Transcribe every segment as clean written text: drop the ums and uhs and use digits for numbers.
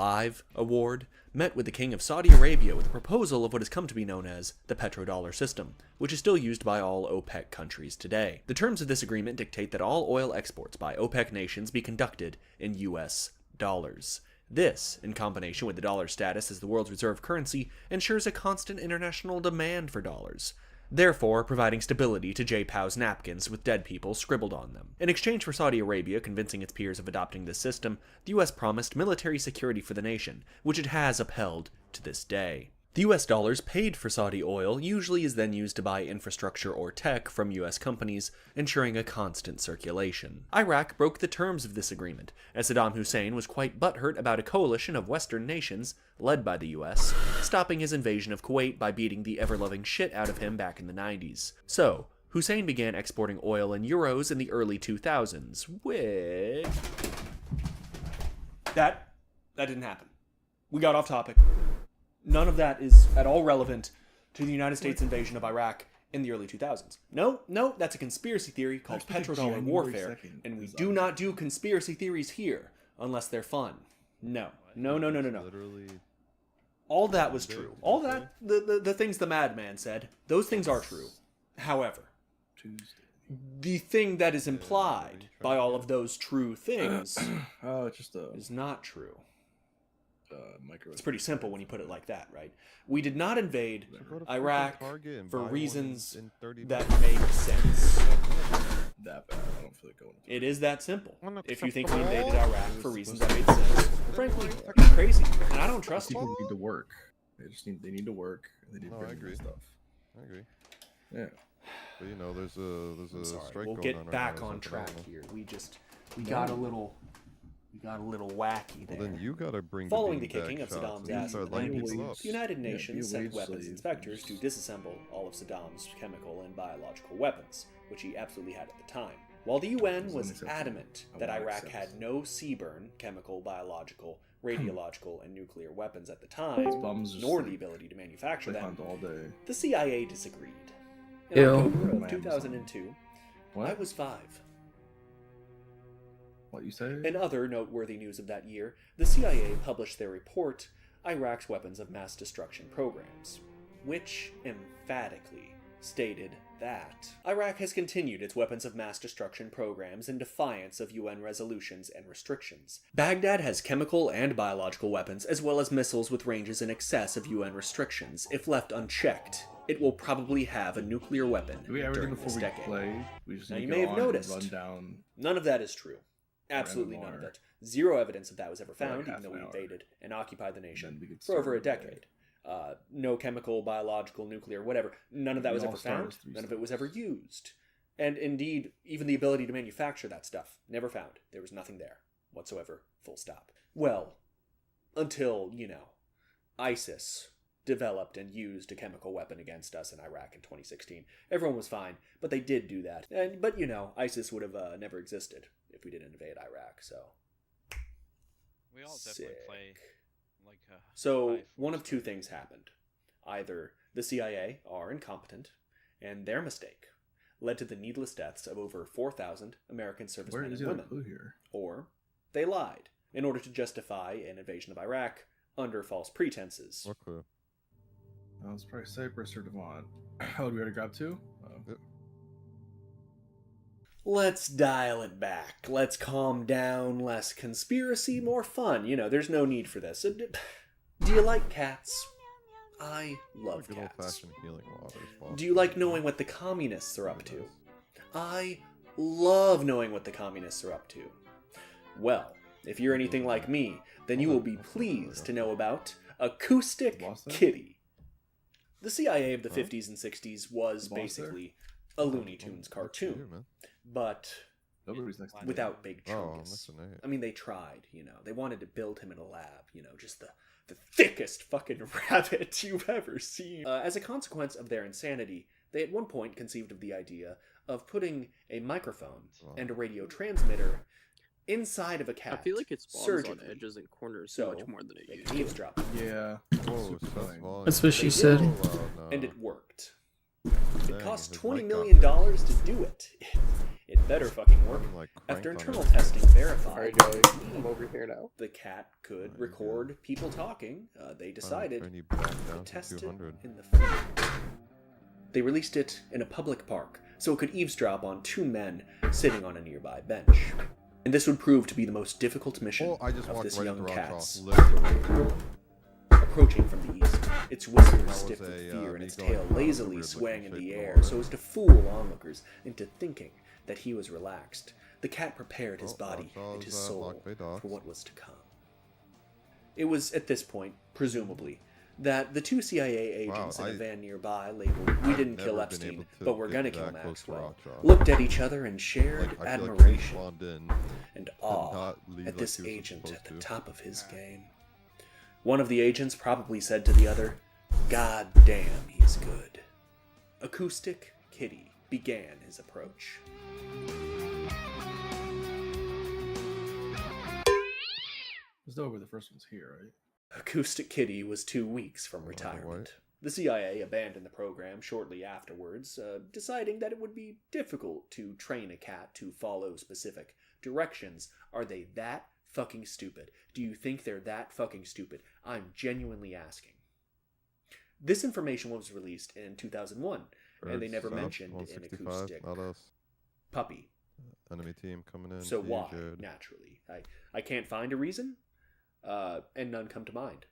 Live award, met with the King of Saudi Arabia with a proposal of what has come to be known as the petrodollar system, which is still used by all OPEC countries today. The terms of this agreement dictate that all oil exports by OPEC nations be conducted in US dollars. This, in combination with the dollar's status as the world's reserve currency, ensures a constant international demand for dollars, therefore providing stability to J-POW's napkins with dead people scribbled on them. In exchange for Saudi Arabia convincing its peers of adopting this system, the US promised military security for the nation, which it has upheld to this day. The US dollars paid for Saudi oil usually is then used to buy infrastructure or tech from US companies, ensuring a constant circulation. Iraq broke the terms of this agreement, as Saddam Hussein was quite butthurt about a coalition of Western nations, led by the US, stopping his invasion of Kuwait by beating the ever-loving shit out of him back in the 90s. So, Hussein began exporting oil in euros in the early 2000s, which... That didn't happen. We got off topic. None of that is at all relevant to the United States invasion of Iraq in the early 2000s. No, that's a conspiracy theory called petrodollar warfare, and we do not do conspiracy theories here unless they're fun. No. Literally, all that was true. All that, the things the madman said, those things are true. However, the thing that is implied by all of those true things is not true. It's pretty simple when you put it like that, right? We did not invade Iraq for reasons that make sense. That bad. I don't feel like going. It is that simple. If you think we invaded Iraq for reasons that made sense, frankly, you're crazy, and I don't trust People you. need to work. They need to work. They need to I agree. stuff. I agree. Yeah. But you know, there's a strike We'll going get on right back now, on so I track don't know. here. We got a little wacky there. Well, then you gotta bring Following the beanbag kicking of shots Saddam's and ass in start the lighting 90s, people up. the United Yeah, Nations be a sent wage weapons slave. inspectors to disassemble all of Saddam's chemical and biological weapons, which he absolutely had at the time. While the UN was adamant that Iraq had no CBRN, chemical, biological, radiological, and nuclear weapons at the time, nor the ability to manufacture them, all day. the CIA disagreed. In Ew. October of 2002, What? I was 5. What you say? In other noteworthy news of that year, the CIA published their report, Iraq's Weapons of Mass Destruction Programs, which emphatically stated that Iraq has continued its weapons of mass destruction programs in defiance of UN resolutions and restrictions. Baghdad has chemical and biological weapons, as well as missiles with ranges in excess of UN restrictions. If left unchecked, it will probably have a nuclear weapon Do we ever do during before this we decade. play? We just Now, need you to may go have on and noticed. Run down. None of that is true. Absolutely none of MMR. it. Zero evidence of that was ever For like found, half even though an we hour. invaded and occupied the nation Then we could for over a start the day. decade. No chemical, biological, nuclear, whatever. None of that We was all ever start found. as 3 None of it was ever steps. used. And indeed, even the ability to manufacture that stuff, never found. There was nothing there whatsoever, full stop. Well, until, ISIS developed and used a chemical weapon against us in Iraq in 2016. Everyone was fine, but they did do that. But ISIS would have never existed if we didn't invade Iraq, so... We all definitely play like a So, high one of force two game. things happened. Either the CIA are incompetent, and their mistake led to the needless deaths of over 4,000 American Where servicemen is and the women, clue here? or they lied in order to justify an invasion of Iraq under false pretenses. What clue? Oh, it's probably Cyprus or Devon. Oh, do we already grab 2? Oh. Let's dial it back. Let's calm down. Less conspiracy, more fun. There's no need for this. Do you like cats? I love Good cats. old-fashioned healing water. is possible. Do you like knowing what the communists are up to? I love knowing what the communists are up to. Well, if you're anything like me, then you will be pleased to know about Acoustic Kitty. The CIA of the 50s and 60s was basically a Looney Tunes cartoon, Here, man. but Nobody's next to me. without Big Oh, I'm Chungus. missing it. I mean, they tried, They wanted to build him in a lab, just the thickest fucking rabbit you've ever seen. As a consequence of their insanity, they at one point conceived of the idea of putting a microphone and a radio transmitter inside of a cat. I feel like it spawns surgically, on edges and corners so much more than it they used can to. eavesdrop. Yeah. Whoa, Super Seth's annoying. volume. That's what she They said. Oh, wow, no. And it worked. Dang, It cost his $20 mic million got to do it. It better fucking work. I'm, like, cranked After on internal it. testing verified Alright, Joey, I'm over here now. the cat could Alright, record people talking, they decided Turn you back down to to test it 200. in the field. They released it in a public park, so it could eavesdrop on two men sitting on a nearby bench. And this would prove to be the most difficult mission Oh, I just of walked this right young into cat's Rock Literally. approaching from the east, its whiskers was stiff with a, fear and me its going tail across a lazily weird-looking swaying in shape the of air water. so as to fool onlookers into thinking that he was relaxed. The cat prepared his Oh, body Arkansas and his is, soul locked by dogs. for what was to come. It was at this point, presumably, that the two CIA agents Wow, in a I- van nearby labeled "We didn't never kill been Epstein, able to but we're get gonna kill that close to Maxwell," Rock looked at each other and shared Like, I feel like admiration he spawned in and did awe not leave at like this he was agent supposed at the to. top of his game. One of the agents probably said to the other, "God damn, he's good." Acoustic Kitty began his approach. It's over. The first one's here, right? Acoustic Kitty was 2 weeks from White. retirement. The CIA abandoned the program shortly afterwards, deciding that it would be difficult to train a cat to follow specific directions. Are they that fucking stupid? Do you think they're that fucking stupid? I'm genuinely asking. This information was released in 2001, and they Birds never south, mentioned an 165, acoustic not us. puppy. Enemy team coming in. So to you, why? Jared. Naturally. I can't find a reason, and none come to mind.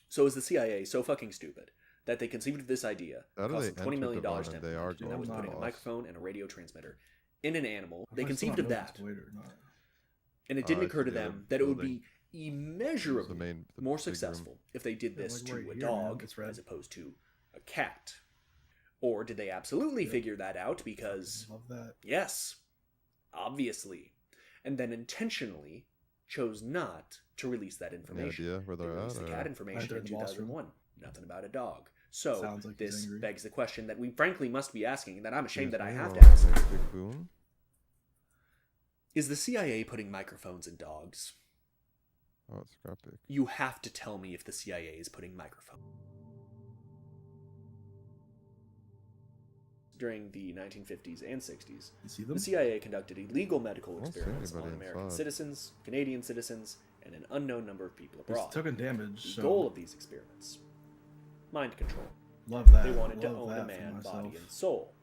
So is the CIA so fucking stupid that they conceived of this idea, How do cost they them $20 enter million the to van and they are implement, and that going was to putting a boss? microphone and a radio transmitter in an animal. How They do I still conceived not of know that, if it's Wade or not? and it didn't I occur to see the them that it would be building. immeasurably the more big room. successful if they did Yeah, this like to right a here, man. dog It's red. as opposed to a cat. Or did they absolutely Yeah. figure that out because, Love that. yes, obviously, and then intentionally chose not to release that Any information? idea where They they're released at? the or- cat Right information there in in the boss room. 2001. Nothing about a dog. So Sounds like he's this angry. begs the question that we frankly must be asking, and that I'm ashamed that I Excuse have me, to ask. next big boom? Is the CIA putting microphones in dogs? Oh, it's graphic. You have to tell me if the CIA is putting microphones. During the 1950s and 60s, You see them? the CIA conducted illegal medical I don't see experiments on anybody American inside. citizens, Canadian citizens, and an unknown number of people He's abroad. taking damage. The So goal of these experiments: mind control. love that. They wanted to Love own that a for man, myself. body, and soul.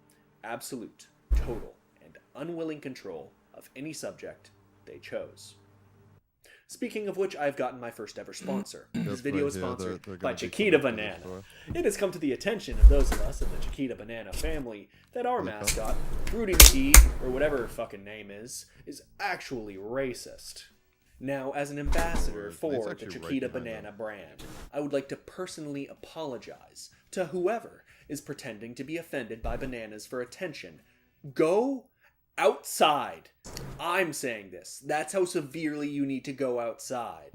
Absolute, total, and unwilling control of any subject they chose. Speaking of which, I've gotten my first ever sponsor. This Yep, video right is here, sponsored they're by gonna be Chiquita coming to this Banana. store. It has come to the attention of those of us in the Chiquita Banana family that our Really, huh? mascot, Fruity McGee, or whatever her fucking name is actually racist. Now, as an ambassador It's for the actually right Chiquita behind Banana them. brand, I would like to personally apologize to whoever is pretending to be offended by bananas for attention. Go outside. I'm saying this. That's how severely you need to go outside.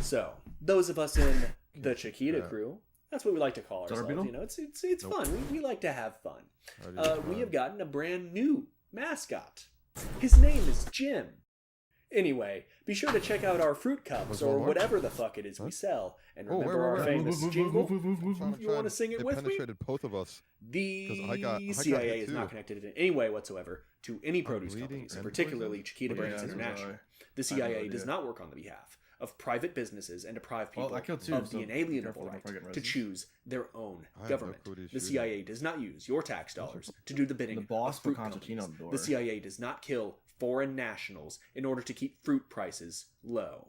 So, those of us in the Chiquita Yeah. crew, that's what we like to call Is that our ourselves. beetle? You know, it's Nope. fun. We like to have fun. How do you We have try? gotten a brand new mascot. His name is Jim. Anyway, be sure to check out our fruit cups Was or one more? whatever the fuck it is we Huh? sell. And Oh, remember where? our famous jingle? I'm You wanna sing it they with me? penetrated both of us. The 'Cause I got CIA hit is too. not connected in any way whatsoever to any produce bleeding companies, and particularly poisoned? Chiquita What do you Brands do? International. The I CIA have no does idea. not work on the behalf of private businesses and deprived people Well, I killed two, of so the be inalienable careful, I'm right probably getting to roses. choose their own I have no government. clue what he's The shooting. CIA does not use your tax dollars to do the bidding The boss of fruit put concertina companies. on the The door. CIA does not kill foreign nationals in order to keep fruit prices low.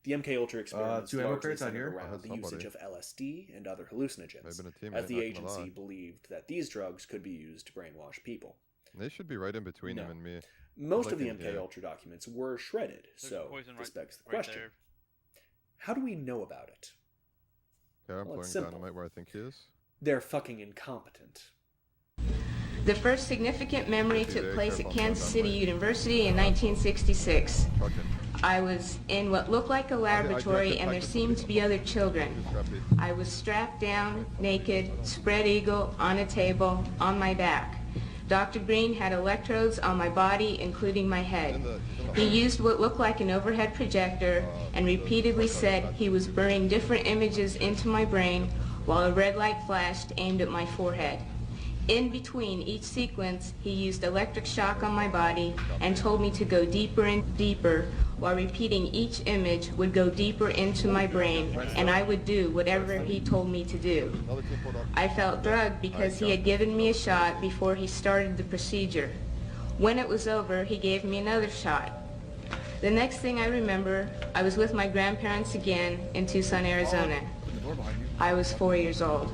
The MK Ultra experiments two ammo largely crates out centered here? around Has the usage somebody. of LSD and other hallucinogens, They've been a teammate, as the not gonna agency lie. believed that these drugs could be used to brainwash people. They should be right in between No. him and me. Most Like of the in MK here. Ultra documents were shredded, There's so poison this right- begs the right question: there. how do we know about it? Okay, I'm Well, it's throwing simple. dynamite where I think he is. They're fucking incompetent. The first significant memory Be took very place at careful Kansas going City that way. University in 1966. Trucking. I was in what looked like a laboratory directed and there back to seemed to be other children. Too scrappy. I was strapped down, naked, spread eagle, on a table, on my back. Dr. Green had electrodes on my body, including my head. He used what looked like an overhead projector and repeatedly said he was burning different images into my brain while a red light flashed aimed at my forehead. In between each sequence, he used electric shock on my body and told me to go deeper and deeper, while repeating each image would go deeper into my brain, and I would do whatever he told me to do. I felt drugged because he had given me a shot before he started the procedure. When it was over, he gave me another shot. The next thing I remember, I was with my grandparents again in Tucson, Arizona. Put the door behind you. I was 4 years old.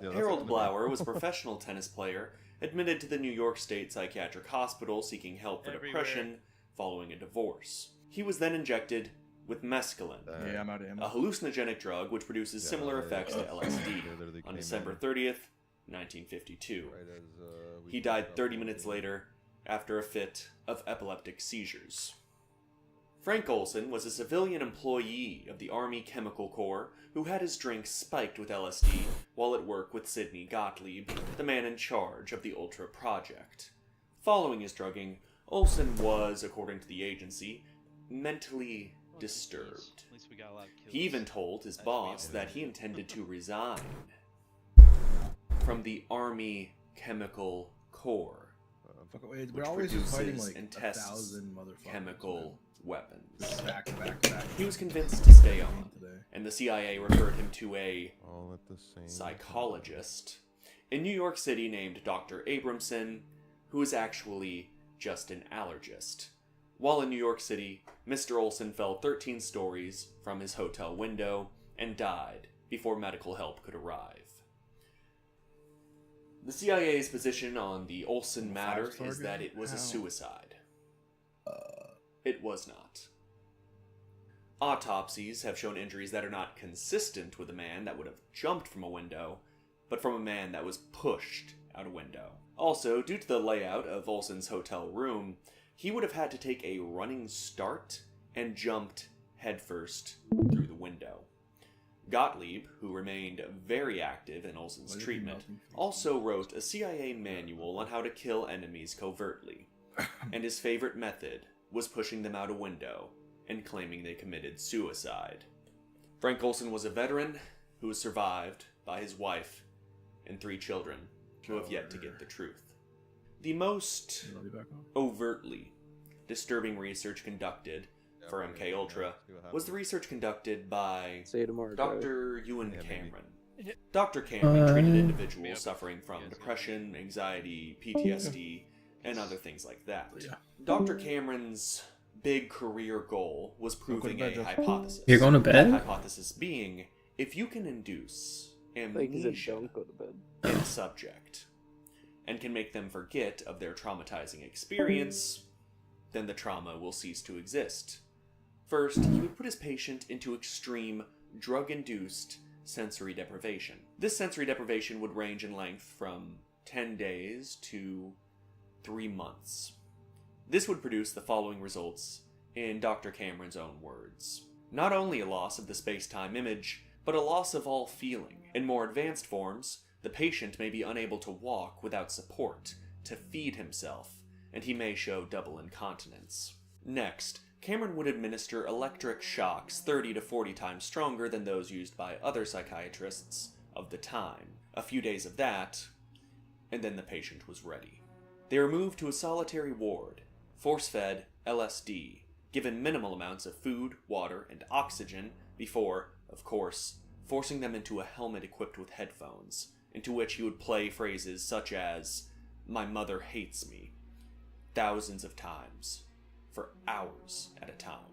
Yeah, that's Harold like- Blauer was a professional tennis player admitted to the New York State Psychiatric Hospital seeking help for Everywhere. depression following a divorce. He was then injected with mescaline, Yeah, I'm out of a ammo. hallucinogenic drug which produces Yeah, similar yeah, effects yeah. to LSD, They literally on came December in 30th, 1952. right as, we He picked died up 30 the minutes thing. later after a fit of epileptic seizures. Frank Olson was a civilian employee of the Army Chemical Corps who had his drinks spiked with LSD while at work with Sidney Gottlieb, the man in charge of the Ultra Project. Following his drugging, Olson was, according to the agency, mentally disturbed. At least we got a lot of kills. He even told his That's boss weird. that he intended to resign from the Army Chemical Corps, Fuck, which we're always just fighting produces like and 1,000 motherfuckers. chemical weapons. man. Back to back to back. He was convinced to stay on, Today. and the CIA referred him to a All at the same psychologist in New York City named Dr. Abramson, who is actually just an allergist. While in New York City, Mr. Olson fell 13 stories from his hotel window and died before medical help could arrive. The CIA's position on the Olson matter Five-star is that guy? it was a How? suicide. It was not. Autopsies have shown injuries that are not consistent with a man that would have jumped from a window, but from a man that was pushed out a window. Also, due to the layout of Olson's hotel room, he would have had to take a running start and jumped headfirst through the window. Gottlieb, who remained very active in Olson's Why did he treatment, melt him? also wrote a CIA manual on how to kill enemies covertly, and his favorite method was pushing them out a window and claiming they committed suicide. Frank Olson was a veteran who was survived by his wife and 3 children who have yet to get the truth. The most You wanna be back on? overtly disturbing research conducted Yeah, for we're MK gonna- yeah, Ultra see what was the happens. research conducted by Say it tomorrow. Joey. Dr. Ewan Yeah, maybe. Cameron. Dr. Cameron treated Yeah. individuals suffering from depression, anxiety, PTSD, and other things like that. Yeah. Dr. Cameron's big career goal was proving bed, a Jeff. hypothesis. You're going to That bed? hypothesis being, if you can induce Like he said, amnesia don't go to bed. in a subject and can make them forget of their traumatizing experience, then the trauma will cease to exist. First, he would put his patient into extreme drug-induced sensory deprivation. This sensory deprivation would range in length from 10 days to 3 months. This would produce the following results in Dr. Cameron's own words. Not only a loss of the space-time image, but a loss of all feeling. In more advanced forms, the patient may be unable to walk without support, to feed himself, and he may show double incontinence. Next, Cameron would administer electric shocks 30 to 40 times stronger than those used by other psychiatrists of the time. A few days of that, and then the patient was ready. They were moved to a solitary ward, force-fed LSD, given minimal amounts of food, water, and oxygen before, of course, forcing them into a helmet equipped with headphones, into which he would play phrases such as, "My mother hates me," thousands of times, for hours at a time.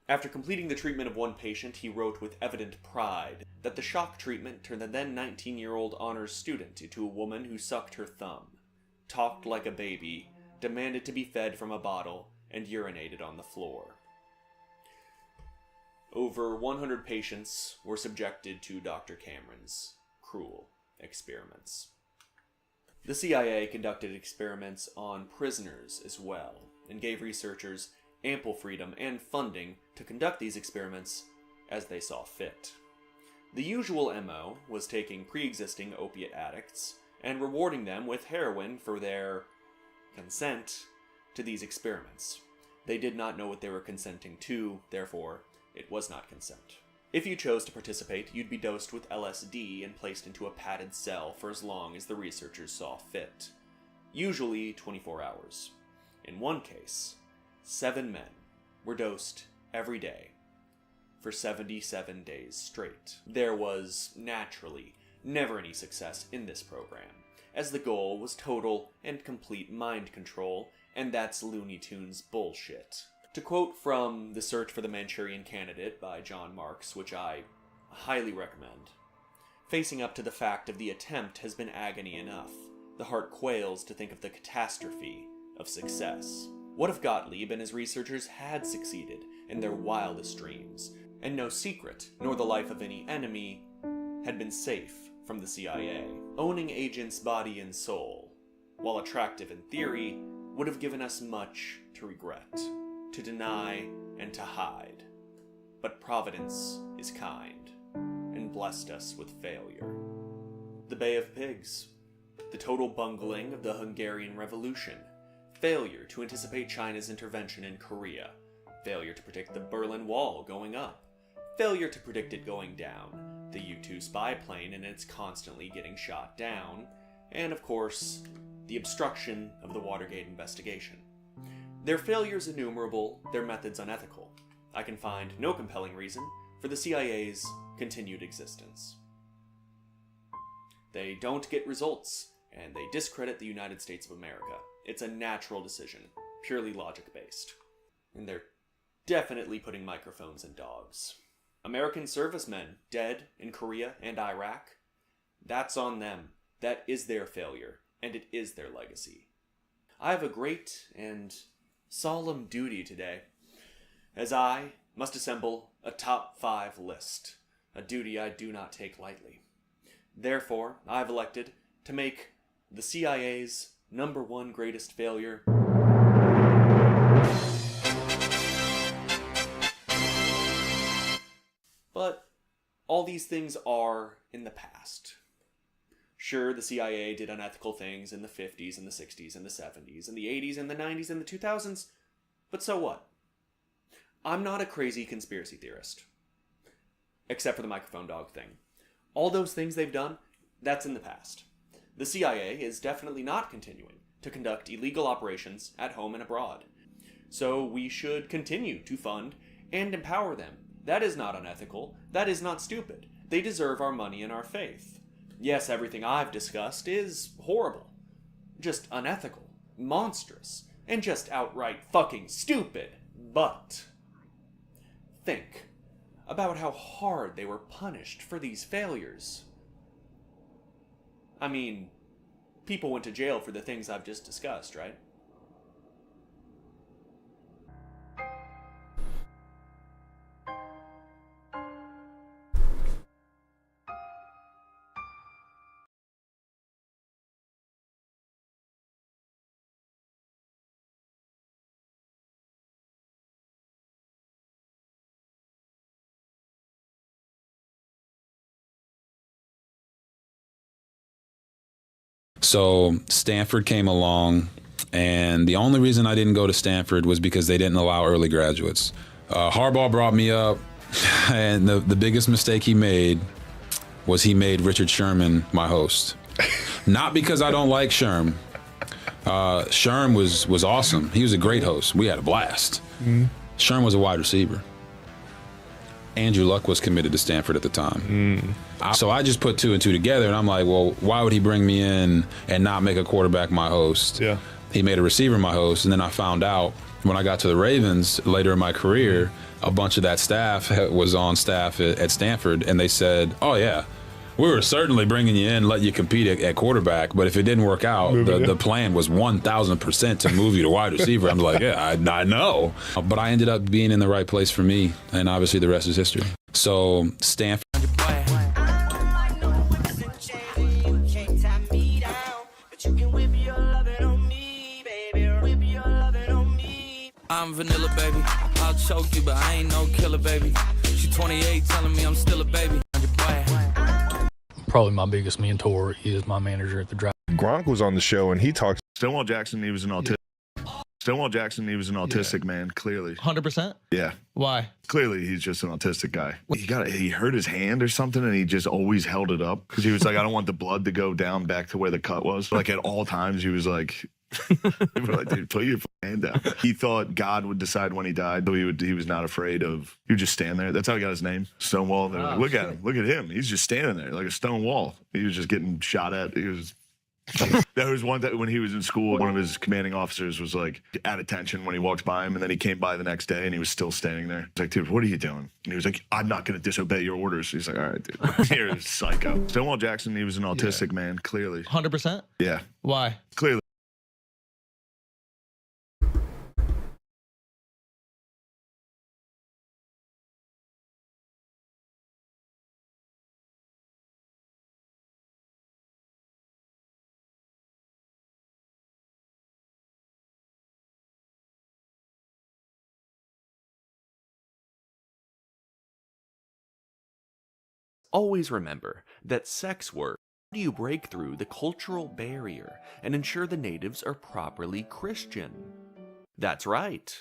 After completing the treatment of one patient, he wrote with evident pride that the shock treatment turned the then 19-year-old honors student into a woman who sucked her thumb, talked like a baby, demanded to be fed from a bottle, and urinated on the floor. Over 100 patients were subjected to Dr. Cameron's cruel experiments. The CIA conducted experiments on prisoners as well, and gave researchers ample freedom and funding to conduct these experiments as they saw fit. The usual MO was taking pre-existing opiate addicts and rewarding them with heroin for their consent to these experiments. They did not know what they were consenting to, therefore, it was not consent. If you chose to participate, you'd be dosed with LSD and placed into a padded cell for as long as the researchers saw fit. Usually 24 hours. In one case, 7 men were dosed every day for 77 days straight. There was, naturally, never any success in this program, as the goal was total and complete mind control, and that's Looney Tunes bullshit. To quote from The Search for the Manchurian Candidate by John Marks, which I highly recommend, "Facing up to the fact of the attempt has been agony enough. The heart quails to think of the catastrophe of success. What if Gottlieb and his researchers had succeeded in their wildest dreams, and no secret, nor the life of any enemy, had been safe from the CIA? Owning agents' body and soul, while attractive in theory, would have given us much to regret, to deny, and to hide. But Providence is kind, and blessed us with failure. The Bay of Pigs, the total bungling of the Hungarian Revolution, failure to anticipate China's intervention in Korea, failure to predict the Berlin Wall going up, failure to predict it going down, the U-2 spy plane and it's constantly getting shot down, and of course, the obstruction of the Watergate investigation. Their failures innumerable, their methods unethical. I can find no compelling reason for the CIA's continued existence. They don't get results, and they discredit the United States of America. It's a natural decision, purely logic-based. And they're definitely putting microphones in dogs. American servicemen dead in Korea and Iraq, that's on them. That is their failure, and it is their legacy. I have a great and solemn duty today, as I must assemble a top 5 list, a duty I do not take lightly. Therefore, I've elected to make the CIA's #1 greatest failure but all these things are in the past. Sure, the CIA did unethical things in the 50s and the 60s and the 70s and the 80s and the 90s and the 2000s, but so what? I'm not a crazy conspiracy theorist. Except for the microphone dog thing. All those things they've done, that's in the past. The CIA is definitely not continuing to conduct illegal operations at home and abroad. So we should continue to fund and empower them. That is not unethical. That is not stupid. They deserve our money and our faith. Yes, everything I've discussed is horrible. Just unethical, monstrous, and just outright fucking stupid. But think about how hard they were punished for these failures. I mean, people went to jail for the things I've just discussed, right? So Stanford came along, and the only reason I didn't go to Stanford was because they didn't allow early graduates. Harbaugh brought me up, and the biggest mistake he made was he made Richard Sherman my host. Not because I don't like Sherm. Sherm was awesome. He was a great host. We had a blast. Mm-hmm. Sherm was a wide receiver. Andrew Luck was committed to Stanford at the time. So I just put 2 and 2 together, and I'm like, well, why would he bring me in and not make a quarterback my host? Yeah. He made a receiver my host, and then I found out when I got to the Ravens later in my career, a bunch of that staff was on staff at Stanford, and they said, oh, yeah, we were certainly bringing you in, let you compete at quarterback, but if it didn't work out, the plan was 1,000% to move you to wide receiver. I'm like, yeah, I know. But I ended up being in the right place for me, and obviously the rest is history. So Stanford. I'm vanilla, baby. I'll choke you, but I ain't no killer, baby. She 28, telling me I'm still a baby. Probably my biggest mentor is my manager at the drive. Gronk was on the show and he talked. Stonewall Jackson, he was an autistic. Stonewall Jackson, he was an autistic man, clearly. 100%? Yeah. Why? Clearly, he's just an autistic guy. He hurt his hand or something, and he just always held it up because he was like, I don't want the blood to go down back to where the cut was. Like at all times, he was like, they were like, dude, put your hand down. He thought God would decide when he died, so he was not afraid of. He would just stand there. That's how he got his name, Stonewall. They're like, look at him, look at him. He's just standing there like a stone wall. He was just getting shot at. He was. There was one that when he was in school, one of his commanding officers was like at attention when he walked by him, and then he came by the next day and he was still standing there. He's like, dude, what are you doing? And he was like, I'm not going to disobey your orders. He's like, all right, dude, you're psycho. Stonewall Jackson, he was an autistic man, clearly. 100%? Yeah. Why? Clearly. Always remember that sex work. How do you break through the cultural barrier and ensure the natives are properly Christian? That's right.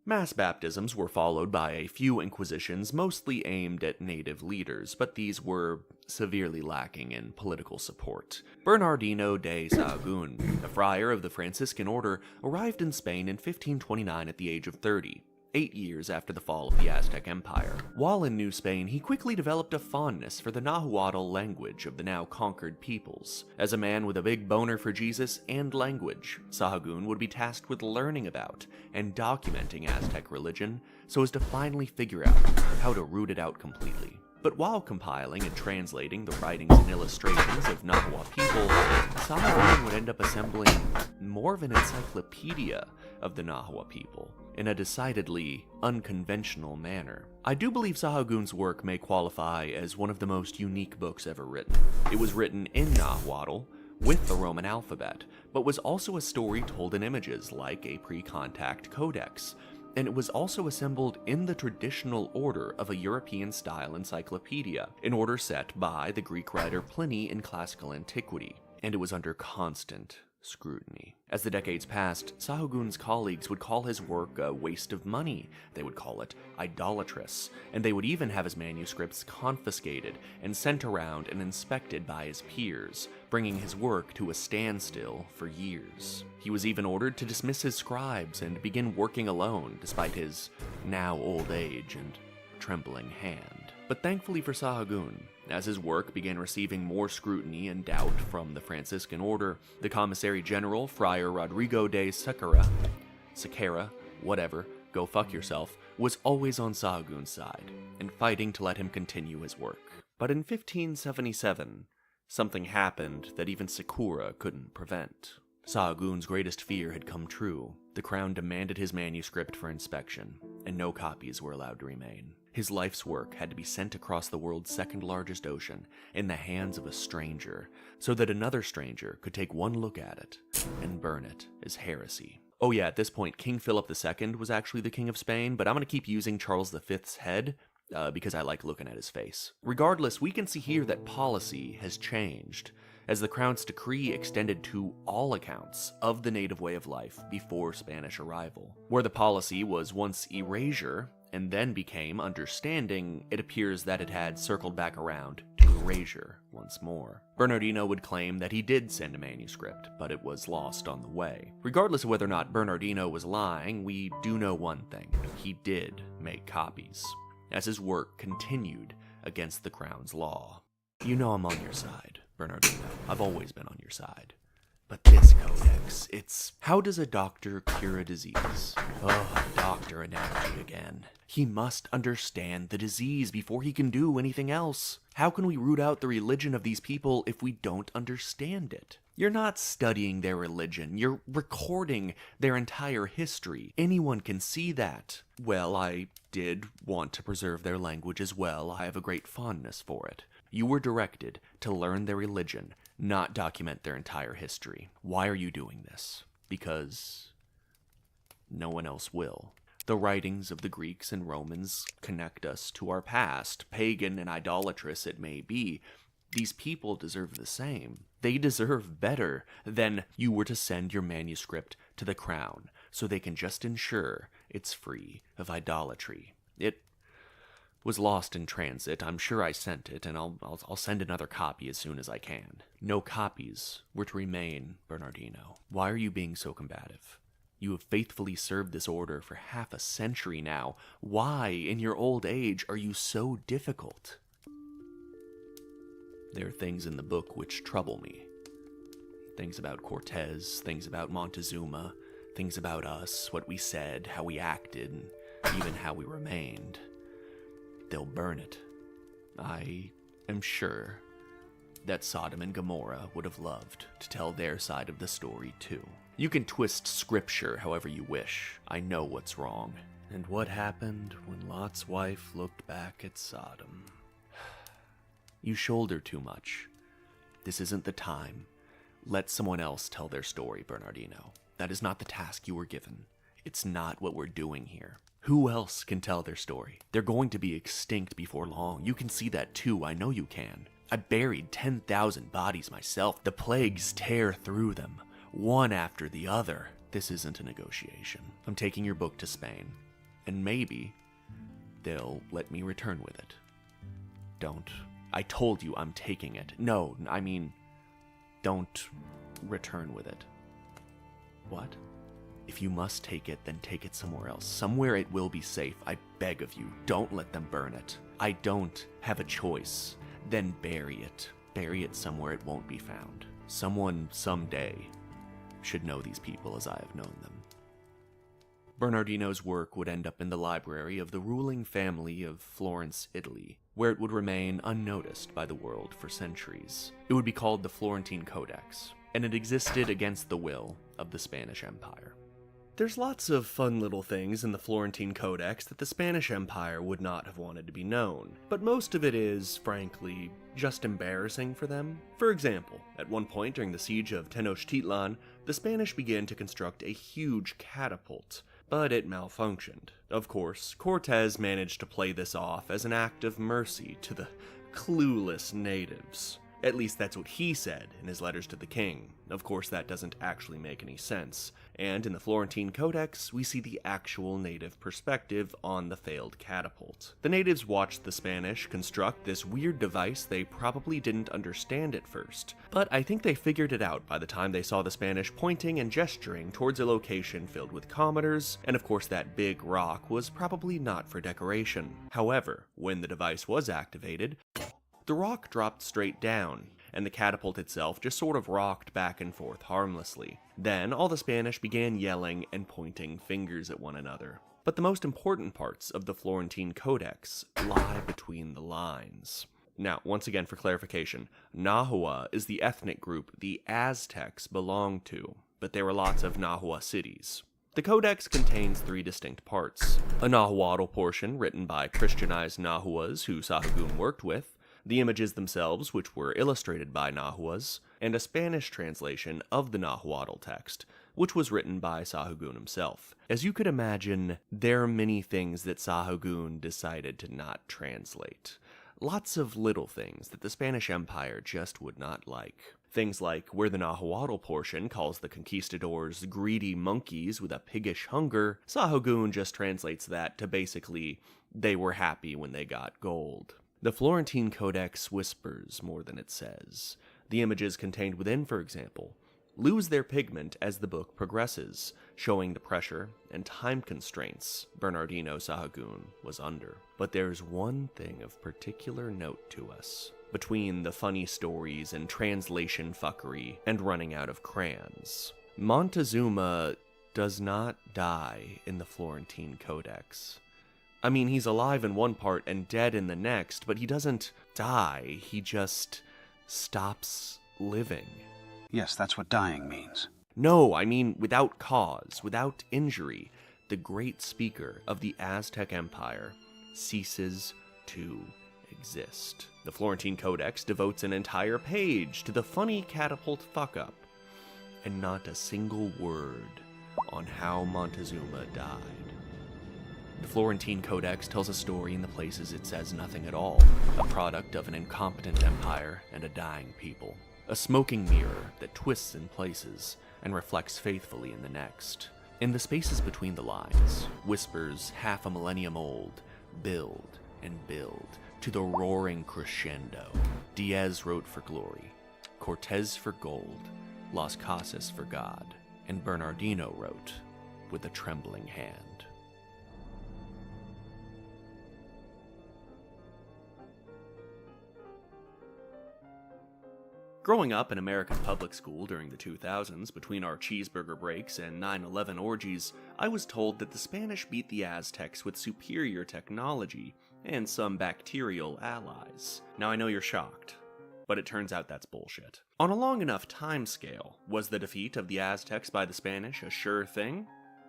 Mass baptisms were followed by a few inquisitions mostly aimed at native leaders, but these were severely lacking in political support. Bernardino de Sahagún, a friar of the Franciscan order, arrived in Spain in 1529 at the age of 30. 8 years after the fall of the Aztec Empire. While in New Spain, he quickly developed a fondness for the Nahuatl language of the now conquered peoples. As a man with a big boner for Jesus and language, Sahagún would be tasked with learning about and documenting Aztec religion so as to finally figure out how to root it out completely. But while compiling and translating the writings and illustrations of Nahua people, Sahagún would end up assembling more of an encyclopedia of the Nahua people in a decidedly unconventional manner. I do believe Sahagún's work may qualify as one of the most unique books ever written. It was written in Nahuatl with the Roman alphabet, but was also a story told in images like a pre-contact codex, and it was also assembled in the traditional order of a European-style encyclopedia, an order set by the Greek writer Pliny in classical antiquity, and it was under constant scrutiny. As the decades passed, Sahagún's colleagues would call his work a waste of money, they would call it idolatrous, and they would even have his manuscripts confiscated and sent around and inspected by his peers, bringing his work to a standstill for years. He was even ordered to dismiss his scribes and begin working alone, despite his now old age and trembling hand. But thankfully for Sahagún, as his work began receiving more scrutiny and doubt from the Franciscan order, the Commissary General, Friar Rodrigo de Sequeira, whatever, go fuck yourself, was always on Sahagún's side, and fighting to let him continue his work. But in 1577, something happened that even Sequeira couldn't prevent. Sahagún's greatest fear had come true. The crown demanded his manuscript for inspection, and no copies were allowed to remain. His life's work had to be sent across the world's second-largest ocean in the hands of a stranger, so that another stranger could take one look at it and burn it as heresy. Oh yeah, at this point, King Philip II was actually the King of Spain, but I'm going to keep using Charles V's head because I like looking at his face. Regardless, we can see here that policy has changed, as the crown's decree extended to all accounts of the native way of life before Spanish arrival. Where the policy was once erasure, and then became understanding, it appears that it had circled back around to erasure once more. Bernardino would claim that he did send a manuscript, but it was lost on the way. Regardless of whether or not Bernardino was lying, we do know one thing: he did make copies, as his work continued against the crown's law. You know I'm on your side, Bernardino. I've always been on your side. But this codex, it's... How does a doctor cure a disease? Oh, doctor analogy again. He must understand the disease before he can do anything else. How can we root out the religion of these people if we don't understand it? You're not studying their religion, you're recording their entire history. Anyone can see that. Well, I did want to preserve their language as well. I have a great fondness for it. You were directed to learn their religion, not document their entire history. Why are you doing this? Because no one else will. The writings of the Greeks and Romans connect us to our past, pagan and idolatrous it may be, These people deserve the same. They deserve better than you were to send your manuscript to the crown so they can just ensure it's free of idolatry. It was lost in transit. I'm sure I sent it, and I'll send another copy as soon as I can. No copies were to remain, Bernardino. Why are you being so combative? You have faithfully served this order for half a century now. Why, in your old age, are you so difficult? There are things in the book which trouble me. Things about Cortez, things about Montezuma, things about us, what we said, how we acted, and even how we remained. They'll burn it. I am sure that Sodom and Gomorrah would have loved to tell their side of the story too. You can twist scripture however you wish. I know what's wrong. And what happened when Lot's wife looked back at Sodom? You shoulder too much. This isn't the time. Let someone else tell their story, Bernardino. That is not the task you were given. It's not what we're doing here. Who else can tell their story? They're going to be extinct before long. You can see that too. I know you can. I buried 10,000 bodies myself. The plagues tear through them, one after the other. This isn't a negotiation. I'm taking your book to Spain, and maybe they'll let me return with it. Don't. I told you I'm taking it. No, I mean, don't return with it. What? If you must take it, then take it somewhere else. Somewhere it will be safe. I beg of you, don't let them burn it. I don't have a choice. Then bury it. Bury it somewhere it won't be found. Someone, someday, should know these people as I have known them. Bernardino's work would end up in the library of the ruling family of Florence, Italy, where it would remain unnoticed by the world for centuries. It would be called the Florentine Codex, and it existed against the will of the Spanish Empire. There's lots of fun little things in the Florentine Codex that the Spanish Empire would not have wanted to be known, but most of it is, frankly, just embarrassing for them. For example, at one point during the siege of Tenochtitlan, the Spanish began to construct a huge catapult, but it malfunctioned. Of course, Cortez managed to play this off as an act of mercy to the clueless natives. At least that's what he said in his letters to the king. Of course, that doesn't actually make any sense. And in the Florentine Codex, we see the actual native perspective on the failed catapult. The natives watched the Spanish construct this weird device they probably didn't understand at first, but I think they figured it out by the time they saw the Spanish pointing and gesturing towards a location filled with commeters, and of course that big rock was probably not for decoration. However, when the device was activated, the rock dropped straight down, and the catapult itself just sort of rocked back and forth harmlessly. Then all the Spanish began yelling and pointing fingers at one another. But the most important parts of the Florentine Codex lie between the lines. Now, once again for clarification, Nahua is the ethnic group the Aztecs belonged to, but there were lots of Nahua cities. The Codex contains 3 distinct parts: a Nahuatl portion written by Christianized Nahuas who Sahagun worked with, the images themselves, which were illustrated by Nahuas, and a Spanish translation of the Nahuatl text, which was written by Sahagun himself. As you could imagine, there are many things that Sahagun decided to not translate. Lots of little things that the Spanish Empire just would not like. Things like where the Nahuatl portion calls the conquistadors greedy monkeys with a piggish hunger, Sahagun just translates that to basically, they were happy when they got gold. The Florentine Codex whispers more than it says. The images contained within, for example, lose their pigment as the book progresses, showing the pressure and time constraints Bernardino Sahagun was under. But there's one thing of particular note to us. Between the funny stories and translation fuckery and running out of crayons, Montezuma does not die in the Florentine Codex. I mean, he's alive in one part and dead in the next, but he doesn't die, he just stops living. Yes, that's what dying means. No, I mean without cause, without injury. The great speaker of the Aztec Empire ceases to exist. The Florentine Codex devotes an entire page to the funny catapult fuck-up, and not a single word on how Montezuma died. The Florentine Codex tells a story in the places it says nothing at all, a product of an incompetent empire and a dying people. A smoking mirror that twists in places and reflects faithfully in the next. In the spaces between the lines, whispers half a millennium old, build and build to the roaring crescendo. Diaz wrote for glory, Cortez for gold, Las Casas for God, and Bernardino wrote with a trembling hand. Growing up in American public school during the 2000s, between our cheeseburger breaks and 9/11 orgies, I was told that the Spanish beat the Aztecs with superior technology and some bacterial allies. Now I know you're shocked, but it turns out that's bullshit. On a long enough time scale, was the defeat of the Aztecs by the Spanish a sure thing?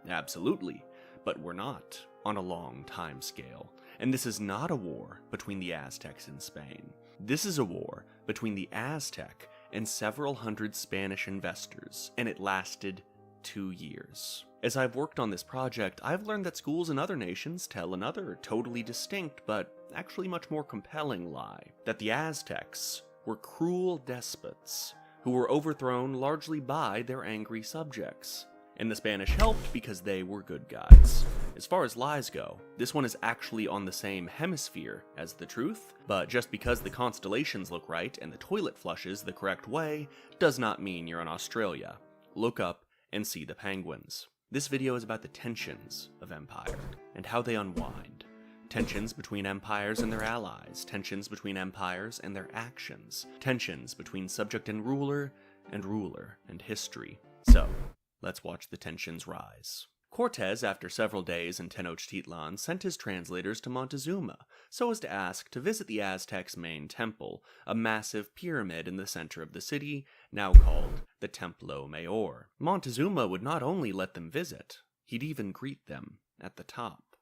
Absolutely, but we're not on a long time scale. And this is not a war between the Aztecs and Spain. This is a war between the Aztec and several hundred Spanish investors, and it lasted 2 years. As I've worked on this project, I've learned that schools in other nations tell another totally distinct but actually much more compelling lie, that the Aztecs were cruel despots who were overthrown largely by their angry subjects, and the Spanish helped because they were good guys. As far as lies go, this one is actually on the same hemisphere as the truth, but just because the constellations look right and the toilet flushes the correct way does not mean you're in Australia. Look up and see the penguins. This video is about the tensions of empire and how they unwind. Tensions between empires and their allies, tensions between empires and their actions, tensions between subject and ruler and history. So, let's watch the tensions rise. Cortez, after several days in Tenochtitlan, sent his translators to Montezuma so as to ask to visit the Aztecs' main temple, a massive pyramid in the center of the city, now called the Templo Mayor. Montezuma would not only let them visit, he'd even greet them at the top.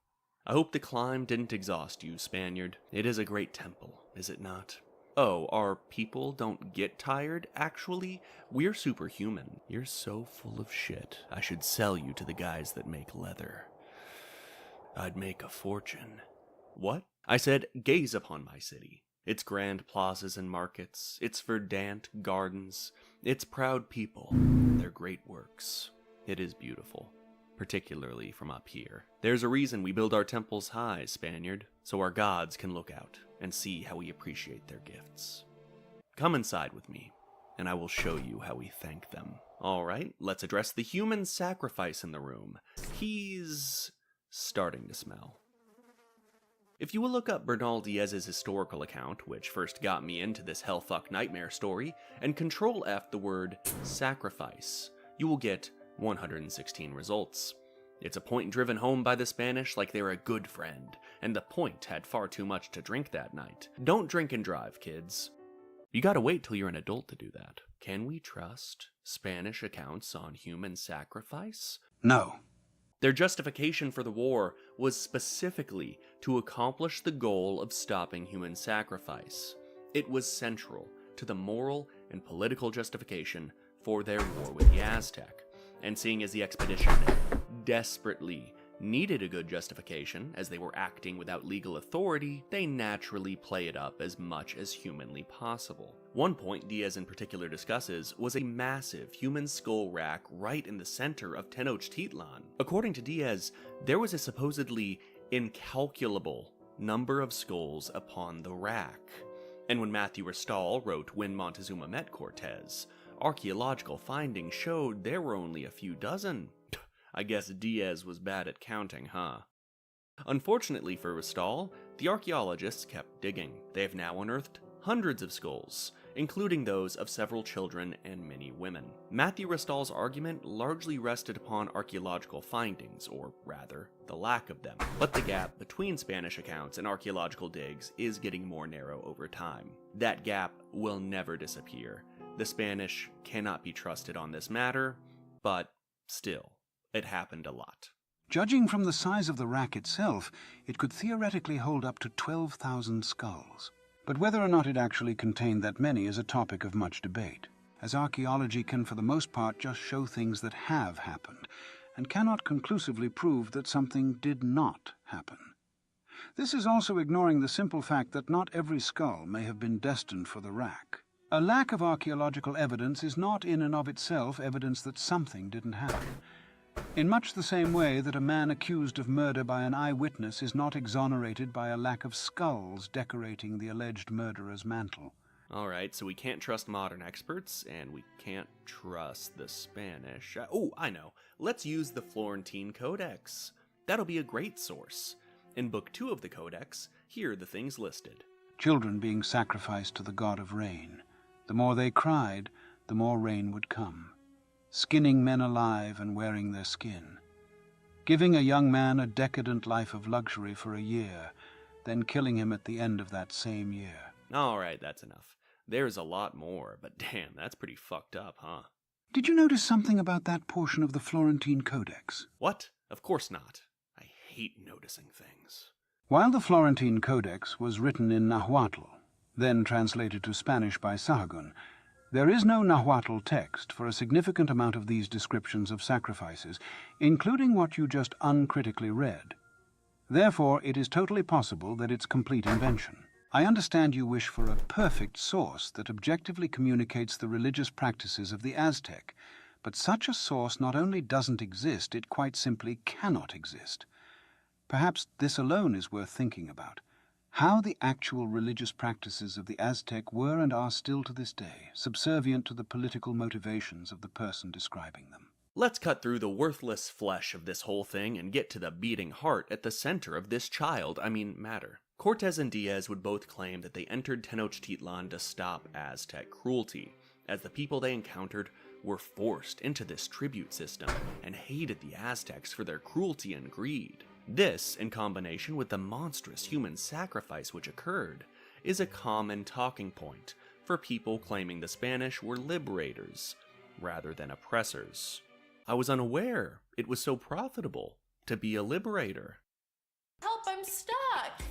I hope the climb didn't exhaust you, Spaniard. It is a great temple, is it not? Oh, our people don't get tired, actually? We're superhuman. You're so full of shit. I should sell you to the guys that make leather. I'd make a fortune. What? I said, gaze upon my city. Its grand plazas and markets, its verdant gardens, its proud people, and their great works. It is beautiful, particularly from up here. There's a reason we build our temples high, Spaniard, so our gods can look out and see how we appreciate their gifts. Come inside with me, and I will show you how we thank them. Alright, let's address the human sacrifice in the room. He's starting to smell. If you will look up Bernal Diaz's historical account, which first got me into this hellfuck nightmare story, and Control F the word sacrifice, you will get 116 results. It's a point driven home by the Spanish like they were a good friend, and the point had far too much to drink that night. Don't drink and drive, kids. You gotta wait till you're an adult to do that. Can we trust Spanish accounts on human sacrifice? No. Their justification for the war was specifically to accomplish the goal of stopping human sacrifice. It was central to the moral and political justification for their war with the Aztec. And seeing as the expedition desperately needed a good justification, as they were acting without legal authority, they naturally play it up as much as humanly possible. One point Diaz in particular discusses was a massive human skull rack right in the center of Tenochtitlan. According to Diaz, there was a supposedly incalculable number of skulls upon the rack. And when Matthew Restall wrote When Montezuma Met Cortez, archaeological findings showed there were only a few dozen. I guess Diaz was bad at counting, huh? Unfortunately for Restall, the archaeologists kept digging. They have now unearthed hundreds of skulls, including those of several children and many women. Matthew Restall's argument largely rested upon archaeological findings, or rather, the lack of them. But the gap between Spanish accounts and archaeological digs is getting more narrow over time. That gap will never disappear. The Spanish cannot be trusted on this matter, but still, it happened a lot. Judging from the size of the rack itself, it could theoretically hold up to 12,000 skulls. But whether or not it actually contained that many is a topic of much debate, as archaeology can for the most part just show things that have happened, and cannot conclusively prove that something did not happen. This is also ignoring the simple fact that not every skull may have been destined for the rack. A lack of archaeological evidence is not in and of itself evidence that something didn't happen. In much the same way that a man accused of murder by an eyewitness is not exonerated by a lack of skulls decorating the alleged murderer's mantle. Alright, so we can't trust modern experts, and we can't trust the Spanish. Oh, I know. Let's use the Florentine Codex. That'll be a great source. In Book 2 of the Codex, here are the things listed. Children being sacrificed to the god of rain. The more they cried, the more rain would come. Skinning men alive and wearing their skin. Giving a young man a decadent life of luxury for a year, then killing him at the end of that same year. Alright, that's enough. There's a lot more, but damn, that's pretty fucked up, huh? Did you notice something about that portion of the Florentine Codex? What? Of course not. I hate noticing things. While the Florentine Codex was written in Nahuatl, then translated to Spanish by Sahagún, there is no Nahuatl text for a significant amount of these descriptions of sacrifices, including what you just uncritically read. Therefore, it is totally possible that it's complete invention. I understand you wish for a perfect source that objectively communicates the religious practices of the Aztec, but such a source not only doesn't exist, it quite simply cannot exist. Perhaps this alone is worth thinking about. How the actual religious practices of the Aztec were and are still to this day, subservient to the political motivations of the person describing them. Let's cut through the worthless flesh of this whole thing and get to the beating heart at the center of this matter. Cortés and Diaz would both claim that they entered Tenochtitlan to stop Aztec cruelty, as the people they encountered were forced into this tribute system and hated the Aztecs for their cruelty and greed. This, in combination with the monstrous human sacrifice which occurred, is a common talking point for people claiming the Spanish were liberators rather than oppressors. I was unaware it was so profitable to be a liberator. Help, I'm stuck!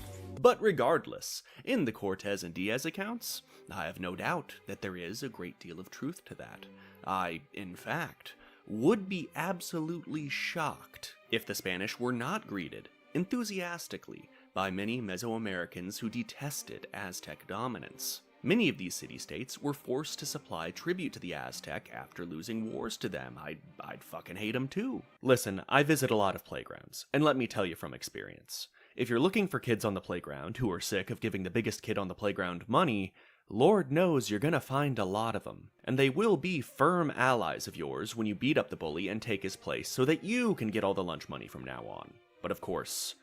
But regardless, in the Cortés and Diaz accounts, I have no doubt that there is a great deal of truth to that. I, in fact, would be absolutely shocked if the Spanish were not greeted enthusiastically by many Mesoamericans who detested Aztec dominance. Many of these city-states were forced to supply tribute to the Aztec after losing wars to them. I'd fucking hate them too. Listen, I visit a lot of playgrounds, and let me tell you from experience. If you're looking for kids on the playground who are sick of giving the biggest kid on the playground money, Lord knows you're gonna find a lot of them. And they will be firm allies of yours when you beat up the bully and take his place so that you can get all the lunch money from now on. But of course,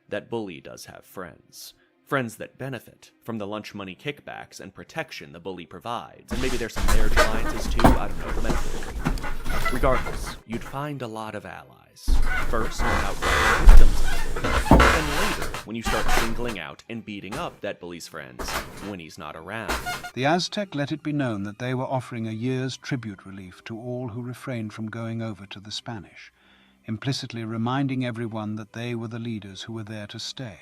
that bully does have friends. Friends that benefit from the lunch money kickbacks and protection the bully provides. And maybe there's some marriage alliances too, I don't know, metaphorically. Regardless, you'd find a lot of allies. First, when outright victims of the bully, then later, when you start singling out and beating up that bully's friends when he's not around. The Aztec let it be known that they were offering a year's tribute relief to all who refrained from going over to the Spanish, implicitly reminding everyone that they were the leaders who were there to stay,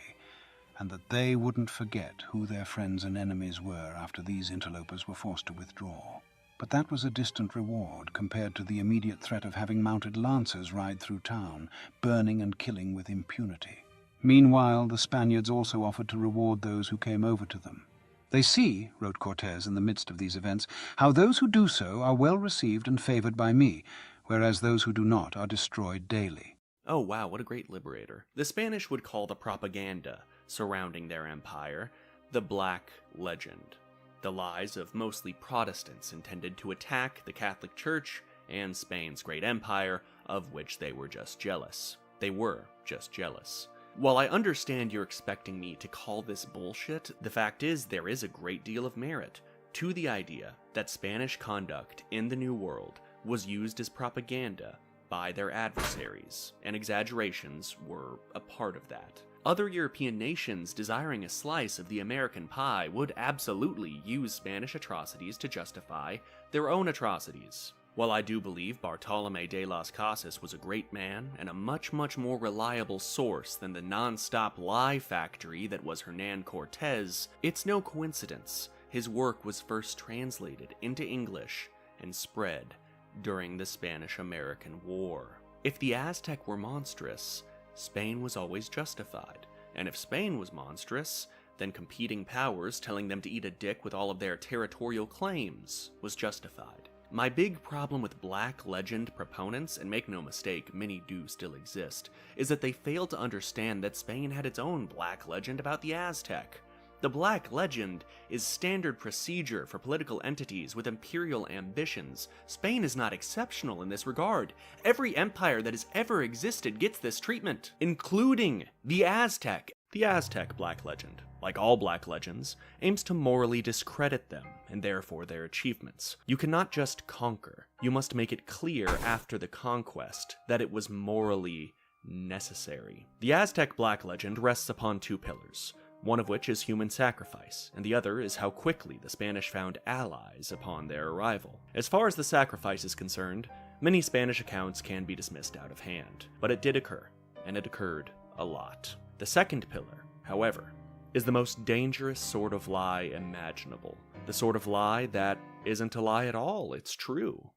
and that they wouldn't forget who their friends and enemies were after these interlopers were forced to withdraw. But that was a distant reward compared to the immediate threat of having mounted lancers ride through town, burning and killing with impunity. Meanwhile, the Spaniards also offered to reward those who came over to them. They see, wrote Cortés in the midst of these events, how those who do so are well received and favored by me, whereas those who do not are destroyed daily. Oh wow, what a great liberator. The Spanish would call the propaganda surrounding their empire the Black Legend. The lies of mostly Protestants intended to attack the Catholic Church and Spain's great empire, of which they were just jealous. They were just jealous. While I understand you're expecting me to call this bullshit, the fact is there is a great deal of merit to the idea that Spanish conduct in the New World was used as propaganda by their adversaries, and exaggerations were a part of that. Other European nations desiring a slice of the American pie would absolutely use Spanish atrocities to justify their own atrocities. While I do believe Bartolomé de las Casas was a great man and a much more reliable source than the non-stop lie factory that was Hernán Cortés, it's no coincidence his work was first translated into English and spread during the Spanish-American War. If the Aztec were monstrous, Spain was always justified. And if Spain was monstrous, then competing powers telling them to eat a dick with all of their territorial claims was justified. My big problem with Black Legend proponents, and make no mistake, many do still exist, is that they fail to understand that Spain had its own Black Legend about the Aztec. The Black Legend is standard procedure for political entities with imperial ambitions. Spain is not exceptional in this regard. Every empire that has ever existed gets this treatment, including the Aztec. The Aztec Black Legend, like all Black Legends, aims to morally discredit them, and therefore their achievements. You cannot just conquer. You must make it clear after the conquest that it was morally necessary. The Aztec Black Legend rests upon two pillars, one of which is human sacrifice, and the other is how quickly the Spanish found allies upon their arrival. As far as the sacrifice is concerned, many Spanish accounts can be dismissed out of hand, but it did occur, and it occurred a lot. The second pillar, however, is the most dangerous sort of lie imaginable. The sort of lie that isn't a lie at all, it's true.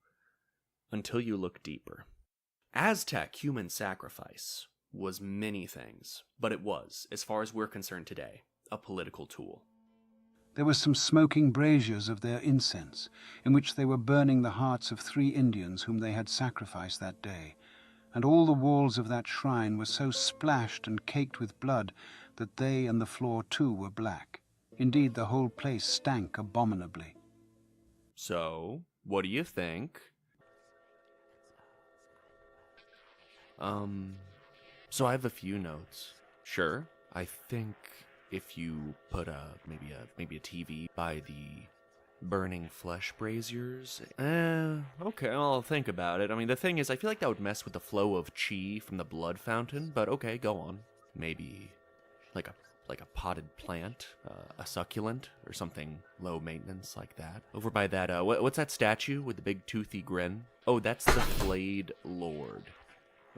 Until you look deeper. Aztec human sacrifice was many things, but it was, as far as we're concerned today, a political tool. There were some smoking braziers of their incense, in which they were burning the hearts of 3 Indians whom they had sacrificed that day, and all the walls of that shrine were so splashed and caked with blood that they and the floor too were black. Indeed, the whole place stank abominably. So, what do you think? So I have a few notes. Sure, I think if you put maybe a TV by the burning flesh braziers, okay, I'll think about it. I mean, the thing is, I feel like that would mess with the flow of chi from the blood fountain, but okay, go on. Maybe like a potted plant, a succulent, or something low maintenance like that. Over by that, what's that statue with the big toothy grin? Oh, that's the Flayed Lord.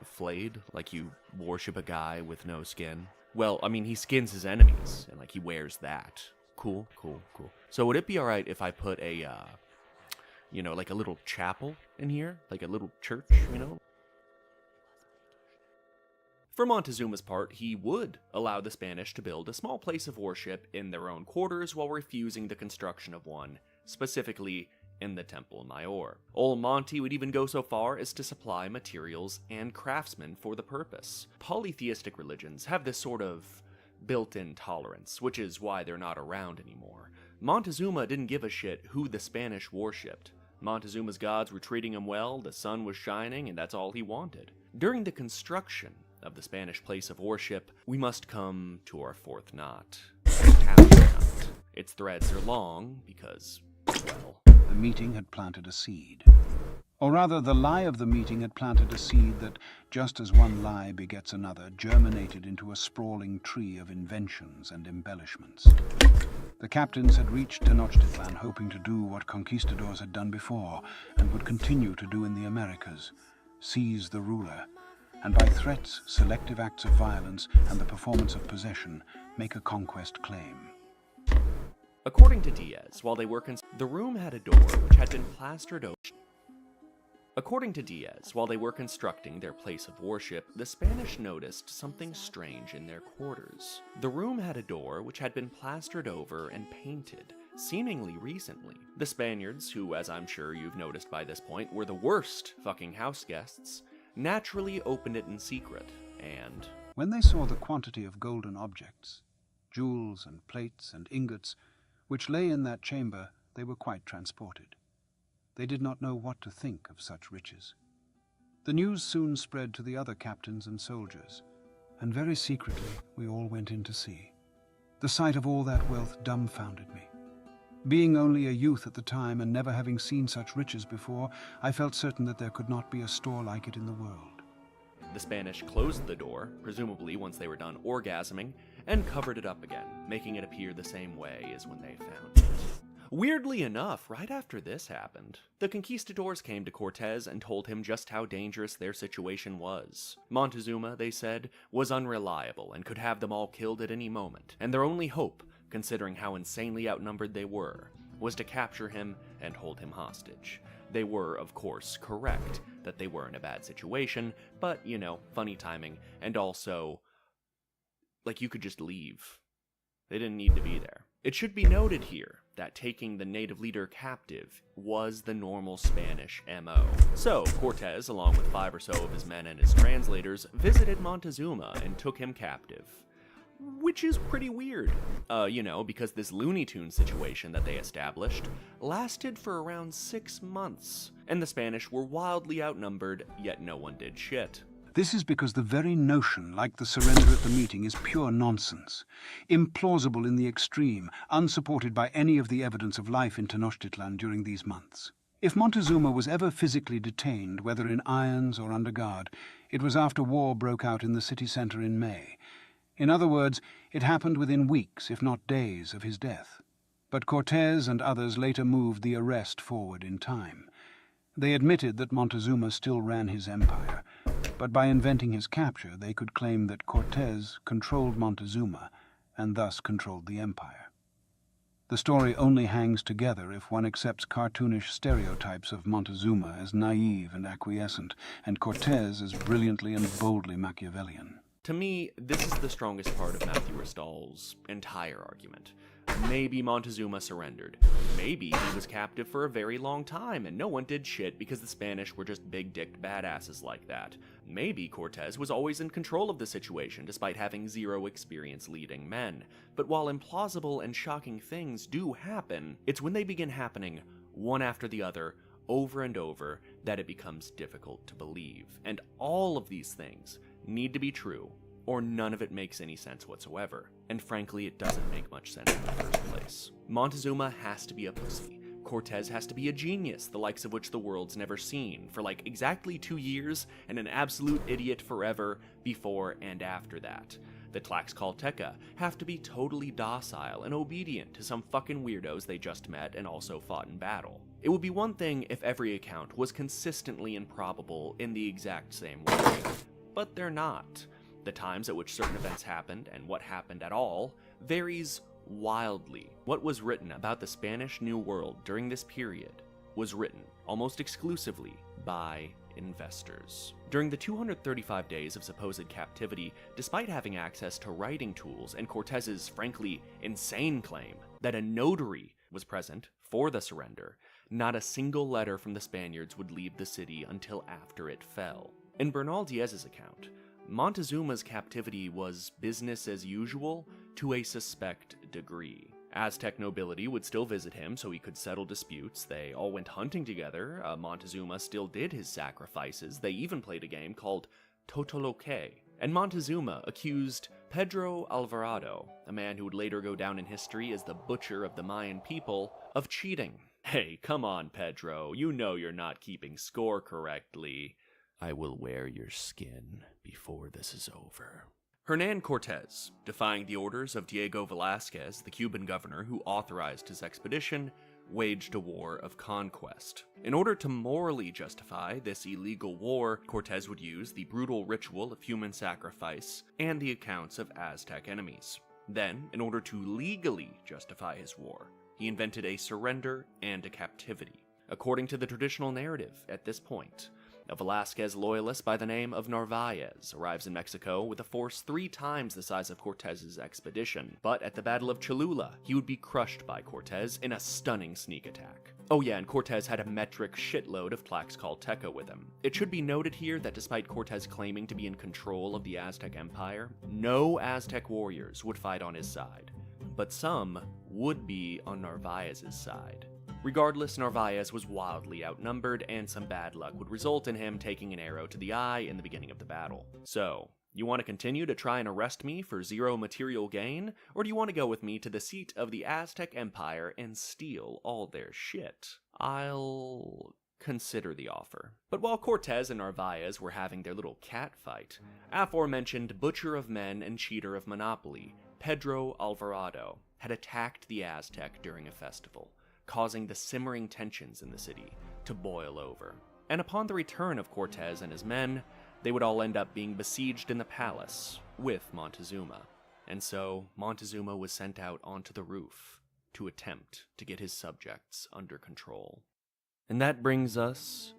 Flayed? Like you worship a guy with no skin? Well, I mean, he skins his enemies, and like he wears that. Cool. So would it be alright if I put a, like a little chapel in here? Like a little church, For Montezuma's part, he would allow the Spanish to build a small place of worship in their own quarters while refusing the construction of one, specifically in the Temple Mayor. Old Monty would even go so far as to supply materials and craftsmen for the purpose. Polytheistic religions have this sort of built-in tolerance, which is why they're not around anymore. Montezuma didn't give a shit who the Spanish worshipped. Montezuma's gods were treating him well, the sun was shining, and that's all he wanted. During the construction of the Spanish place of worship, we must come to our fourth knot. Knot. Its threads are long because, well, the meeting had planted a seed. Or rather, the lie of the meeting had planted a seed that, just as one lie begets another, germinated into a sprawling tree of inventions and embellishments. The captains had reached Tenochtitlan hoping to do what conquistadors had done before and would continue to do in the Americas, seize the ruler, and by threats, selective acts of violence, and the performance of possession, make a conquest claim. According to Diaz, while they were the room had a door which had been plastered over. According to Diaz, while they were constructing their place of worship, the Spanish noticed something strange in their quarters. The room had a door which had been plastered over and painted, seemingly recently. The Spaniards, who, as I'm sure you've noticed by this point, were the worst fucking house guests, naturally opened it in secret, and when they saw the quantity of golden objects, jewels and plates and ingots, which lay in that chamber, they were quite transported. They did not know what to think of such riches. The news soon spread to the other captains and soldiers, and very secretly we all went in to see. The sight of all that wealth dumbfounded me. Being only a youth at the time and never having seen such riches before, I felt certain that there could not be a store like it in the world. The Spanish closed the door, presumably once they were done orgasming, and covered it up again, making it appear the same way as when they found it. Weirdly enough, right after this happened, the conquistadors came to Cortez and told him just how dangerous their situation was. Montezuma, they said, was unreliable and could have them all killed at any moment, and their only hope, considering how insanely outnumbered they were, was to capture him and hold him hostage. They were, of course, correct that they were in a bad situation, but, you know, funny timing, and also, like, you could just leave. They didn't need to be there. It should be noted here that taking the native leader captive was the normal Spanish MO. So, Cortez, along with 5 or so of his men and his translators, visited Montezuma and took him captive. Which is pretty weird, you know, because this Looney Tunes situation that they established lasted for around 6 months, and the Spanish were wildly outnumbered, yet no one did shit. This is because the very notion, like the surrender at the meeting, is pure nonsense, implausible in the extreme, unsupported by any of the evidence of life in Tenochtitlan during these months. If Montezuma was ever physically detained, whether in irons or under guard, it was after war broke out in the city centre in May. In other words, it happened within weeks, if not days, of his death. But Cortés and others later moved the arrest forward in time. They admitted that Montezuma still ran his empire, but by inventing his capture, they could claim that Cortés controlled Montezuma and thus controlled the empire. The story only hangs together if one accepts cartoonish stereotypes of Montezuma as naive and acquiescent, and Cortés as brilliantly and boldly Machiavellian. To me, this is the strongest part of Matthew Ristall's entire argument. Maybe Montezuma surrendered. Maybe he was captive for a very long time and no one did shit because the Spanish were just big-dicked badasses like that. Maybe Cortés was always in control of the situation despite having 0 experience leading men. But while implausible and shocking things do happen, it's when they begin happening one after the other, over and over, that it becomes difficult to believe. And all of these things need to be true, or none of it makes any sense whatsoever. And frankly, it doesn't make much sense in the first place. Montezuma has to be a pussy. Cortés has to be a genius, the likes of which the world's never seen, for like exactly 2 years, and an absolute idiot forever before and after that. The Tlaxcalteca have to be totally docile and obedient to some fucking weirdos they just met and also fought in battle. It would be one thing if every account was consistently improbable in the exact same way, but they're not. The times at which certain events happened, and what happened at all, varies wildly. What was written about the Spanish New World during this period was written almost exclusively by investors. During the 235 days of supposed captivity, despite having access to writing tools and Cortés's frankly insane claim that a notary was present for the surrender, not a single letter from the Spaniards would leave the city until after it fell. In Bernal Diaz's account, Montezuma's captivity was business as usual to a suspect degree. Aztec nobility would still visit him so he could settle disputes. They all went hunting together. Montezuma still did his sacrifices. They even played a game called Totoloque. And Montezuma accused Pedro Alvarado, a man who would later go down in history as the butcher of the Mayan people, of cheating. Hey, come on, Pedro. You know you're not keeping score correctly. I will wear your skin before this is over. Hernan Cortés, defying the orders of Diego Velázquez, the Cuban governor who authorized his expedition, waged a war of conquest. In order to morally justify this illegal war, Cortés would use the brutal ritual of human sacrifice and the accounts of Aztec enemies. Then, in order to legally justify his war, he invented a surrender and a captivity. According to the traditional narrative at this point, a Velázquez loyalist by the name of Narvaez arrives in Mexico with a force 3 times the size of Cortés's expedition, but at the Battle of Cholula, he would be crushed by Cortés in a stunning sneak attack. Oh yeah, and Cortés had a metric shitload of Tlaxcalteca with him. It should be noted here that despite Cortés claiming to be in control of the Aztec Empire, no Aztec warriors would fight on his side, but some would be on Narvaez's side. Regardless, Narvaez was wildly outnumbered, and some bad luck would result in him taking an arrow to the eye in the beginning of the battle. So, you want to continue to try and arrest me for 0 material gain, or do you want to go with me to the seat of the Aztec Empire and steal all their shit? I'll consider the offer. But while Cortés and Narvaez were having their little cat fight, aforementioned butcher of men and cheater of monopoly, Pedro Alvarado, had attacked the Aztec during a festival, causing the simmering tensions in the city to boil over. And upon the return of Cortés and his men, they would all end up being besieged in the palace with Montezuma. And so Montezuma was sent out onto the roof to attempt to get his subjects under control. And that brings us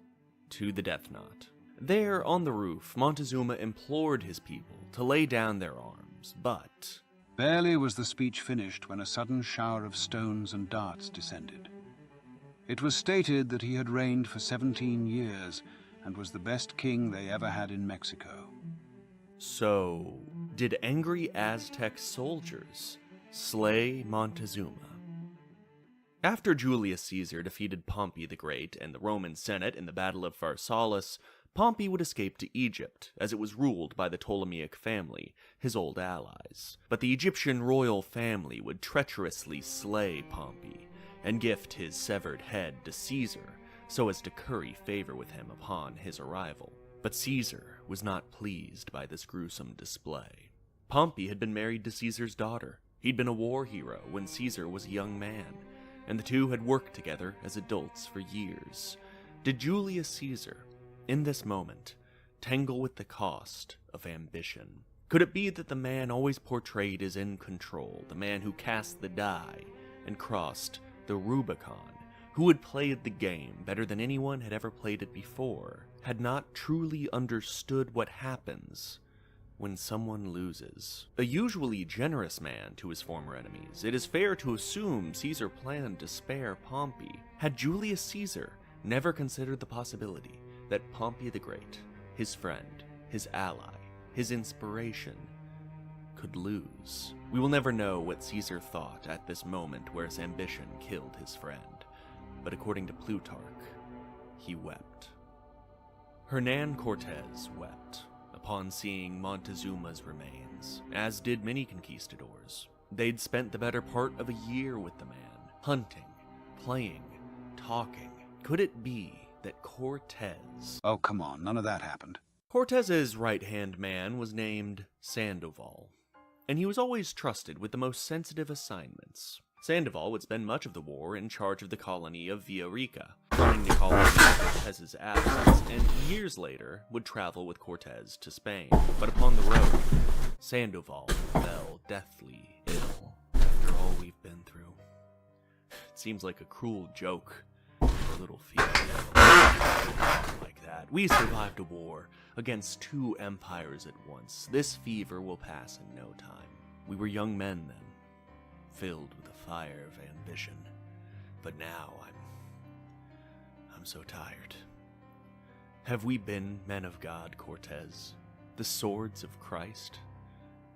to the Death Knot. There, on the roof, Montezuma implored his people to lay down their arms, but... Barely was the speech finished when a sudden shower of stones and darts descended. It was stated that he had reigned for 17 years and was the best king they ever had in Mexico. So, did angry Aztec soldiers slay Montezuma? After Julius Caesar defeated Pompey the Great and the Roman Senate in the Battle of Pharsalus, Pompey would escape to Egypt, as it was ruled by the Ptolemaic family, his old allies. But the Egyptian royal family would treacherously slay Pompey and gift his severed head to Caesar so as to curry favor with him upon his arrival. But Caesar was not pleased by this gruesome display. Pompey had been married to Caesar's daughter. He'd been a war hero when Caesar was a young man, and the two had worked together as adults for years. Did Julius Caesar, in this moment, tangle with the cost of ambition? Could it be that the man always portrayed as in control, the man who cast the die and crossed the Rubicon, who had played the game better than anyone had ever played it before, had not truly understood what happens when someone loses? A usually generous man to his former enemies, it is fair to assume Caesar planned to spare Pompey. Had Julius Caesar never considered the possibility that Pompey the Great, his friend, his ally, his inspiration, could lose? We will never know what Caesar thought at this moment where his ambition killed his friend, but according to Plutarch, he wept. Hernan Cortez wept upon seeing Montezuma's remains, as did many conquistadors. They'd spent the better part of a year with the man, hunting, playing, talking. Could it be that Cortez... Oh, come on, none of that happened. Cortez's right-hand man was named Sandoval, and he was always trusted with the most sensitive assignments. Sandoval would spend much of the war in charge of the colony of Villarica, running the colony in Cortez's absence, and years later would travel with Cortez to Spain. But upon the road, Sandoval fell deathly ill after all we've been through. It seems like a cruel joke for a little fever like that. We survived a war against two empires at once. This fever will pass in no time. We were young men then, filled with a fire of ambition. But now I'm so tired. Have we been men of God, Cortez? The swords of Christ?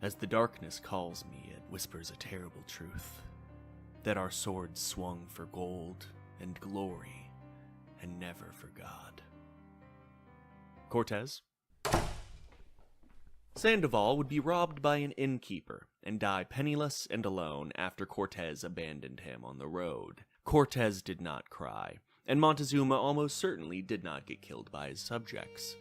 As the darkness calls me, it whispers a terrible truth. That our swords swung for gold and glory, and never for God. Cortez? Sandoval would be robbed by an innkeeper and die penniless and alone after Cortez abandoned him on the road. Cortez did not cry, and Montezuma almost certainly did not get killed by his subjects.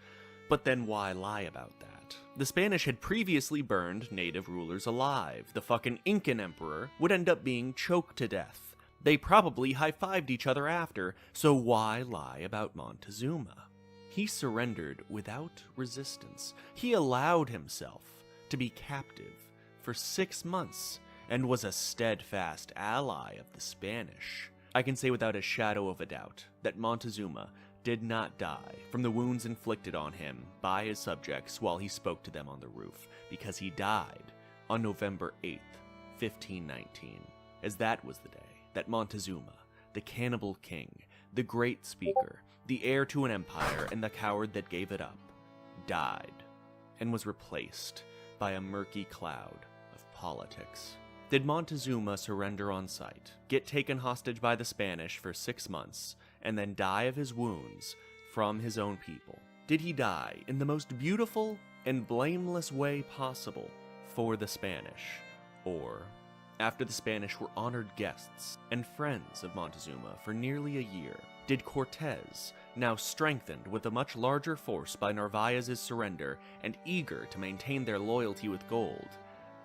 But then why lie about that? The Spanish had previously burned native rulers alive. The fucking Incan emperor would end up being choked to death. They probably high-fived each other after, so why lie about Montezuma? He surrendered without resistance. He allowed himself to be captive for 6 months and was a steadfast ally of the Spanish. I can say without a shadow of a doubt that Montezuma did not die from the wounds inflicted on him by his subjects while he spoke to them on the roof, because he died on November 8th, 1519, as that was the day that Montezuma, the cannibal king, the great speaker, the heir to an empire, and the coward that gave it up, died and was replaced by a murky cloud of politics. Did Montezuma surrender on sight, get taken hostage by the Spanish for 6 months, and then die of his wounds from his own people? Did he die in the most beautiful and blameless way possible for the Spanish? Or, after the Spanish were honored guests and friends of Montezuma for nearly a year, did Cortez, now strengthened with a much larger force by Narvaez's surrender and eager to maintain their loyalty with gold,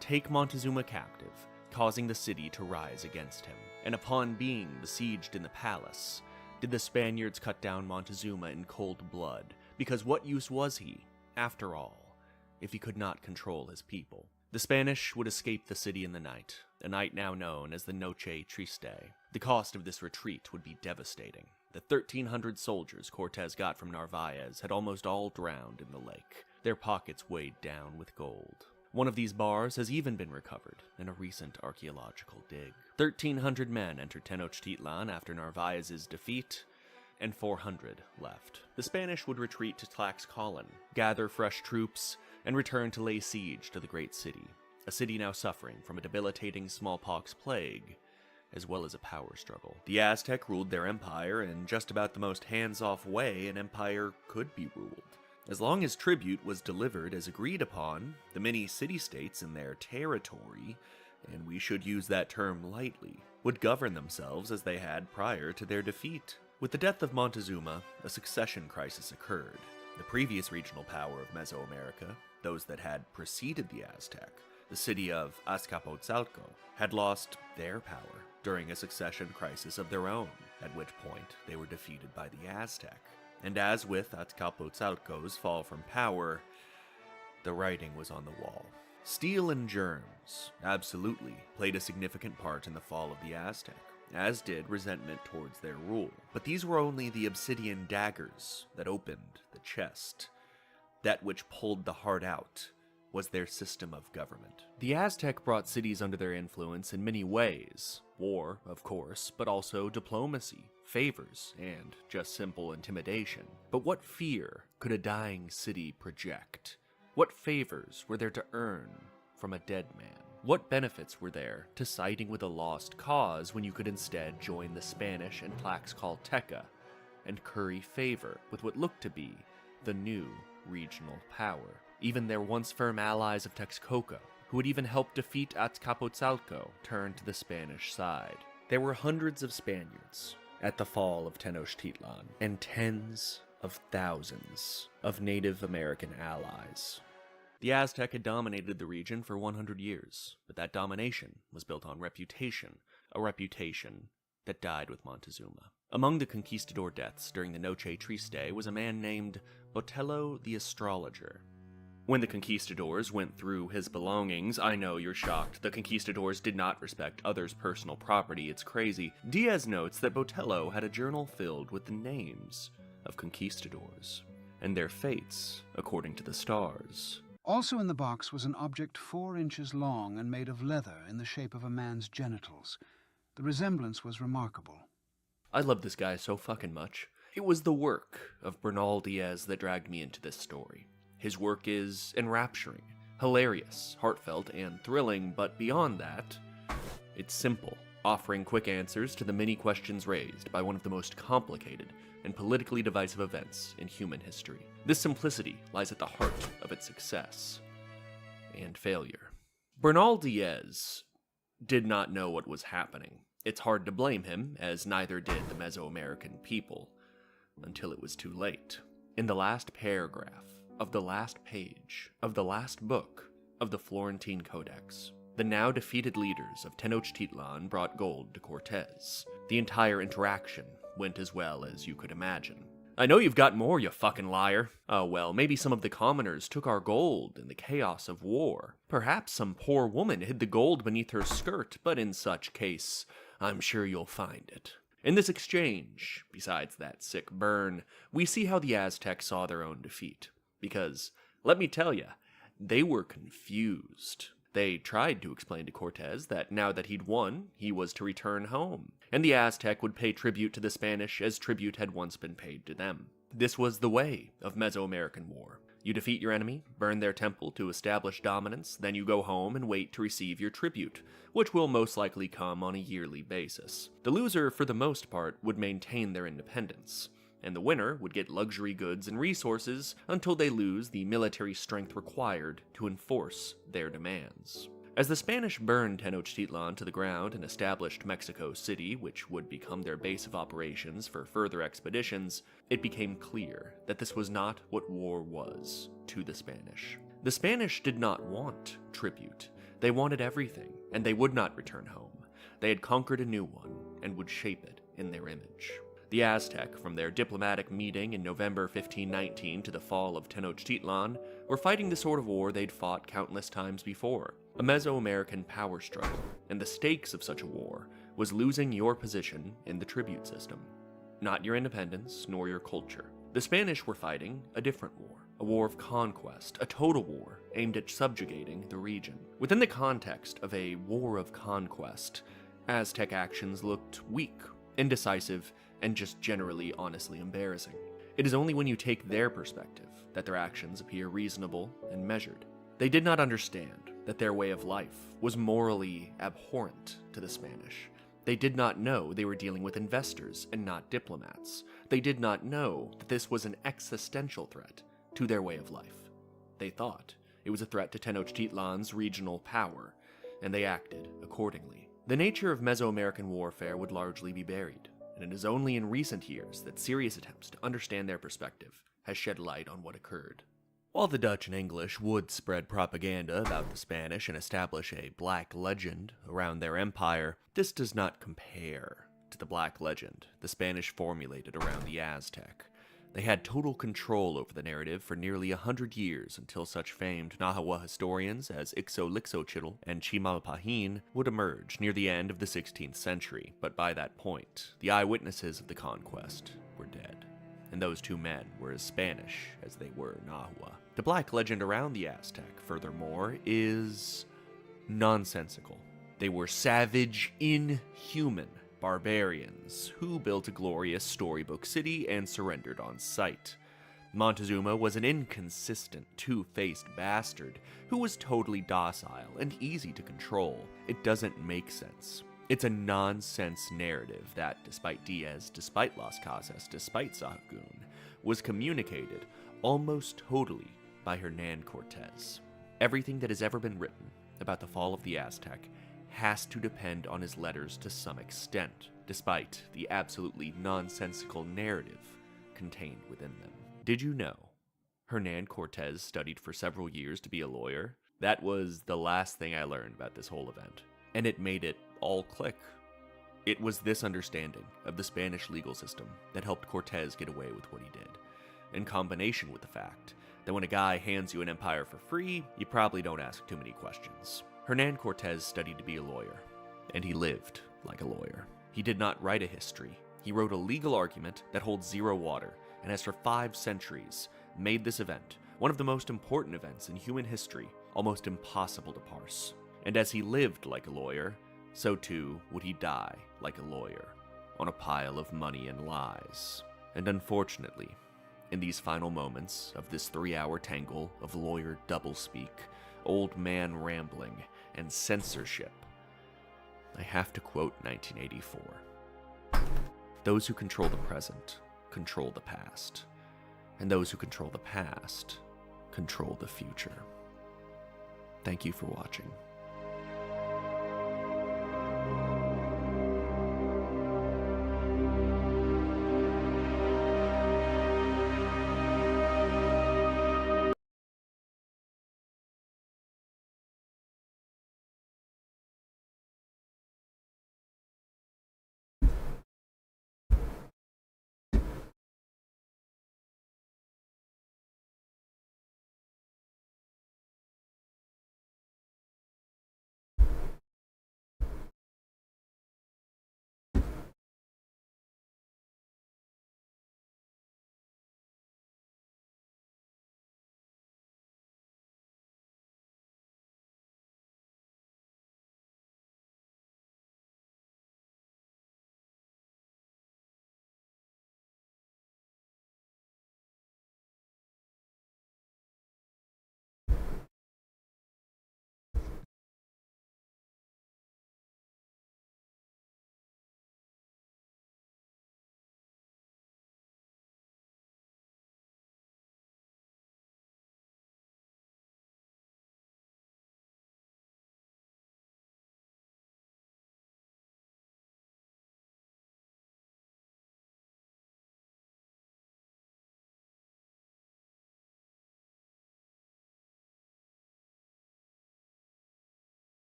take Montezuma captive, causing the city to rise against him? And upon being besieged in the palace, did the Spaniards cut down Montezuma in cold blood? Because what use was he, after all, if he could not control his people? The Spanish would escape the city in the night, a night now known as the Noche Triste. The cost of this retreat would be devastating. The 1,300 soldiers Cortez got from Narvaez had almost all drowned in the lake, their pockets weighed down with gold. One of these bars has even been recovered in a recent archaeological dig. 1,300 men entered Tenochtitlan after Narvaez's defeat, and 400 left. The Spanish would retreat to Tlaxcalan, gather fresh troops, and return to lay siege to the great city, a city now suffering from a debilitating smallpox plague, as well as a power struggle. The Aztec ruled their empire in just about the most hands-off way an empire could be ruled. As long as tribute was delivered as agreed upon, the many city-states in their territory, and we should use that term lightly, would govern themselves as they had prior to their defeat. With the death of Montezuma, a succession crisis occurred. The previous regional power of Mesoamerica, those that had preceded the Aztec, the city of Azcapotzalco, had lost their power during a succession crisis of their own, at which point they were defeated by the Aztec. And as with Azcapotzalco's fall from power, the writing was on the wall. Steel and germs absolutely played a significant part in the fall of the Aztec, as did resentment towards their rule. But these were only the obsidian daggers that opened the chest. That which pulled the heart out was their system of government. The Aztec brought cities under their influence in many ways. War, of course, but also diplomacy, favors, and just simple intimidation. But what fear could a dying city project? What favors were there to earn from a dead man? What benefits were there to siding with a lost cause when you could instead join the Spanish and Tlaxcalteca and curry favor with what looked to be the new regional power? Even their once firm allies of Texcoco, who had even helped defeat Azcapotzalco, turned to the Spanish side. There were hundreds of Spaniards at the fall of Tenochtitlan, and tens of thousands of Native American allies. The Aztec had dominated the region for 100 years, but that domination was built on reputation, a reputation that died with Montezuma. Among the conquistador deaths during the Noche Triste was a man named Botello the Astrologer. When the conquistadors went through his belongings, I know you're shocked, the conquistadors did not respect others' personal property, it's crazy. Diaz notes that Botello had a journal filled with the names of conquistadors, and their fates according to the stars. Also in the box was an object 4 inches long and made of leather in the shape of a man's genitals. The resemblance was remarkable. I love this guy so fucking much. It was the work of Bernal Diaz that dragged me into this story. His work is enrapturing, hilarious, heartfelt, and thrilling, but beyond that, it's simple, offering quick answers to the many questions raised by one of the most complicated and politically divisive events in human history. This simplicity lies at the heart of its success and failure. Bernal Diaz did not know what was happening. It's hard to blame him, as neither did the Mesoamerican people, until it was too late. In the last paragraph of the last page of the last book of the Florentine Codex, the now defeated leaders of Tenochtitlan brought gold to Cortez. The entire interaction went as well as you could imagine. I know you've got more, you fucking liar. Oh well, maybe some of the commoners took our gold in the chaos of war. Perhaps some poor woman hid the gold beneath her skirt, but in such case, I'm sure you'll find it. In this exchange, besides that sick burn, we see how the Aztecs saw their own defeat. Because, let me tell ya, they were confused. They tried to explain to Cortez that now that he'd won, he was to return home, and the Aztec would pay tribute to the Spanish as tribute had once been paid to them. This was the way of Mesoamerican war. You defeat your enemy, burn their temple to establish dominance, then you go home and wait to receive your tribute, which will most likely come on a yearly basis. The loser, for the most part, would maintain their independence, and the winner would get luxury goods and resources until they lose the military strength required to enforce their demands. As the Spanish burned Tenochtitlan to the ground and established Mexico City, which would become their base of operations for further expeditions, it became clear that this was not what war was to the Spanish. The Spanish did not want tribute. They wanted everything, and they would not return home. They had conquered a new one and would shape it in their image. The Aztec, from their diplomatic meeting in November 1519 to the fall of Tenochtitlan, were fighting the sort of war they'd fought countless times before, a Mesoamerican power struggle, and the stakes of such a war was losing your position in the tribute system. not your independence nor your culture. The Spanish were fighting a different war, a war of conquest, a total war aimed at subjugating the region. Within the context of a war of conquest, Aztec actions looked weak, indecisive, and just generally honestly embarrassing. It is only when you take their perspective that their actions appear reasonable and measured. They did not understand that their way of life was morally abhorrent to the Spanish. They did not know they were dealing with investors and not diplomats. They did not know that this was an existential threat to their way of life. They thought it was a threat to Tenochtitlan's regional power, and they acted accordingly. The nature of Mesoamerican warfare would largely be buried, and it is only in recent years that serious attempts to understand their perspective has shed light on what occurred. While the Dutch and English would spread propaganda about the Spanish and establish a black legend around their empire, this does not compare to the black legend the Spanish formulated around the Aztec. They had total control over the narrative for nearly 100 years until such famed Nahua historians as Ixotlixochitl and Chimalpahin would emerge near the end of the 16th century, but by that point, the eyewitnesses of the conquest were dead. And those two men were as Spanish as they were Nahua. The black legend around the Aztec, furthermore, is nonsensical. They were savage, inhuman barbarians who built a glorious storybook city and surrendered on sight. Montezuma was an inconsistent, two-faced bastard who was totally docile and easy to control. It doesn't make sense. It's a nonsense narrative that, despite Diaz, despite Las Casas, despite Sahagún, was communicated almost totally by Hernan Cortés. Everything that has ever been written about the fall of the Aztec has to depend on his letters to some extent, despite the absolutely nonsensical narrative contained within them. Did you know Hernan Cortés studied for several years to be a lawyer? That was the last thing I learned about this whole event, and it made it all click. It was this understanding of the Spanish legal system that helped Cortés get away with what he did, in combination with the fact that when a guy hands you an empire for free, you probably don't ask too many questions. Hernan Cortés studied to be a lawyer, and he lived like a lawyer. He did not write a history. He wrote a legal argument that holds zero water, and has for 5 centuries made this event, one of the most important events in human history, almost impossible to parse. And as he lived like a lawyer, so too would he die like a lawyer, on a pile of money and lies. And unfortunately, in these final moments of this 3-hour tangle of lawyer doublespeak, old man rambling, and censorship, I have to quote 1984. Those who control the present control the past, and those who control the past control the future. Thank you for watching.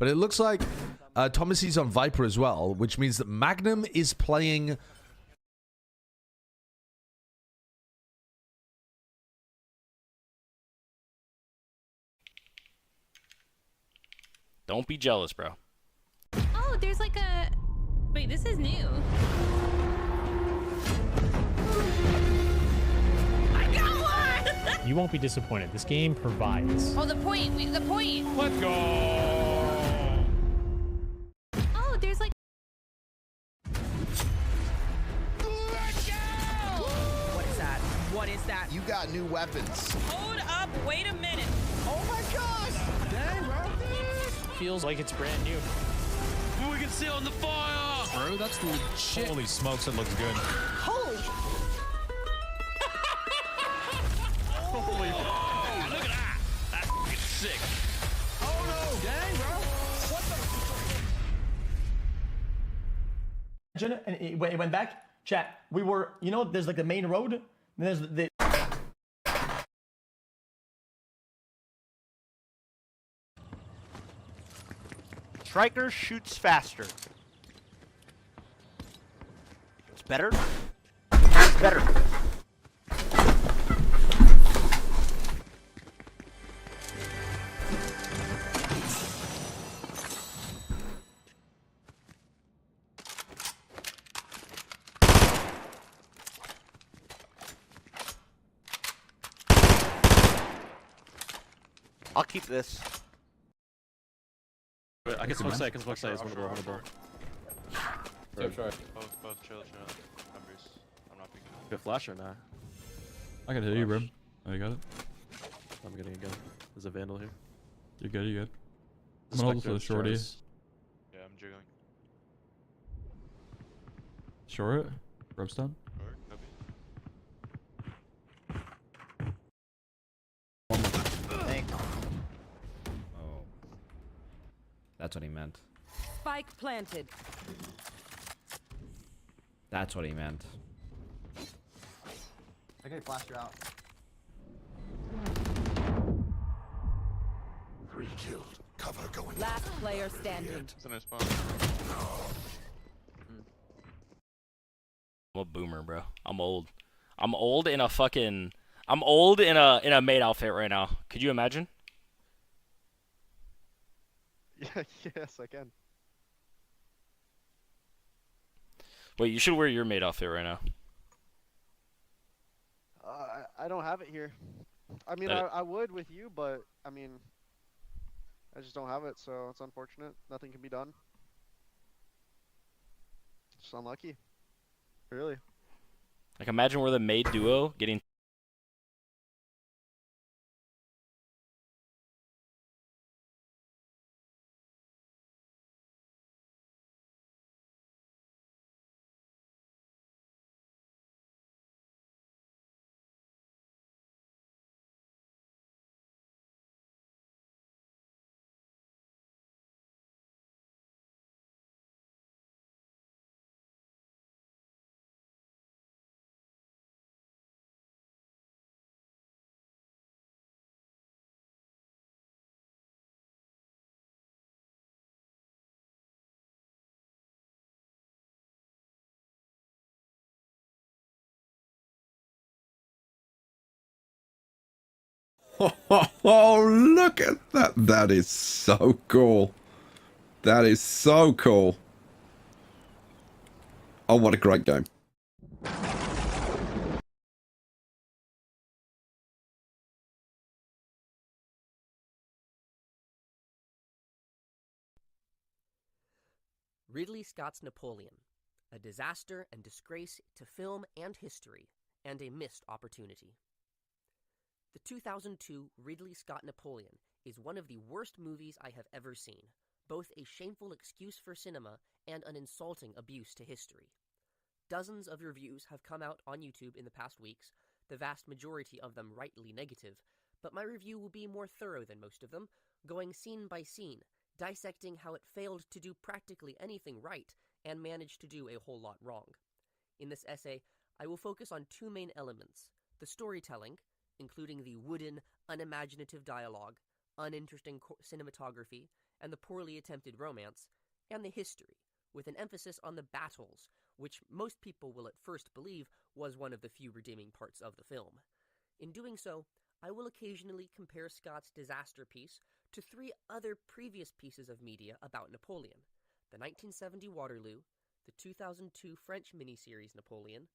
But it looks like Thomas is on Viper as well, which means that Magnum is playing. Don't be jealous, bro. Oh, there's like a... Wait, this is new. I got one! You won't be disappointed. This game provides. Oh, the point. The point. Let's go! Oh, there's like... What is that? What is that? You got new weapons. Hold up. Wait a minute. Oh my gosh! Dang, bro. Feels like it's brand new. We can see on the fire! Bro, that's legit. Holy smokes, it looks good. Holy. Holy look at that! That's fucking sick. Oh no! Dang, bro. What the? And it went back. Chat. We were, you know, there's like the main road. And there's the. Striker shoots faster. It's better. It's better. I'll keep this. I can smoke side, it's one of the Both chill. Numbers. I'm not picking up. Good flash or not? I can hit you, bro. Oh, you got it? I'm getting a gun. There's a vandal here. You're good, you're good. I'm gonna hold this for the shorty. Yeah, I'm jiggling. Short? Ropestone? Or copy. Oh. That's what he meant. Spike planted. That's what he meant. I can flash you out. 3 killed. Cover going. Last player standing. It's a nice spawn. I'm a boomer, bro. I'm old. I'm old in a fucking... I'm old in a maid outfit right now. Could you imagine? Yeah, yes, I can. Wait, you should wear your maid outfit right now. I don't have it here. I mean, I would with you, but I mean, I just don't have it, so it's unfortunate. Nothing can be done. Just unlucky. Really. Like, imagine we're the maid duo getting... Oh, look at that. That is so cool. That is so cool. Oh, what a great game. Ridley Scott's Napoleon, a disaster and disgrace to film and history, and a missed opportunity. The 2002 Ridley Scott Napoleon is one of the worst movies I have ever seen, both a shameful excuse for cinema and an insulting abuse to history. Dozens of reviews have come out on YouTube in the past weeks, the vast majority of them rightly negative, but my review will be more thorough than most of them, going scene by scene, dissecting how it failed to do practically anything right and managed to do a whole lot wrong. In this essay, I will focus on two main elements: the storytelling, including the wooden, unimaginative dialogue, uninteresting cinematography, and the poorly attempted romance, and the history, with an emphasis on the battles, which most people will at first believe was one of the few redeeming parts of the film. In doing so, I will occasionally compare Scott's disaster piece to 3 other previous pieces of media about Napoleon: the 1970 Waterloo, the 2002 French miniseries Napoleon,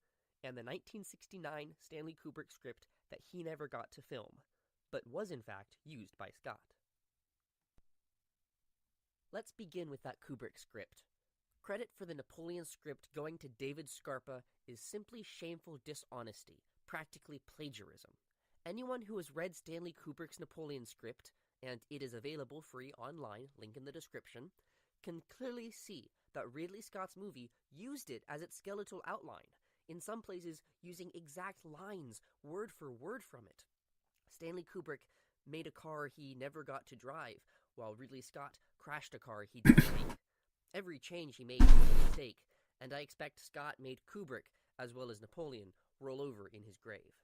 and the 1969 Stanley Kubrick script that he never got to film, but was in fact used by Scott. Let's begin with that Kubrick script. Credit for the Napoleon script going to David Scarpa is simply shameful dishonesty, practically plagiarism. Anyone who has read Stanley Kubrick's Napoleon script, and it is available free online, link in the description, can clearly see that Ridley Scott's movie used it as its skeletal outline, in some places using exact lines, word for word from it. Stanley Kubrick made a car he never got to drive, while Ridley Scott crashed a car he didn't make. Every change he made was a mistake, and I expect Scott made Kubrick, as well as Napoleon, roll over in his grave.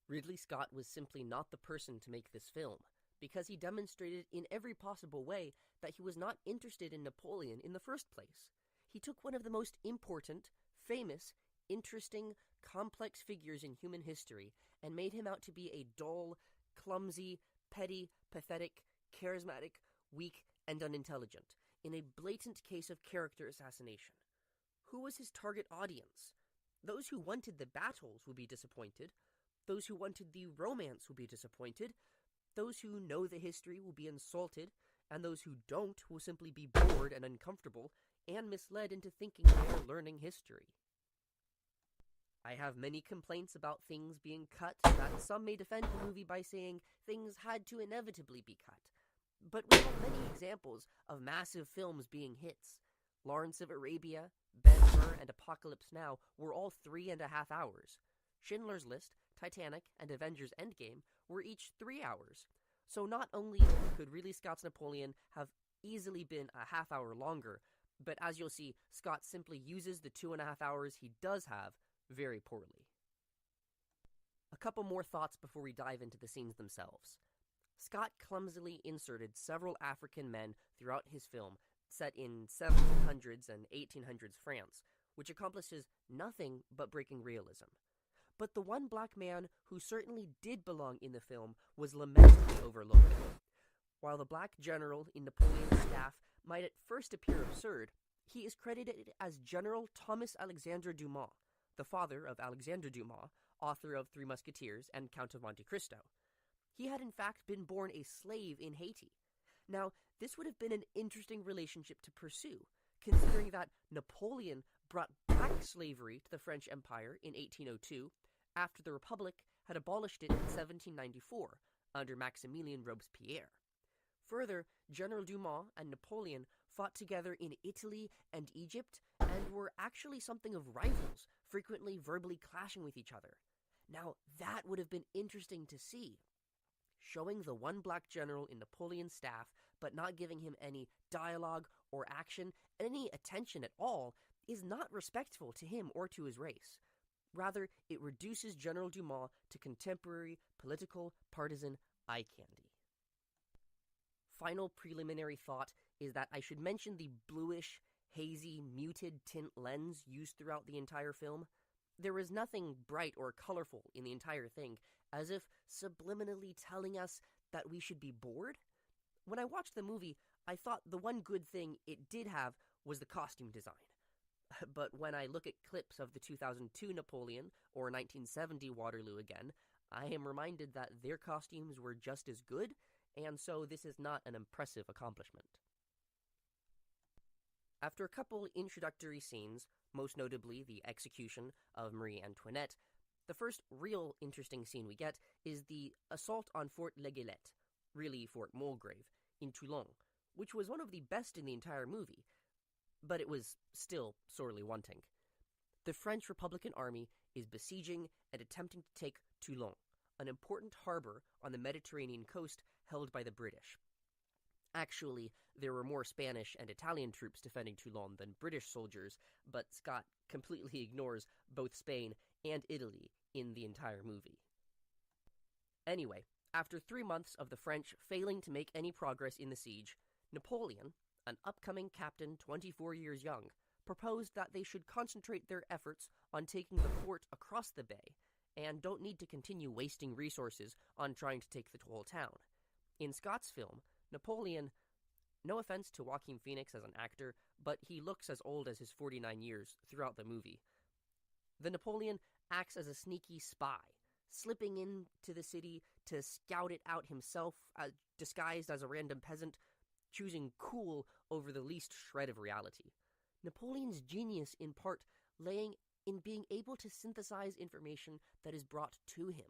Ridley Scott was simply not the person to make this film, because he demonstrated in every possible way that he was not interested in Napoleon in the first place. He took one of the most important, famous, interesting, complex figures in human history and made him out to be a dull, clumsy, petty, pathetic, charismatic, weak, and unintelligent, in a blatant case of character assassination. Who was his target audience? Those who wanted the battles will be disappointed. Those who wanted the romance will be disappointed. Those who know the history will be insulted, and those who don't will simply be bored and uncomfortable and misled into thinking they are learning history. I have many complaints about things being cut, that some may defend the movie by saying things had to inevitably be cut. But we have many examples of massive films being hits. Lawrence of Arabia, Ben-Hur, and Apocalypse Now were all 3.5 hours. Schindler's List, Titanic, and Avengers Endgame were each 3 hours. So not only could Ridley Scott's Napoleon have easily been a half hour longer, but as you'll see, Scott simply uses the 2.5 hours he does have very poorly. A couple more thoughts before we dive into the scenes themselves. Scott clumsily inserted several African men throughout his film, set in 1700s and 1800s France, which accomplishes nothing but breaking realism. But the one black man who certainly did belong in the film was lamentably overlooked. While the black general in Napoleon's staff might at first appear absurd, he is credited as General Thomas Alexandre Dumas, the father of Alexandre Dumas, author of Three Musketeers and Count of Monte Cristo. He had in fact been born a slave in Haiti. Now, this would have been an interesting relationship to pursue, considering that Napoleon brought back slavery to the French Empire in 1802, after the Republic had abolished it in 1794 under Maximilien Robespierre. Further, General Dumas and Napoleon fought together in Italy and Egypt and were actually something of rivals, frequently verbally clashing with each other. Now, that would have been interesting to see. Showing the one black general in Napoleon's staff, but not giving him any dialogue or action, any attention at all, is not respectful to him or to his race. Rather, it reduces General Dumas to contemporary, political, partisan eye candy. Final preliminary thought is that I should mention the bluish, hazy, muted tint lens used throughout the entire film. There is nothing bright or colorful in the entire thing, as if subliminally telling us that we should be bored. When I watched the movie, I thought the one good thing it did have was the costume design. But when I look at clips of the 2002 Napoleon or 1970 Waterloo again, I am reminded that their costumes were just as good, and so this is not an impressive accomplishment. After a couple introductory scenes, most notably the execution of Marie Antoinette, the first real interesting scene we get is the assault on Fort Leguelette, really Fort Mulgrave, in Toulon, which was one of the best in the entire movie, but it was still sorely wanting. The French Republican Army is besieging and attempting to take Toulon, an important harbor on the Mediterranean coast held by the British. Actually, there were more Spanish and Italian troops defending Toulon than British soldiers, but Scott completely ignores both Spain and Italy in the entire movie. Anyway, After 3 months of the French failing to make any progress in the siege, Napoleon, an upcoming captain 24 years young, proposed that they should concentrate their efforts on taking the fort across the bay and don't need to continue wasting resources on trying to take the whole town. In Scott's film, Napoleon, no offense to Joaquin Phoenix as an actor, but he looks as old as his 49 years throughout the movie. The Napoleon acts as a sneaky spy, slipping into the city to scout it out himself, disguised as a random peasant, choosing cool over the least shred of reality. Napoleon's genius in part laying in being able to synthesize information that is brought to him.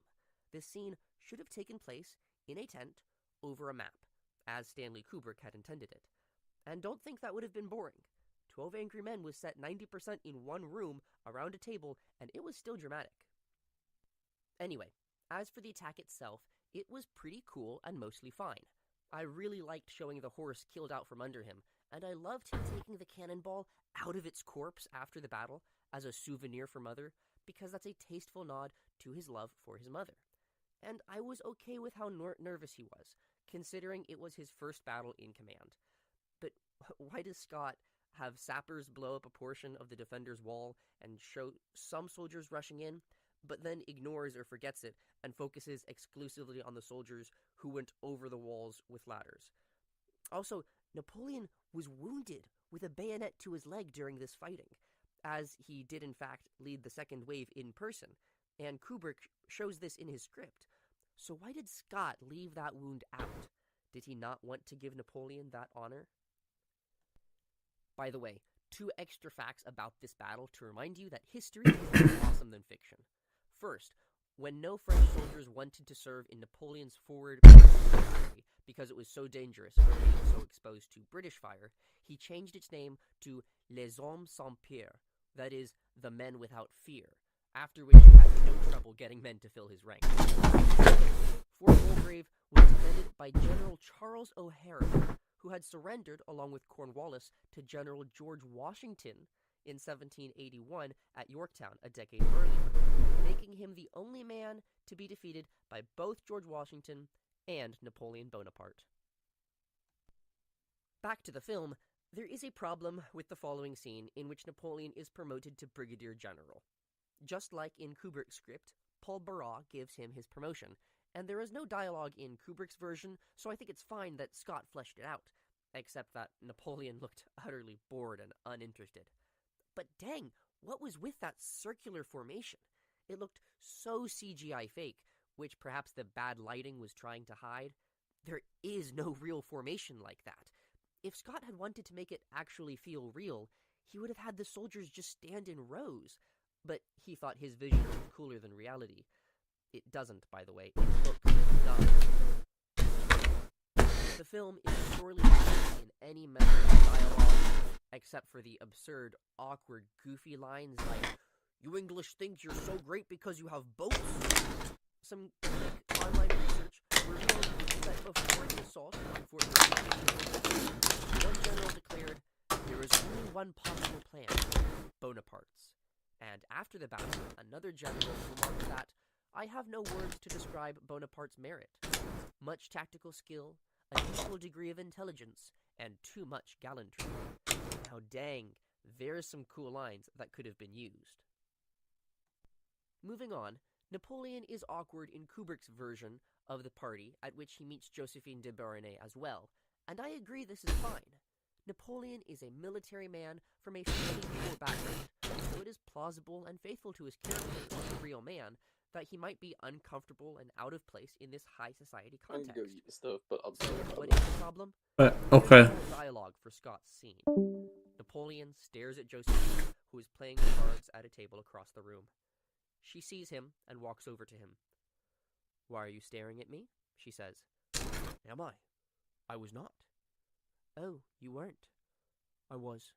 This scene should have taken place in a tent over a map, as Stanley Kubrick had intended it. And don't think that would have been boring. 12 Angry Men was set 90% in one room around a table, and it was still dramatic. Anyway, as for the attack itself, it was pretty cool and mostly fine. I really liked showing the horse killed out from under him, and I loved him taking the cannonball out of its corpse after the battle as a souvenir for Mother, because that's a tasteful nod to his love for his mother. And I was okay with how nervous he was, considering it was his first battle in command. But why does Scott have sappers blow up a portion of the defender's wall and show some soldiers rushing in, but then ignores or forgets it and focuses exclusively on the soldiers who went over the walls with ladders? Also, Napoleon was wounded with a bayonet to his leg during this fighting, as he did in fact lead the second wave in person, and Kubrick shows this in his script. So why did Scott leave that wound out? Did he not want to give Napoleon that honor? By the way, 2 extra facts about this battle to remind you that history is more awesome than fiction. First, when no French soldiers wanted to serve in Napoleon's forward battery because it was so dangerous or being so exposed to British fire, he changed its name to Les Hommes Sans Peur, that is, the men without fear, after which he had no trouble getting men to fill his ranks. Fort Mulgrave was defended by General Charles O'Hara, who had surrendered along with Cornwallis to General George Washington in 1781 at Yorktown a decade earlier, making him the only man to be defeated by both George Washington and Napoleon Bonaparte. Back to the film, there is a problem with the following scene in which Napoleon is promoted to Brigadier General. Just like in Kubrick's script, Paul Barras gives him his promotion, and there is no dialogue in Kubrick's version, so I think it's fine that Scott fleshed it out, except that Napoleon looked utterly bored and uninterested. But dang, what was with that circular formation? It looked so CGI fake, which perhaps the bad lighting was trying to hide. There is no real formation like that. If Scott had wanted to make it actually feel real, he would have had the soldiers just stand in rows, but he thought his vision was cooler than reality. It doesn't, by the way. It looks dumb. The film is surely lacking in any method of dialogue, except for the absurd, awkward, goofy lines like, "You English think you're so great because you have boats?" Some quick online research revealed that before the assault on Fort William, one general declared, "There is only one possible plan, Bonaparte's." And after the battle, another general remarked that, "I have no words to describe Bonaparte's merit. Much tactical skill, an equal degree of intelligence, and too much gallantry." Now dang, there's some cool lines that could have been used. Moving on, Napoleon is awkward in Kubrick's version of the party at which he meets Josephine de Beauharnais as well, and I agree this is fine. Napoleon is a military man from a fairly poor background, so it is plausible and faithful to his character as a real man that he might be uncomfortable and out of place in this high society context. I'm gonna go eat the stuff, but I'm So what is the problem? okay. There's no dialogue for Scott's scene. Napoleon stares at Josephine, who is playing cards at a table across the room. She sees him and walks over to him. "Why are you staring at me?" she says. "Am I? I was not." "Oh, you weren't." I was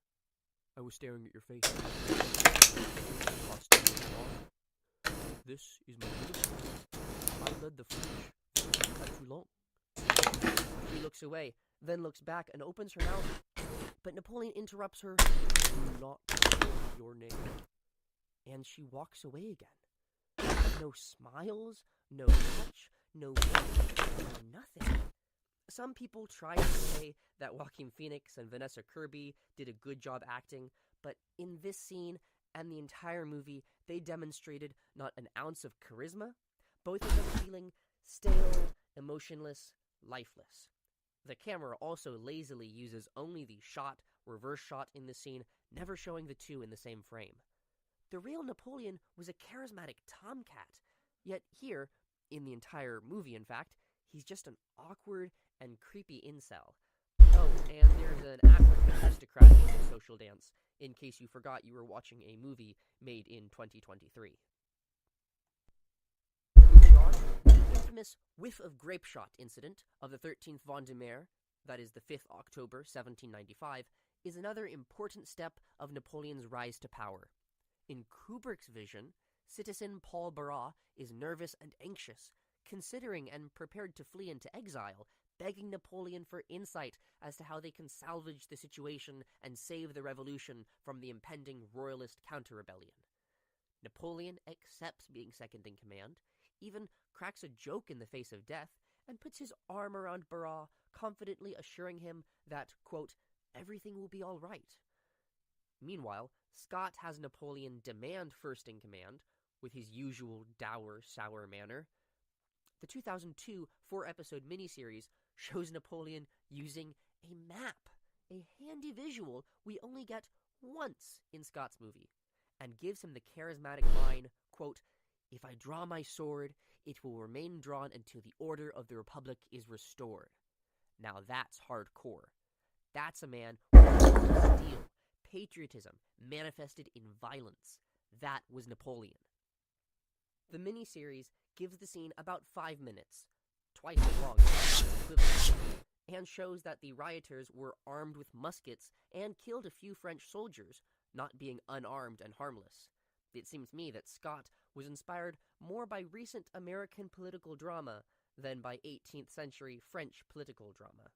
staring at your face." "This is my uniform. I led the French at Toulon." She looks away, then looks back and opens her mouth, but Napoleon interrupts her. "Do not say your name." And she walks away again. No smiles, no touch, no weight, no nothing. Some people try to say that Joaquin Phoenix and Vanessa Kirby did a good job acting, but in this scene and the entire movie, they demonstrated not an ounce of charisma, both of them feeling stale, emotionless, lifeless. The camera also lazily uses only the reverse shot in the scene, never showing the two in the same frame. The real Napoleon was a charismatic tomcat, yet here, in the entire movie in fact, he's just an awkward and creepy incel. Oh, and there's an African aristocrat in the social dance, in case you forgot you were watching a movie made in 2023. Moving on, the infamous whiff of grape shot incident of the 13th Vendémiaire, that is the 5th October 1795, is another important step of Napoleon's rise to power. In Kubrick's vision, citizen Paul Barras is nervous and anxious, considering and prepared to flee into exile, begging Napoleon for insight as to how they can salvage the situation and save the revolution from the impending royalist counter-rebellion. Napoleon accepts being second in command, even cracks a joke in the face of death, and puts his arm around Barras, confidently assuring him that, quote, everything will be all right. Meanwhile, Scott has Napoleon demand first in command, with his usual dour, sour manner. The 2002 4-episode miniseries shows Napoleon using a map, a handy visual we only get once in Scott's movie, and gives him the charismatic line, quote, if I draw my sword, it will remain drawn until the order of the Republic is restored. Now that's hardcore. That's a man with steel, patriotism manifested in violence. That was Napoleon. The miniseries gives the scene about 5 minutes, twice as long as Scott's equivalent, and shows that the rioters were armed with muskets and killed a few French soldiers, not being unarmed and harmless. It seems to me that Scott was inspired more by recent American political drama than by 18th century French political drama.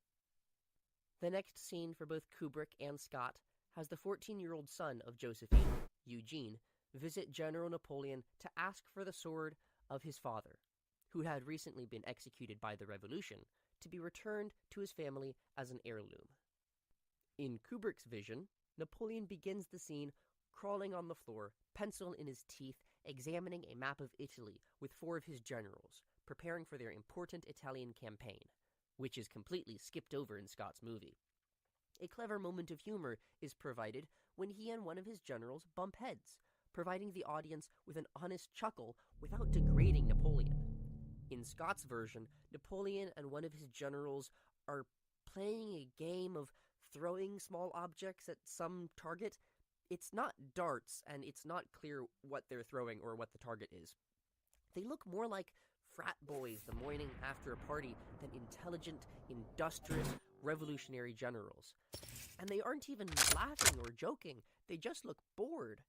The next scene for both Kubrick and Scott has the 14-year-old son of Josephine, Eugene, visit General Napoleon to ask for the sword of his father, who had recently been executed by the revolution, to be returned to his family as an heirloom. In Kubrick's vision, Napoleon begins the scene crawling on the floor, pencil in his teeth, examining a map of Italy with 4 of his generals, preparing for their important Italian campaign, which is completely skipped over in Scott's movie. A clever moment of humor is provided when he and one of his generals bump heads, providing the audience with an honest chuckle without degrading Napoleon. In Scott's version, Napoleon and one of his generals are playing a game of throwing small objects at some target. It's not darts, and it's not clear what they're throwing or what the target is. They look more like frat boys the morning after a party than intelligent, industrious, revolutionary generals. And they aren't even laughing or joking, they just look bored.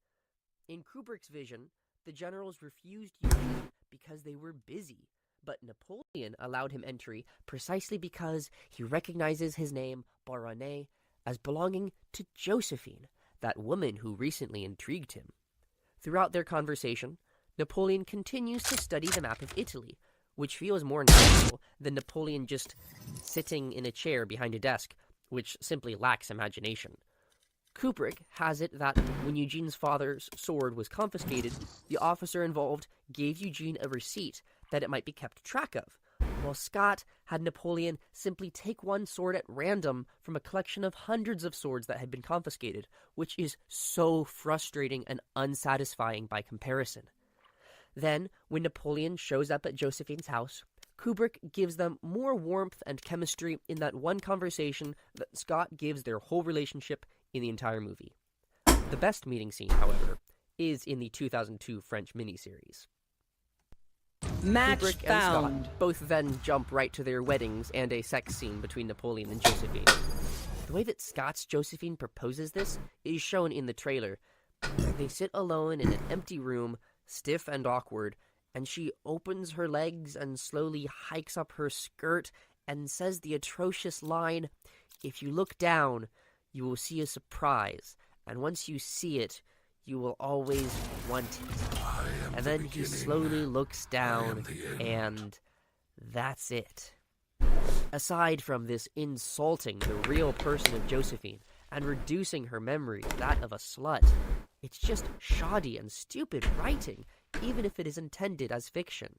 In Kubrick's vision, the generals refused Eugene because they were busy, but Napoleon allowed him entry precisely because he recognizes his name, Baronnet, as belonging to Josephine, that woman who recently intrigued him. Throughout their conversation, Napoleon continues to study the map of Italy, which feels more natural than Napoleon just sitting in a chair behind a desk, which simply lacks imagination. Kubrick has it that when Eugene's father's sword was confiscated, the officer involved gave Eugene a receipt that it might be kept track of, while Scott had Napoleon simply take one sword at random from a collection of hundreds of swords that had been confiscated, which is so frustrating and unsatisfying by comparison. Then, when Napoleon shows up at Josephine's house, Kubrick gives them more warmth and chemistry in that one conversation that Scott gives their whole relationship in the entire movie. The best meeting scene, however, is in the 2002 French miniseries. Match Kubrick found. and Scott both then jump right to their weddings and a sex scene between Napoleon and Josephine. The way that Scott's Josephine proposes this is shown in the trailer. They sit alone in an empty room, stiff and awkward, and she opens her legs and slowly hikes up her skirt and says the atrocious line, "If you look down, you will see a surprise, and once you see it, you will always want it." And then he slowly looks down, and That's it. Aside from this insulting the real person of Josephine and reducing her memory to that of a slut, it's just shoddy and stupid writing, even if it is intended as fiction.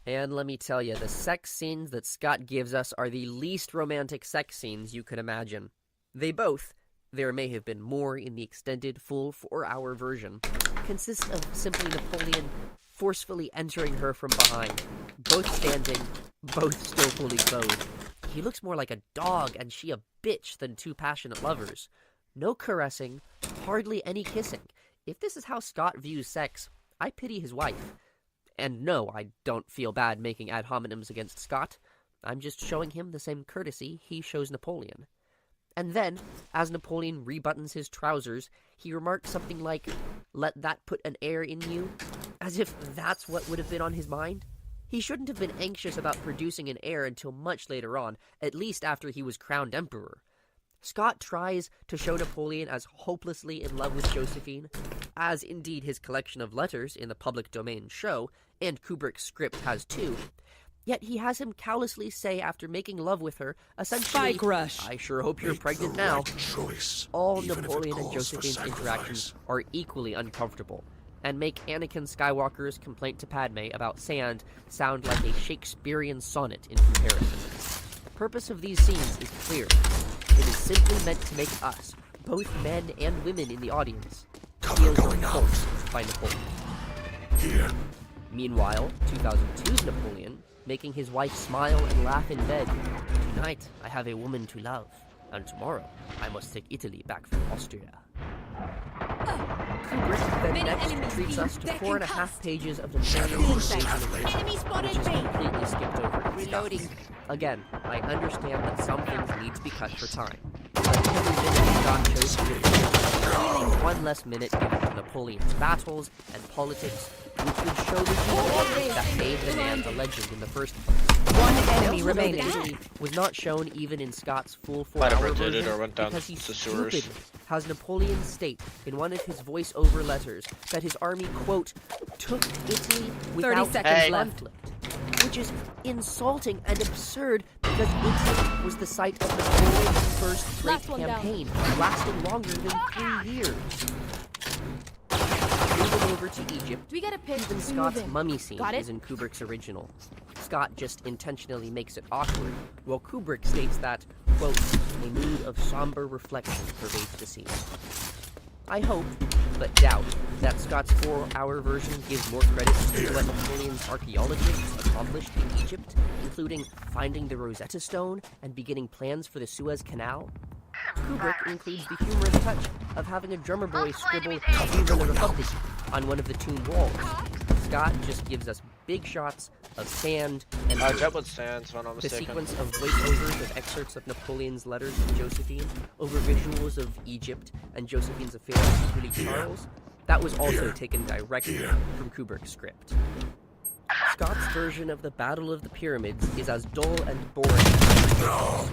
And let me tell you, the sex scenes that Scott gives us are the least romantic sex scenes you could imagine. They both, there may have been more in the extended full 4-hour version, consist of simply Napoleon forcefully entering her from behind, both standing, both still fully clothed. He looks more like a dog and she a bitch than two passionate lovers. No caressing, hardly any kissing. If this is how Scott views sex, I pity his wife. And no, I don't feel bad making ad hominems against Scott. I'm just showing him the same courtesy he shows Napoleon. And then, as Napoleon rebuttons his trousers, he remarks something like, "Let that put an air in you," as if that's what would have been on his mind. He shouldn't have been anxious about producing an heir until much later on, at least after he was crowned emperor. Scott tries to show Napoleon as hopelessly in love with Josephine, as indeed his collection of letters in the public domain show, and Kubrick's script has too. Yet he has him callously say after making love with her, essentially, Spike rush. "I sure hope you're pregnant now." All Napoleon and Josephine's interactions are equally uncomfortable, and make Anakin Skywalker's complaint to Padme about sand sound like a Shakespearean sonnet in comparison. The purpose of these scenes is clear. It is simply meant to make us, both men and women in the audience, feel repulsed by Napoleon. Here. Meanwhile, 2002's Napoleon, making his wife smile and laugh in bed. "Tonight, I have a woman to love, and tomorrow, I must take Italy back from Austria." Kubrick then next treats us to 4.5 pages of Napoleon's invasion of Italy, which is completely skipped over. Reloading. Again, I understand that some things need to be cut for time, but every minute Scott chose to give one less minute given to Napoleon's battles and politics, which would show the humanity that made the man a legend in the first place. One enemy remaining. Italy was not shown even in Scott's full Might have 4-hour rotated version or went down because he the sewers. stupidly has Napoleon state in one of his voice-over letters that his army, quote, took Italy without 30 seconds conflict, which is insulting and absurd because Italy was the site of Napoleon's first great campaign, lasting longer than 3 years. Moving over to Egypt, we get a pitch? even Scott's mummy scene is in Kubrick's original. Scott just intentionally makes it awkward, while Kubrick states that, quote, "a mood of somber reflection pervades the scene." I hope, but doubt, that Scott's 4-hour version gives more credit to what Napoleon's archaeologists accomplished in Egypt, including finding the Rosetta Stone and beginning plans for the Suez Canal. Kubrick includes the humorous touch of having a drummer boy scribble "Viva la Republic" on one of the tomb walls. Scott just gives us big shots of sand and Jetwood Sands, if I'm not the mistaken. sequence of voiceovers of excerpts of Napoleon's letters to Josephine over visuals of Egypt and Josephine's affair with Willie Charles, that was also taken directly from Kubrick's script. Scott's version of the Battle of the Pyramids is as dull and boring as Kubrick's.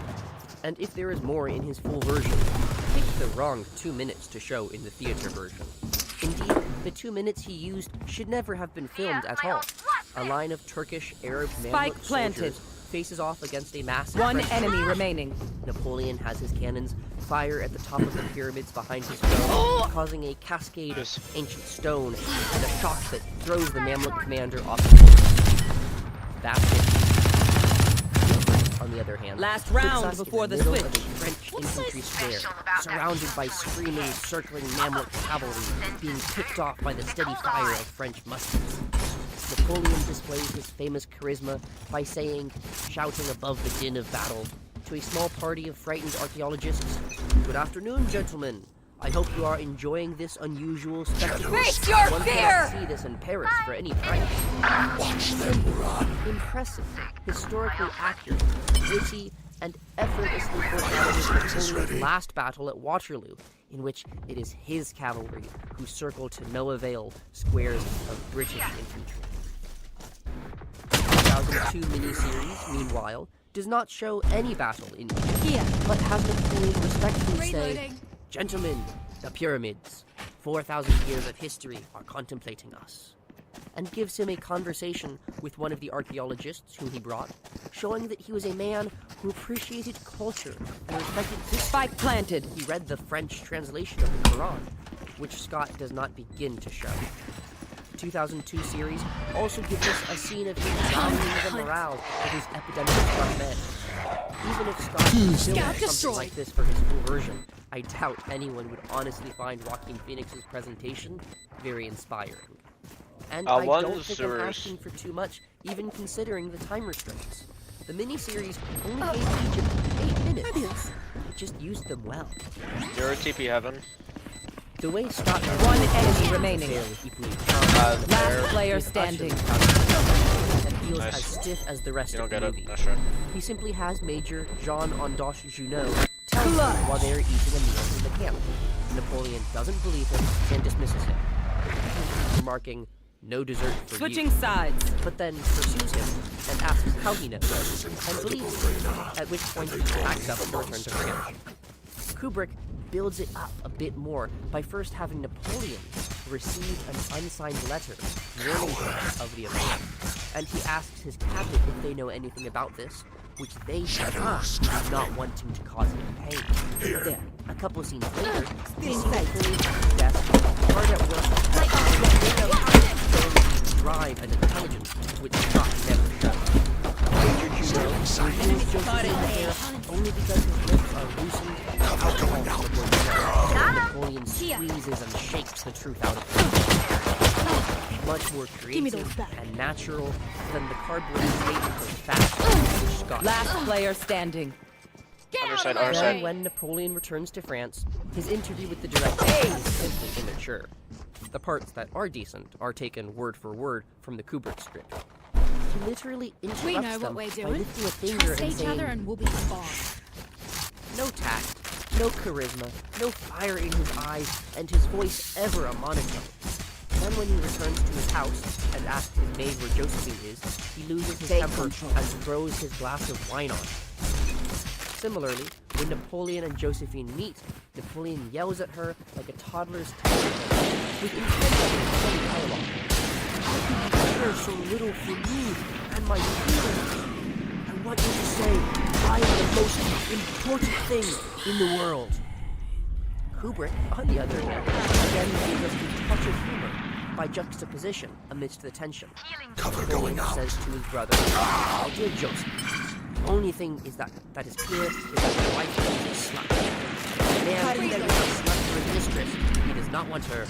And if there is more in his full version, he picked the wrong 2 minutes to show in the theater version. Indeed, the 2 minutes he used should never have been filmed at all. A line of Turkish Arab Spike Mamluk planted. soldiers faces off against a massive One French enemy force. remaining. Napoleon has his cannons fire at the top of the pyramids behind his throne, causing a cascade of ancient stone and a shock that throws the Mamluk commander off the horse. That's it. On the other hand, Last puts round us in before the middle switch. of a French infantry square, surrounded by screaming, circling Mamluk cavalry, being picked off by the steady fire of French muskets. Napoleon displays his famous charisma by saying, shouting above the din of battle, to a small party of frightened archaeologists, "Good afternoon, gentlemen. I hope you are enjoying this unusual spectacle. Face your One fear!" cannot see this in Paris for any price." Watch them run. Impressive, historically accurate, witty, and effortlessly foreshadowing Napoleon's last battle at Waterloo, in which it is his cavalry who circle to no avail squares of British infantry. The 2002 miniseries, meanwhile, does not show any battle in Egypt, but has Napoleon respectfully say, "Gentlemen, the pyramids, 4,000 years of history are contemplating us." and gives him a conversation with one of the archaeologists whom he brought, showing that he was a man who appreciated culture and respected history. Spike planted. He read the French translation of the Quran, which Scott does not begin to show. The 2002 series also gives us a scene of him valuing the morale of his epidemic front men. Even if Scott filmed something like this for his full version, I doubt anyone would honestly find Joaquin Phoenix's presentation very inspiring. And I don't think I'm asking for too much, even considering the time restraints. The miniseries only gave Egypt 8 minutes. It just used them well. You're a TP heaven. The way Scott One enemy remaining. Last player standing. And feels Nice. as stiff as the rest You of don't the get movie. it. That's right. He simply has Major Jean-Andoche Junot tell him while they are eating a meal in the camp. Napoleon doesn't believe him and dismisses him, remarking, "No dessert for Switching you." sides. But then pursues him and asks how he knows, and believes him, at which point he packs up to return to France. Kubrick builds it up a bit more by first having Napoleon receive an unsigned letter warning him of the event, and he asks his cabinet if they know anything about this, which they do not wanting to cause him pain. Then, a couple scenes later, we see Napoleon at his desk, hard at work, drive and intelligence, which Scott never shows. Major Junot reveals Josephine's hair only because his lips are loosened and alcohol Napoleon squeezes and shakes the truth out of him. Much more creative and natural than the cardboard statement of fact which Scott. Last player standing. Then, when Napoleon returns to France, his interview with the director is simply immature. The parts that are decent are taken word for word from the Kubrick script. He literally interrupts We know what them we're by doing. lifting a finger Trust and each saying, other and we'll be fine. no tact, no charisma, no fire in his eyes, and his voice ever a monotone. Then when he returns to his house and asks his maid where Josephine is, he loses his temper and throws his glass of wine on her. Similarly, when Napoleon and Josephine meet, Napoleon yells at her like a toddler's tantrum with intense dialogue. How can you care so little for me and my feelings? I want you to say, I am the most important thing in the world. Kubrick, on the other hand, again gives us the touch of humor by juxtaposition amidst the tension. Cover going out. Says to his brother, "My dear Joseph, the only thing is that is clear is that your wife is a slut. A man who is a slut for his mistress, he does not want her.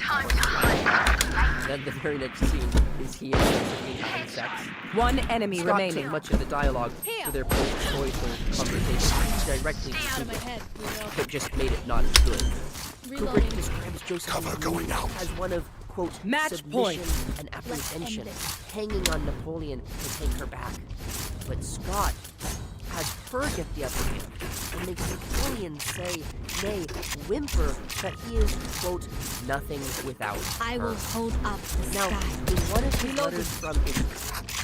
Then the very next scene is he and Josephine having sex. One enemy Scott remaining. took much of the dialogue for their post-joyful conversation directly to Get out of my Kubrick, head, Bruno. but just made it not as good. Reloading. Kubrick describes Josephine as one of, quote, Match submission point. and apprehension, Let's end hanging on Napoleon to take her back. But Scott has her get the upper hand and makes Napoleon say, nay, whimper, that he is, quote, nothing without I her. will hold up the Now, sky. in one of his letters from Italy,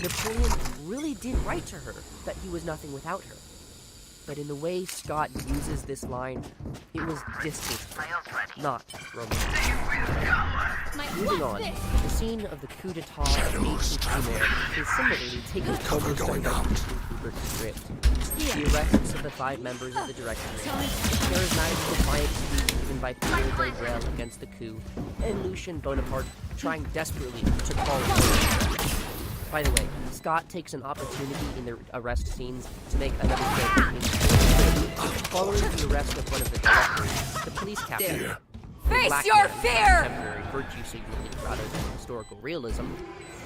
Napoleon really did write to her that he was nothing without her. But in the way Scott uses this line, it was distasteful, not romantic. Moving on, the scene of the coup d'etat of 18th is similarly taken almost directly from Kubrick's script. The arrests of the 5 members of the directorate, charismatic defiant speech given by Pierre Degrelle against the coup, and Lucien Bonaparte trying desperately to call it. By the way, Scott takes an opportunity in the arrest scenes to make another joke. Following the arrest of one of the directors, the police captain, Face your fear! Temporary virtue signaling rather than historical realism,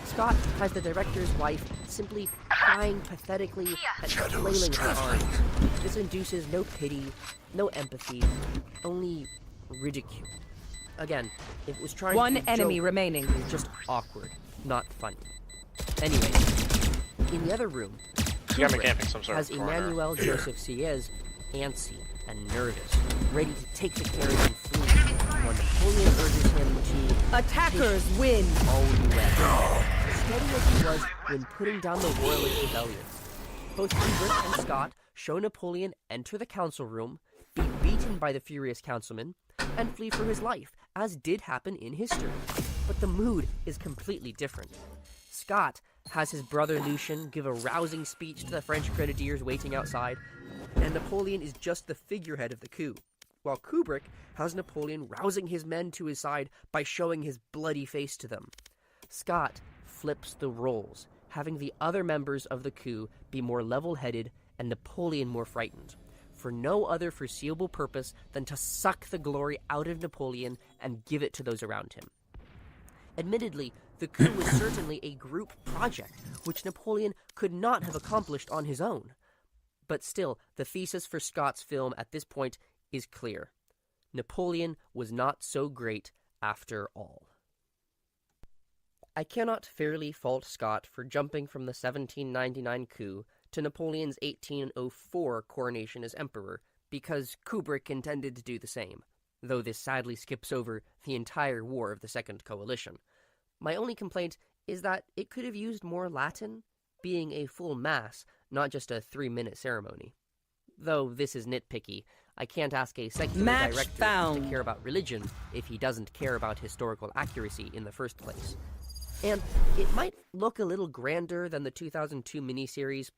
Scott has the director's wife simply crying pathetically and flailing her arms. This induces no pity, no empathy, only ridicule. Again, if it was trying One to be a enemy joke, remaining. it was just awkward, not funny. Anyway, in the other room, You got me Kubrick camping some sort has of corner. Emmanuel Joseph Sieyès antsy and nervous, ready to take the carriage and flee, when Napoleon urges him to Attackers win. all he read. Steady as he was when putting down the royalist rebellion, both Kubrick and Scott show Napoleon enter the council room, be beaten by the furious councilman, and flee for his life, as did happen in history. but the mood is completely different. Scott has his brother Lucian give a rousing speech to the French grenadiers waiting outside, and Napoleon is just the figurehead of the coup, while Kubrick has Napoleon rousing his men to his side by showing his bloody face to them. Scott flips the roles, having the other members of the coup be more level-headed and Napoleon more frightened, for no other foreseeable purpose than to suck the glory out of Napoleon and give it to those around him. Admittedly, the coup was certainly a group project, which Napoleon could not have accomplished on his own. But still, the thesis for Scott's film at this point is clear. Napoleon was not so great after all. I cannot fairly fault Scott for jumping from the 1799 coup to Napoleon's 1804 coronation as emperor, because Kubrick intended to do the same, though this sadly skips over the entire War of the Second Coalition. My only complaint is that it could have used more Latin, being a full mass, not just a 3-minute ceremony. Though this is nitpicky, I can't ask a secular director to care about religion if he doesn't care about historical accuracy in the first place. And it might look a little grander than the 2002 miniseries,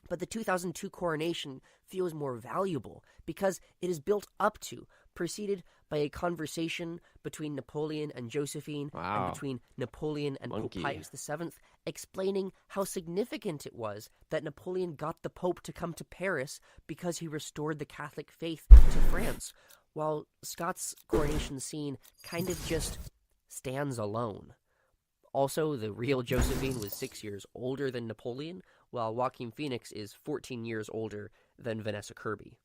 but the 2002 coronation feels more valuable because it is built up to, preceded by a conversation between Napoleon and Josephine, and between Napoleon and Pope Pius VII, explaining how significant it was that Napoleon got the Pope to come to Paris because he restored the Catholic faith to France, while Scott's coronation scene kind of just stands alone. Also, the real Josephine was 6 years older than Napoleon, while Joaquin Phoenix is 14 years older than Vanessa Kirby.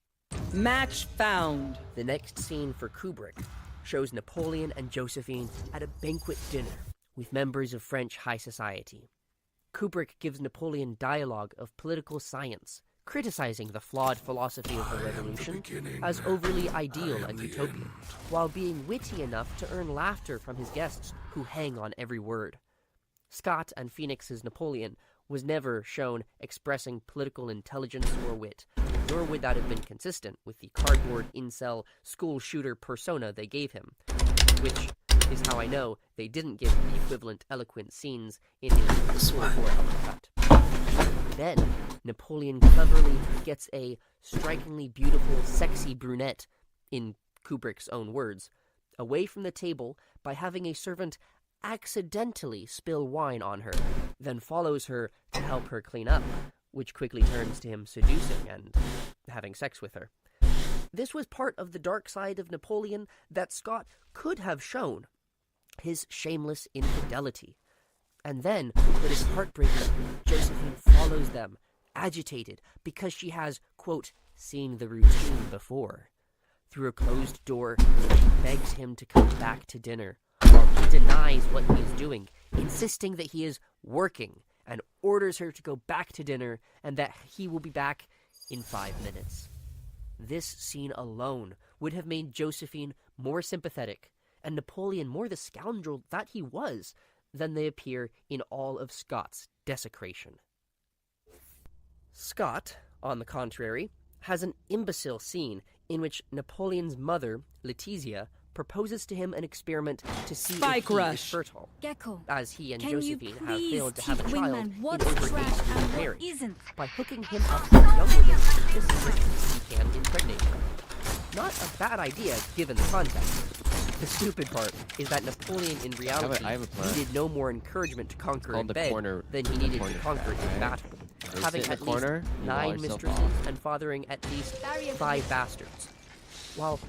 Match found. The next scene for Kubrick shows Napoleon and Josephine at a banquet dinner with members of French high society. Kubrick gives Napoleon dialogue of political science, criticizing the flawed philosophy of the revolution as overly ideal and utopian, while being witty enough to earn laughter from his guests who hang on every word. Scott and Phoenix's Napoleon was never shown expressing political intelligence or wit, nor would that have been consistent with the cardboard incel school shooter persona they gave him, which is how I know they didn't give him the equivalent eloquent scenes in his 4-4 cut. Then, Napoleon cleverly gets a strikingly beautiful, sexy brunette, in Kubrick's own words, away from the table by having a servant accidentally spill wine on her, then follows her to help her clean up, which quickly turns to him seducing and having sex with her. This was part of the dark side of Napoleon that Scott could have shown, his shameless infidelity. And then, what is heartbreaking, Josephine follows them, agitated, because she has, quote, seen the routine before. Through a closed door, she begs him to come back to dinner, while he denies what he is doing, insisting that he is working, and orders her to go back to dinner and that he will be back in 5 minutes. This scene alone would have made Josephine more sympathetic, and Napoleon more the scoundrel that he was, than they appear in all of Scott's desecration. Scott, on the contrary, has an imbecile scene in which Napoleon's mother, Letizia, proposes to him an experiment to see if he is fertile, as he and Josephine have failed to have a child in over 8 years of marriage, by hooking him up with young women just as quickly as he can impregnate her. Not a bad idea, given the context. The stupid part is that Napoleon, in reality, needed no more encouragement to conquer in bed than he needed to conquer in battle, having at least 9 mistresses and fathering at least 5 bastards. While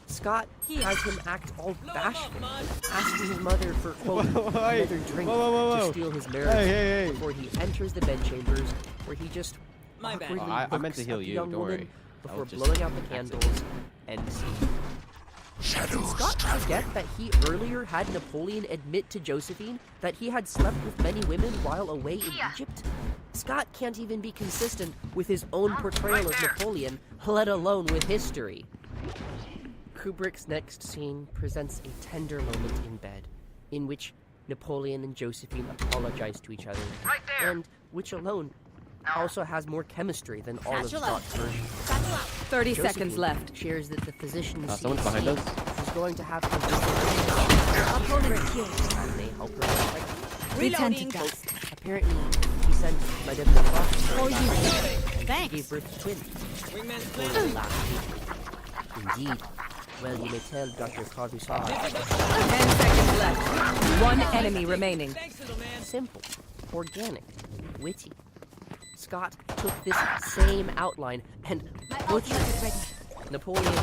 Scott has him act all bashful, asking his mother for, quote, another drink to steal his marriage before he enters the bedchambers, where he just awkwardly I meant to looks heal at the you, young don't woman worry. before blowing out the candles and scene. Did Scott forget that he earlier had Napoleon admit to Josephine that he had slept with many women while away in Egypt? Scott can't even be consistent with his own portrayal of Napoleon, let alone with history. Kubrick's next scene presents a tender moment in bed, in which Napoleon and Josephine apologize to each other, and which alone also has more chemistry than all of Scott's versions. 30 seconds left. Shares that the physician someone's behind us. is going to have to They help her get pregnant. Reloading. Apparently, he sent Madame Lacroix Thanks. gave birth to twins. Indeed. Well, you may tell Dr. Carvusar. 10 seconds left. One enemy remaining. Simple, organic, witty. Scott took this same outline and butchered it. Napoleon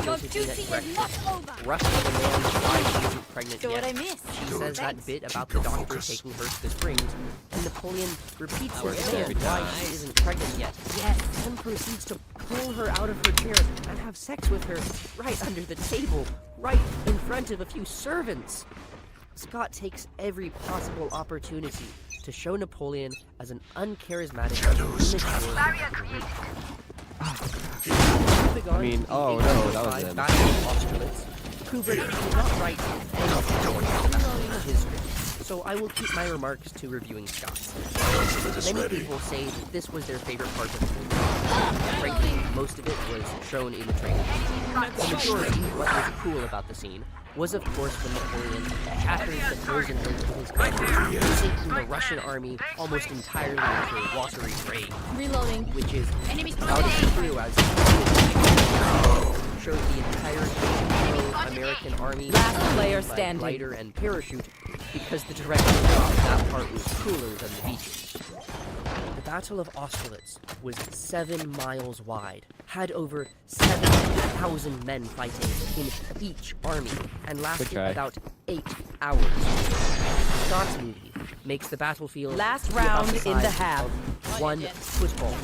Josephine at breakfast, rushed the man why she isn't pregnant So yet. what I missed? She says that bit about the doctor taking her to the springs, and Napoleon repeats her command why she isn't pregnant yet. Yes. Then proceeds to pull her out of her chair and have sex with her right under the table, right in front of a few servants. Scott takes every possible opportunity to show Napoleon as an uncharismatic, I mean, oh no, that was him. Kubrick did not write anything in his script, so I will keep my remarks to reviewing Scott's. Many people say that this was their favorite part of the movie. Frankly, most of it was shown in the trailer. The majority, what was cool about the scene, was of course when Napoleon shatters the frozen lid of his gun, sinking the Russian army almost entirely into a watery grave. Reloading. Which is Enemies about as true as showed the entire American army Last player by standing. glider and parachute because the director thought that part was cooler than the beaches. The Battle of Austerlitz was 7 miles wide, had over 7,000 men fighting in each army, and lasted about 8 hours. Scott's movie makes the battlefield Last about round the in the size half. of one football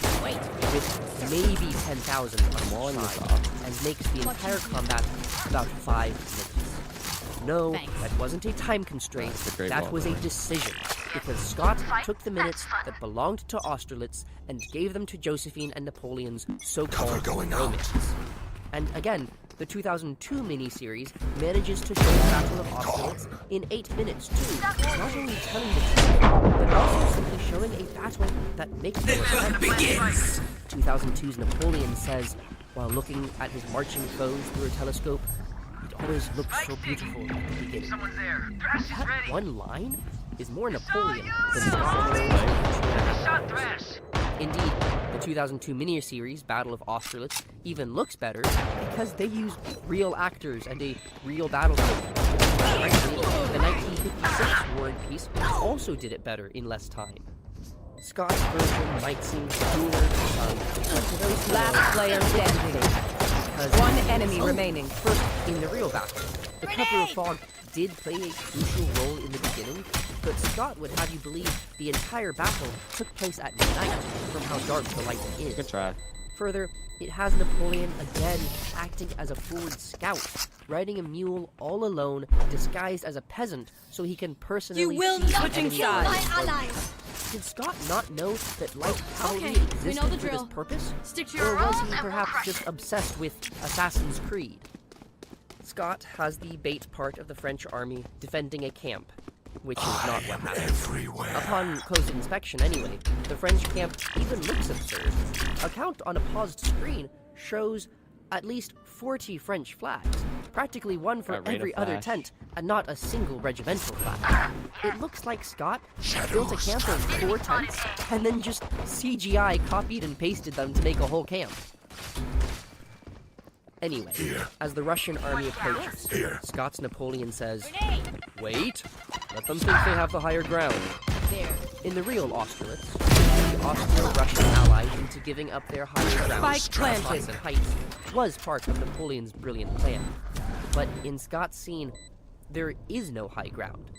with maybe 10,000 on each side, and makes the entire combat about 5 minutes. No, that wasn't a time constraint, that was a decision, because Scott took the minutes that belonged to Austerlitz and gave them to Josephine and Napoleon's so-called romance. And again, the 2002 miniseries manages to show the Battle of Austerlitz in 8 minutes too, not only telling the truth, but also simply showing a battle that makes no sense. 2002's Napoleon says, while looking at his marching foes through a telescope, it always looked so beautiful at the beginning. That one line is more Napoleon than Scott. Indeed, the 2002 miniseries Battle of Austerlitz even looks better because they use real actors and a real battlefield. Frankly, the 1956 War and Peace also did it better in less time. Scott's version might seem cooler to some, but to those Last player standing. One enemy remaining. First, in the real battle, the cover of fog did play a crucial role in the beginning, but Scott would have you believe the entire battle took place at night from how dark the light is. Good try. Further, it has Napoleon again acting as a forward scout, riding a mule all alone, disguised as a peasant, so he can personally switching sides. Did Scott not know that light cavalry existed for this purpose? Stick to Or your was role he and perhaps we'll just obsessed with Assassin's Creed? Scott has the bait part of the French army defending a camp, which is not what happened. Upon close inspection anyway, the French camp even looks absurd. A count on a paused screen shows at least 40 French flags, practically one for every other tent, and not a single regimental flag. It looks like Scott built a camp of 4 tents, and then just CGI copied and pasted them to make a whole camp. Anyway, as the Russian army approaches, Scott's Napoleon says, "Wait, let them think they have the higher ground." In the real Austerlitz, the Austro-Russian allies into giving up their higher ground and heights was part of Napoleon's brilliant plan. But in Scott's scene, there is no high ground.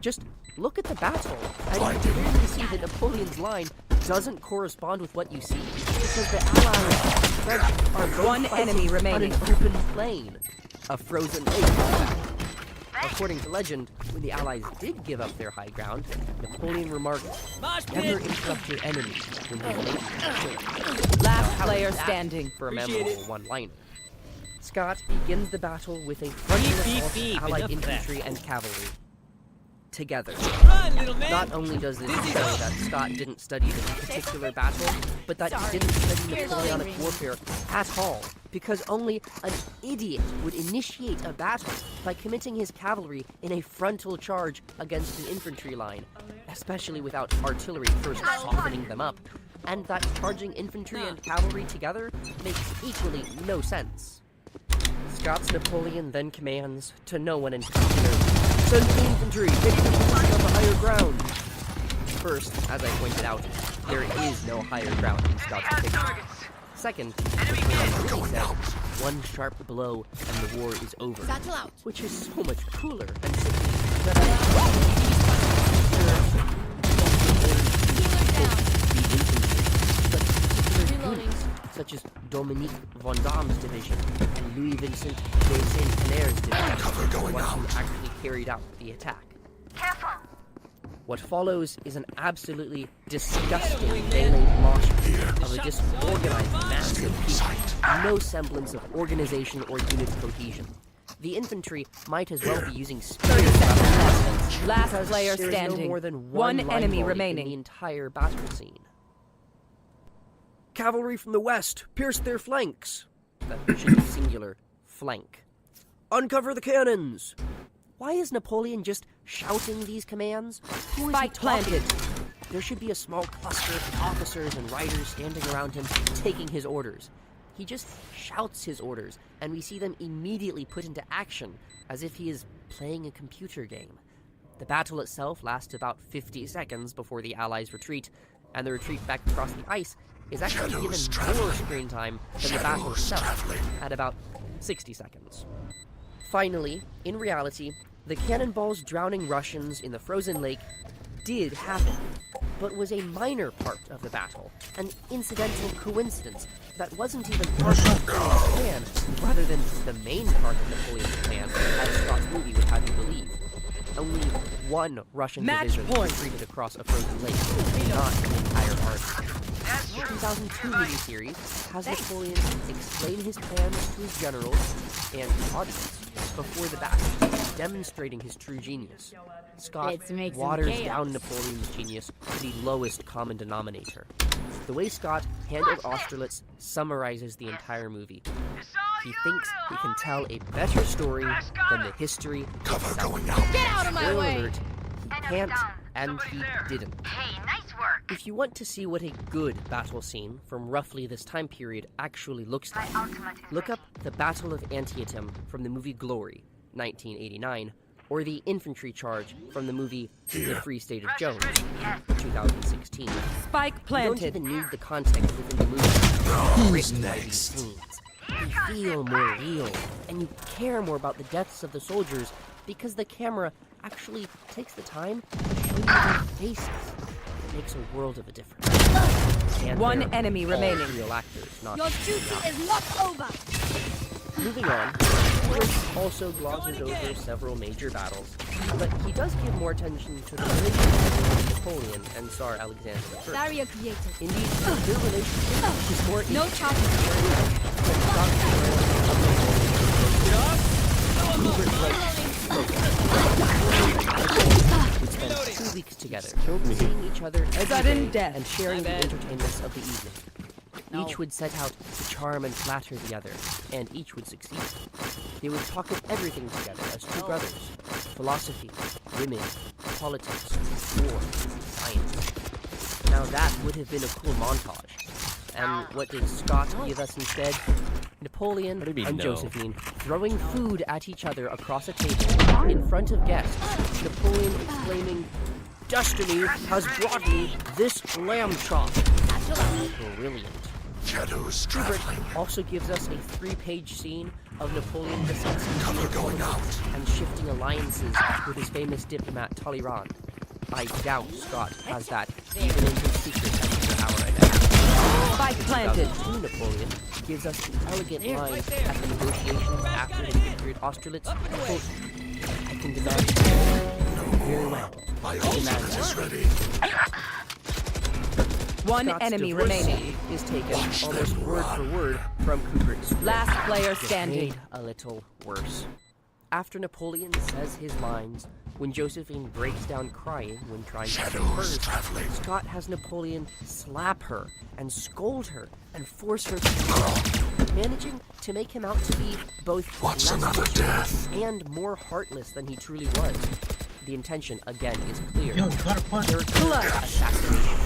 Just look at the battle, and you clearly see that Napoleon's line doesn't correspond with what you see, because the allies French are both One enemy remaining on an open plain, a frozen lake. According to legend, when the Allies did give up their high ground, Napoleon remarked, "Never interrupt your enemy when they make you." Last player standing. For a memorable one-liner. Scott begins the battle with a frontal assault of Allied infantry and cavalry. Together. Not only does this show that Scott didn't study this particular battle, but that he didn't study Napoleonic warfare at all. because only an idiot would initiate a battle by committing his cavalry in a frontal charge against an infantry line, especially without artillery first softening them up, and that charging infantry and cavalry together makes equally no sense. Scott's Napoleon then commands, to no one in particular, "Send the infantry, take the position on the higher ground." First, as I pointed out, there is no higher ground in Scott's opinion. Second, Napoleon said, "One sharp blow and the war is over," which is so much cooler and simpler than such as Dominique Vendôme's division and Louis Vincent de Saint-Hilaire's division, the ones who actually carried out the attack. Careful. What follows is an absolutely disgusting melee mosh pit of a disorganized mass of people, no semblance of organization or unit cohesion. The infantry might as well be using spears. Last player There's standing. no more than One line enemy volley remaining. in the entire battle scene. Cavalry from the west, pierce their flanks. That should be singular, flank. Uncover the cannons. Why is Napoleon just shouting these commands? Who is he talking to? There should be a small cluster of officers and riders standing around him, taking his orders. He just shouts his orders, and we see them immediately put into action, as if he is playing a computer game. The battle itself lasts about 50 seconds before the Allies retreat, and the retreat back across the ice is actually given more screen time than the battle itself, at about 60 seconds. Finally, in reality, the cannonballs drowning Russians in the frozen lake did happen, but was a minor part of the battle, an incidental coincidence that wasn't even part of Napoleon's plan, rather than the main part of Napoleon's plan, as Scott's movie would have you believe. Only one Russian division retreated across a frozen lake, not the entire army. The 2002 miniseries has Napoleon explain his plans to his generals and audience before the battle, demonstrating his true genius. Scott waters down Napoleon's genius to the lowest common denominator. The way Scott handled Austerlitz summarizes the entire movie. He thinks he can tell a better story than the history itself. Get out of my Spoiler way! alert, he can't, and he didn't. If you want to see what a good battle scene from roughly this time period actually looks like, look up the Battle of Antietam from the movie Glory, 1989, or the infantry charge from the movie The Free State of Jones, 2016. Spike planted. You don't even need the context within the movie. Who's next? You feel more real, and you care more about the deaths of the soldiers because the camera actually takes the time to show you their faces. It makes a world of a difference. And One they're enemy all remaining. real actors, not Your duty is not over. Moving on, Chris also glosses over several major battles, but he does give more attention to the relationship between Napoleon and Tsar Alexander I. Barrier created. Indeed, their relationship is more No chopping. We spent 2 weeks together, seeing each other every day and sharing the entertainments of the evening. Each would set out to charm and flatter the other, and each would succeed. They would talk of everything together as two brothers: philosophy, women, politics, war, science. Now that would have been a cool montage. And what did Scott give us instead? Napoleon and Josephine throwing food at each other across a table in front of guests. Napoleon exclaiming, "Destiny has brought me this lamb chop." Brilliant. Kubrick also gives us a 3-page scene of Napoleon discussing geopolitics and shifting alliances with his famous diplomat Talleyrand. I doubt Scott has that even in his secret extra hour and a half. Spike planted. Napoleon gives us an elegant line at the negotiations after the victory at Austerlitz. Quote, "I can demand very well. My ultimate is ready." One Scott's enemy divorce remaining. is taken almost word for word from Kubrick's script. Last player Just standing. made a little worse. After Napoleon says his lines, when Josephine breaks down crying when trying to say hers, Scott has Napoleon slap her and scold her and force her to cry, managing to make him out to be both less mature and more heartless than he truly was. The intention, again, is clear. Blood assassination.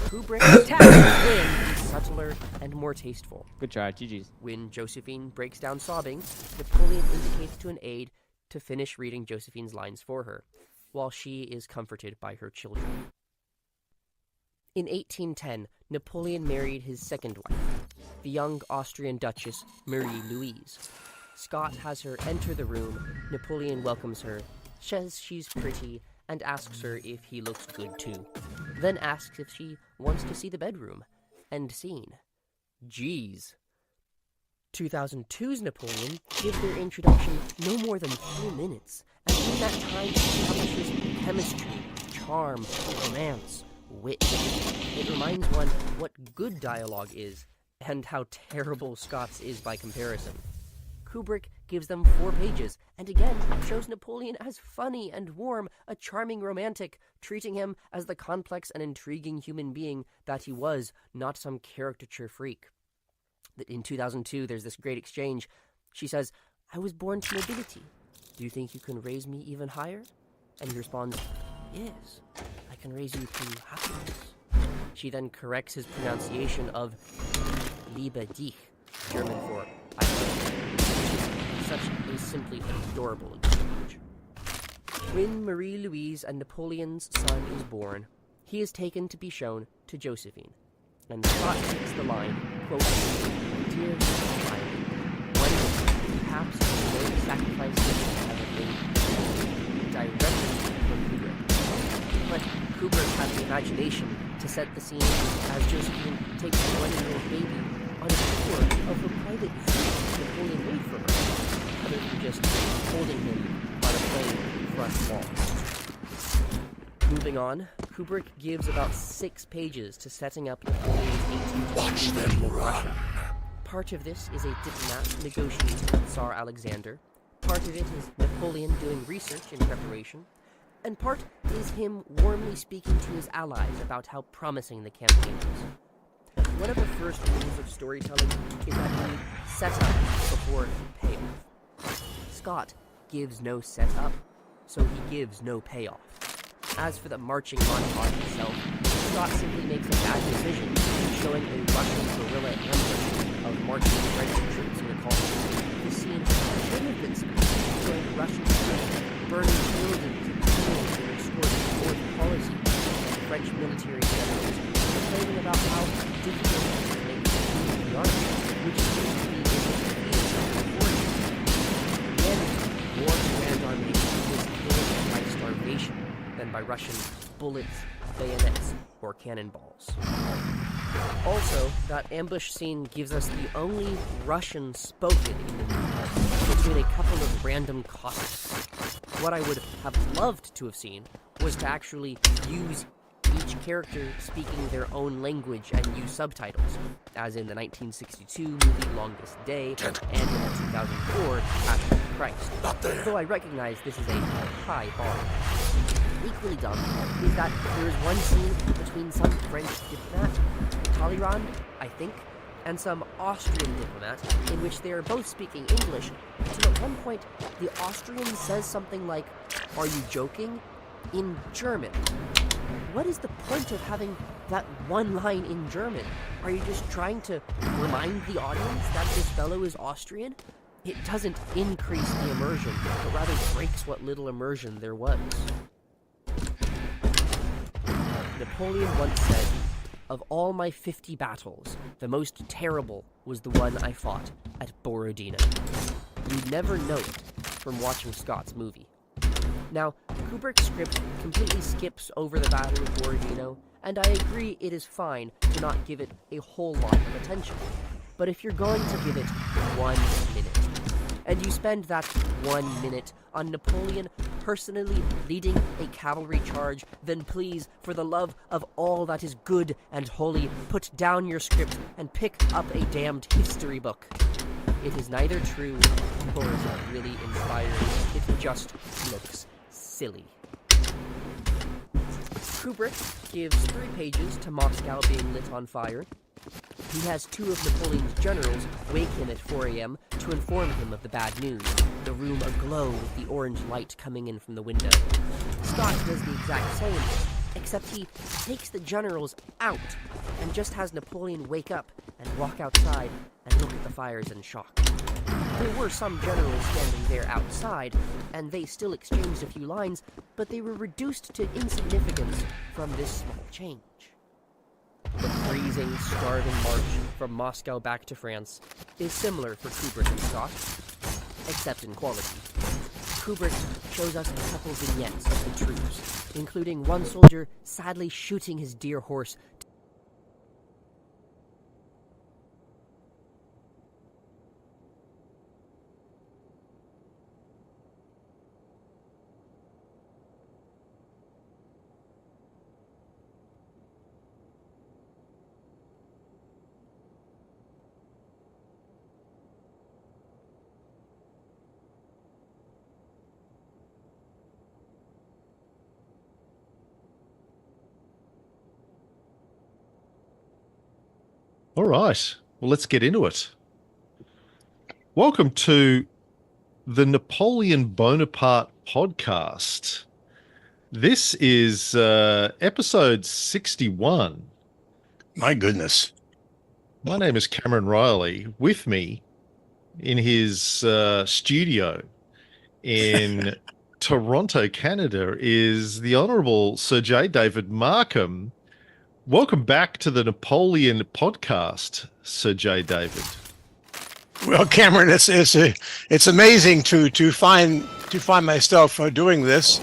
Kubrick's tactics win is subtler and more tasteful. Good try, GG's. When Josephine breaks down sobbing, Napoleon indicates to an aide to finish reading Josephine's lines for her, while she is comforted by her children. In 1810, Napoleon married his second wife, the young Austrian Duchess Marie Louise. Scott has her enter the room. Napoleon welcomes her, says she's pretty, and asks her if he looks good too. Then asks if she wants to see the bedroom. End scene. Jeez. 2002's Napoleon gives their introduction no more than 2 minutes, and in that time establishes chemistry, charm, romance, wit. It reminds one what good dialogue is, and how terrible Scott's is by comparison. Kubrick gives them 4 pages, and again shows Napoleon as funny and warm, a charming romantic, treating him as the complex and intriguing human being that he was, not some caricature freak. In 2002, there's this great exchange. She says, "I was born to nobility. Do you think you can raise me even higher?" And he responds, "Yes, I can raise you to happiness." She then corrects his pronunciation of Liebe dich, German for I love you. Such a simply adorable exchange. When Marie-Louise and Napoleon's son is born, he is taken to be shown to Josephine. And Scott takes the line, quote, "Dear child, one day, perhaps no sacrifices have been directly from Kubrick." But Kubrick had the imagination to set the scene as Josephine takes a 1-year-old baby on a tour of her private zoo Napoleon made for her, other than just holding him on a plain front wall. Moving on, Kubrick gives about 6 pages to setting up Napoleon's 1820 invasion of Russia. Part of this is a diplomat negotiating with Tsar Alexander, part of it is Napoleon doing research in preparation, and part is him warmly speaking to his allies about how promising the campaign is. One of the first rules of storytelling is that you set up before payoff. Scott gives no setup, so he gives no payoff. As for the marching montage itself, Scott simply makes a bad decision, showing a Russian guerrilla ambush of marching French troops in a column. This scene should have been spent showing Russian troops burning buildings and schools in extort foreign policy, and French military generals complaining about how difficult it is to make the army, which seems to be able to feed itself beforehand. Again, war Grand Army was killed by starvation than by Russian bullets, bayonets, or cannonballs. Also, that ambush scene gives us the only Russian spoken in the movie, between a couple of random Cossacks. What I would have loved to have seen was to actually use each character speaking their own language and use subtitles, as in the 1962 movie Longest Day and in the 2004 Passion of Christ. Though I recognize this is a high bar. Equally dumb is that there is one scene between some French diplomat, Talleyrand, I think, and some Austrian diplomat, in which they are both speaking English, until at one point the Austrian says something like, "Are you joking?" in German. What is the point of having that one line in German? Are you just trying to remind the audience that this fellow is Austrian? It doesn't increase the immersion, but rather breaks what little immersion there was. Napoleon once said, "Of all my 50 battles, the most terrible was the one I fought at Borodino." You never know it from watching Scott's movie. Now, Kubrick's script completely skips over the Battle of Borodino, and I agree it is fine to not give it a whole lot of attention. But if you're going to give it 1 minute, and you spend that 1 minute on Napoleon personally leading a cavalry charge, then please, for the love of all that is good and holy, put down your script and pick up a damned history book. It is neither true nor is it really inspiring. It just looks silly. Kubrick gives 3 pages to Moscow being lit on fire. He has 2 of Napoleon's generals wake him at 4 a.m. to inform him of the bad news, the room aglow with the orange light coming in from the window. Scott does the exact same, except he takes the generals out and just has Napoleon wake up and walk outside and look at the fires in shock. There were some generals standing there outside, and they still exchanged a few lines, but they were reduced to insignificance from this small change. The freezing, starving march from Moscow back to France is similar for Kubrick and Scott, except in quality. Kubrick shows us a couple vignettes of the troops, including one soldier sadly shooting his dear horse. All right. Well, let's get into it. Welcome to the Napoleon Bonaparte podcast. This is episode 61. My goodness. My name is Cameron Riley. With me in his studio in Toronto, Canada, is the Honourable Sir J. David Markham. Welcome back to the Napoleon podcast, Sir J. David. Well, Cameron, it's amazing to find myself doing this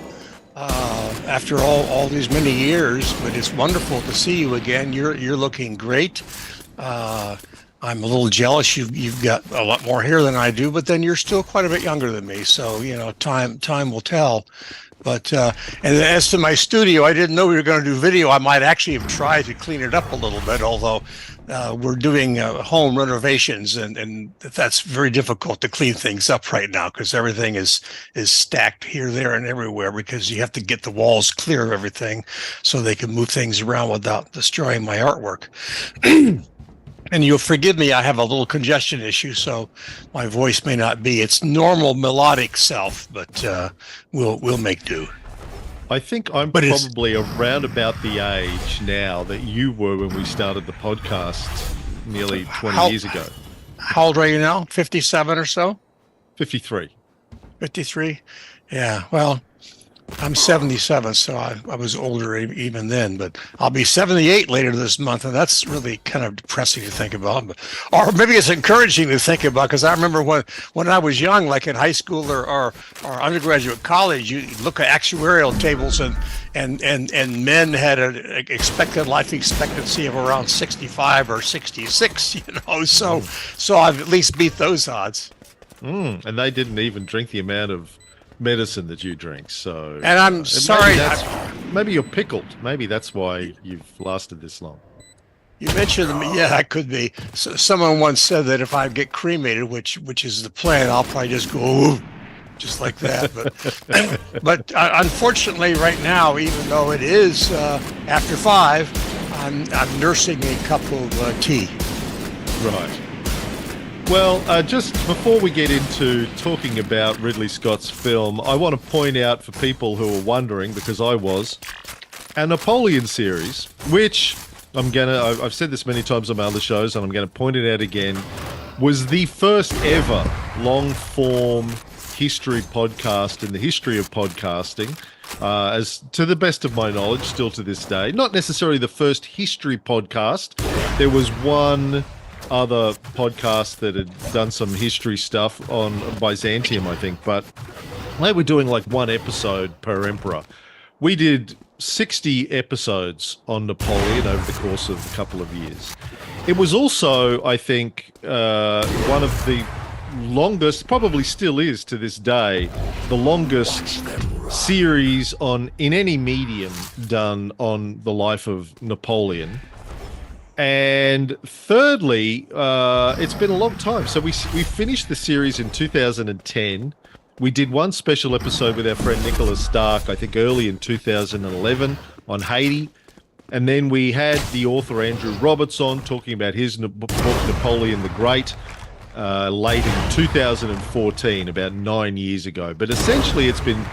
after all these many years. But it's wonderful to see you again. You're looking great. I'm a little jealous. You've got a lot more hair than I do, but then you're still quite a bit younger than me. So time will tell. But and as to my studio, I didn't know we were going to do video. I might actually have tried to clean it up a little bit, although we're doing home renovations, and that's very difficult to clean things up right now because everything is stacked here, there, and everywhere because you have to get the walls clear of everything so they can move things around without destroying my artwork. And you'll forgive me, I have a little congestion issue, so my voice may not be its normal melodic self, but we'll make do. I think I'm probably around about the age now that you were when we started the podcast nearly 20 years ago. How old are you now? 57 or so? 53. 53? Yeah, well, I'm 77, so I was older even then, but I'll be 78 later this month, and that's really kind of depressing to think about. Or maybe it's encouraging to think about, because I remember when I was young, like in high school or undergraduate college, you look at actuarial tables, and men had an expected life expectancy of around 65 or 66, so I've at least beat those odds. And they didn't even drink the amount of medicine that you drink, so and I'm sorry, maybe you're pickled. Maybe that's why you've lasted this long. You mentioned them. Yeah, I could be. So someone once said that if I get cremated, which is the plan, I'll probably just go just like that. But unfortunately, right now, even though it is after 5, I'm nursing a cup of tea. Right. Well, just before we get into talking about Ridley Scott's film, I want to point out for people who are wondering, because I was, our Napoleon series, which I've said this many times on my other shows, and I'm going to point it out again, was the first ever long-form history podcast in the history of podcasting, as to the best of my knowledge, still to this day. Not necessarily the first history podcast. There was one other podcast that had done some history stuff on Byzantium, I think, but they were doing like one episode per emperor. We did 60 episodes on Napoleon over the course of a couple of years. It was also, I think, one of the longest, probably still is to this day, the longest series in any medium done on the life of Napoleon. And thirdly, it's been a long time. So we finished the series in 2010. We did one special episode with our friend Nicholas Stark, I think early in 2011 on Haiti. And then we had the author Andrew Roberts on talking about his book Napoleon the Great late in 2014, about 9 years ago. But essentially it's been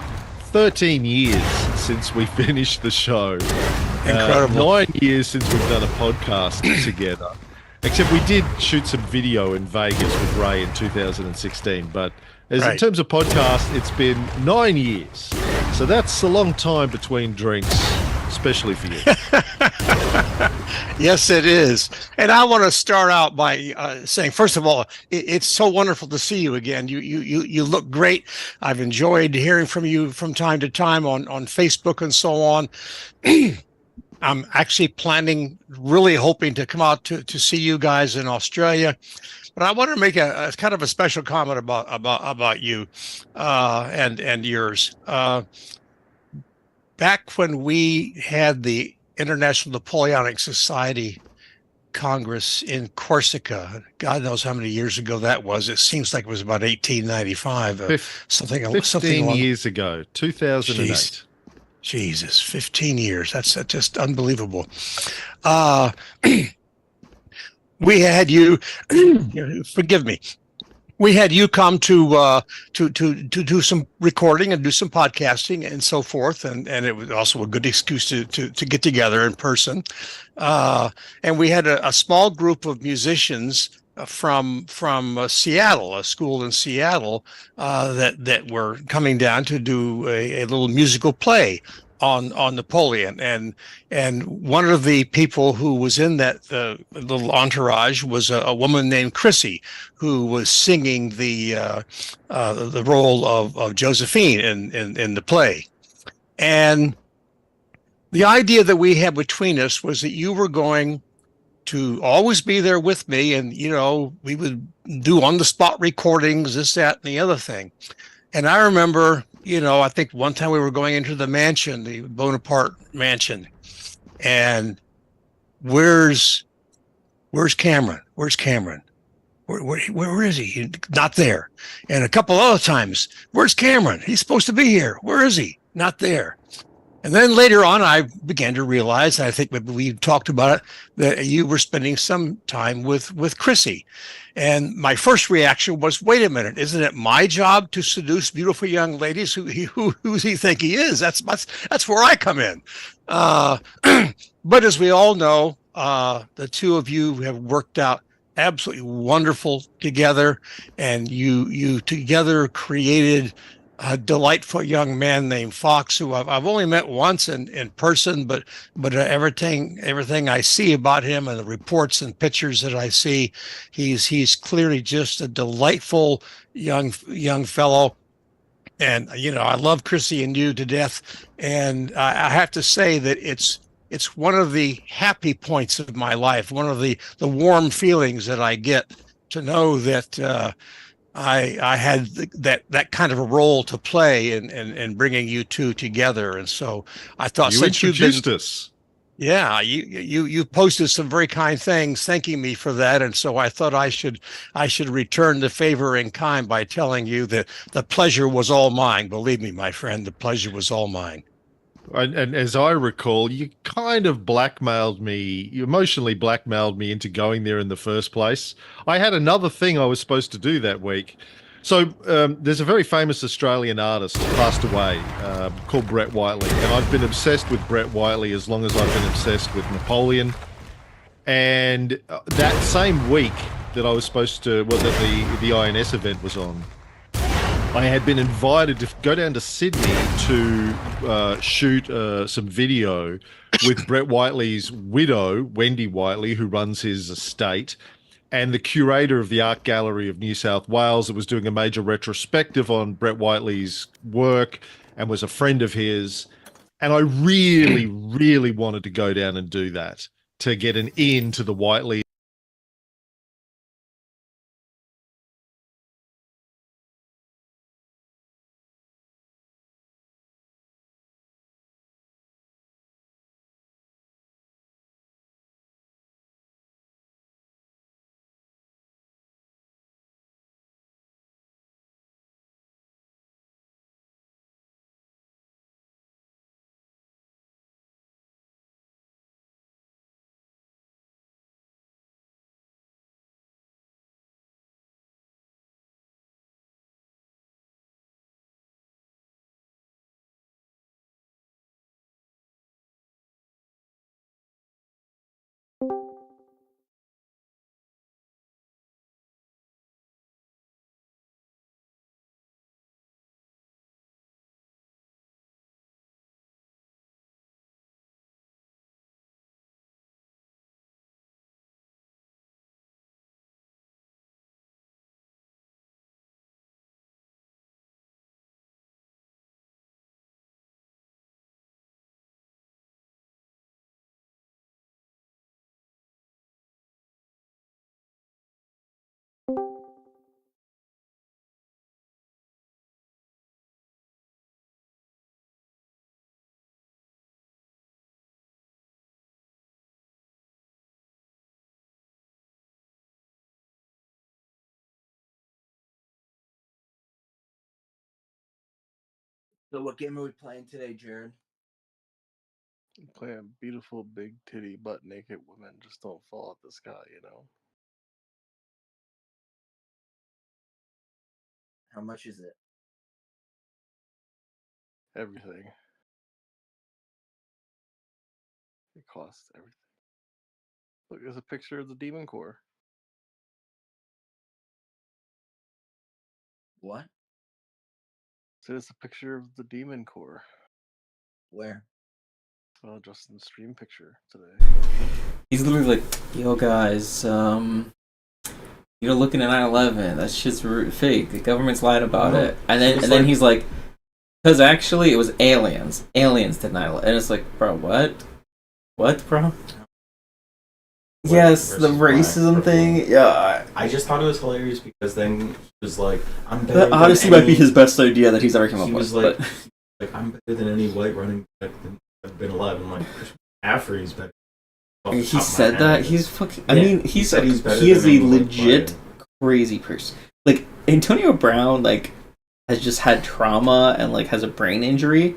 13 years since we finished the show. Incredible. 9 years since we've done a podcast together. Except we did shoot some video in Vegas with Ray in 2016. But in terms of podcast, it's been 9 years. So that's a long time between drinks, especially for you. Yes, it is. And I want to start out by saying, first of all, it's so wonderful to see you again. You look great. I've enjoyed hearing from you from time to time on Facebook and so on. I'm actually really hoping to come out to see you guys in Australia. But I want to make a kind of a special comment about you and yours. Back when we had the International Napoleonic Society Congress in Corsica, God knows how many years ago that was. It seems like it was about 1895. Something years ago, 2008. Jesus, 15 years. That's just unbelievable. We had you, forgive me. We had you come to do some recording and do some podcasting and so forth, and it was also a good excuse to get together in person. And we had a small group of musicians from Seattle, a school in Seattle, that were coming down to do a little musical play on Napoleon, and one of the people who was in that little entourage was a woman named Chrissy, who was singing the role of Josephine in the play. And the idea that we had between us was that you were going to always be there with me, and we would do on the spot recordings, this, that, and the other thing. And I remember, I think one time we were going into the mansion, the Bonaparte mansion, and where's Cameron? Where's Cameron? Where is he? Not there. And a couple other times, where's Cameron? He's supposed to be here. Where is he? Not there. And then later on, I began to realize, I think we talked about it, that you were spending some time with Chrissy. And my first reaction was, wait a minute, isn't it my job to seduce beautiful young ladies? Who does he think he is? That's where I come in. But as we all know, the two of you have worked out absolutely wonderful together, and you together created a delightful young man named Fox, who I've only met once in person, but everything I see about him and the reports and pictures that I see, he's clearly just a delightful young fellow. And I love Chrissy and you to death, and I have to say that it's one of the happy points of my life, one of the warm feelings that I get to know that I had that kind of a role to play in bringing you two together. And so I thought, you since introduced us. Yeah, you posted some very kind things thanking me for that, and so I thought I should return the favor in kind by telling you that the pleasure was all mine. Believe me, my friend, the pleasure was all mine. And as I recall, you kind of you emotionally blackmailed me into going there in the first place. I had another thing I was supposed to do that week. So there's a very famous Australian artist who passed away called Brett Whiteley. And I've been obsessed with Brett Whiteley as long as I've been obsessed with Napoleon. And that same week that I was supposed to, that the INS event was on, I had been invited to go down to Sydney to shoot some video with Brett Whiteley's widow, Wendy Whiteley, who runs his estate, and the curator of the Art Gallery of New South Wales that was doing a major retrospective on Brett Whiteley's work and was a friend of his. And I really, really wanted to go down and do that, to get an in to the Whiteley So what game are we playing today, Jared? Playing beautiful big titty butt naked women just don't fall out the sky, you know. How much is it? Everything. It costs everything. Look, there's a picture of the demon core. What? So it's a picture of the demon core. Where? Well, just in the stream picture today. He's literally like, yo guys, you're looking at 9/11. That shit's fake. The government's lied about it. And then he's like, because actually it was aliens. Aliens did 9/11. And it's like, bro, what? What, bro? Yes, the racism thing. Yeah. I just thought it was hilarious because then he was like, "I'm better." That honestly might be his best idea that he's ever come up with. He was like, "I'm better than any white running back than I've been alive." I'm like, Afrey's better. He said that he's fucking. I Yeah, mean, he said he's better he is than a any white legit player. crazy person. Like Antonio Brown, like has just had trauma and like has a brain injury.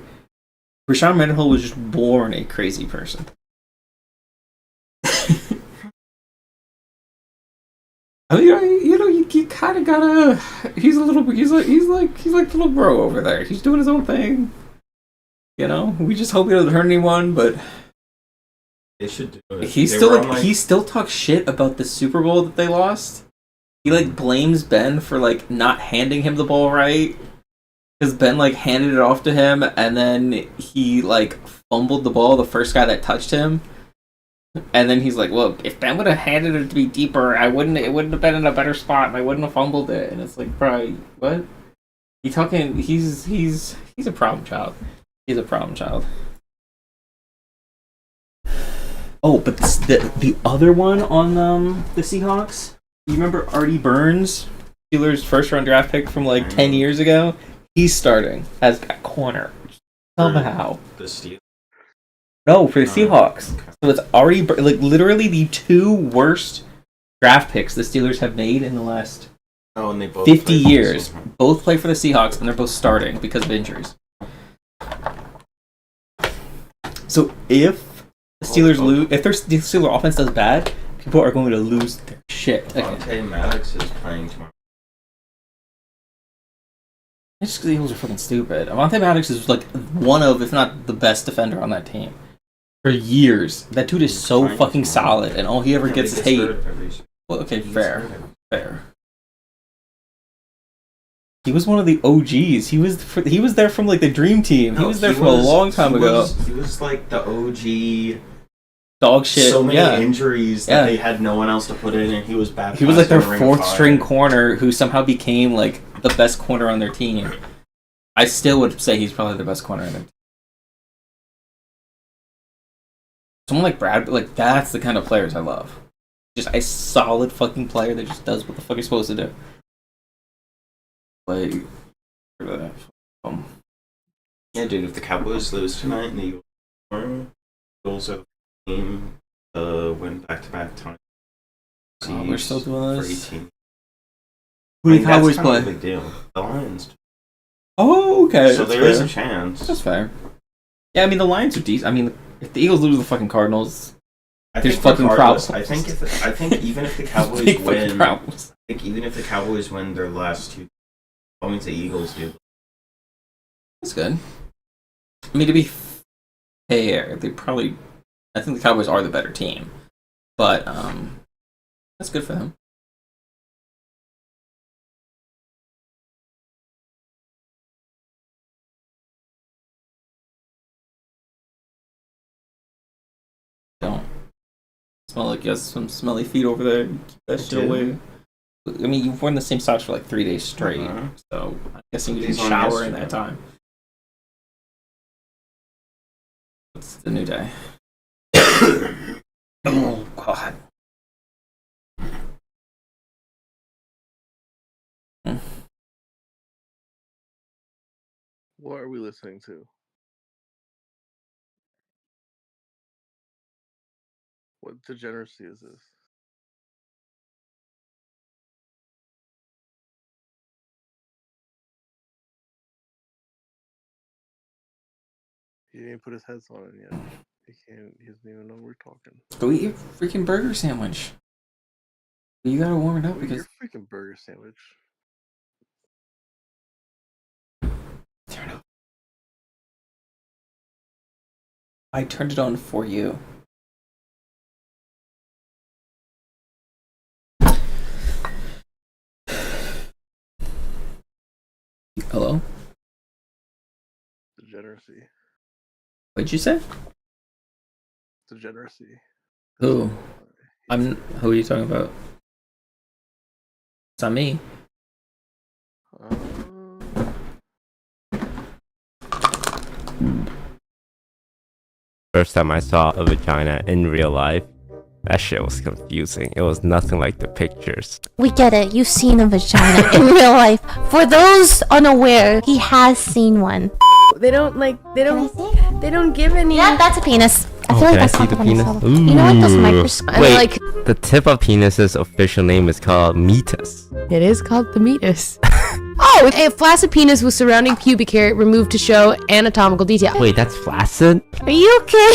Rashawn Mendenhall was just born a crazy person. I mean, you kind of gotta. He's like little bro over there. He's doing his own thing. You know, we just hope he doesn't hurt anyone. But They should do it. he still talks shit about the Super Bowl that they lost. He like blames Ben for like not handing him the ball right because Ben like handed it off to him and then he like fumbled the ball. The first guy that touched him. And then he's like, "Well, if Ben would have handed it to me deeper, it wouldn't have been in a better spot, and I wouldn't have fumbled it." And it's like, bro, what? He's a problem child. He's a problem child. Oh, but the other one on the Seahawks. You remember Artie Burns, Steelers' first round draft pick from like 10 years ago? He's starting as a corner somehow. The Steelers. No, for the Seahawks. So it's already like literally the two worst draft picks the Steelers have made in the last and they both 50 play for the years. Seahawks. Both play for the Seahawks, and they're both starting because of injuries. So if the Steelers lose, if the Steelers offense does bad, people are going to lose their shit. Devontae Maddox is playing tomorrow. It's just because the Eagles are fucking stupid. Avonte Maddox is like one of, if not the best defender on that team. For years. That dude is so fucking solid, and all he ever gets is hate. Well, okay, fair. He was one of the OGs. He was there from like the Dream Team. He was there a long time ago. He was like the OG. Dog shit. So many injuries that they had no one else to put in, and he was bad. He was like their fourth string corner who somehow became like the best corner on their team. I still would say he's probably the best corner on their team. Someone like Brad, like that's the kind of players I love. Just a solid fucking player that just does what the fuck he's supposed to do. Like, yeah, dude. If the Cowboys lose tonight and the Eagles are the team win back-to-back times. We're still doing this. 18. Who do the Cowboys play? That's kind of a big deal. The Lions. Oh, okay. So there is a chance. That's fair. Yeah, I mean the Lions are decent. I mean, if the Eagles lose to the fucking Cardinals, there's fucking problems. I think even if the Cowboys Big win, fucking problems. I think even if the Cowboys win their last two, that means the Eagles do. That's good. I mean, to be fair, I think the Cowboys are the better team, but that's good for them. Don't smell like you have some smelly feet over there. Keep that shit away. I mean, you've worn the same socks for like 3 days straight, so I'm guessing you didn't These on shower in yesterday. that time. It's the new day. Oh God. What are we listening to? What degeneracy is this? He didn't put his heads on it yet. He can't. He doesn't even know we're talking. Go eat your freaking burger sandwich. You gotta warm it up Go eat because. your freaking burger sandwich. Turn up. I turned it on for you. Hello? Degeneracy. What'd you say? Degeneracy. Who? Who are you talking about? It's not me. First time I saw a vagina in real life, that shit was confusing. It was nothing like the pictures. We get it. You've seen a vagina in real life. For those unaware, he has seen one. They don't give any. Yeah, that's a penis. I feel Can like I I see saw the one penis? myself. You know what? Those microscopes. Wait, like- the tip of penis's official name is called meatus. It is called the meatus. Oh, a flaccid penis with surrounding pubic hair removed to show anatomical detail. Wait, that's flaccid? Are you okay?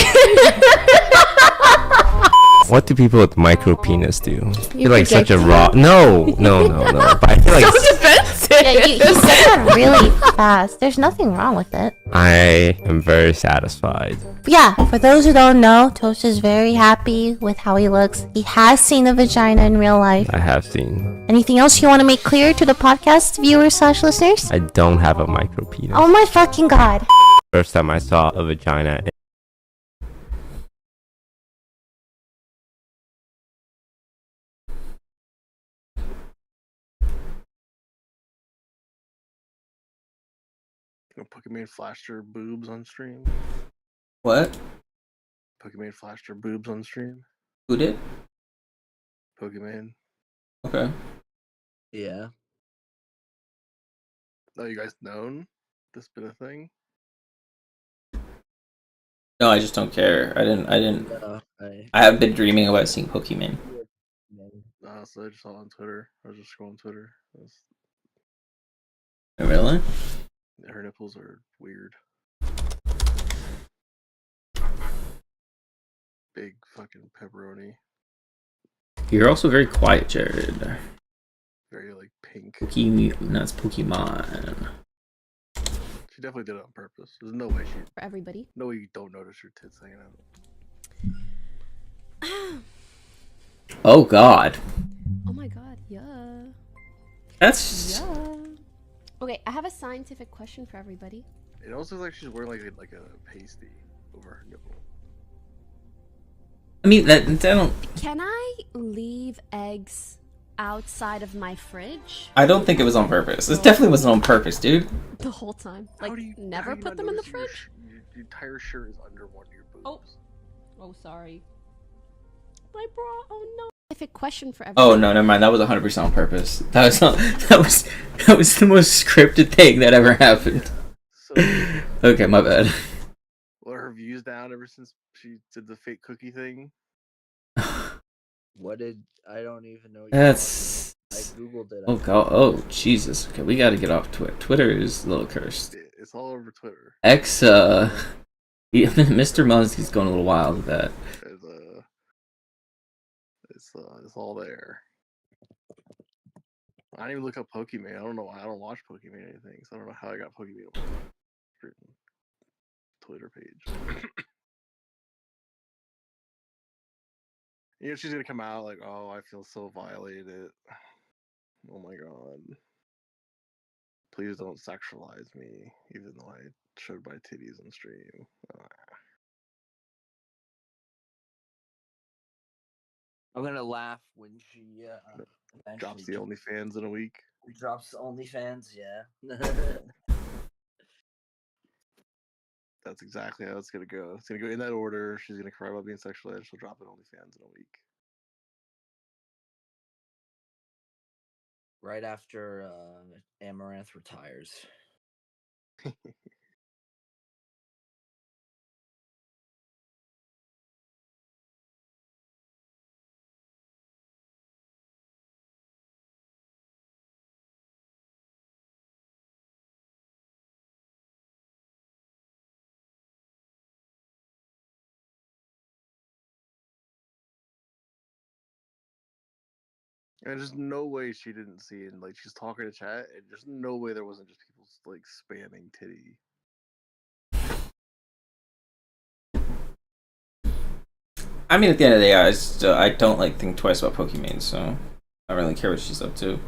What do people with micro penis do? You You're like such a project- raw. No. But I feel like So defensive. Yeah, you said that really fast. There's nothing wrong with it. I am very satisfied. Yeah, for those who don't know, Toast is very happy with how he looks. He has seen a vagina in real life. I have seen. Anything else you want to make clear to the podcast viewers/listeners? I don't have a micro penis. Oh my fucking god. First time I saw a vagina. Pokemon flashed her boobs on stream. What? Pokemon flashed her boobs on stream. Who did? Pokemon. Okay. Yeah. Oh, you guys known this been a thing? No, I just don't care. I didn't. No, I have been dreaming about seeing Pokemon. So I just saw it on Twitter. I was just scrolling Twitter. Really? Her nipples are weird. Big fucking pepperoni. You're also very quiet, Jared. Very like pink. That's Pokemon. She definitely did it on purpose. There's no way she. For everybody. No way you don't notice your tits hanging out. Oh God. Oh my god, yeah. That's. Yeah. Okay, I have a scientific question for everybody. It also looks like she's wearing like a pasty over her nipple. I mean that don't. Can I leave eggs outside of my fridge I don't think it was on purpose. This definitely wasn't on purpose, dude. the whole time? Like, never put them in the fridge? Your entire shirt is under one of your boobs. Oh, sorry. My bra. Oh no. Scientific question for everybody. Oh no, never mind. That was 100% on purpose. That was not. That was the most scripted thing that ever happened. Okay, my bad. Well, her views down ever since she did the fake cookie thing. What did I don't even know. That's. I googled it. Oh god. Oh Jesus. Okay, we gotta get off Twitter. Twitter is a little cursed. It's all over Twitter. Mr. Munsky's going a little wild with that. It's all there. I didn't even look up Pokemon. I don't know why. I don't watch Pokemon or anything, so I don't know how I got Pokemon on my Twitter page. You know, she's gonna come out like, "Oh, I feel so violated. Oh my god. Please don't sexualize me, even though I showed my titties on stream." I'm gonna laugh when she Drops the OnlyFans in a week. drops OnlyFans. Yeah. That's exactly how it's gonna go. It's gonna go in that order. She's gonna cry about being sexualized. She'll drop it OnlyFans in a week. Right after Amaranth retires. And there's no way she didn't see it. And, like, she's talking to chat, and there's no way there wasn't just people like spamming titty. I mean, at the end of the day, I don't like think twice about Pokimane, so I don't really care what she's up to.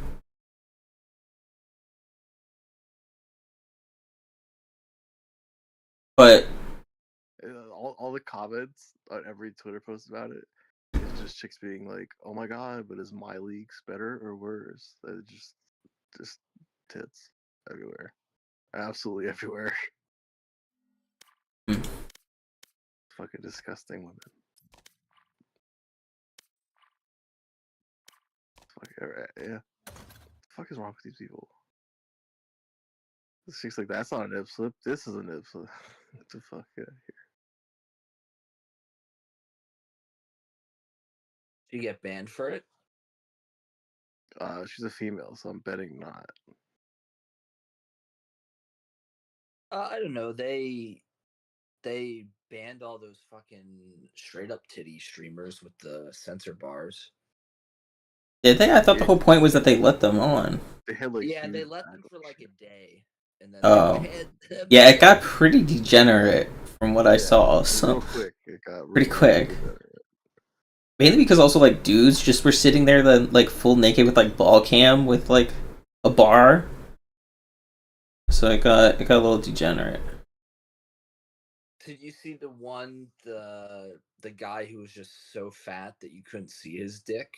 But All the comments on every Twitter post about it is just chicks being like, "Oh my god, but is my leaks better or worse?" Just tits everywhere, absolutely everywhere. Fucking disgusting women. Fuck yeah. The fuck is wrong with these people? This chick's like, that's not a nip slip. This is a nip slip. What the fuck? Yeah, here. Do you get banned for it? She's a female, so I'm betting not. I don't know. They banned all those fucking straight up titty streamers with the censor bars. did they? I thought the whole point was that they let them on. They had like Yeah, they huge let them for like a day, and then Oh, they banned them. yeah, it got pretty degenerate from what I saw. So real quick. It got pretty quick. Mainly because also like dudes just were sitting there then like full naked with like ball cam with like a bar. So it got a little degenerate. Did you see the guy who was just so fat that you couldn't see his dick?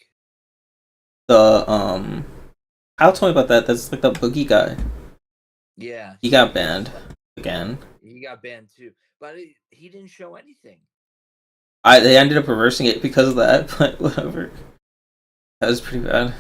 I'll tell me about that. That's like the boogie guy. Yeah, He got banned again. He got banned too, but he didn't show anything. They ended up reversing it because of that, but whatever. That was pretty bad.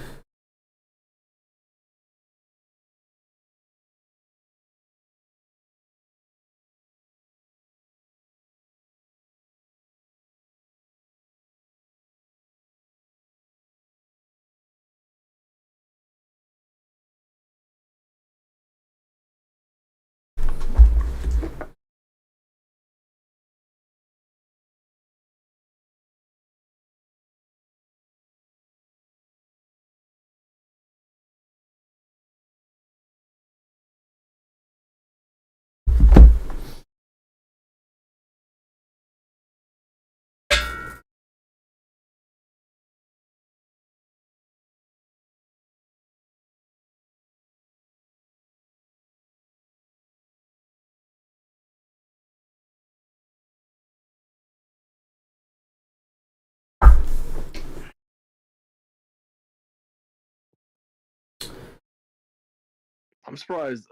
I'm surprised.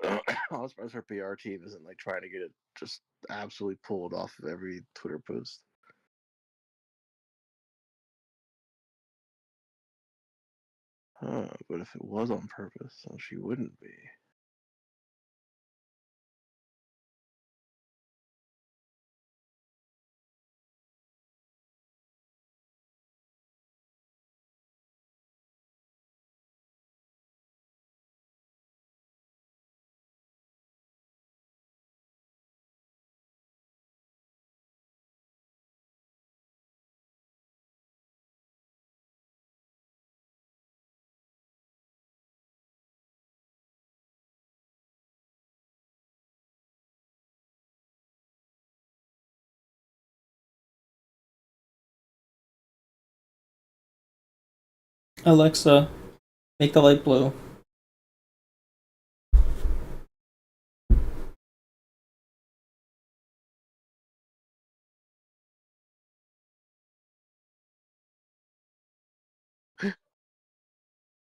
I'm surprised her PR team isn't like trying to get it just absolutely pulled off of every Twitter post. But if it was on purpose, then she wouldn't be. Alexa, make the light blue.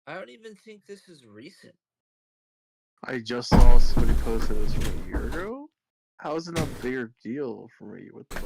I don't even think this is recent. I just saw somebody posted this from a year ago. How is it not a bigger deal for me? What the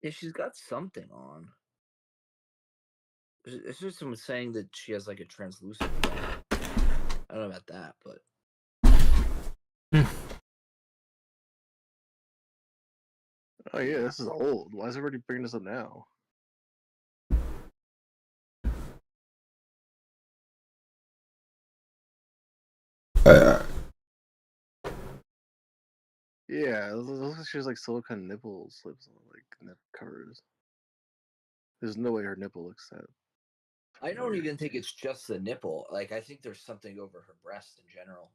Yeah, she's got something on. It's just someone saying that she has like a translucent bra. I don't know about that, but Oh yeah, this is old. Why is everybody bringing this up now? Yeah, it looks like she has like silicone nipple slips on like nip covers. There's no way her nipple looks that. I don't even think it's just the nipple. Like, I think there's something over her breast in general.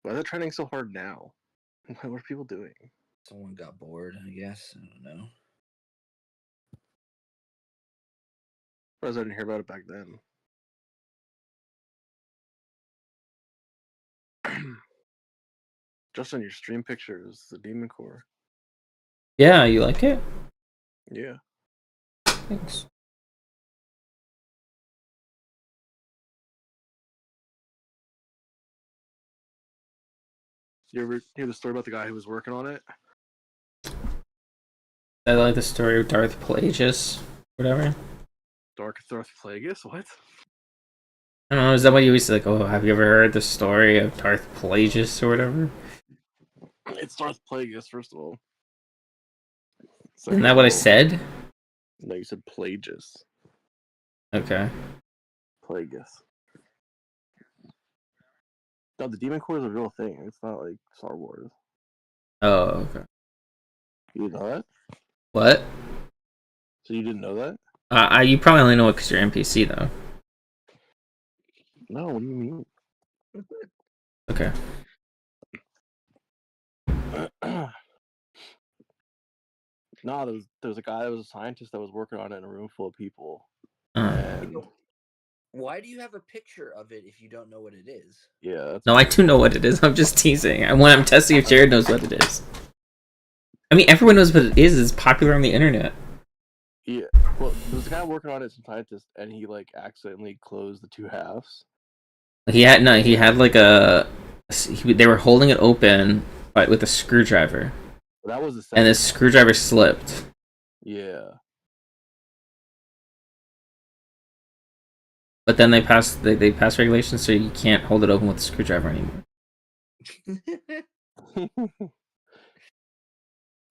Why is it trending so hard now? What are people doing? Someone got bored, I guess. I don't know. I didn't hear about it back then. Just on your stream pictures, the Demon Core. Yeah, you like it? Yeah. Thanks. You ever hear the story about the guy who was working on it? I like the story of Darth Plagueis, whatever. Dark Darth Plagueis? What? I don't know, is that what you always like, oh, have you ever heard the story of Darth Plagueis or whatever? It's Darth Plagueis, first of all. Isn't that what I said? No, you said Plagueis. Okay. Plagueis. No, the Demon Core is a real thing. It's not like Star Wars. Oh, okay. You didn't know that? What? So you didn't know that? You probably only know it because you're NPC, though. No, what do you mean? Okay. No, there was a guy that was a scientist that was working on it in a room full of people. Uh. And Why do you have a picture of it if you don't know what it is? yeah, that's No, I do know what it is. I'm just teasing. And when I'm testing if Jared knows what it is. I mean, everyone knows what it is. It's popular on the internet. Yeah. Well, there was a guy working on it, some scientist, and he like accidentally closed the two halves. He had like they were holding it open, but with a screwdriver. Well, that was the And the second screwdriver slipped. Yeah. But then they passed regulations so you can't hold it open with a screwdriver anymore.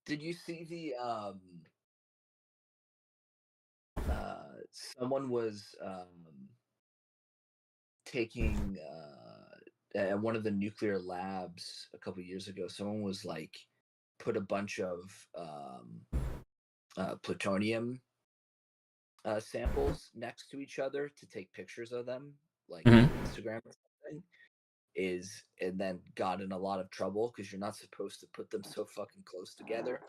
Did you see the someone was taking at one of the nuclear labs a couple years ago, someone was like put a bunch of plutonium samples next to each other to take pictures of them, like on Instagram or something, and then got in a lot of trouble because you're not supposed to put them so fucking close together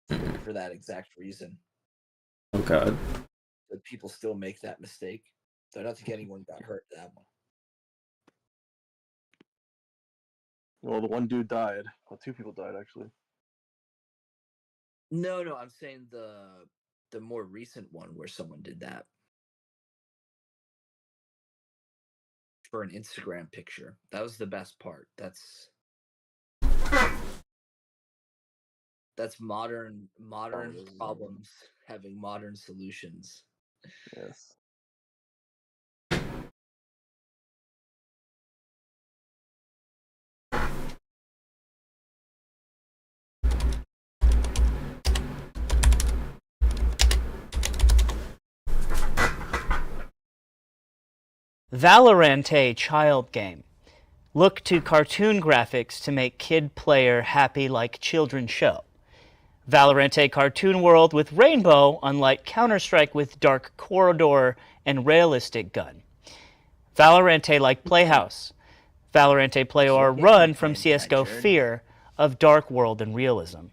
for that exact reason. Oh god. But people still make that mistake. So I don't think anyone got hurt that one. Well, the one dude died. Well, two people died actually. No, I'm saying the more recent one where someone did that for an Instagram picture. That was the best part. That's modern problems having modern solutions. Yes. Valorant child game. Look to cartoon graphics to make kid player happy like children show. Valorant cartoon world with rainbow, unlike Counter-Strike with dark corridor and realistic gun. Valorant like Playhouse. Valorant play or run from CSGO fear of dark world and realism.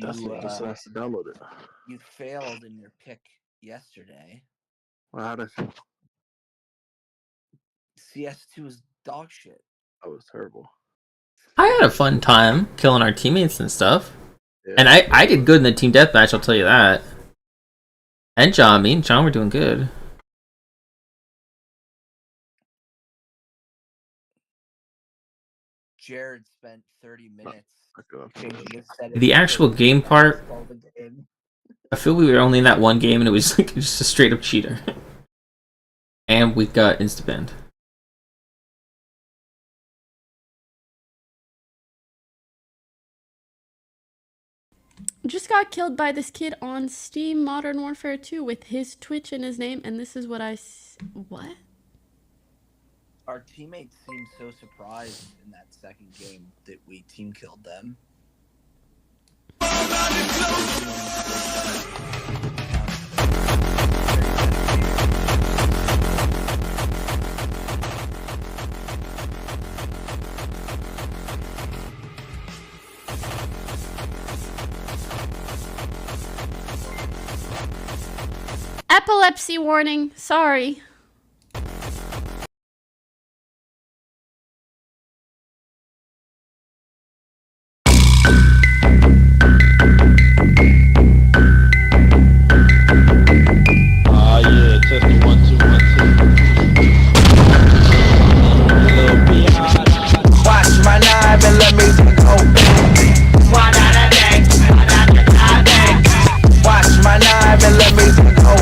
That's just has to download it. You failed in your pick yesterday. Well, how'd I feel? CS2 is dog shit. That was terrible. I had a fun time killing our teammates and stuff. Yeah. And I did good in the team deathmatch, I'll tell you that. And John, me and John were doing good. Jared spent 30 minutes changing his settings. The actual game part, I feel we were only in that one game and it was like just a straight up cheater. And we got insta-banned. Just got killed by this kid on Steam Modern Warfare 2 with his Twitch in his name, and this is what what? Our teammates seemed so surprised in that second game that we team killed them. Epilepsy warning. Sorry. Yeah, testing 1 2 1 2. Watch my 9mm go bang. Watch my 9mm go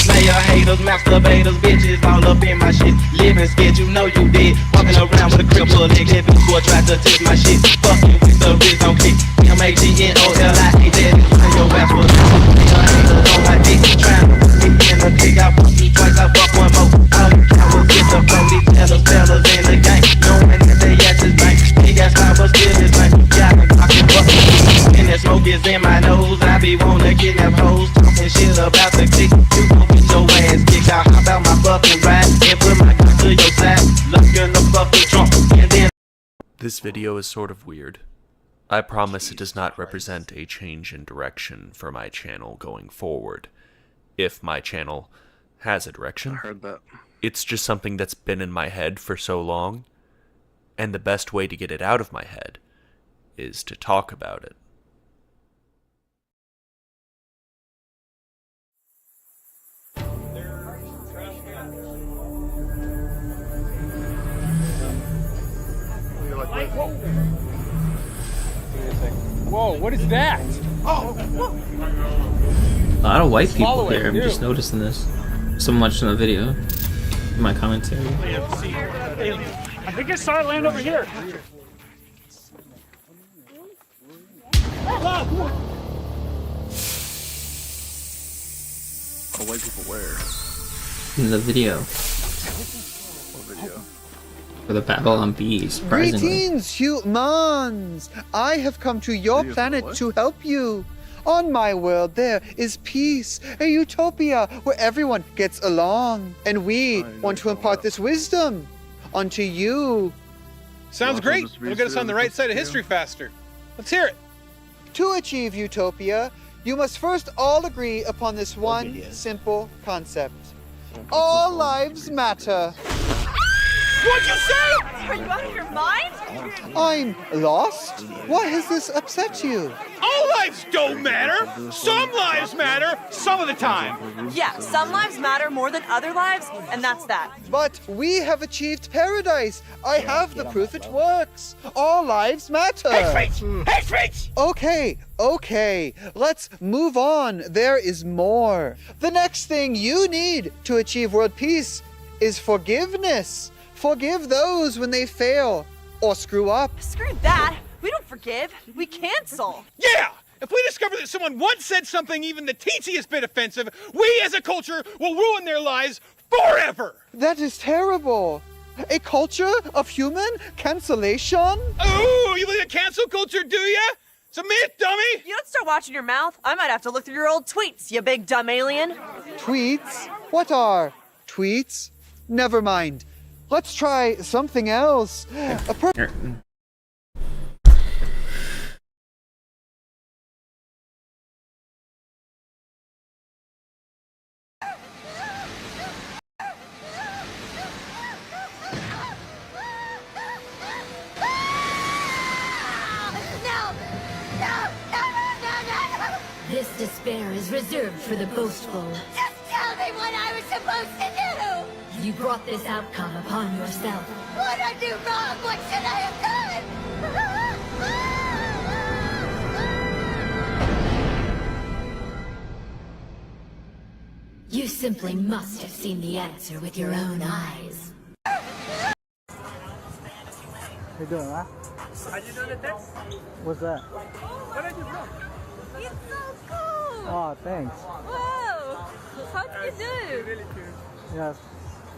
Player haters, masturbators, bitches all up in my shit. Living skit, you know you did. Walking around with a crib full of niggas, if you score, try to test my shit. Fucking with the wrist on kick. MAGNOLI, dead. Your ass was on my dick. Trying to put me in a dick. I fuck me twice, I fuck one more. All you can was get the flow. These fellas in the game. Knowing that they asses bang. Big ass car, but still is bang. Yeah, I can fuck me. And that smoke is in my nose. I be wanna kidnap hoes. Talking shit about the click. You gon' get your ass kicked. I hop out my fucking ride and put my gun to your side. Look in the fucking trunk. And then This video is sort of weird. I promise it does not represent a change in direction for my channel going forward. If my channel has a direction, I heard that. It's just something that's been in my head for so long, and the best way to get it out of my head is to talk about it. Whoa, what is that? Oh! A lot of white people here. I'm just noticing this. So much in the video. In my commentary. I think I saw it land over here. Oh, white people where? In the video. What video? For the battle on bees, surprisingly. Greetings, humans! I have come to your planet to help you. On my world, there is peace, a utopia where everyone gets along. And we want to impart this wisdom onto you. Sounds great. It'll get us on the right side of history faster. Let's hear it. To achieve utopia, you must first all agree upon this one simple concept. All lives matter. What'd you say? Are you out of your mind? I'm lost? Why has this upset you? All lives don't matter. Some lives matter some of the time. Yeah, some lives matter more than other lives, and that's that. But we have achieved paradise. I have the proof it works. All lives matter. Hate speech! Hate speech! Okay. Let's move on. There is more. The next thing you need to achieve world peace is forgiveness. Forgive those when they fail or screw up. Screw that. We don't forgive. We cancel. Yeah! If we discover that someone once said something even the teeniest bit offensive, we as a culture will ruin their lives forever! That is terrible. A culture of human cancellation? Oh, you believe in cancel culture, do ya? It's a myth, dummy! You don't start watching your mouth. I might have to look through your old tweets, you big dumb alien. Tweets? What are tweets? Never mind. Let's try something else. This despair is reserved for the boastful. Just tell me what I was supposed to do! You brought this outcome upon yourself. What I do wrong? What should I have done? You simply must have seen the answer with your own eyes. You doing, huh? How you doing the test? What's that? Where are you from? It's so cool. Oh, thanks. Whoa. How did you do? You're really cute. Yes,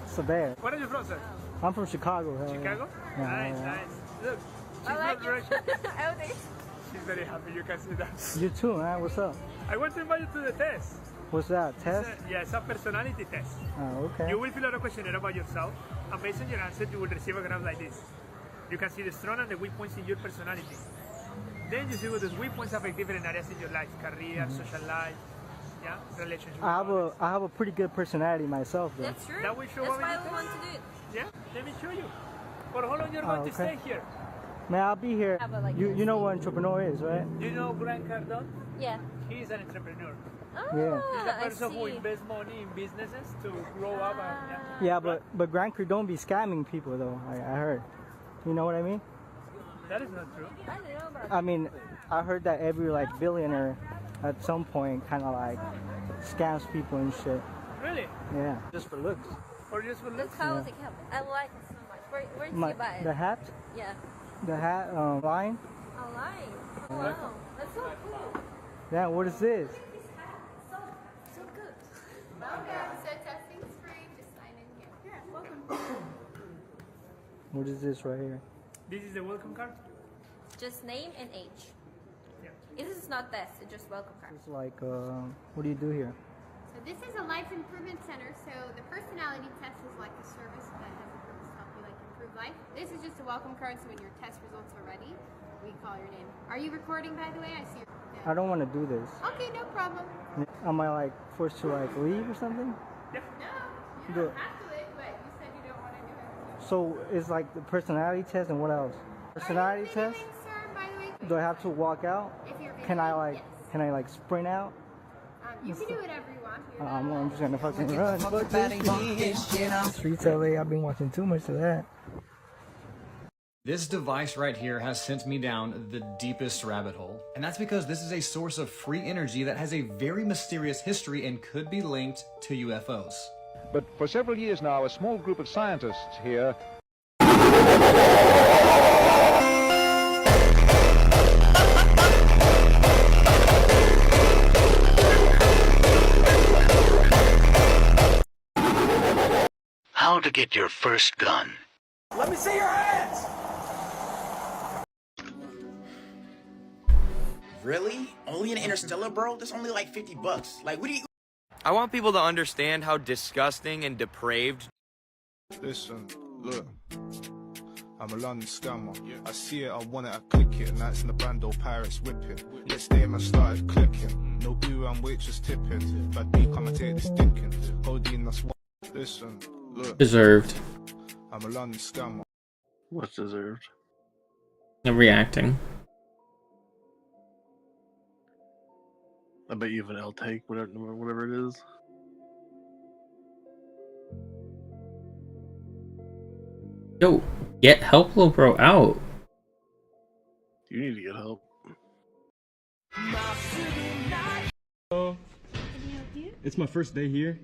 it's a bear. Where are you from, sir? I'm from Chicago. hell yeah. Chicago? Yeah, Nice, yeah. nice. Look, she's I like not very it. She's very happy, you can see that. You too, man. What's up? I want to invite you to the test. What's that? Test? It's a personality test. Oh, okay. You will fill out a questionnaire about yourself, and based on your answer, you will receive a graph like this. You can see the strong and the weak points in your personality. Then you see what those weak points affect different areas in your life, career, social life, yeah, relationship. I have a pretty good personality myself, though. That's true. That will show That's up in why the we want to do it. Yeah, let me show you. For how long you're going to stay here? Man, I'll be here. Like You know what entrepreneur is, right? You know Grant Cardone? Yeah. He's an entrepreneur. Yeah. He's a I person who see. invests money in businesses to grow up. And, Yeah, but Grant Cardone be scamming people, though. I heard. You know what I mean? That is not true. I mean, I heard that every like billionaire at some point kind of like scams people and shit. Really? Yeah, just for looks. Or just for looks? How was it kept? I like it so much. Where did you buy it? The hat? Yeah. The hat, line? Online. Oh, wow. That's so cool. Yeah, what is this? So good. Welcome. So testing's free. Just sign in here. Yeah, welcome. What is this right here? This is the welcome card? Just name and age. Yeah. This is not test. It's just welcome card. It's like, what do you do here? So this is a life improvement center. So the personality test is like a service that has a purpose to help you like improve life. This is just a welcome card. So when your test results are ready, we call your name. Are you recording, by the way? I see. I don't want to do this. Okay, no problem. Am I like forced to like leave or something? No, you don't have to leave, but you said you don't want to do it. So it's like the personality test and what else? Personality test? Sir, by the way, Do I have to walk out? if you're Can I videoing, like yes. can I like sprint out? You can do whatever you want. I'm just gonna fucking run. Fuck this shit. Streets LA, I've been watching too much of that. This device right here has sent me down the deepest rabbit hole. And that's because this is a source of free energy that has a very mysterious history and could be linked to UFOs. But for several years now, a small group of scientists here How to get your first gun. Let me see your hands! Really? Only an Interstellar, bro? That's only like $50. Like, what do you... I want people to understand how disgusting and depraved. Listen, look. I'm a London scammer. I see it, I want it, I click it. Nights in the bando, pirates whipping. Next day, man started clicking. No blue and waitress tipping. Bad B, come and take this thinking. Codeine, that's what. Listen, look. Deserved. I'm a London scammer. What's deserved? I'm reacting. I bet you have an L take, whatever it is. Yo, get help, little bro, out. You need to get help. It's my first day here.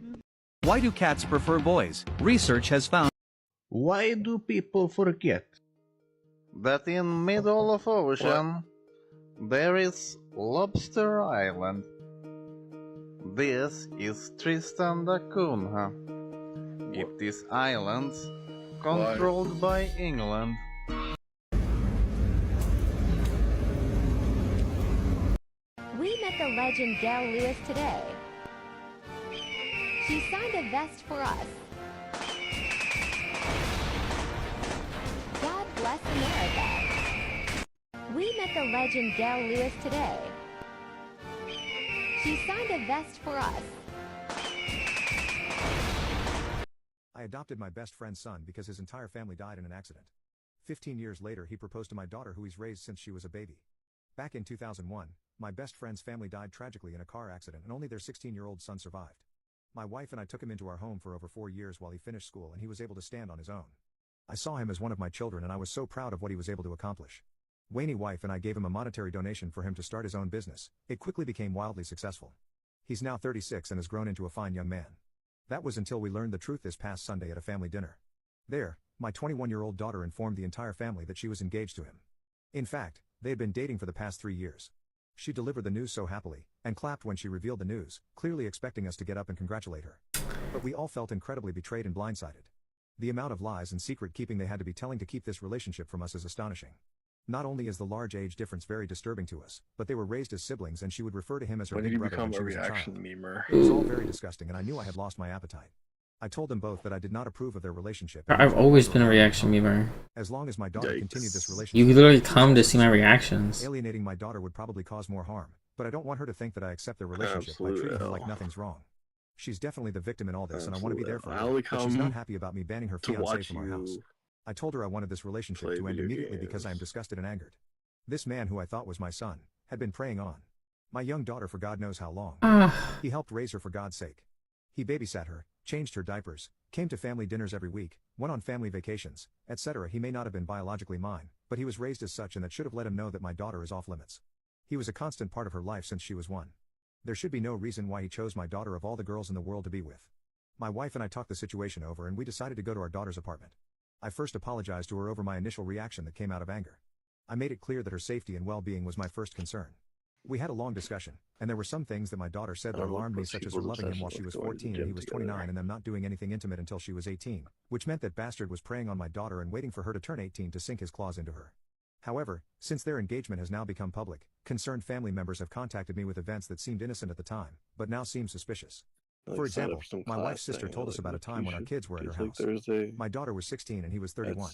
Why do cats prefer boys? Research has found. Why do people forget that in middle of ocean there is Lobster Island? This is Tristan da Cunha. It is islands controlled by England. We met the legend Gail Lewis today. She signed a vest for us. God bless America. We met the legend Gail Lewis today. She signed a vest for us. I adopted my best friend's son because his entire family died in an accident. 15 years later, he proposed to my daughter, who he's raised since she was a baby. Back in 2001, my best friend's family died tragically in a car accident, and only their 16-year-old son survived. My wife and I took him into our home for over 4 years while he finished school and he was able to stand on his own. I saw him as one of my children and I was so proud of what he was able to accomplish. Wayne's wife and I gave him a monetary donation for him to start his own business. It quickly became wildly successful. He's now 36 and has grown into a fine young man. That was until we learned the truth this past Sunday at a family dinner. There, my 21-year-old daughter informed the entire family that she was engaged to him. In fact, they had been dating for the past 3 years. She delivered the news so happily, and clapped when she revealed the news, clearly expecting us to get up and congratulate her. But we all felt incredibly betrayed and blindsided. The amount of lies and secret keeping they had to be telling to keep this relationship from us is astonishing. Not only is the large age difference very disturbing to us, but they were raised as siblings and she would refer to him as her big brother when she was a child. It was all very disgusting and I knew I had lost my appetite. I told them both that I did not approve of their relationship. I've always been a reaction memer. As long as my daughter continued this relationship, You literally come to see my reactions. alienating my daughter would probably cause more harm, but I don't want her to think that I accept their relationship by treating her like nothing's wrong. She's definitely the victim in all this, and I want to be there for her, but she's not happy about me banning her fiancé from our house. I told her I wanted this relationship to end immediately because I am disgusted and angered. This man who I thought was my son, had been preying on my young daughter for God knows how long. He helped raise her for God's sake. He babysat her, changed her diapers, came to family dinners every week, went on family vacations, etc. He may not have been biologically mine, but he was raised as such and that should have let him know that my daughter is off limits. He was a constant part of her life since she was 1. There should be no reason why he chose my daughter of all the girls in the world to be with. My wife and I talked the situation over and we decided to go to our daughter's apartment. I first apologized to her over my initial reaction that came out of anger. I made it clear that her safety and well-being was my first concern. We had a long discussion, and there were some things that my daughter said that alarmed me, such as her loving him while she was 14 and he was 29 and them not doing anything intimate until she was 18, which meant that bastard was preying on my daughter and waiting for her to turn 18 to sink his claws into her. However, since their engagement has now become public, concerned family members have contacted me with events that seemed innocent at the time, but now seem suspicious. For example, my wife's sister told us about a time when our kids were at her house. My daughter was 16 and he was 31.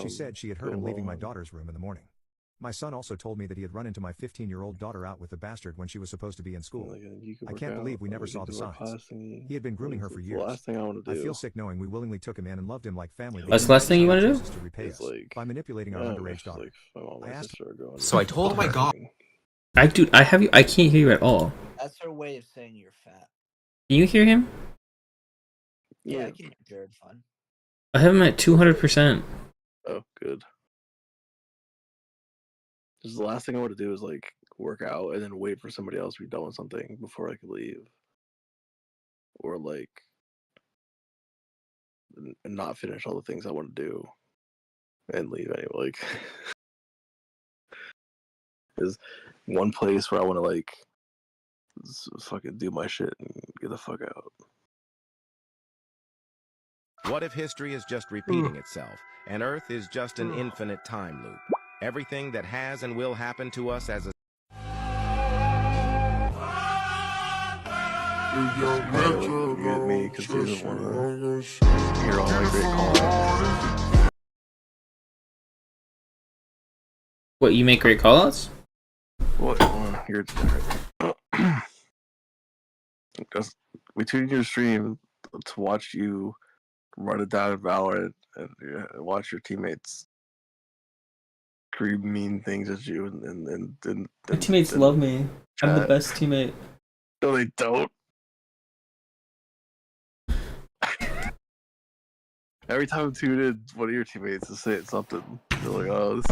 She said she had heard him leaving my daughter's room in the morning. My son also told me that he had run into my 15-year-old daughter out with the bastard when she was supposed to be in school. I can't believe we never saw the signs. He had been grooming her for years. I feel sick knowing we willingly took him in and loved him like family. What's the last thing you want to do? To repay us by manipulating our underage daughter. I asked her. So I told him, oh my god. I can't hear you at all. That's her way of saying you're fat. Can you hear him? Yeah, I can hear Jared fine. I have him at 200%. Oh, good. Because the last thing I want to do is like work out and then wait for somebody else to be done with something before I could leave, or like not finish all the things I want to do and leave anyway. Like, there's one place where I want to like fucking do my shit and get the fuck out. What if history is just repeating itself, and Earth is just an infinite time loop? Everything that has and will happen to us as a Get me because he doesn't want to hear all my great calls. What, you make great callouts? What? You're because we tuned your stream to watch you run it down in Valorant and watch your teammates scream mean things at you and My teammates love me. I'm the best teammate. No, they don't. Every time I tune in, one of your teammates is saying something. They're like, "Oh,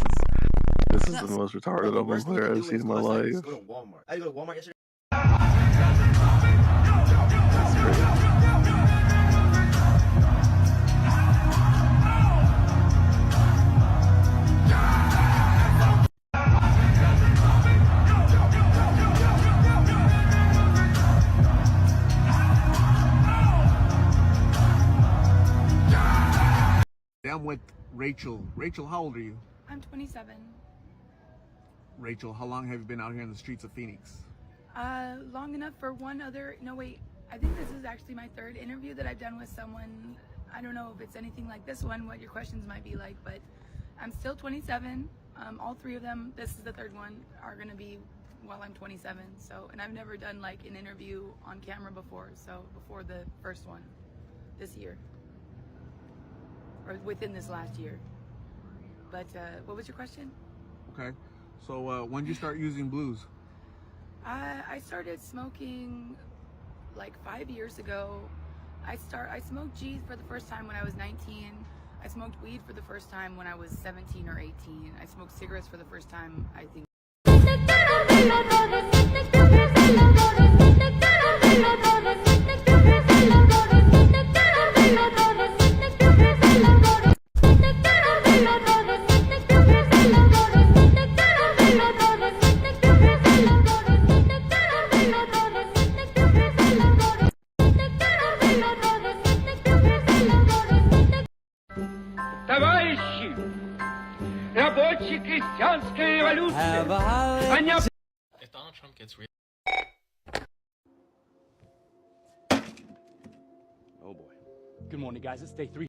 this is the most retarded almost player I've seen in my life." Go to Walmart. I go to Walmart yesterday. That's great. I'm with Rachel. Rachel, how old are you? I'm 27. Rachel, how long have you been out here in the streets of Phoenix? Long enough for one other, no wait, I think this is actually my third interview that I've done with someone. I don't know if it's anything like this one, what your questions might be like, but I'm still 27. All three of them, this is the third one, are gonna be while I'm 27. So, and I've never done like an interview on camera before, so before the first one this year. Or within this last year. But what was your question? Okay. So when did you start using blues? I started smoking like 5 years ago. I smoked G's for the first time when I was 19. I smoked weed for the first time when I was 17 or 18. I smoked cigarettes for the first time, I think. Товарищи, рабочая крестьянская революция. If Donald Trump gets Oh boy. Good morning, guys. It's day 3.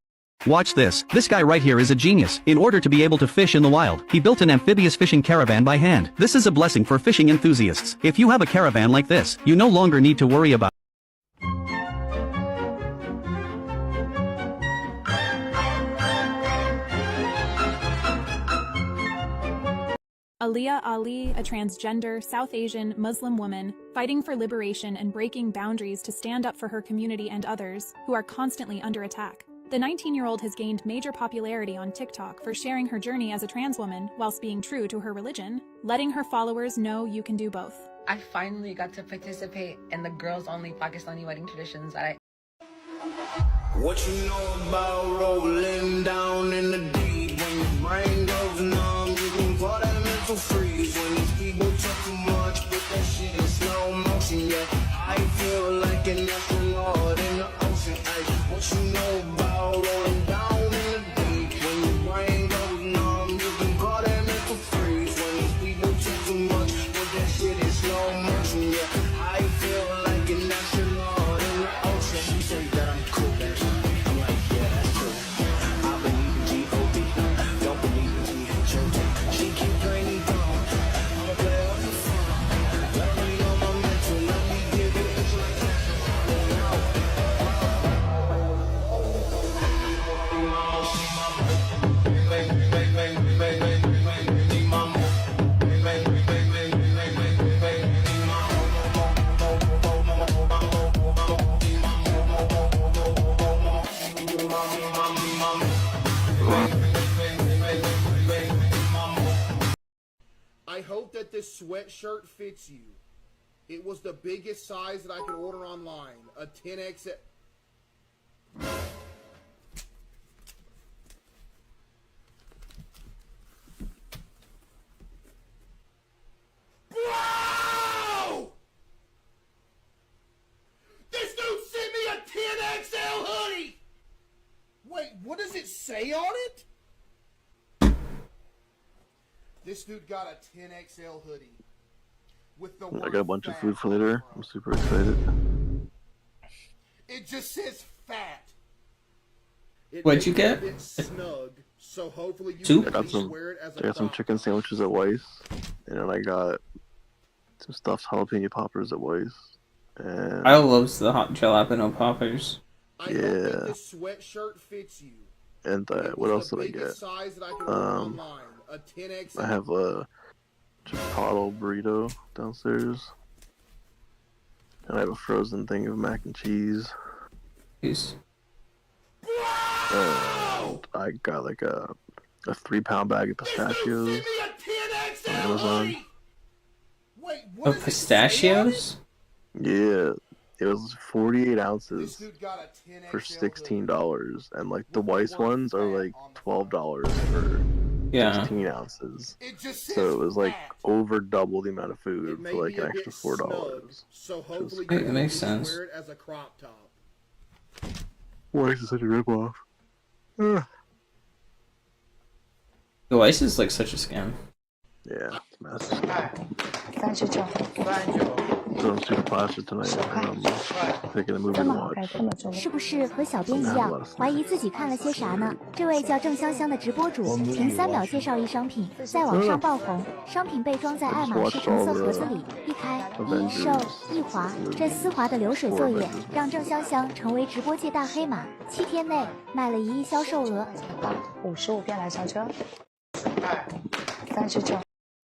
Watch this. This guy right here is a genius. In order to be able to fish in the wild, he built an amphibious fishing caravan by hand. This is a blessing for fishing enthusiasts. If you have a caravan like this, you no longer need to worry about Aliyah Ali, a transgender, South Asian, Muslim woman, fighting for liberation and breaking boundaries to stand up for her community and others, who are constantly under attack. The 19-year-old has gained major popularity on TikTok for sharing her journey as a trans woman whilst being true to her religion, letting her followers know you can do both. I finally got to participate in the girls-only Pakistani wedding traditions that What you know about rolling down in the deep? When your brain goes numb, you can call that mental freeze. When these people talk too much, put that shit in slow motion. Yeah, I feel like an astronaut in the ocean. Ay, what you know about rolling down in the deep? When your brain goes numb, you can call that mental freeze. When these people talk too much, put that shit in slow motion. Yeah, I feel like an astronaut in the ocean. You say that I'm cool, that's I'm like, yeah, that's true. I believe in G.O.D. Don't believe in G.H.O.D. She keep playing me down. I'ma play all the fun. Let me know my mental. Let me give it it's like that. I hope that this sweatshirt fits you. It was the biggest size that I could order online. A 10X. Bro! This dude sent me a 10XL hoodie! Wait, what does it say on it? This dude got a 10XL hoodie. With the I got a bunch of food for later. I'm super excited. It just says fat. What'd you get? Snug, so hopefully you I got some chicken sandwiches at Weiss, and then I got some stuffed jalapeno poppers at Weiss. And I love the hot jalapeno poppers. I hope that this sweatshirt fits you. And what else did I get? A 10X. I have a chipotle burrito downstairs, and I have a frozen thing of mac and cheese. Peace. I got like a 3-pound bag of pistachios on Amazon. Wait, what pistachios? Yeah, it was 48 ounces for $16, and like the Weiss ones are like $12 for 16 ounces. So it was like over double the amount of food for like an extra $4. So hopefully it makes sense. wear it as a crop top. Weiss is such a ripoff. The Weiss is like such a scam. Yeah, it's massive. So I'm super positive tonight, and I'm taking a movie to watch. 是不是和小编一样，怀疑自己看了些啥呢？这位叫郑香香的直播主，凭3秒介绍一商品，在网上爆红。商品被装在爱马仕橙色盒子里，一开一收一滑，这丝滑的流水作业让郑香香成为直播界大黑马。7天内卖了1亿销售额。55遍来上车。39。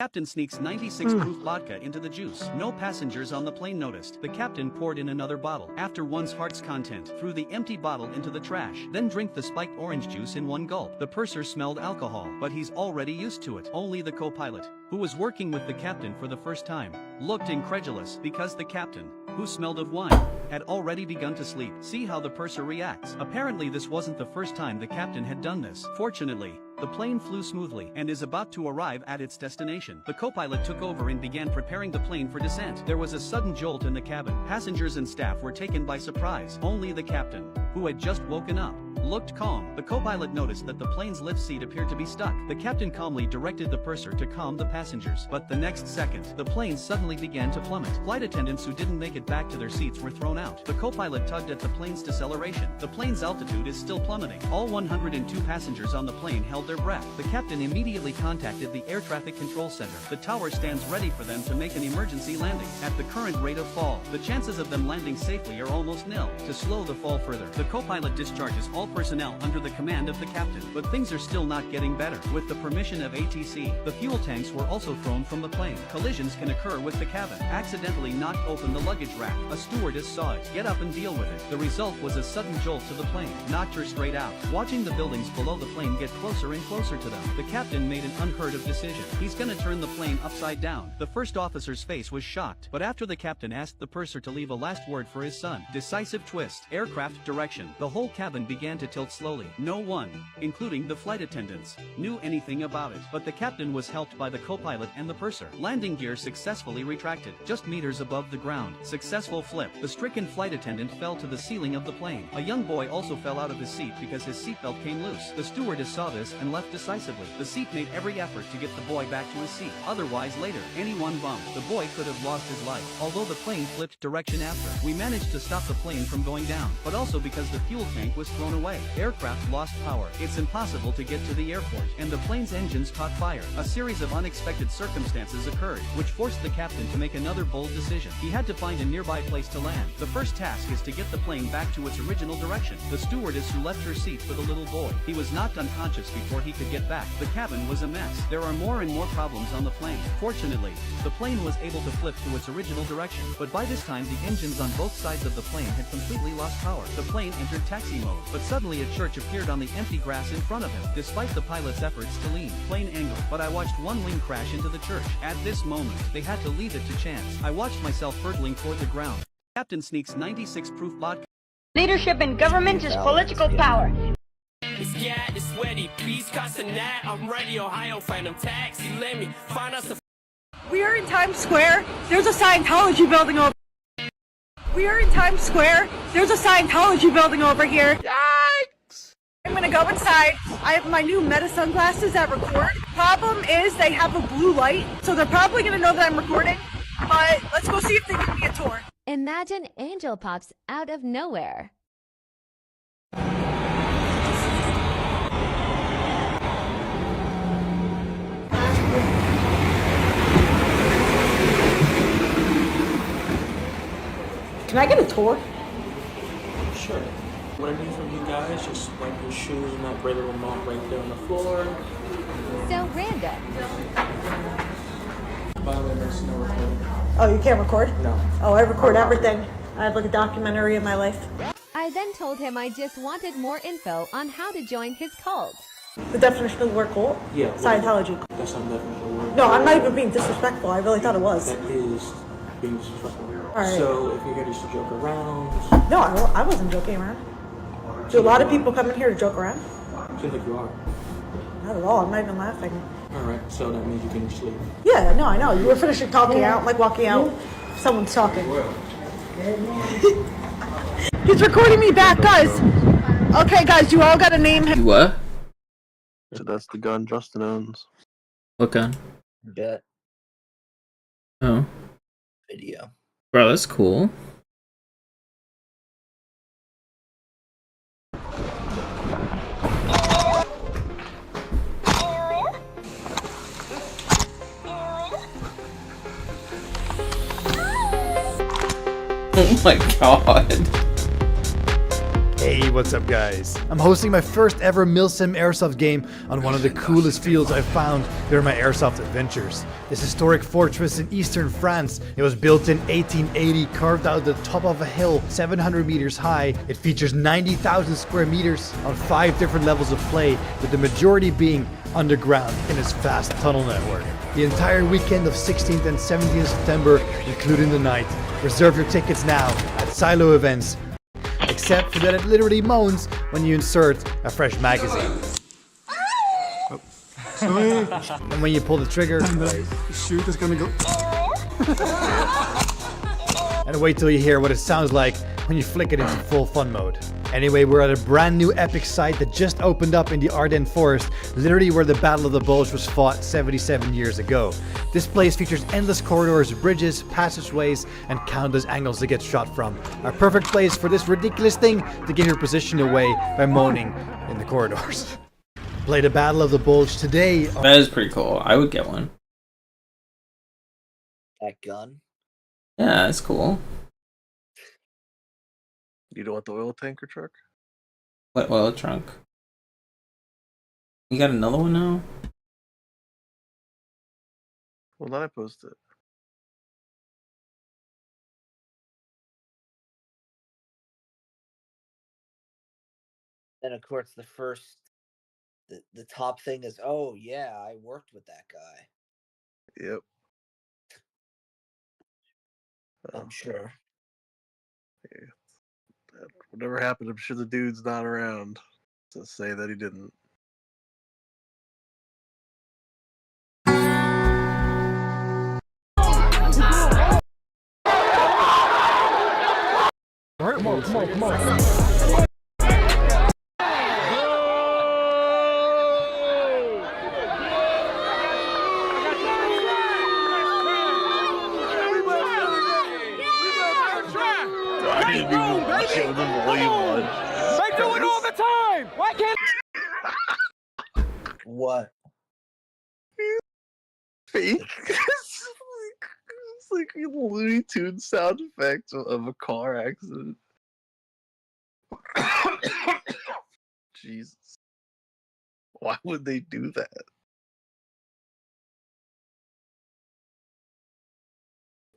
Captain sneaks 96 proof vodka into the juice. No passengers on the plane noticed. The captain poured in another bottle. After one's heart's content, threw the empty bottle into the trash. Then drank the spiked orange juice in one gulp. The purser smelled alcohol, but he's already used to it. Only the co-pilot, who was working with the captain for the first time, looked incredulous because the captain, who smelled of wine, had already begun to sleep. See how the purser reacts. Apparently this wasn't the first time the captain had done this. Fortunately, the plane flew smoothly and is about to arrive at its destination. The co-pilot took over and began preparing the plane for descent. There was a sudden jolt in the cabin. Passengers and staff were taken by surprise. Only the captain, who had just woken up, looked calm. The co-pilot noticed that the plane's lift seat appeared to be stuck. The captain calmly directed the purser to calm the passengers. But the next second, the plane suddenly began to plummet. Flight attendants who didn't make it back to their seats were thrown out. The co-pilot tugged at the plane's deceleration. The plane's altitude is still plummeting. All 102 passengers on the plane held their breath. The captain immediately contacted the air traffic control center. The tower stands ready for them to make an emergency landing. At the current rate of fall, the chances of them landing safely are almost nil. To slow the fall further, the co-pilot discharges all personnel under the command of the captain. But things are still not getting better. With the permission of ATC, the fuel tanks were also thrown from the plane. Collisions can occur with the cabin. Accidentally knocked open the luggage rack. A stewardess saw it. Get up and deal with it. The result was a sudden jolt to the plane. Knocked her straight out. Watching the buildings below the plane get closer and closer to them, the captain made an unheard of decision. He's gonna turn the plane upside down. The first officer's face was shocked, but after the captain asked the purser to leave a last word for his son, decisive twist, aircraft direction, the whole cabin began to tilt slowly. No one, including the flight attendants, knew anything about it, but the captain was helped by the co-pilot and the purser. Landing gear successfully retracted, just meters above the ground. Successful flip. The stricken flight attendant fell to the ceiling of the plane. A young boy also fell out of his seat because his seatbelt came loose. The stewardess saw this and left decisively. The seat made every effort to get the boy back to his seat. Otherwise later, any one bump, the boy could have lost his life. Although the plane flipped direction after, we managed to stop the plane from going down, but also because the fuel tank was thrown away. Aircraft lost power. It's impossible to get to the airport, and the plane's engines caught fire. A series of unexpected circumstances occurred, which forced the captain to make another bold decision. He had to find a nearby place to land. The first task is to get the plane back to its original direction. The stewardess who left her seat for the little boy. He was knocked unconscious before he could get back. The cabin was a mess. There are more and more problems on the plane. Fortunately, the plane was able to flip to its original direction, but by this time the engines on both sides of the plane had completely lost power. The plane entered taxi mode, but suddenly a church appeared on the empty grass in front of him. Despite the pilot's efforts to lean, plane angle, but I watched one wing crash into the church. At this moment, they had to leave it to chance. I watched myself hurtling toward the ground. Captain sneaks 96 proof vodka. Leadership in government is political power. It's scared, it's sweaty, please cussing that. I'm ready, Ohio, Phantom Taxi. Let me find us a. We are in Times Square. There's a Scientology building over. We are in Times Square. There's a Scientology building over here. Yikes! I'm gonna go inside. I have my new Meta sunglasses that record. Problem is they have a blue light, so they're probably gonna know that I'm recording. But let's go see if they give me a tour. Imagine Angel pops out of nowhere. Can I get a tour? Sure. What I need from you guys, just wipe your shoes and that braille remote right there on the floor. So random. By the way, there's no recording. Oh, you can't record? No. Oh, I record everything. I have like a documentary of my life. I then told him I just wanted more info on how to join his cult. The definition of the word cult? Yeah. Scientology. That's not the definition of the word. No, I'm not even being disrespectful. I really thought it was. That is being disrespectful. Right. So if you're here just to joke around. No, I wasn't joking around. Do a lot of people come in here to joke around? Seems like you are. Not at all. I'm not even laughing. Alright, so that means you can sleep. Yeah, no, I know. You were finishing talking out, like walking out. Someone's talking. He's recording me back, guys. Okay, guys, you all gotta name him. You what? So that's the gun Justin owns. What gun? Bet. Oh. Video. Bro, that's cool. Oh my god. Hey, what's up guys? I'm hosting my first ever Milsim Airsoft game on one of the coolest fields I've found during my airsoft adventures. This historic fortress in eastern France. It was built in 1880, carved out the top of a hill 700 meters high. It features 90,000 square meters on 5 different levels of play, with the majority being underground in its vast tunnel network. The entire weekend of 16th and 17th September, including the night. Reserve your tickets now at Silo Events. Except for that it literally moans when you insert a fresh magazine. And when you pull the trigger, the shoot is gonna go. And wait till you hear what it sounds like when you flick it into full fun mode. Anyway, we're at a brand new epic site that just opened up in the Ardennes Forest, literally where the Battle of the Bulge was fought 77 years ago. This place features endless corridors, bridges, passageways, and countless angles to get shot from. A perfect place for this ridiculous thing to give your position away by moaning in the corridors. Play the Battle of the Bulge today. That is pretty cool. I would get one. That gun? Yeah, that's cool. You don't want the oil tanker truck? What oil trunk? You got another one now? Well, then I post it. Then of course the top thing is, oh yeah, I worked with that guy. Yep. I'm sure. Yeah. Whatever happened, I'm sure the dude's not around to say that he didn't. Come on. I didn't even watch it with the volume on. I do it all the time! Why can't What? Fake? It's like a Looney Tunes sound effect of a car accident. Jesus. Why would they do that?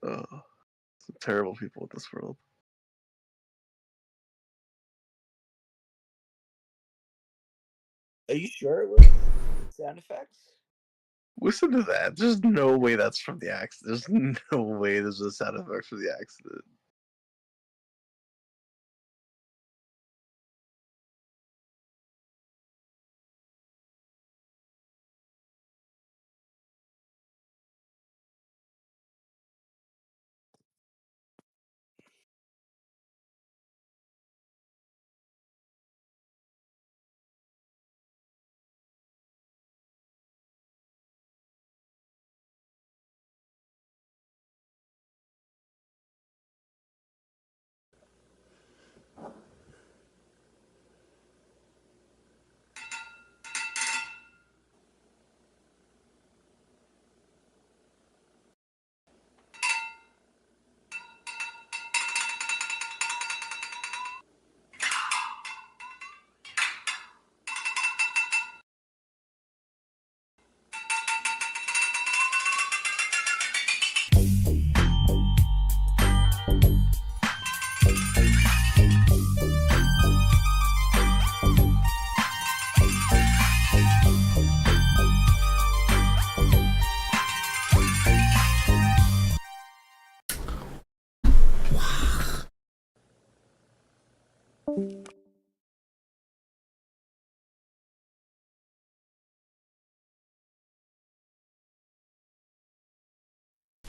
Oh, some terrible people in this world. Are you sure it was sound effects? Listen to that. There's no way that's from the accident. There's no way there's a sound effect from the accident.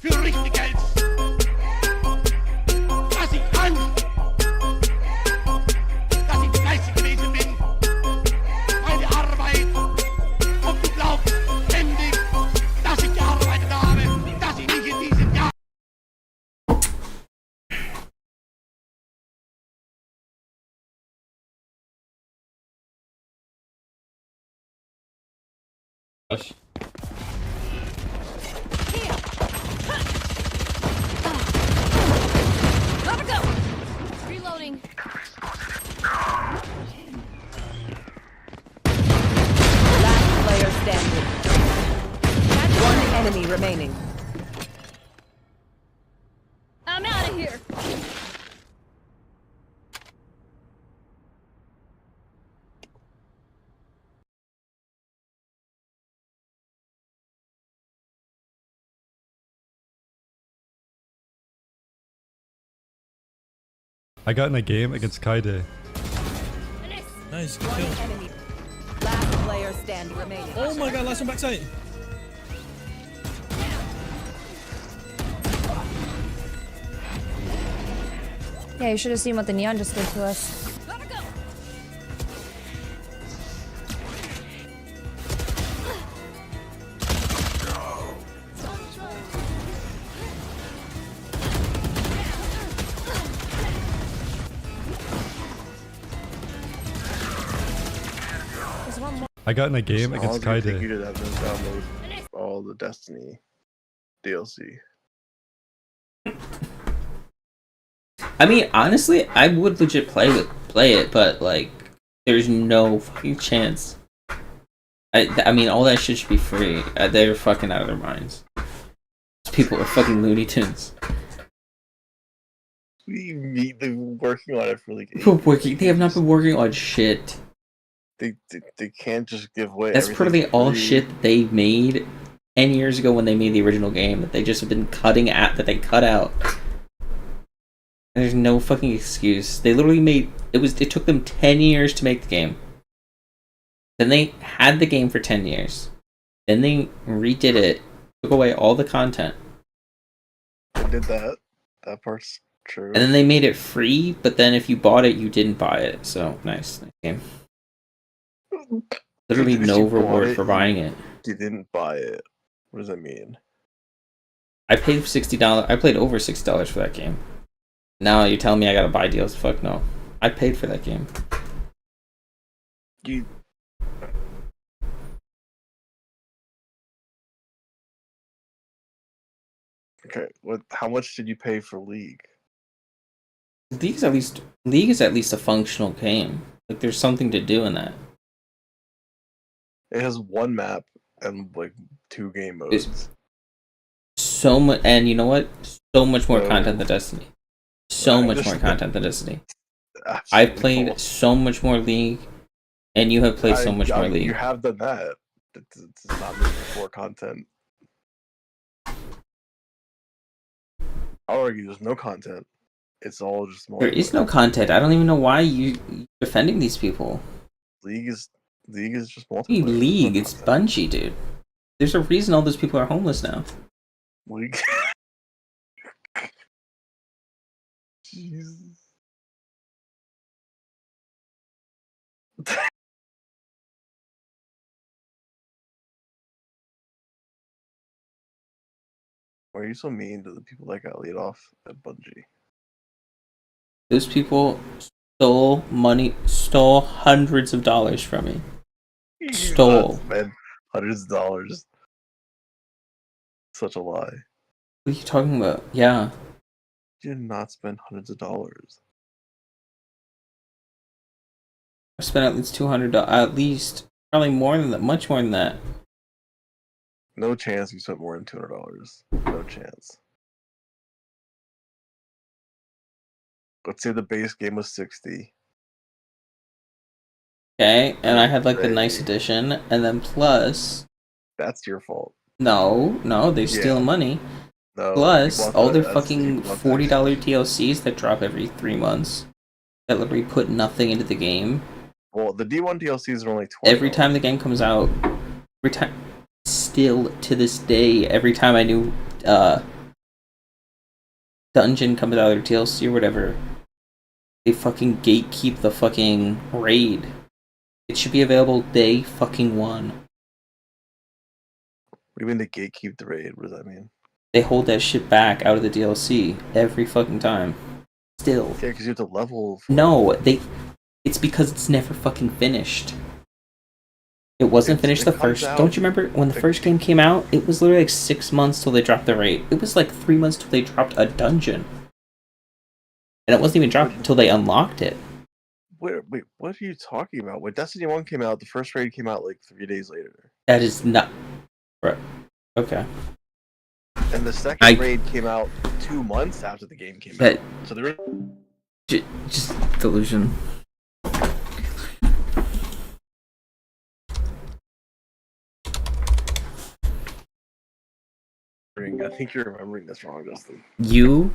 für richtig Geld? Dass ich kann, dass ich fleißig gewesen bin, meine Arbeit, und du glaubst ständig, dass ich gearbeitet habe, dass ich nicht in diesem Jahr... Let it go! Reloading. enemy remaining. I'm out of here. I got in a game against Kaide. Nice, good One kill. enemy. Last player standing remaining. Oh my god, last one backside. Yeah, you should have seen what the neon just did to us. There's one more. I got in a game How against long does it take Kaide. you to download all the Destiny DLC? I mean, honestly, I would legit play it, but like, there's no fucking chance. I mean, all that shit should be free. They're fucking out of their minds. These people are fucking Looney Tunes. They've been working on it for like 8 They have not been working on shit. They can't just give away. That's everything probably for all free. shit that they made 10 years ago when they made the original game that they just have been cutting at, that they cut out. And there's no fucking excuse. They literally made it took them 10 years to make the game. Then they had the game for 10 years. Then they redid it, took away all the content. They did that. That part's true. And then they made it free, but then if you bought it, you didn't buy it. So, nice game. Literally If no you bought reward it, for buying it. You didn't buy it. What does that mean? I paid $60. I played over $60 for that game. Now you're telling me I gotta buy deals? Fuck no. I paid for that game. You. Okay. What? How much did you pay for League? League is at least a functional game. Like there's something to do in that. It has one map and like 2 game modes. So much, and you know what? So much more So- content than Destiny. So Right, much just- more content than Destiny. Absolutely I've played cool. so much more League, and you have played so much more League. You have done that. It's not moving for content. I'll argue there's no content. It's all just There is no content. I don't even know why you're defending these people. League is just What do you mean multiplayer. League, it's Bungie, dude. There's a reason all those people are homeless now. League. Jesus. Why are you so mean to the people that got laid off at Bungie? Those people stole hundreds of dollars from me. You did Stole. not spend hundreds of dollars. Such a lie. What are you talking about? Yeah. You did not spend hundreds of dollars. I spent at least $200. At least, probably more than that. Much more than that. No chance you spent more than $200. No chance. Let's say the base game was 60. Okay, and I had like the nice edition, and then plus. That's your fault. No, they steal Yeah. money. No, Plus, you bought all the- their that's- fucking you bought $40 DLCs that drop every 3 months. That literally put nothing into the game. Well, the D1 DLCs are only $20. Every time the game comes out, still to this day, every time a new dungeon comes out or DLC or whatever, they fucking gatekeep the fucking raid. It should be available day fucking one. What do you mean they gatekeep the raid? What does that mean? They hold that shit back out of the DLC every fucking time. Still. Yeah, because you have to level. No, it's because it's never fucking finished. It wasn't finished the first. Don't you remember when the first game came out? It was literally like 6 months till they dropped the rate. It was like 3 months till they dropped a dungeon, and it wasn't even dropped until they unlocked it. Wait, what are you talking about? When Destiny 1 came out, the first raid came out like 3 days later. That is not. Right. Okay. And the second raid came out 2 months after the game came out. So there just delusion. I think you're remembering this wrong, Justin. You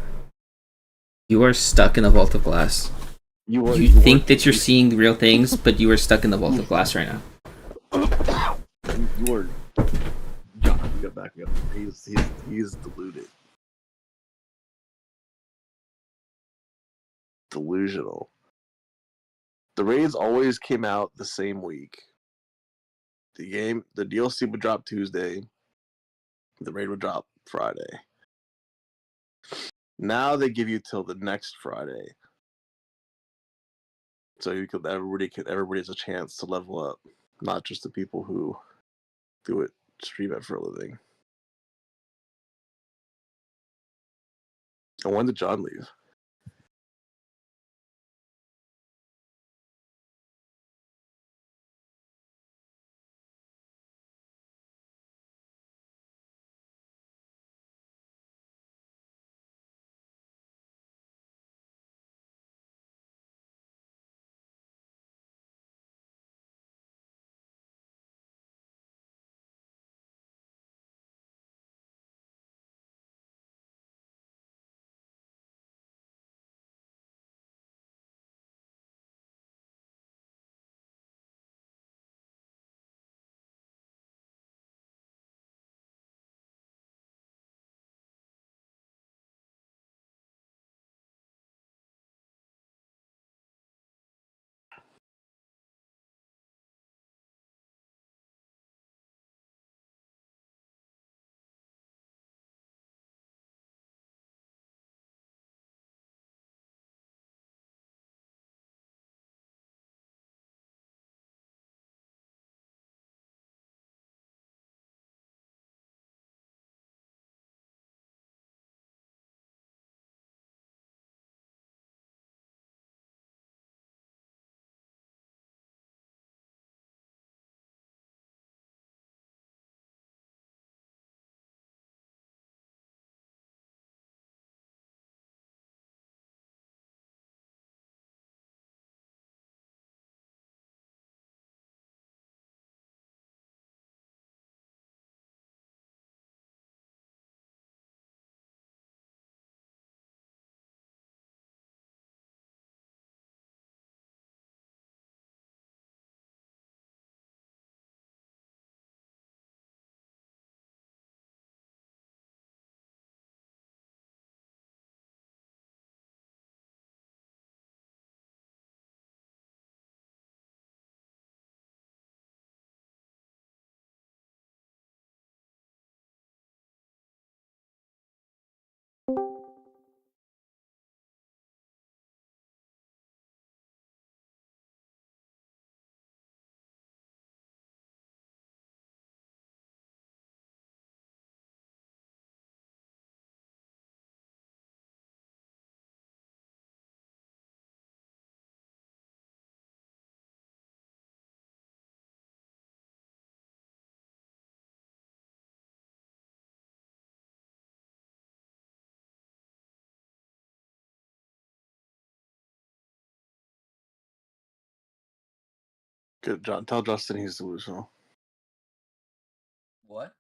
are stuck in a vault of glass. You think that you're seeing real things, but you are stuck in the vault of glass right now. You are. John, you got back up. He's deluded. Delusional. The raids always came out the same week. The DLC would drop Tuesday. The raid would drop Friday. Now they give you till the next Friday, so everybody has a chance to level up, not just the people who do it stream it for a living. And when did John leave? Good, John. Tell Justin he's delusional. What?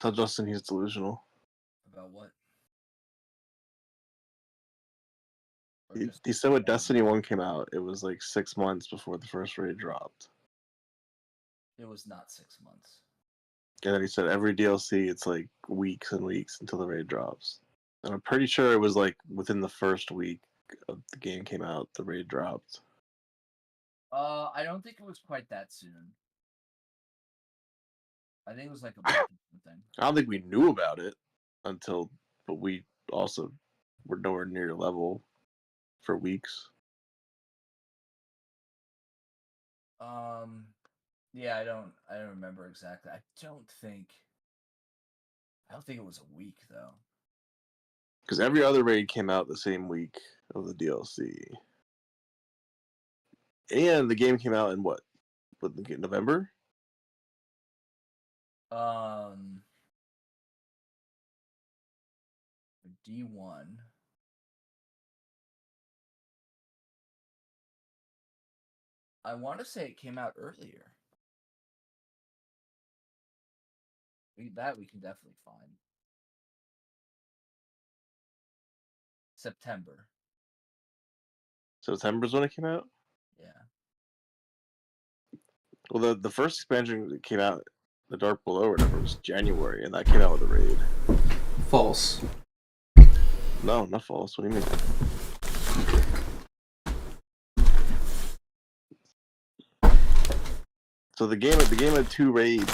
Tell Justin he's delusional. About what? He said when Destiny 1 came out, it was like 6 months before the first raid dropped. It was not 6 months. And then he said every DLC, it's like weeks and weeks until the raid drops. And I'm pretty sure it was like within the first week of the game came out, the raid dropped. I don't think it was quite that soon. I think it was like a month or something. I don't think we knew about it but we also were nowhere near your level for weeks. Yeah, I don't remember exactly. I don't think it was a week though. Because every other raid came out the same week of the DLC. And the game came out in what? November? D1. I want to say it came out earlier. That we can definitely find. September. September's when it came out? Yeah. Well, the first expansion that came out, The Dark Below or whatever, was January, and that came out with a raid. False. No, not false. What do you mean? So the game had 2 raids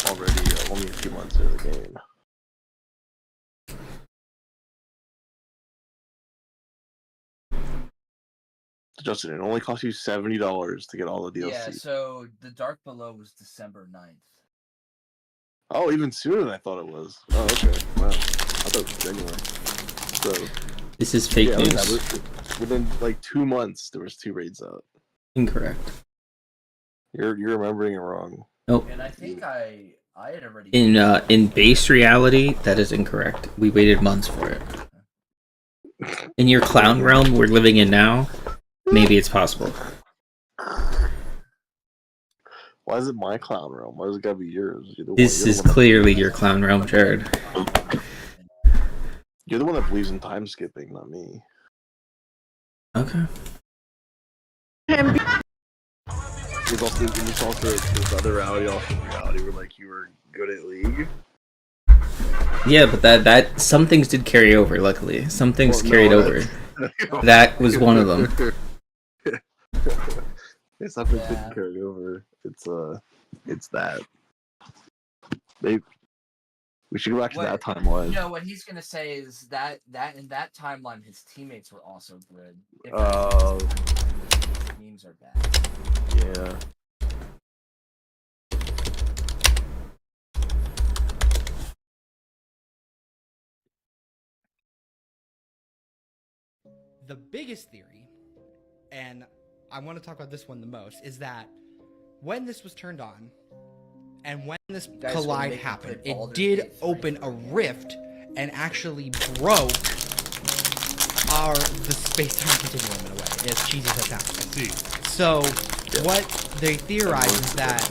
already, only a few months into the game. Justin, it only cost you $70 to get all the DLC. Yeah, so The Dark Below was December 9th. Oh, even sooner than I thought it was. Oh, okay. Wow. I thought it was January. So This is fake yeah, news. Within like 2 months, there was 2 raids out. Incorrect. You're remembering it wrong. Nope. And I think I had already In base reality, that is incorrect. We waited months for it. In your clown realm we're living in now, maybe it's possible. Why is it my clown realm? Why does it gotta be yours? This is clearly your clown realm, Jared. You're the one that believes in time skipping, not me. Okay. There's also this other reality where like you were good at League. Yeah, but that some things did carry over. Luckily, some things carried over. That was one of them. It's something that didn't carry over. It's that. We should go back to that timeline. No, what he's gonna say is that in that timeline, his teammates were also good. Memes are bad. Yeah. The biggest theory, and I want to talk about this one the most, is that when this was turned on, and when this collide happened, it did open a rift and actually broke the space-time continuum in a way, as cheesy as that sounds. So, what they theorize is that,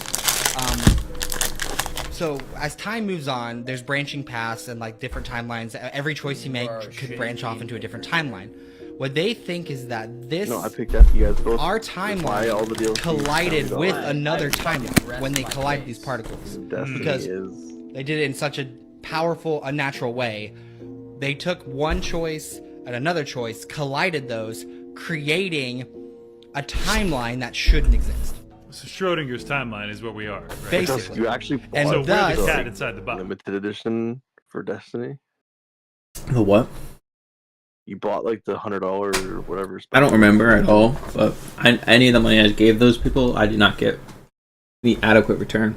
so as time moves on, there's branching paths and like different timelines. Every choice you make could branch off into a different timeline. What they think is that this, I picked up you guys both. Our timeline collided with another timeline when they collided these particles. Because they did it in such a powerful, unnatural way. They took one choice and another choice, collided those, creating a timeline that shouldn't exist. So Schrodinger's timeline is where we are, right? Basically. You actually bought And so thus, we're the cat inside the box. limited edition for Destiny. The what? You bought like the $100 or whatever. I don't remember at all, but any of the money I gave those people, I did not get the adequate return.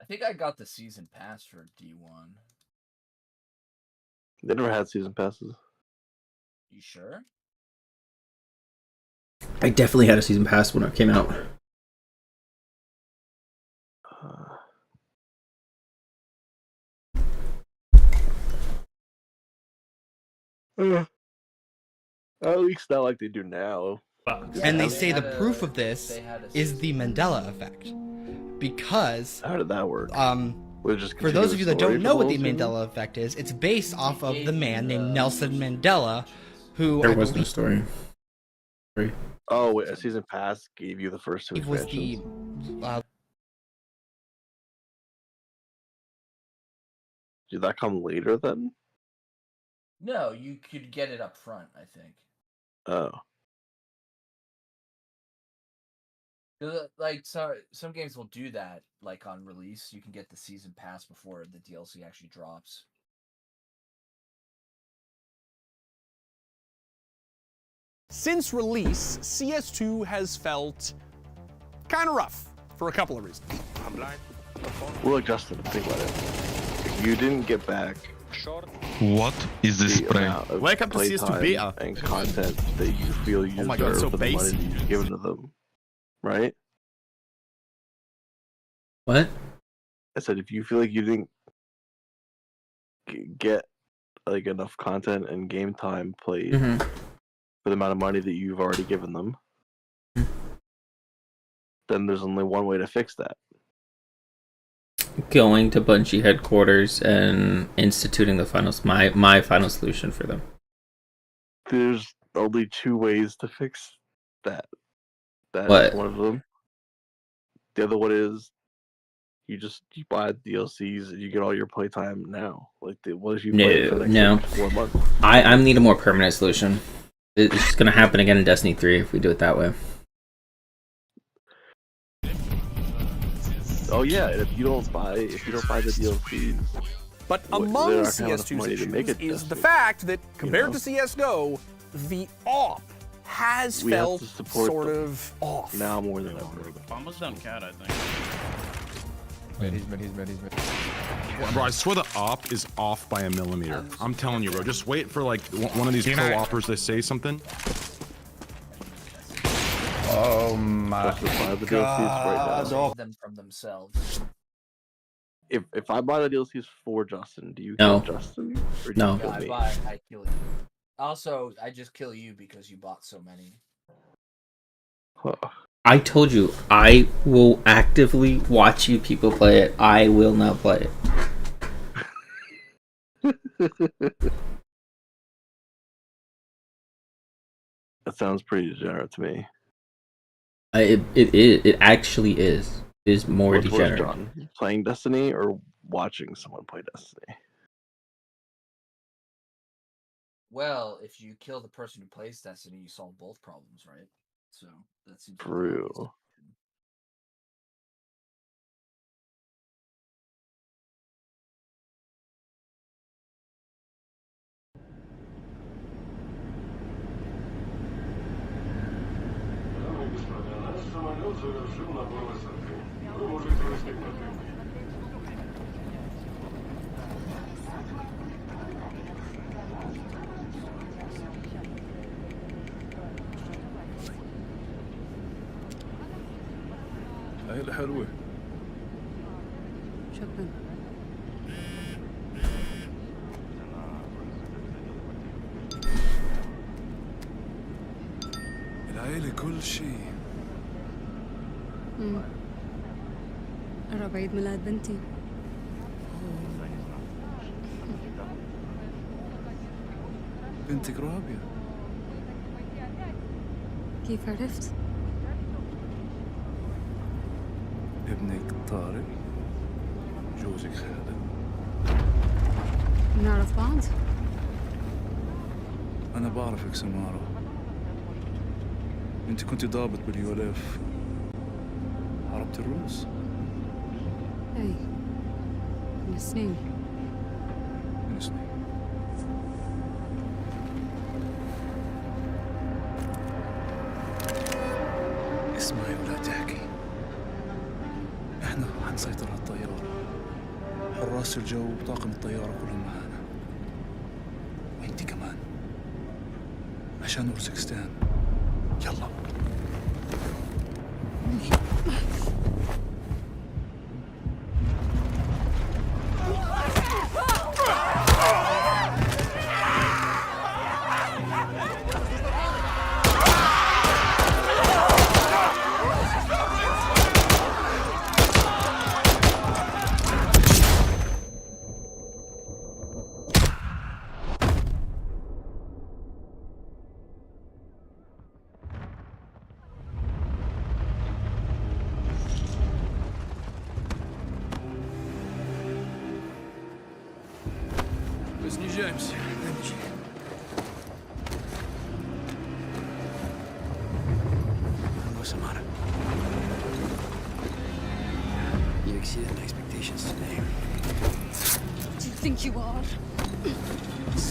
I think I got the season pass for D1. They never had season passes. You sure? I definitely had a season pass when it came out. At least not like they do now. And they say the proof of this is the Mandela effect. Because how did that work? For those of you that don't know what the Mandela effect is, it's based off of the man named Nelson Mandela, who There was no story. Oh, wait, a season pass gave you the first 2 was expansions. Did that come later then? No, you could get it up front, I think. Oh. Like, so some games will do that, like on release. You can get the season pass before the DLC actually drops. Since release, CS2 has felt kind of rough for a couple of reasons. I'm blind. Well, look, Justin, think about it. If you didn't get back what is this spray? Welcome to CS2 beta. And content that you feel you deserve for the money that you've given to them, right? What? I said if you feel like you didn't get like enough content and game time played Mm-hmm. for the amount of money that you've already given them, then there's only one way to fix that. Going to Bungie headquarters and instituting the my final solution for them. There's only two ways to fix that. That What? is one of them. The other one is you buy DLCs and you get all your playtime now. Like, what if you play it for the next 4 months? I need a more permanent solution. It's just gonna happen again in Destiny 3 if we do it that way. Oh yeah, and if you don't buy the DLCs, but among CS2's issues is the fact that compared to CS:GO, the AWP has felt sort of off. Now more than ever. Almost done cat, I think. He's mid. Bro, I swear the op is off by a millimeter. I'm telling you, bro. Just wait for like one of these co-oppers to say something. Oh my God! Them from themselves. If I buy the DLCs for Justin, do you No. kill Justin? Or do No. You kill me? I kill you. Also, I just kill you because you bought so many. I told you, I will actively watch you people play it. I will not play it. That sounds pretty degenerate to me. It actually is. It is more What's worse, degenerate. John? Playing Destiny or watching someone play Destiny? Well, if you kill the person who plays Destiny, you solve both problems, right? So that seems True. هاي حلوة. شكرا. العيلة كل شيء. قرب عيد ميلاد بنتي. بنتك رابية. كيف عرفت؟ ابنك طارق، جوزك خالد. نعرف بعض؟ أنا بعرفك سمارة. أنت كنت ضابط باليوليف. حاربت الروس. أي من سنين. من سنين. اسمعي ولا تحكي. احنا حنسيطر على الطيارة. حراس الجو وطاقم الطيارة كلهم معانا. وانتي كمان. عشان أورزكستان. يلا. Снижаемся. Hello, Samara. You exceeded my expectations today. Who do you think you are?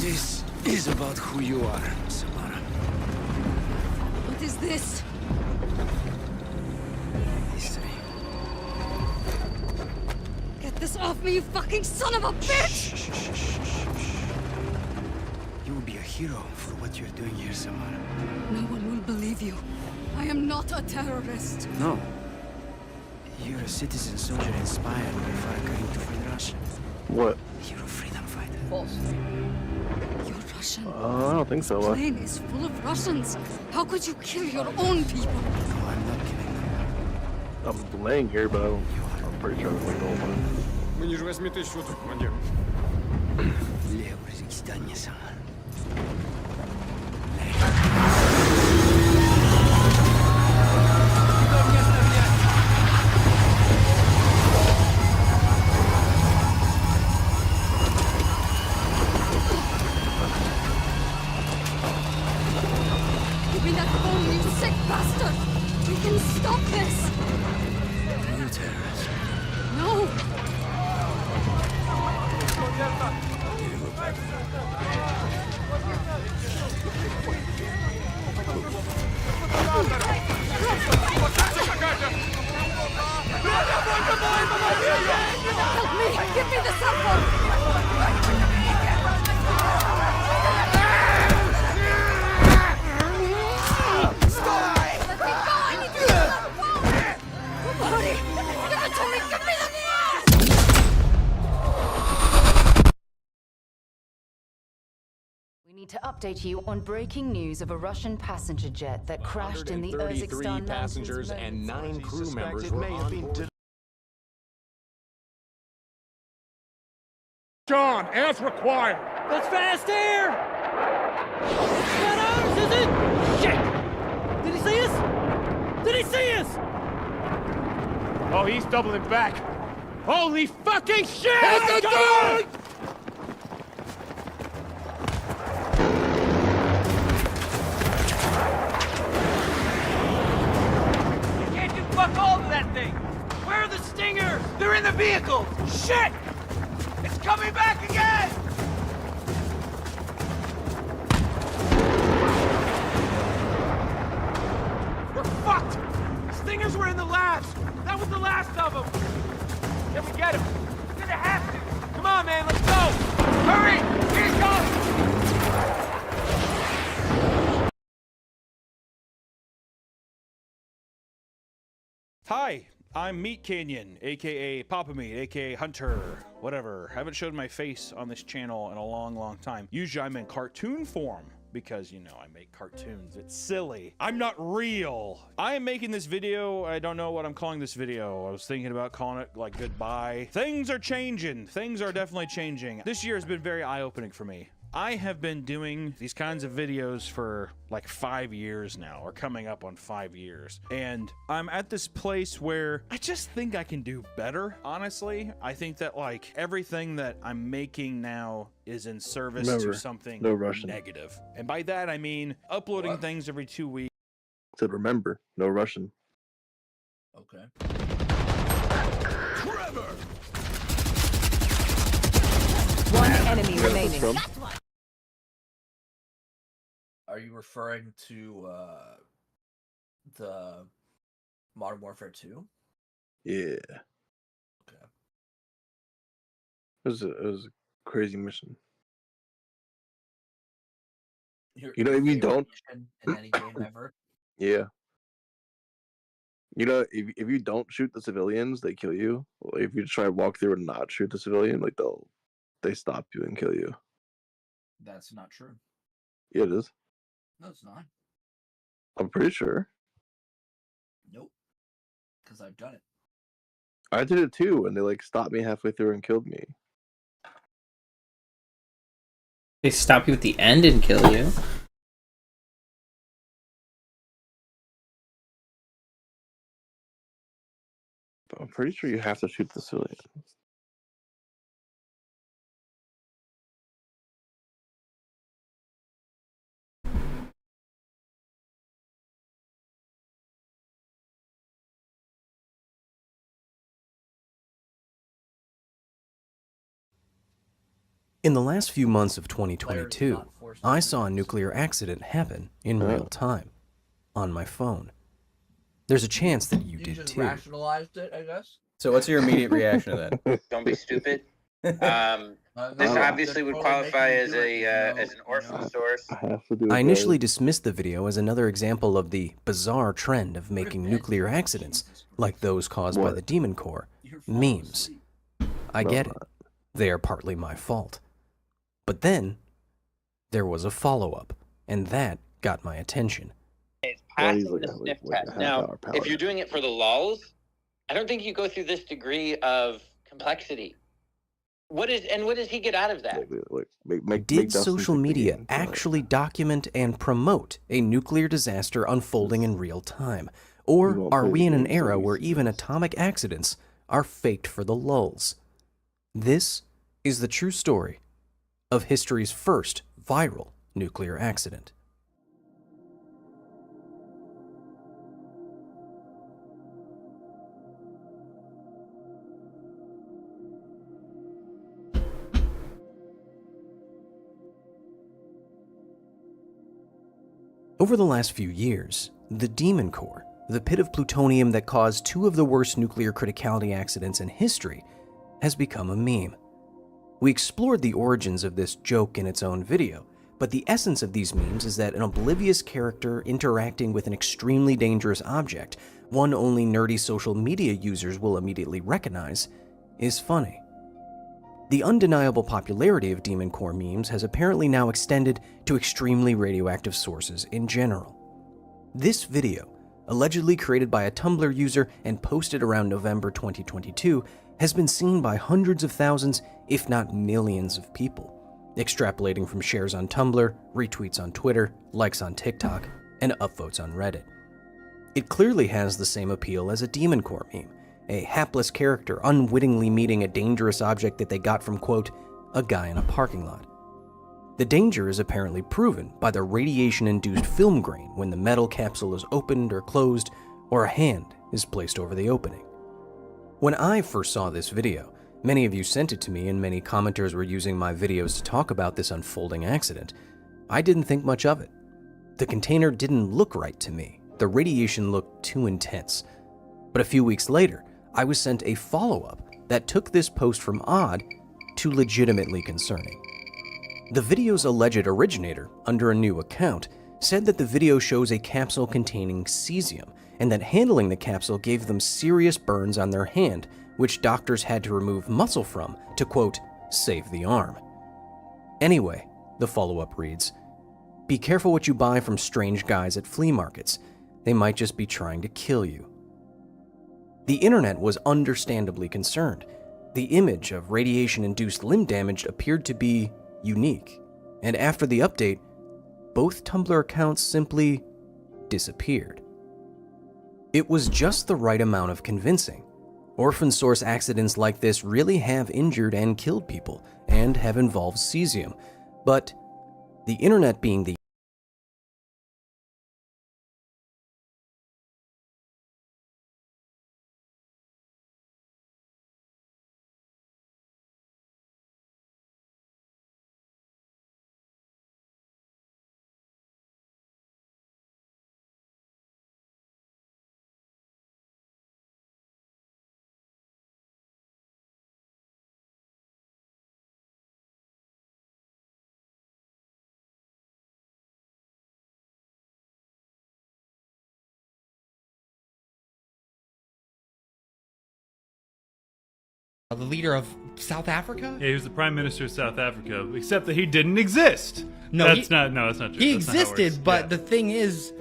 This is about who you are, Samara. What is this? History. Get this off me, you fucking son of a bitch! You will be a hero for what you're doing here, Samara. No one will believe you. I am not a terrorist. No. You're a citizen soldier inspired by Farakarin to fight Russia. What? You're a freedom fighter. false. You're Russian. I don't think so. The plane is full of Russians. How could you kill your own people? No, I'm not killing them. I'm laying here, but I'm pretty sure I'm going to go one. Мы ниже 8000 тут, командир. Лев, резистание-сан. Give me that phone, you sick bastard! We can stop this! New terrorist. No! Help me! Give me the cell phone! We need to update you on breaking news of a Russian passenger jet that crashed in the 133 Urzikstan passengers Mountains. and 9 crew members were on board. John, as required. That's fast air! Not ours, is it? Shit! Did he see us? Did he see us? Oh, he's doubling back. Holy fucking shit! Hit the door! You can't do fuck all to that thing! Where are the stingers? They're in the vehicle! Shit! It's coming back again! We're fucked! Stingers were in the labs! That was the last of them! Can we get him? We're gonna have to! Come on, man, let's go! Hurry! Here it comes! Hi, I'm Meat Canyon, aka Papa Meat, aka Hunter, whatever. Haven't showed my face on this channel in a long time. Usually I'm in cartoon form because, you know, I make cartoons. It's silly. I'm not real. I am making this video. I don't know what I'm calling this video. I was thinking about calling it like goodbye. Things are changing. Things are definitely changing. This year has been very eye-opening for me. I have been doing these kinds of videos for like 5 years now, or coming up on 5 years. And I'm at this place where I just think I can do better, honestly. I think that like everything that I'm making now is in service to something negative. And by that I mean uploading things every 2 weeks. Said remember, no Russian. Okay. Trevor! One enemy remaining. Are you referring to the Modern Warfare 2? Yeah. Okay. It was a crazy mission. Your You know, if you favorite don't, mission in any game ever? yeah. You know, if you don't shoot the civilians, they kill you. Or if you try to walk through and not shoot the civilian, like they stop you and kill you. That's not true. Yeah, it is. No, it's not. I'm pretty sure. Nope. Because I've done it. I did it too, and they like stopped me halfway through and killed me. They stop you at the end and kill you. But I'm pretty sure you have to shoot the civilians. In the last few months of 2022, I saw a nuclear accident happen in real time, on my phone. There's a chance that you did just too. rationalized it, I guess. So what's your immediate reaction to that? Don't be stupid. This obviously would qualify as an orphan source. I initially dismissed the video as another example of the bizarre trend of making nuclear accidents, like those caused by the Demon Corps, memes. I get it. They are partly my fault. But then, there was a follow-up, and that got my attention. It's passing the sniff test. Now, if you're doing it for the lulz, I don't think you go through this degree of complexity. What does he get out of that? Did social media actually document and promote a nuclear disaster unfolding in real time? Or are we in an era where even atomic accidents are faked for the lulz? This is the true story of history's first viral nuclear accident. Over the last few years, the Demon Core, the pit of plutonium that caused 2 of the worst nuclear criticality accidents in history, has become a meme. We explored the origins of this joke in its own video, but the essence of these memes is that an oblivious character interacting with an extremely dangerous object, one only nerdy social media users will immediately recognize, is funny. The undeniable popularity of Demon Core memes has apparently now extended to extremely radioactive sources in general. This video, allegedly created by a Tumblr user and posted around November 2022, has been seen by hundreds of thousands, if not millions of people, extrapolating from shares on Tumblr, retweets on Twitter, likes on TikTok, and upvotes on Reddit. It clearly has the same appeal as a Demon Core meme, a hapless character unwittingly meeting a dangerous object that they got from, quote, a guy in a parking lot. The danger is apparently proven by the radiation-induced film grain when the metal capsule is opened or closed, or a hand is placed over the opening. When I first saw this video, many of you sent it to me and many commenters were using my videos to talk about this unfolding accident. I didn't think much of it. The container didn't look right to me. The radiation looked too intense. But a few weeks later, I was sent a follow-up that took this post from odd to legitimately concerning. The video's alleged originator, under a new account, said that the video shows a capsule containing cesium and that handling the capsule gave them serious burns on their hand, which doctors had to remove muscle from to, quote, save the arm. Anyway, the follow-up reads, "Be careful what you buy from strange guys at flea markets. They might just be trying to kill you." The internet was understandably concerned. The image of radiation-induced limb damage appeared to be unique, and after the update, both Tumblr accounts simply disappeared. It was just the right amount of convincing. Orphan source accidents like this really have injured and killed people, and have involved cesium, but the internet being the leader of South Africa? Yeah, he was the prime minister of South Africa, except that he didn't exist. No, that's not true. He existed, but the thing is,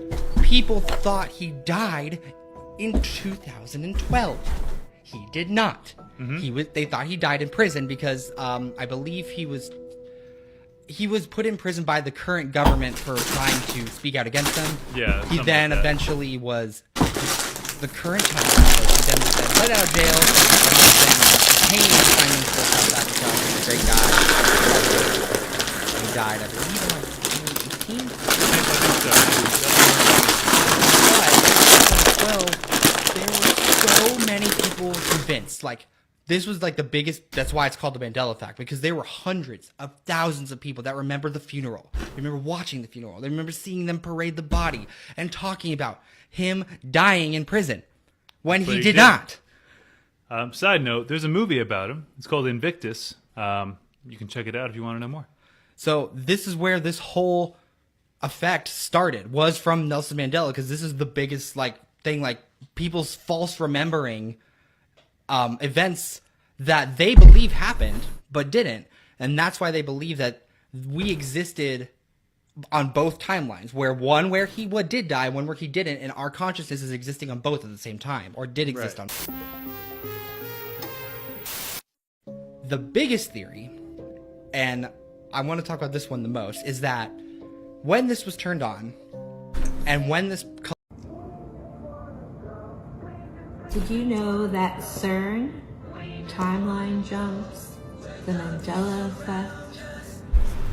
people thought he died in 2012. He did not. They thought he died in prison because I believe he was put in prison by the current government for trying to speak out against them. Yeah. He then eventually was the current time. He then was let out of jail and then came as Prime Minister of South Africa. He's a great guy. He died, I believe, in like 2018. But in 2012, there were so many people convinced. Like, this was like the biggest, that's why it's called the Mandela effect, because there were hundreds of thousands of people that remember the funeral. They remember watching the funeral. They remember seeing them parade the body and talking about him dying in prison when he did not. Side note, there's a movie about him. It's called Invictus. You can check it out if you want to know more. So this is where this whole effect started, was from Nelson Mandela, because this is the biggest thing, people's false remembering events that they believe happened but didn't. And that's why they believe that we existed on both timelines, where he did die, one where he didn't, and our consciousness is existing on both at the same time, or did exist on. The biggest theory, and I want to talk about this one the most, is that when this was turned on, and when this... Did you know that CERN, timeline jumps, the Mandela effect,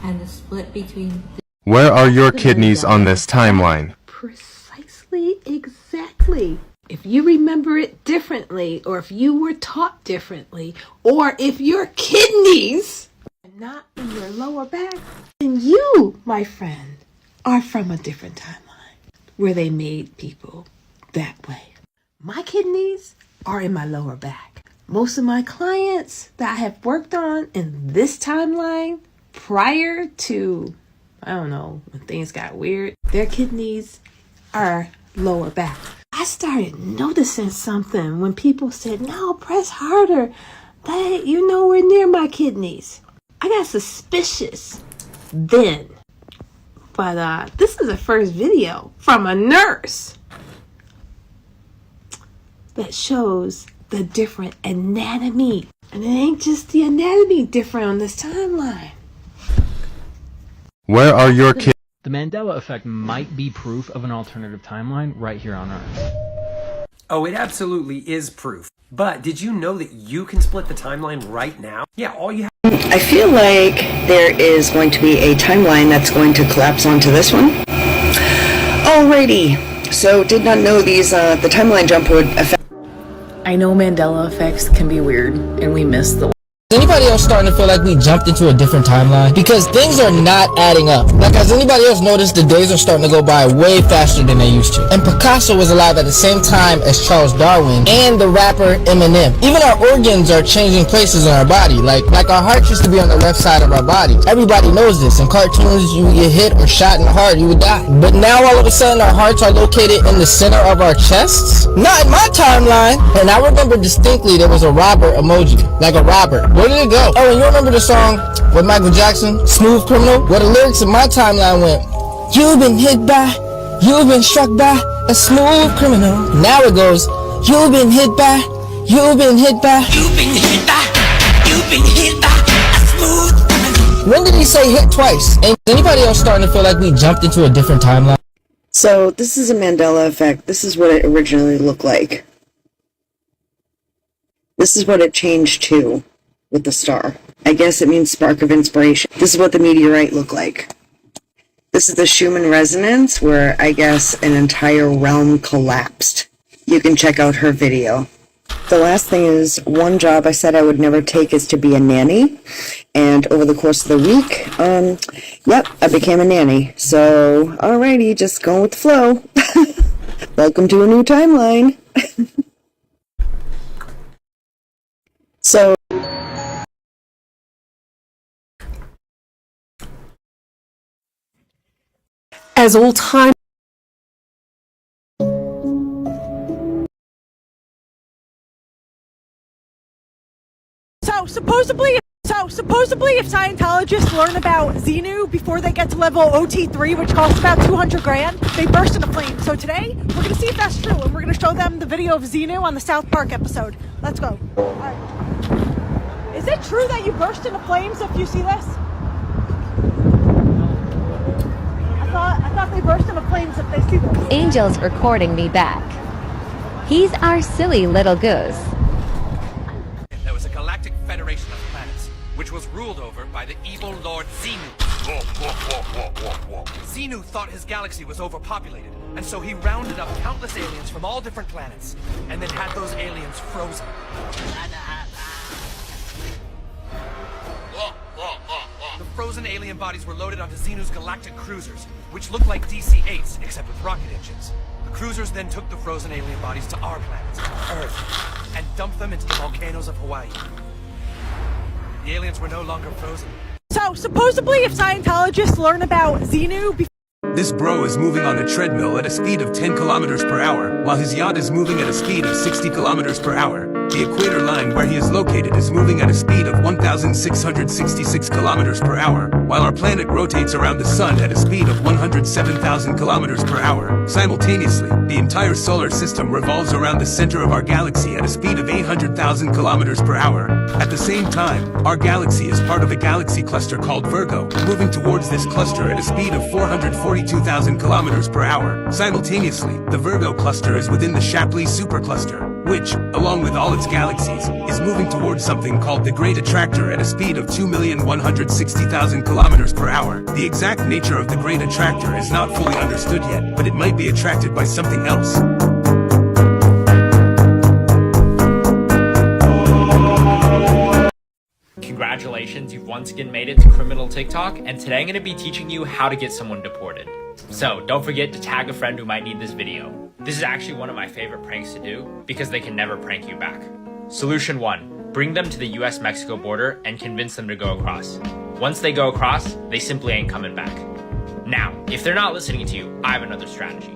and the split between... Where are your kidneys on this timeline? Precisely, exactly. If you remember it differently, or if you were taught differently, or if your kidneys are not in your lower back, then you, my friend, are from a different timeline where they made people that way. My kidneys are in my lower back. Most of my clients that I have worked on in this timeline prior to, I don't know, when things got weird, their kidneys are lower back. I started noticing something when people said, no, press harder. You're nowhere near my kidneys. I got suspicious then. But this is the first video from a nurse that shows the different anatomy. And it ain't just the anatomy different on this timeline. Where are your kids? The Mandela effect might be proof of an alternative timeline right here on Earth. Oh, it absolutely is proof. But did you know that you can split the timeline right now? Yeah, all you have... I feel like there is going to be a timeline that's going to collapse onto this one. Alrighty, so did not know these, the timeline jump would affect... I know Mandela effects can be weird, and we miss the... Is anybody else starting to feel like we jumped into a different timeline? Because things are not adding up. Like, has anybody else noticed the days are starting to go by way faster than they used to? And Picasso was alive at the same time as Charles Darwin and the rapper Eminem. Even our organs are changing places in our body. Like our heart used to be on the left side of our body. Everybody knows this. In cartoons, you get hit or shot in the heart, you would die. But now all of a sudden our hearts are located in the center of our chests? Not in my timeline. And I remember distinctly there was a robber emoji. Like a robber. Where did it go? Oh, and you remember the song with Michael Jackson, Smooth Criminal? Where the lyrics in my timeline went, you've been hit by, you've been struck by a smooth criminal. Now it goes, you've been hit by, you've been hit by, you've been hit by, you've been hit by a smooth criminal. When did he say hit twice? And anybody else starting to feel like we jumped into a different timeline? So this is a Mandela effect. This is what it originally looked like. This is what it changed to with the star. I guess it means spark of inspiration. This is what the meteorite looked like. This is the Schumann resonance, where I guess an entire realm collapsed. You can check out her video. The last thing is, one job I said I would never take is to be a nanny. And over the course of the week, yep, I became a nanny. So, alrighty, just going with the flow. Welcome to a new timeline. So, as old time. So supposedly if Scientologists learn about Xenu before they get to level OT3, which costs about 200 grand, they burst into flames. So today, we're going to see if that's true, and we're going to show them the video of Xenu on the South Park episode. Let's go. All right. Is it true that you burst into flames if you see this? I thought they burst into flames if they see this. Angel's recording me back. He's our silly little goose. There was a galactic federation of planets, which was ruled over by the evil Lord Xenu. Xenu thought his galaxy was overpopulated, and so he rounded up countless aliens from all different planets, and then had those aliens frozen. The frozen alien bodies were loaded onto Xenu's galactic cruisers, which looked like DC-8s, except with rocket engines. The cruisers then took the frozen alien bodies to our planet, Earth, and dumped them into the volcanoes of Hawaii. The aliens were no longer frozen. So supposedly if Scientologists learn about Xenu This bro is moving on a treadmill at a speed of 10 kilometers per hour, while his yacht is moving at a speed of 60 kilometers per hour. The equator line where he is located is moving at a speed of 1,666 kilometers per hour, while our planet rotates around the sun at a speed of 107,000 kilometers per hour. Simultaneously, the entire solar system revolves around the center of our galaxy at a speed of 800,000 kilometers per hour. At the same time, our galaxy is part of a galaxy cluster called Virgo, moving towards this cluster at a speed of 442,000 kilometers per hour. Simultaneously, the Virgo cluster is within the Shapley supercluster, which, along with all its galaxies, is moving towards something called the Great Attractor at a speed of 2,160,000 kilometers per hour. The exact nature of the Great Attractor is not fully understood yet, but it might be attracted by something else. Congratulations, you've once again made it to Criminal TikTok, and today I'm going to be teaching you how to get someone deported. So don't forget to tag a friend who might need this video. This is actually one of my favorite pranks to do because they can never prank you back. Solution 1. Bring them to the US-Mexico border and convince them to go across. Once they go across, they simply ain't coming back. Now, if they're not listening to you, I have another strategy.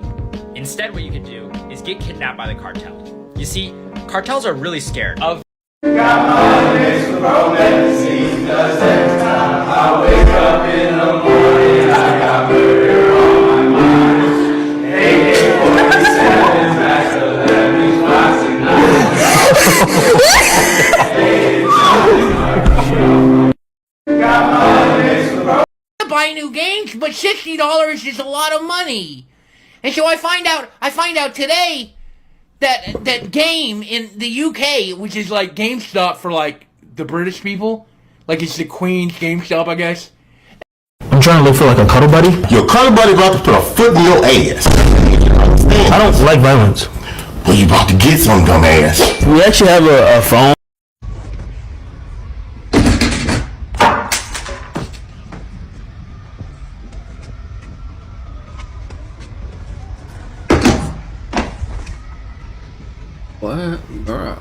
Instead, what you can do is get kidnapped by the cartel. You see, cartels are really scared of Got my mixed romance, cause every time I wake up in the morning, I got murder on my mind. AK-47, Max 11, classic knives. Got my mixed romance. To buy new games, but $60 is a lot of money. And so I find out today that game in the UK, which is like GameStop for like the British people, like it's the Queen's GameStop, I guess. I'm trying to look for like a cuddle buddy. Your cuddle buddy about to put a foot in your ass. I don't like violence. Well, you about to get some, dumbass. We actually have a phone. What? Bro.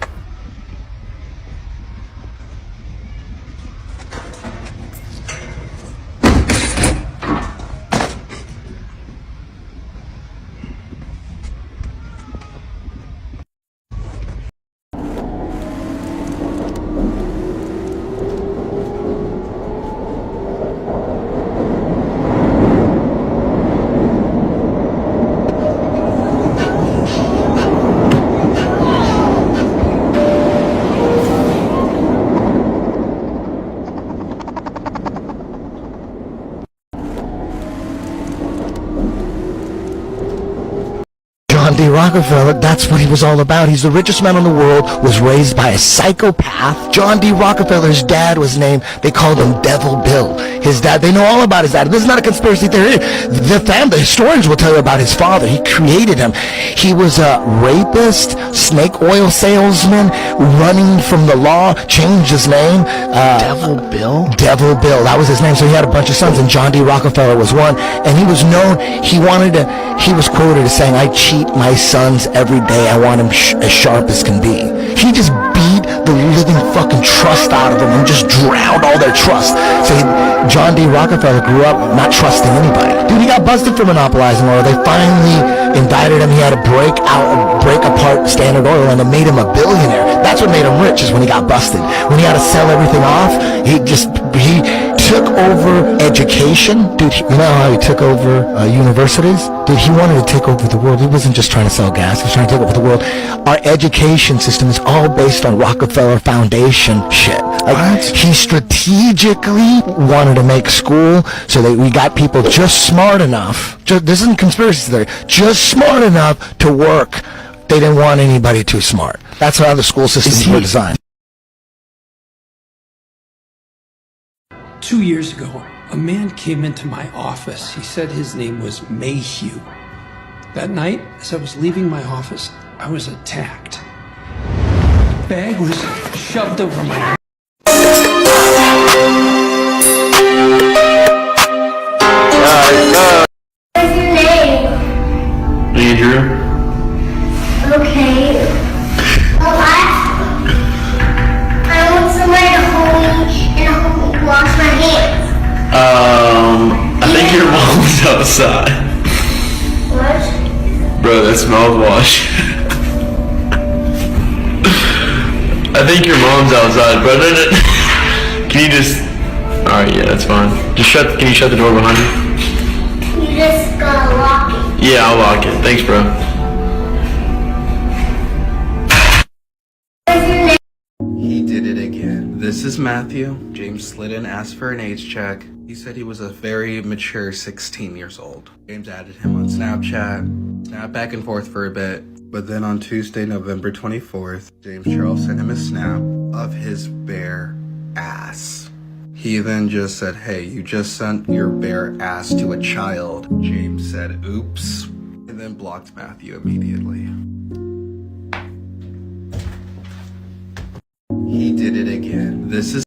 John D. Rockefeller, that's what he was all about. He's the richest man in the world, was raised by a psychopath. John D. Rockefeller's dad was named, they called him Devil Bill. His dad, they know all about his dad. This is not a conspiracy theory. The historians will tell you about his father. He created him. He was a rapist, snake oil salesman, running from the law, changed his name. Devil Bill? Devil Bill, that was his name. So he had a bunch of sons, and John D. Rockefeller was one. And he was known, he was quoted as saying, I cheat my sons every day. I want him as sharp as can be. He just beat the living fucking trust out of them and just drowned all their trust. So John D. Rockefeller grew up not trusting anybody. Dude, he got busted for monopolizing oil. They finally indicted him. He had to break apart Standard Oil, and it made him a billionaire. That's what made him rich, is when he got busted. When he had to sell everything off, he took over education. Dude, you know how he took over universities? Dude, he wanted to take over the world. He wasn't just trying to sell gas. He was trying to take over the world. Our education system is all based on Rockefeller Foundation shit. Like, he strategically wanted to make school so that we got people just smart enough. This isn't conspiracy theory. Just smart enough to work. They didn't want anybody too smart. That's how the school systems were designed. 2 years ago, a man came into my office. He said his name was Mayhew. That night, as I was leaving my office, I was attacked. The bag was shoved over my head. What's your name? Andrew. Okay. Well, I want somebody to hold me and help me wash my hands. I think your mom's outside. What? Bro, that's mouthwash. I think your mom's outside, but can you just... Alright, yeah, that's fine. Can you shut the door behind you? You just gotta lock it. Yeah, I'll lock it. Thanks, bro. He did it again. This is Matthew. James slid in, asked for an age check. He said he was a very mature 16 years old. James added him on Snapchat, snapped back and forth for a bit. But then on Tuesday, November 24th, James Charles sent him a snap of his bare ass. He then just said, hey, you just sent your bare ass to a child. James said, oops, and then blocked Matthew immediately. He did it again. This is...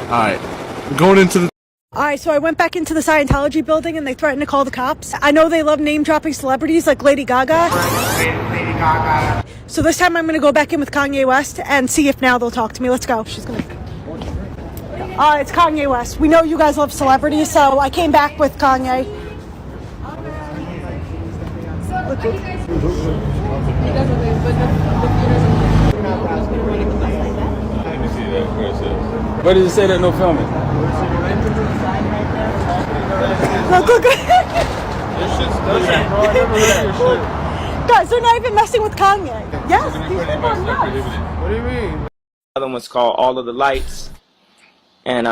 Alright, we're going into the... Alright, so I went back into the Scientology building and they threatened to call the cops. I know they love name-dropping celebrities like Lady Gaga. Lady Gaga. So this time I'm going to go back in with Kanye West and see if now they'll talk to me. Let's go. She's going to... it's Kanye West. We know you guys love celebrities, so I came back with Kanye. Where does it say that no filming? Look. Guys, they're not even messing with Kanye. Yes, these people are nuts. What do you mean? The other one's called All of the Lights. And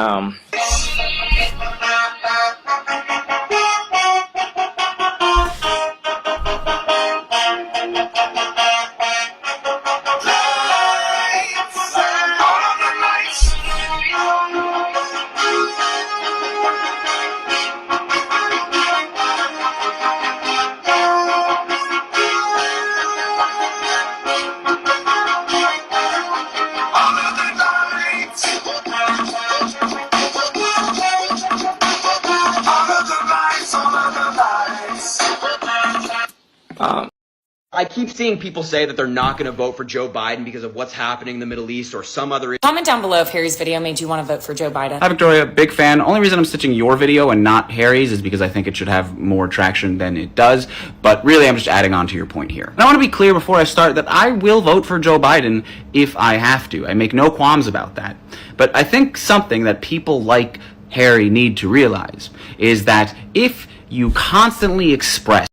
I keep seeing people say that they're not going to vote for Joe Biden because of what's happening in the Middle East or some other... Comment down below if Harry's video made you want to vote for Joe Biden. Hi Victoria, big fan. Only reason I'm stitching your video and not Harry's is because I think it should have more traction than it does. But really, I'm just adding on to your point here. And I want to be clear before I start that I will vote for Joe Biden if I have to. I make no qualms about that. But I think something that people like Harry need to realize is that if you constantly express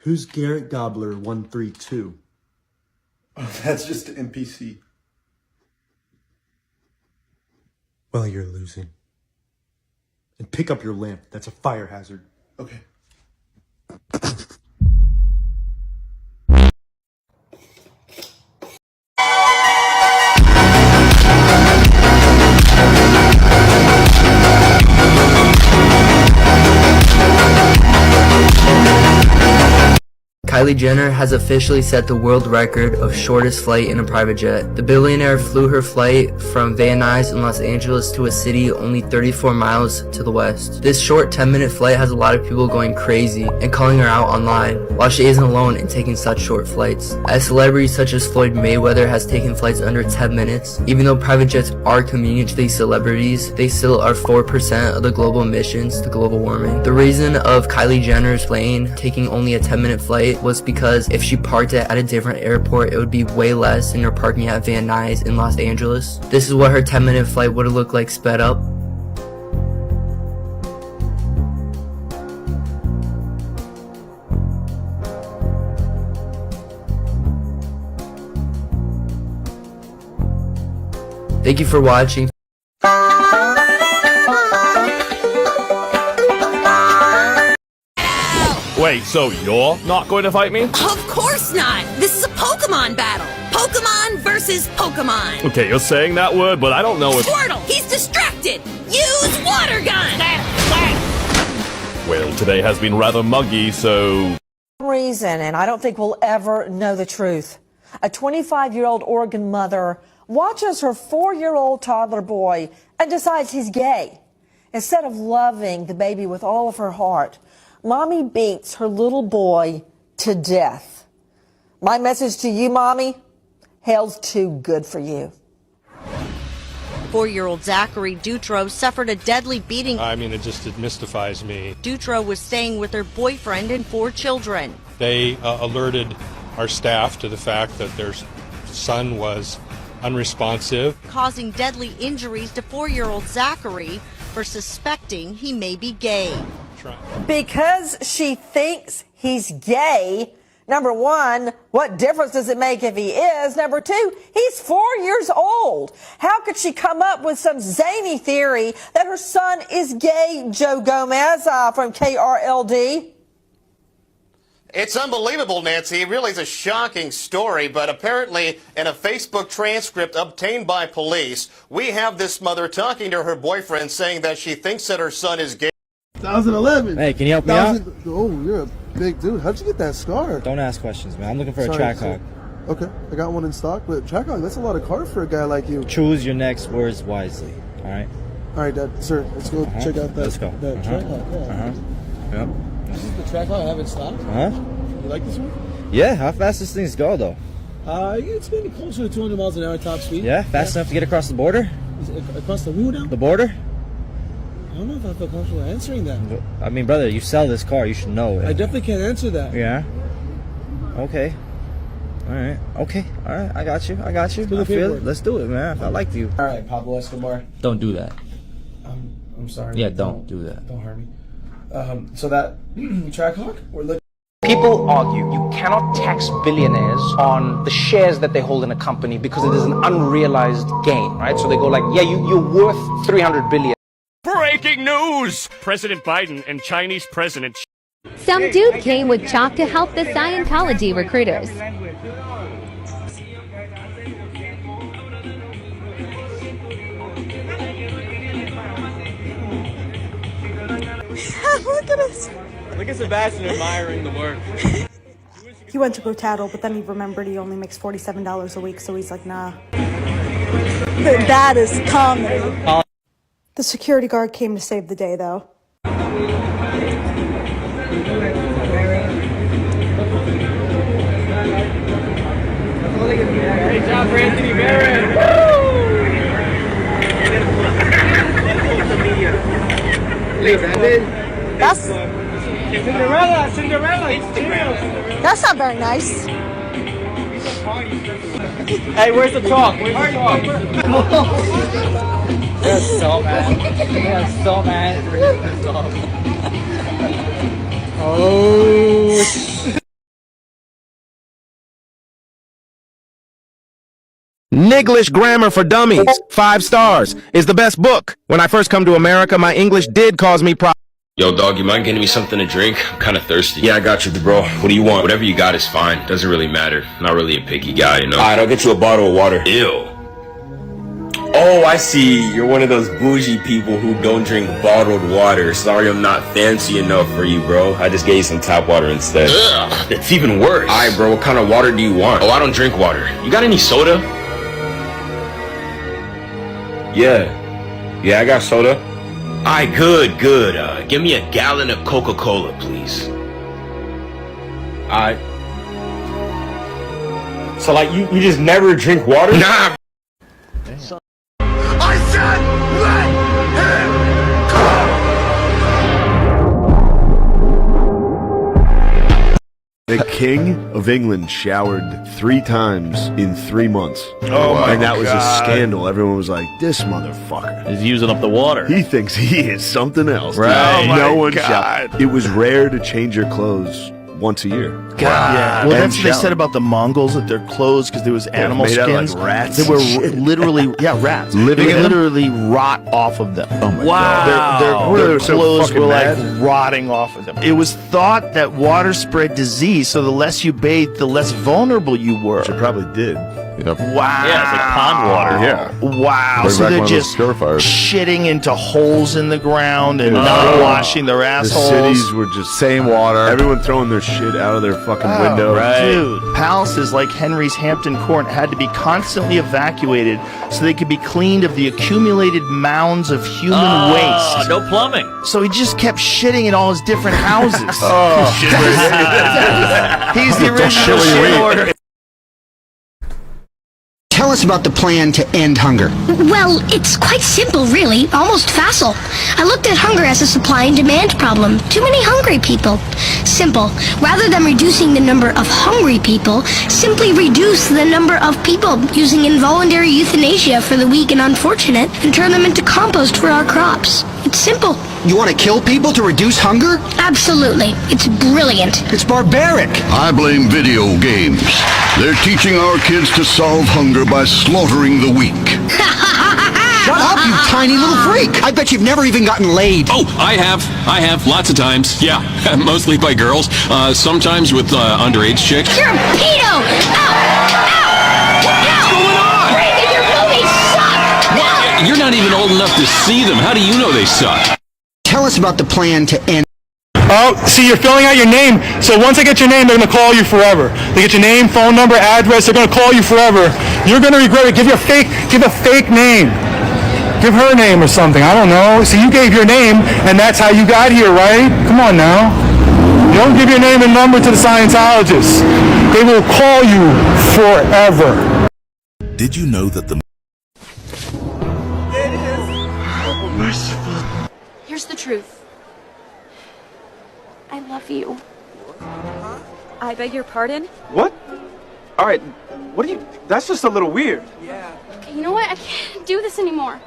Who's Garrett Gobbler 132? Oh, that's just an NPC. Well, you're losing. And pick up your lamp. That's a fire hazard. Okay. Kylie Jenner has officially set the world record of shortest flight in a private jet. The billionaire flew her flight from Van Nuys in Los Angeles to a city only 34 miles to the west. This short 10-minute flight has a lot of people going crazy and calling her out online, while she isn't alone in taking such short flights. As celebrities such as Floyd Mayweather has taken flights under 10 minutes, even though private jets are convenient to these celebrities, they still are 4% of the global emissions to global warming. The reason of Kylie Jenner's plane taking only a 10-minute flight was because if she parked it at a different airport, it would be way less than her parking at Van Nuys in Los Angeles. This is what her 10-minute flight would have looked like sped up. Thank you for watching. Wait, so you're not going to fight me? Of course not! This is a Pokemon battle! Pokemon versus Pokemon! Okay, you're saying that word, but I don't know if... Squirtle! He's distracted! Use water gun! Well, today has been rather muggy, so... Reason, and I don't think we'll ever know the truth. A 25-year-old Oregon mother watches her 4-year-old toddler boy and decides he's gay. Instead of loving the baby with all of her heart, Mommy beats her little boy to death. My message to you, Mommy, hell's too good for you. 4-year-old Zachary Dutro suffered a deadly beating. I mean, it mystifies me. Dutro was staying with her boyfriend and 4 children. They alerted our staff to the fact that their son was unresponsive, causing deadly injuries to 4-year-old Zachary for suspecting he may be gay. Because she thinks he's gay. Number one, what difference does it make if he is? Number two, he's 4 years old. How could she come up with some zany theory that her son is gay, Joe Gomez from KRLD? It's unbelievable, Nancy. It really is a shocking story, but apparently in a Facebook transcript obtained by police, we have this mother talking to her boyfriend saying that she thinks that her son is gay. 2011. Hey, can you help me out? Oh, you're a big dude. How'd you get that scar? Don't ask questions, man. I'm looking for Sorry, a track hawk. Okay, I got one in stock, but track hawk, that's a lot of car for a guy like you. Choose your next words wisely, all right? All right, Dad. Sir, let's go check out that, Let's go. that track hawk. Yeah. Yep. This is the track hawk I have in stock? You like this one? Yeah, how fast does things go, though? It's maybe closer to 200 miles an hour top speed. Yeah, fast enough to get across the border? Across the who now? The border? I don't know if I feel comfortable answering that. I mean, brother, you sell this car, you should know it. I definitely can't answer that. Yeah? Okay. All right. Okay. All right. I got you. I feel it. Let's do it, man. I like you. All right, Pablo Escobar. Don't do that. I'm sorry. Yeah, don't do that. Don't hurt me. So that track hawk, we're looking. People argue you cannot tax billionaires on the shares that they hold in a company because it is an unrealized gain, right? So they go like, yeah, you're worth 300 billion. Breaking news! President Biden and Chinese President Some dude came with chalk to help the Scientology recruiters. Look at us. Look at Sebastian admiring the work. He went to go tattle, but then he remembered he only makes $47 a week, so he's like, nah. That is comedy. The security guard came to save the day, though. Great job for Anthony Barrett. That's Cinderella. that's not very nice. Hey, where's the chalk? That's so mad. That's so mad. Oh. Niglish Grammar for Dummies, 5 stars, is the best book. When I first come to America, my English did cause me problems. Yo, dog, you mind getting me something to drink? I'm kind of thirsty. Yeah, I got you, bro. What do you want? Whatever you got is fine. Doesn't really matter. Not really a picky guy, you know? Alright, I'll get you a bottle of water. Ew. Oh, I see. You're one of those bougie people who don't drink bottled water. Sorry I'm not fancy enough for you, bro. I just gave you some tap water instead. Ugh, it's even worse. Alright, bro, what kind of water do you want? Oh, I don't drink water. You got any soda? Yeah, I got soda. Alright, good. Give me a gallon of Coca-Cola, please. Alright. So, like, you just never drink water? Nah. I said let him The King of England showered 3 times in 3 months. Oh my And that was a God. scandal. Everyone was like, this motherfucker. He's using up the water. He thinks he is something else. Right. Oh No my one God. showered. It was rare to change your clothes once a year. God. Yeah. And Well, that's what they shower. said about the Mongols, that their clothes, because there was animal made out of, like, skins. rats They were and shit. literally, rats. Living They in them? literally rot off of them. Oh my Wow. God. Their They were so clothes fucking were like mad. rotting off of them. It was thought that water spread disease, so the less you bathed, the less vulnerable you were. Which it probably did. Yep. Wow. Yeah, it's like pond water. Yeah. Wow. Bring So back they're one of those just purifiers. shitting into holes in the ground and not washing their The assholes. cities were just same water. Everyone throwing their shit out of their fucking window. Dude, palaces like Henry's Hampton Court had to be constantly evacuated so they could be cleaned of the accumulated mounds of human waste. No plumbing. So he just kept shitting in all his different houses. He's the Don't original shit when you shit eat. order. Tell us about the plan to end hunger. Well, it's quite simple, really. Almost facile. I looked at hunger as a supply and demand problem. Too many hungry people. Simple. Rather than reducing the number of hungry people, simply reduce the number of people using involuntary euthanasia for the weak and unfortunate and turn them into compost for our crops. It's simple. You want to kill people to reduce hunger? Absolutely. It's brilliant. It's barbaric. I blame video games. They're teaching our kids to solve hunger by slaughtering the weak. Shut up, you tiny little freak. I bet you've never even gotten laid. Oh, I have lots of times. Yeah, mostly by girls. Sometimes with underage chicks. You're a pedo! Ow! Ow! What's going on? Reagan, your movies suck! No! You're not even old enough to see them. How do you know they suck? Tell us about the plan to end. Oh, see, you're filling out your name. So once they get your name, they're going to call you forever. They get your name, phone number, address. They're going to call you forever. You're going to regret it. Give a fake name. Give her name or something. I don't know. See, you gave your name, and that's how you got here, right? Come on now. You don't give your name and number to the Scientologists. They will call you forever. Did you know that the... Here's the truth. I love you. I beg your pardon? What? All right, what do you... That's just a little weird. Okay, you know what? I can't do this anymore.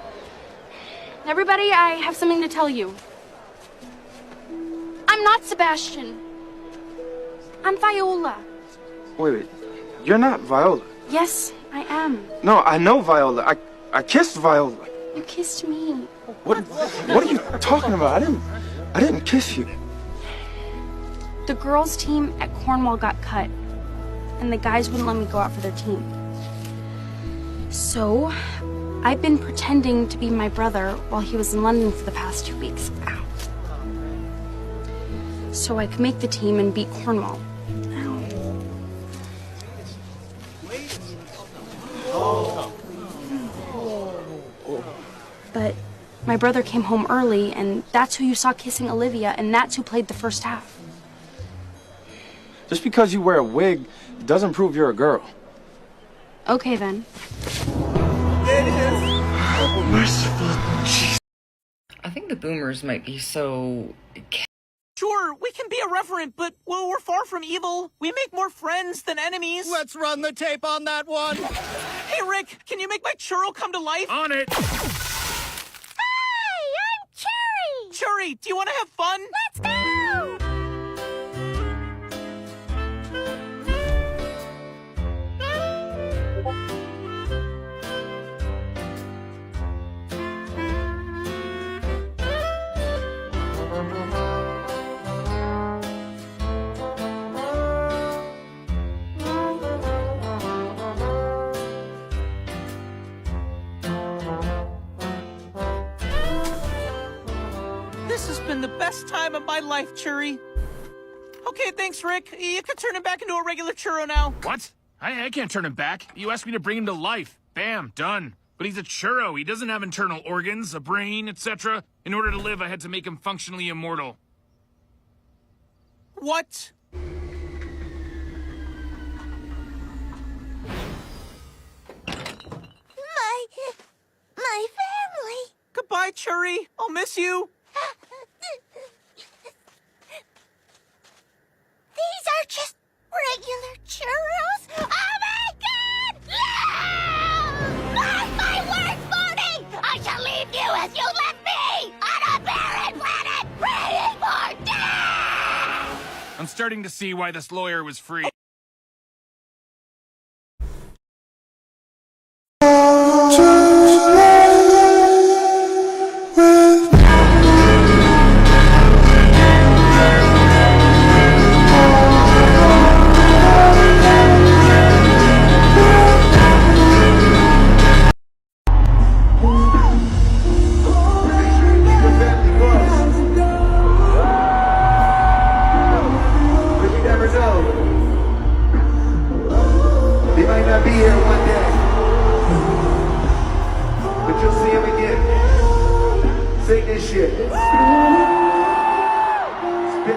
Everybody, I have something to tell you. I'm not Sebastian. I'm Viola. Wait. You're not Viola. Yes, I am. No, I know Viola. I kissed Viola. You kissed me. What are you talking about? I didn't kiss you. The girls' team at Cornwall got cut, and the guys wouldn't let me go out for their team. So, I've been pretending to be my brother while he was in London for the past 2 weeks. Ow. So I could make the team and beat Cornwall. But my brother came home early, and that's who you saw kissing Olivia, and that's who played the first half. Just because you wear a wig doesn't prove you're a girl. Okay, then. I think the boomers might be so... Sure, we can be irreverent, but well, we're far from evil. We make more friends than enemies. Let's run the tape on that one. Hey, Rick, can you make my churro come to life? On it. Hi, I'm Cherry! Cherry, do you want to have fun? Let's go! This has been the best time of my life, Cherry. Okay, thanks, Rick. You can turn him back into a regular churro now. What? I can't turn him back. You asked me to bring him to life. Bam, done. But he's a churro. He doesn't have internal organs, a brain, etc. In order to live, I had to make him functionally immortal. What? My family. Goodbye, Cherry. I'll miss you. These are just regular churros? Oh my God! No! That's my worst morning! I shall leave you as you left me! On a barren planet, praying for death! I'm starting to see why this lawyer was free. Take this shit. It's been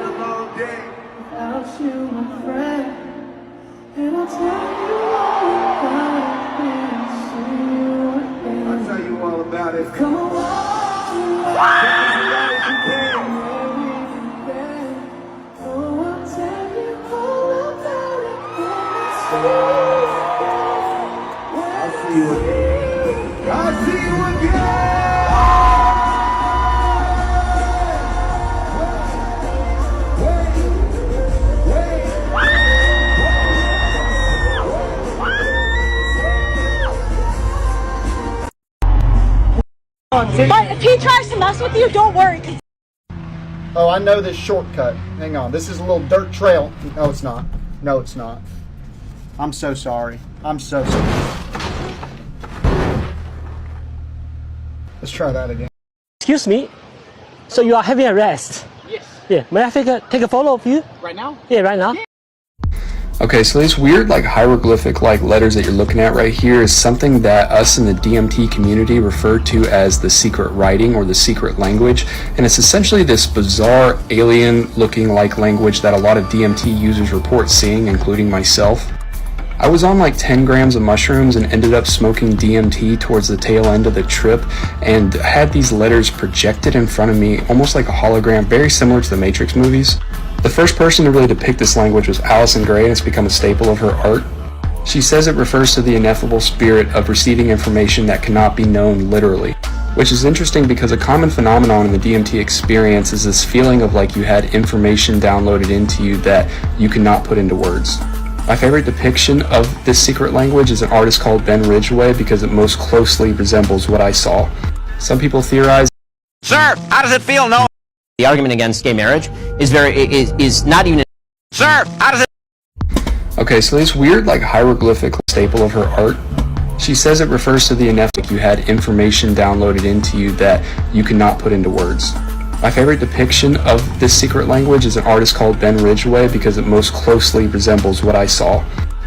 a long day. Without you, my friend. And I'll tell you all about it. I'll tell you all about it. Come on. I'll see you again. I'll see you again. But if he tries to mess with you, don't worry. Oh, I know this shortcut. Hang on. This is a little dirt trail. No, it's not. No, it's not. I'm so sorry. I'm so sorry. Let's try that again. Excuse me. So you are having arrest? Yes. Yeah. May I take a photo of you? Right now? Yeah, right now. Okay, so these weird hieroglyphic letters that you're looking at right here is something that us in the DMT community refer to as the secret writing or the secret language, and it's essentially this bizarre alien looking language that a lot of DMT users report seeing, including myself. I was on 10 grams of mushrooms and ended up smoking DMT towards the tail end of the trip and had these letters projected in front of me almost like a hologram, very similar to the Matrix movies. The first person to really depict this language was Alison Gray, and it's become a staple of her art. She says it refers to the ineffable spirit of receiving information that cannot be known literally, which is interesting because a common phenomenon in the DMT experience is this feeling of you had information downloaded into you that you cannot put into words. My favorite depiction of this secret language is an artist called Ben Ridgway because it most closely resembles what I saw. Some people theorize, Sir, how does it feel knowing the argument against gay marriage is not even. Sir, how does it? Okay, so this weird hieroglyphic staple of her art. She says it refers to the ineffable you had information downloaded into you that you cannot put into words. My favorite depiction of this secret language is an artist called Ben Ridgway because it most closely resembles what I saw.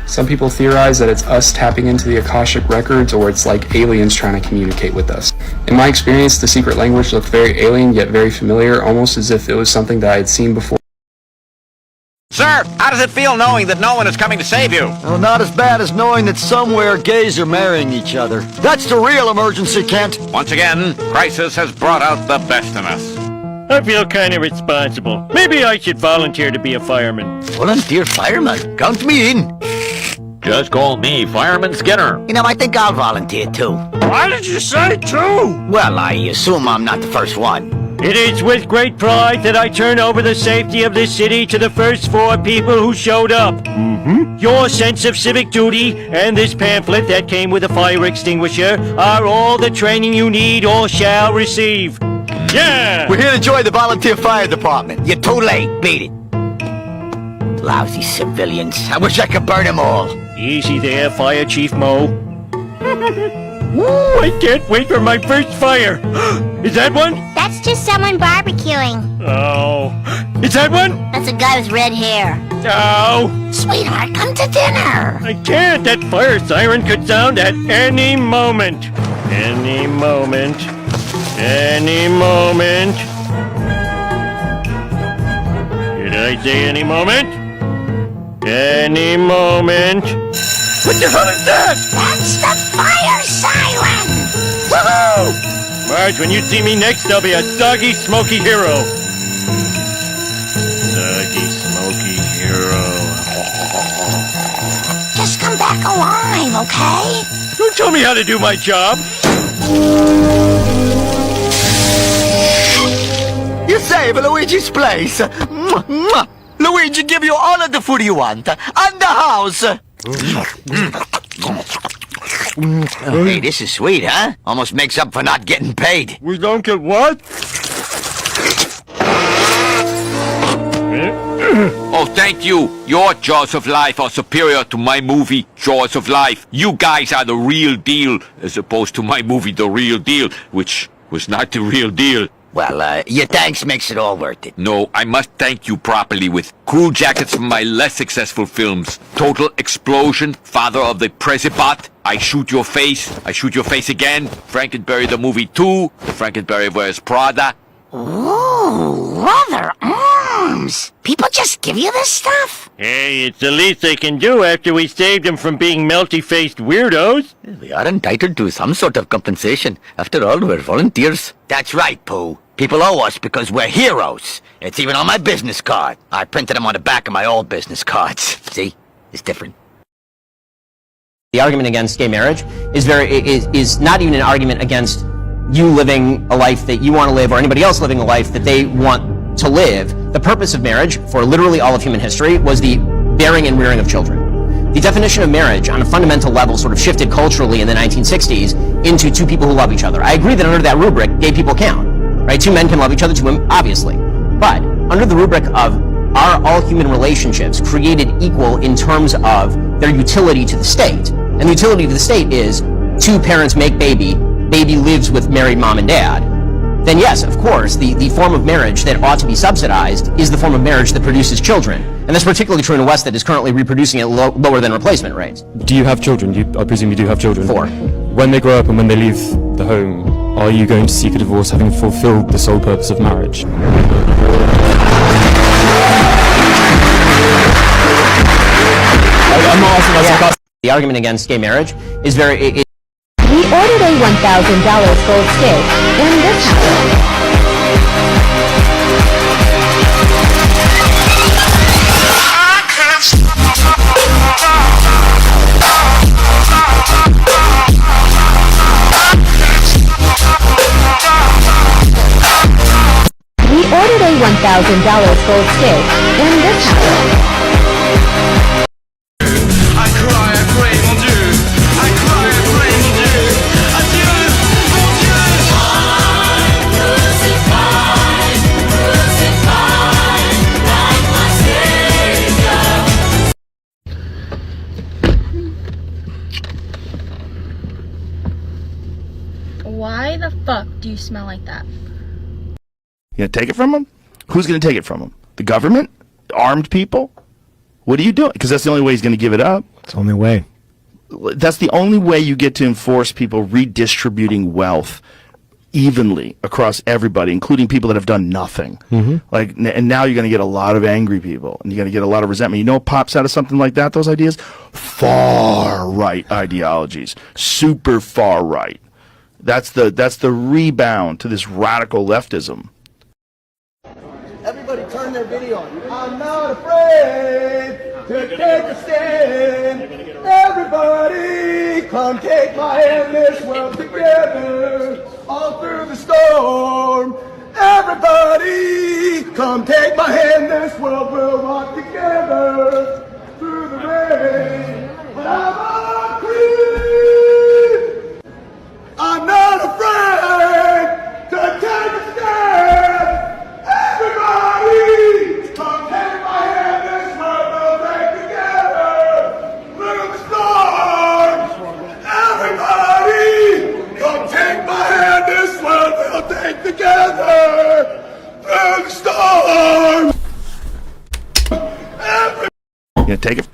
Some people theorize that it's us tapping into the Akashic records, or it's like aliens trying to communicate with us. In my experience, the secret language looked very alien yet very familiar, almost as if it was something that I had seen before. Sir, how does it feel knowing that no one is coming to save you? Well, not as bad as knowing that somewhere gays are marrying each other. That's the real emergency, Kent. Once again, crisis has brought out the best in us. I feel kind of responsible. Maybe I should volunteer to be a fireman. Volunteer fireman? Count me in. Just call me Fireman Skinner. You know, I think I'll volunteer too. Why did you say two? Well, I assume I'm not the first one. It is with great pride that I turn over the safety of this city to the first 4 people who showed up. Your sense of civic duty and this pamphlet that came with a fire extinguisher are all the training you need or shall receive. Yeah! We're here to join the volunteer fire department. You're too late. Beat it. Lousy civilians. I wish I could burn them all. Easy there, Fire Chief Mo. Ooh, I can't wait for my first fire. Is that one? That's just someone barbecuing. Oh. Is that one? That's a guy with red hair. Oh. Sweetheart, come to dinner. I can't. That fire siren could sound at any moment. Any moment. Any moment. Did I say any moment? Any moment. What the hell is that? That's the fire siren. Woohoo! Marge, when you see me next, I'll be a doggy smoky hero. Doggy smoky hero. Just come back alive, okay? Don't tell me how to do my job. You save Luigi's place. Mwah, mwah. Luigi give you all of the food you want. And the house. Hey, this is sweet, huh? Almost makes up for not getting paid. We don't get what? Oh, thank you. Your Jaws of Life are superior to my movie, Jaws of Life. You guys are the real deal, as opposed to my movie, The Real Deal, which was not the real deal. Well, your thanks makes it all worth it. No, I must thank you properly with crew jackets from my less successful films. Total Explosion, Father of the Prezibot, I Shoot Your Face, I Shoot Your Face Again, Frankenberry the Movie 2, Frankenberry Wears Prada. Ooh, leather arms. People just give you this stuff? Hey, it's the least they can do after we saved them from being melty-faced weirdos. We are entitled to some sort of compensation. After all, we're volunteers. That's right, Pooh. People owe us because we're heroes. It's even on my business card. I printed them on the back of my old business cards. See? It's different. The argument against gay marriage is not even an argument against you living a life that you want to live or anybody else living a life that they want to live. The purpose of marriage for literally all of human history was the bearing and rearing of children. The definition of marriage on a fundamental level sort of shifted culturally in the 1960s into two people who love each other. I agree that under that rubric, gay people count, right? Two men can love each other, two women, obviously. But under the rubric of are all human relationships created equal in terms of their utility to the state? And the utility to the state is two parents make baby lives with married mom and dad, then yes, of course, the form of marriage that ought to be subsidized is the form of marriage that produces children. And that's particularly true in the West that is currently reproducing at lower than replacement rates. Do you have children? I presume you do have children. 4. When they grow up and when they leave the home, are you going to seek a divorce having fulfilled the sole purpose of marriage? I'm not asking that. The argument against gay marriage is We ordered a $1,000 gold steak, and this happened. We ordered a $1,000 gold steak, and this happened. Why the fuck do you smell like that? You gonna take it from them? Who's gonna take it from them? The government? Armed people? What are you doing? Because that's the only way he's gonna give it up. It's the only way. That's the only way you get to enforce people redistributing wealth evenly across everybody, including people that have done nothing. Like, and now you're going to get a lot of angry people, and you're going to get a lot of resentment. You know what pops out of something like that? Those ideas, far right ideologies, super far right. That's the rebound to this radical leftism. Everybody turn their video on. I'm not afraid to take a stand. Everybody come take my hand, this world together. All through the storm. Everybody come take my hand, this world will walk together. Through the rain. But I'm a queen. I'm not afraid to take a stand. Everybody, come take my hand, this world will take together. Through the storm. Everybody, come take my hand, this world will take together. Through the storm. You gonna take it?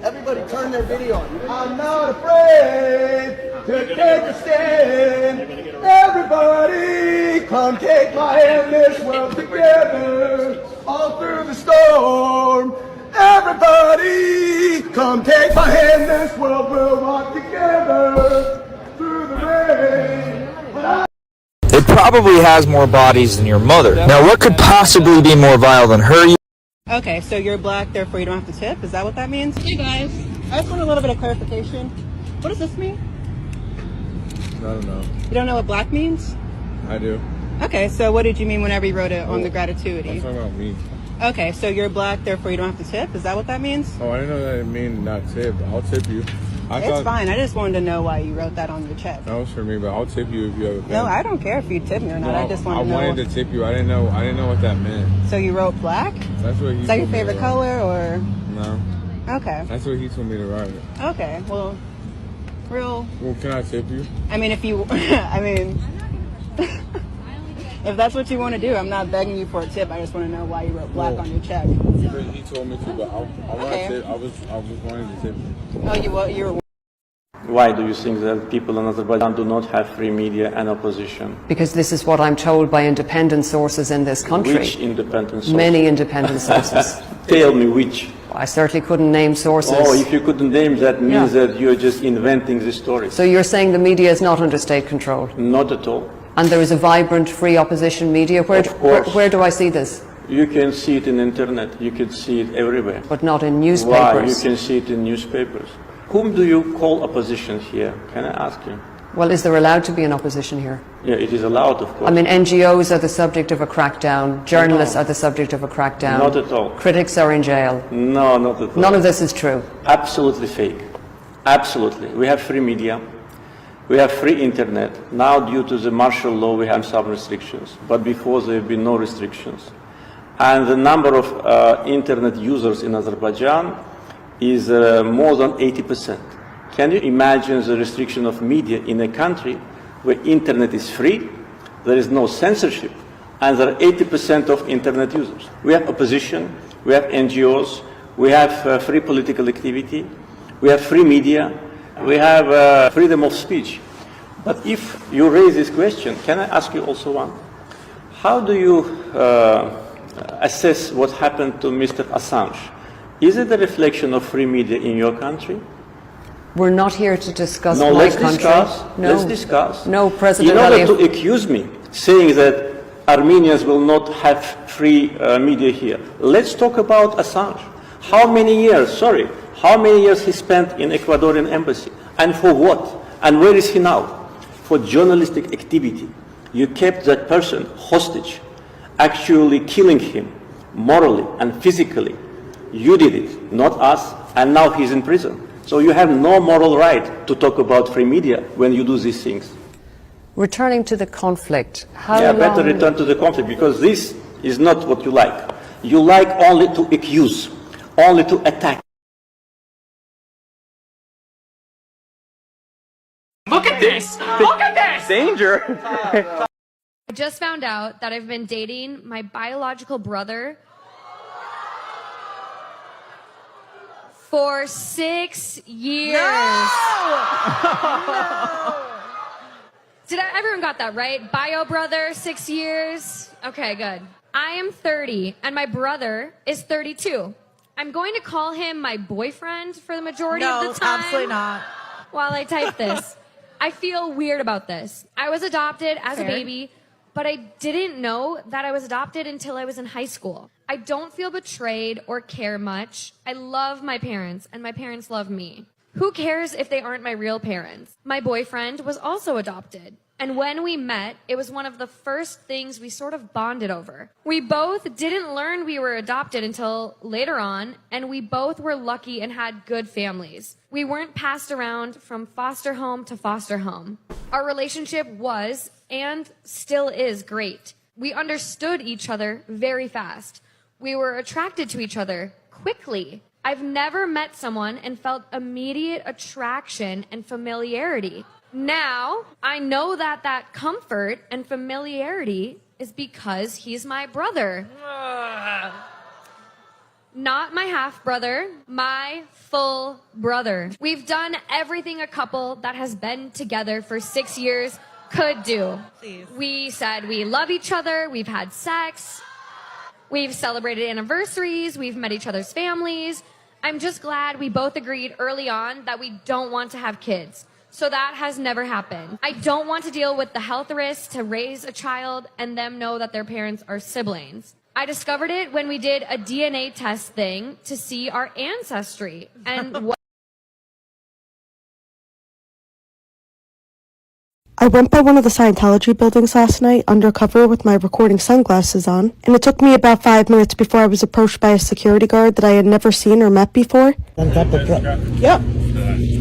Everybody turn their video on. I'm not afraid to take a stand. Everybody, come take my hand, this world together. All through the storm. Everybody, come take my hand, this world will walk together. Through the rain. It probably has more bodies than your mother. Now, what could possibly be more vile than her? Okay, so you're black, therefore you don't have to tip? Is that what that means? Hey guys. I just want a little bit of clarification. What does this mean? I don't know. You don't know what black means? I do. Okay, so what did you mean whenever you wrote it on the gratuity? I'm talking about me. Okay, so you're black, therefore you don't have to tip? Is that what that means? Oh, I didn't know that it mean not tip. I'll tip you. It's fine. I just wanted to know why you wrote that on your check. That was for me, but I'll tip you if you have a pen. No, I don't care if you tip me or not. No, I just want to know. I wanted to tip you. I didn't know what that meant. So you wrote black? That's what he. Is that your favorite color or? No. Okay. That's what he told me to write. Okay. Well, Well, can I tip you? I mean, if you, I mean, If that's what you want to do, I'm not begging you for a tip. I just want to know why you wrote black on your check. He told me to, but I want to tip. I was wanting to tip. Oh, you were. Why do you think that people in Azerbaijan do not have free media and opposition? Because this is what I'm told by independent sources in this country. Which independent sources? Many independent sources. Tell me which. I certainly couldn't name sources. Oh, if you couldn't name, that means that you're just inventing the story. So you're saying the media is not under state control? Not at all. And there is a vibrant, free opposition media? Where do I see this? You can see it in the internet. You can see it everywhere. But not in newspapers? Why? You can see it in newspapers. Whom do you call opposition here? Can I ask you? Well, is there allowed to be an opposition here? Yeah, it is allowed, of course. I mean, NGOs are the subject of a crackdown. Journalists are the subject of a crackdown. Not at all. Critics are in jail. No, not at all. None of this is true. Absolutely fake. Absolutely. We have free media. We have free internet. Now, due to the martial law, we have some restrictions. But before, there have been no restrictions. And the number of internet users in Azerbaijan is more than 80%. Can you imagine the restriction of media in a country where internet is free, there is no censorship, and there are 80% of internet users? We have opposition, we have NGOs, we have free political activity, we have free media, we have freedom of speech. But if you raise this question, can I ask you also one? How do you assess what happened to Mr. Assange? Is it a reflection of free media in your country? We're not here to discuss no, my let's country. Discuss. No, let's discuss. No, President In order Aliyev. to accuse me, saying that Armenians will not have free media here, let's talk about Assange. How many years, how many years he spent in Ecuadorian embassy? And for what? And where is he now? For journalistic activity. You kept that person hostage, actually killing him morally and physically. You did it, not us, and now he's in prison. So you have no moral right to talk about free media when you do these things. Returning to the conflict, how yeah, long... better return to the conflict, because this is not what you like. You like only to accuse, only to attack. Look at this! Look at this! Danger! I just found out that I've been dating my biological brother for 6 years. Everyone got that, right? Bio brother, 6 years. Okay, good. I am 30, and my brother is 32. I'm going to call him my boyfriend for the majority of the time. Absolutely not. While I type this. I feel weird about this. I was adopted as a baby, but I didn't know that I was adopted until I was in high school. I don't feel betrayed or care much. I love my parents, and my parents love me. Who cares if they aren't my real parents? My boyfriend was also adopted. And when we met, it was one of the first things we sort of bonded over. We both didn't learn we were adopted until later on, and we both were lucky and had good families. We weren't passed around from foster home to foster home. Our relationship was, and still is, great. We understood each other very fast. We were attracted to each other quickly. I've never met someone and felt immediate attraction and familiarity. Now, I know that that comfort and familiarity is because he's my brother. Not my half-brother, my full brother. We've done everything a couple that has been together for 6 years could do. Please. We said we love each other, we've had sex, we've celebrated anniversaries, we've met each other's families. I'm just glad we both agreed early on that we don't want to have kids. So that has never happened. I don't want to deal with the health risks to raise a child and them know that their parents are siblings. I discovered it when we did a DNA test thing to see our ancestry. And I went by one of the Scientology buildings last night undercover with my recording sunglasses on, and it took me about 5 minutes before I was approached by a security guard that I had never seen or met before. Yep.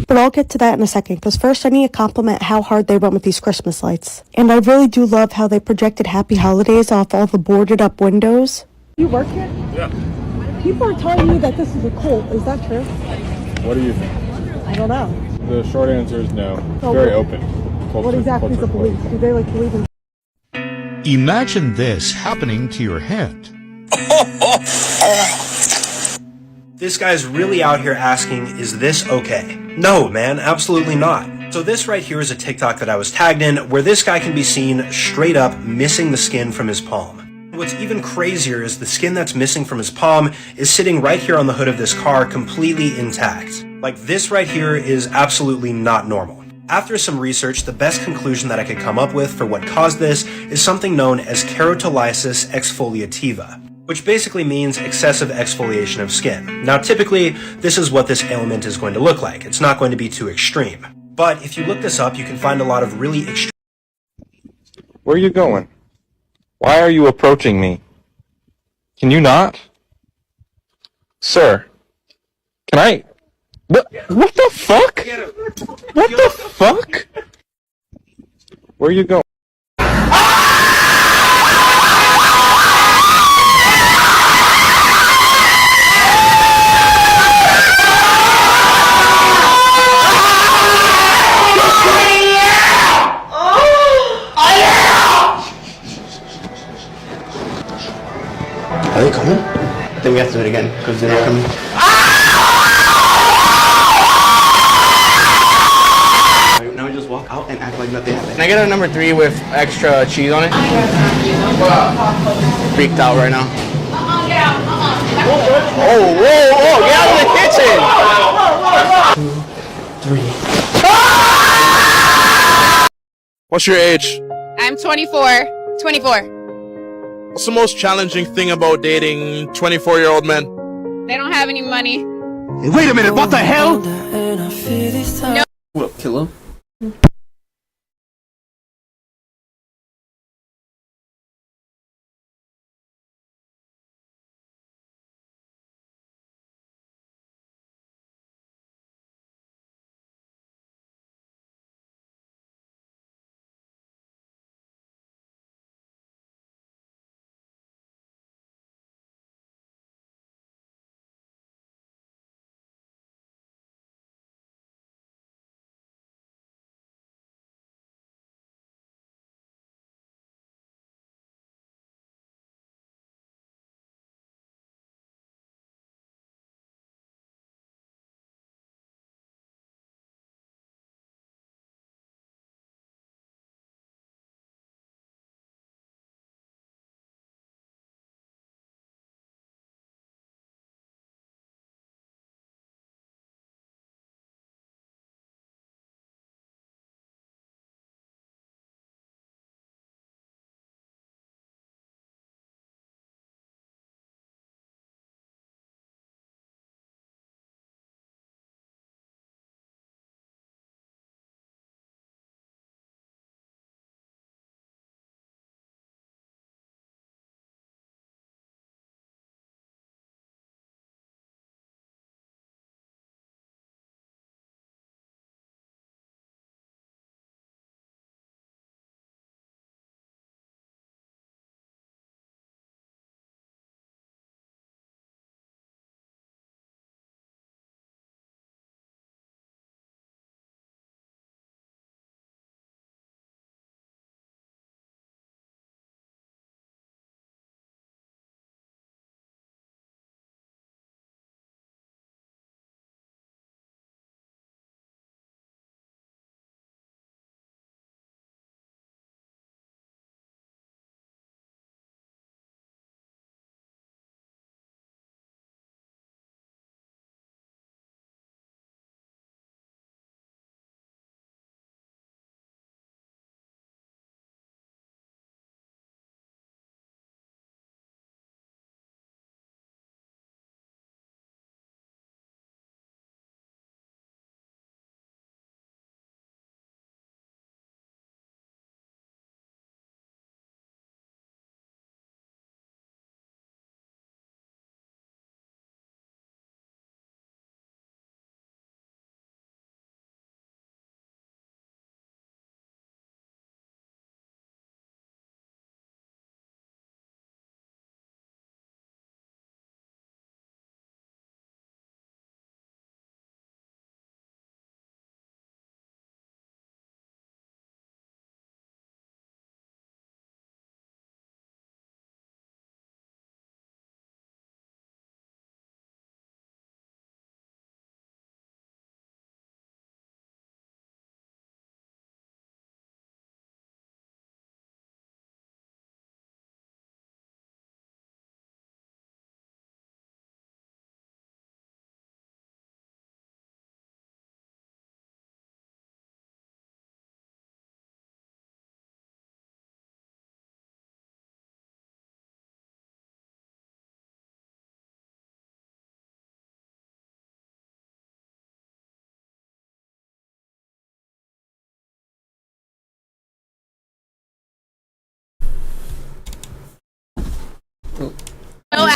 But I'll get to that in a second, because first I need to compliment how hard they went with these Christmas lights. And I really do love how they projected Happy Holidays off all the boarded up windows. You work here? Yeah. People are telling me that this is a cult. Is that true? What do you think? I don't know. The short answer is no. It's So very what- open. What exactly is the belief? Do they believe in... Imagine this happening to your head. This guy's really out here asking, is this okay? No, man, absolutely not. So this right here is a TikTok that I was tagged in where this guy can be seen straight up missing the skin from his palm. What's even crazier is the skin that's missing from his palm is sitting right here on the hood of this car completely intact. Like, this right here is absolutely not normal. After some research, the best conclusion that I could come up with for what caused this is something known as keratolysis exfoliativa, which basically means excessive exfoliation of skin. Now, typically, this is what this ailment is going to look like. It's not going to be too extreme. But if you look this up, you can find a lot of really extreme... Where are you going? Why are you approaching me? Can you not? Sir, can I... What the fuck? What the fuck? Where are you going? Are they coming? Then we have to do it again, because they're not coming. Now we just walk out and act like nothing happened. Can I get a number 3 with extra cheese on it? Freaked out right now. Oh, whoa, get out of the kitchen! 2, 3. What's your age? I'm 24. 24. What's the most challenging thing about dating 24-year-old men? They don't have any money. Hey, wait a minute, what the hell? No. What up, kill him?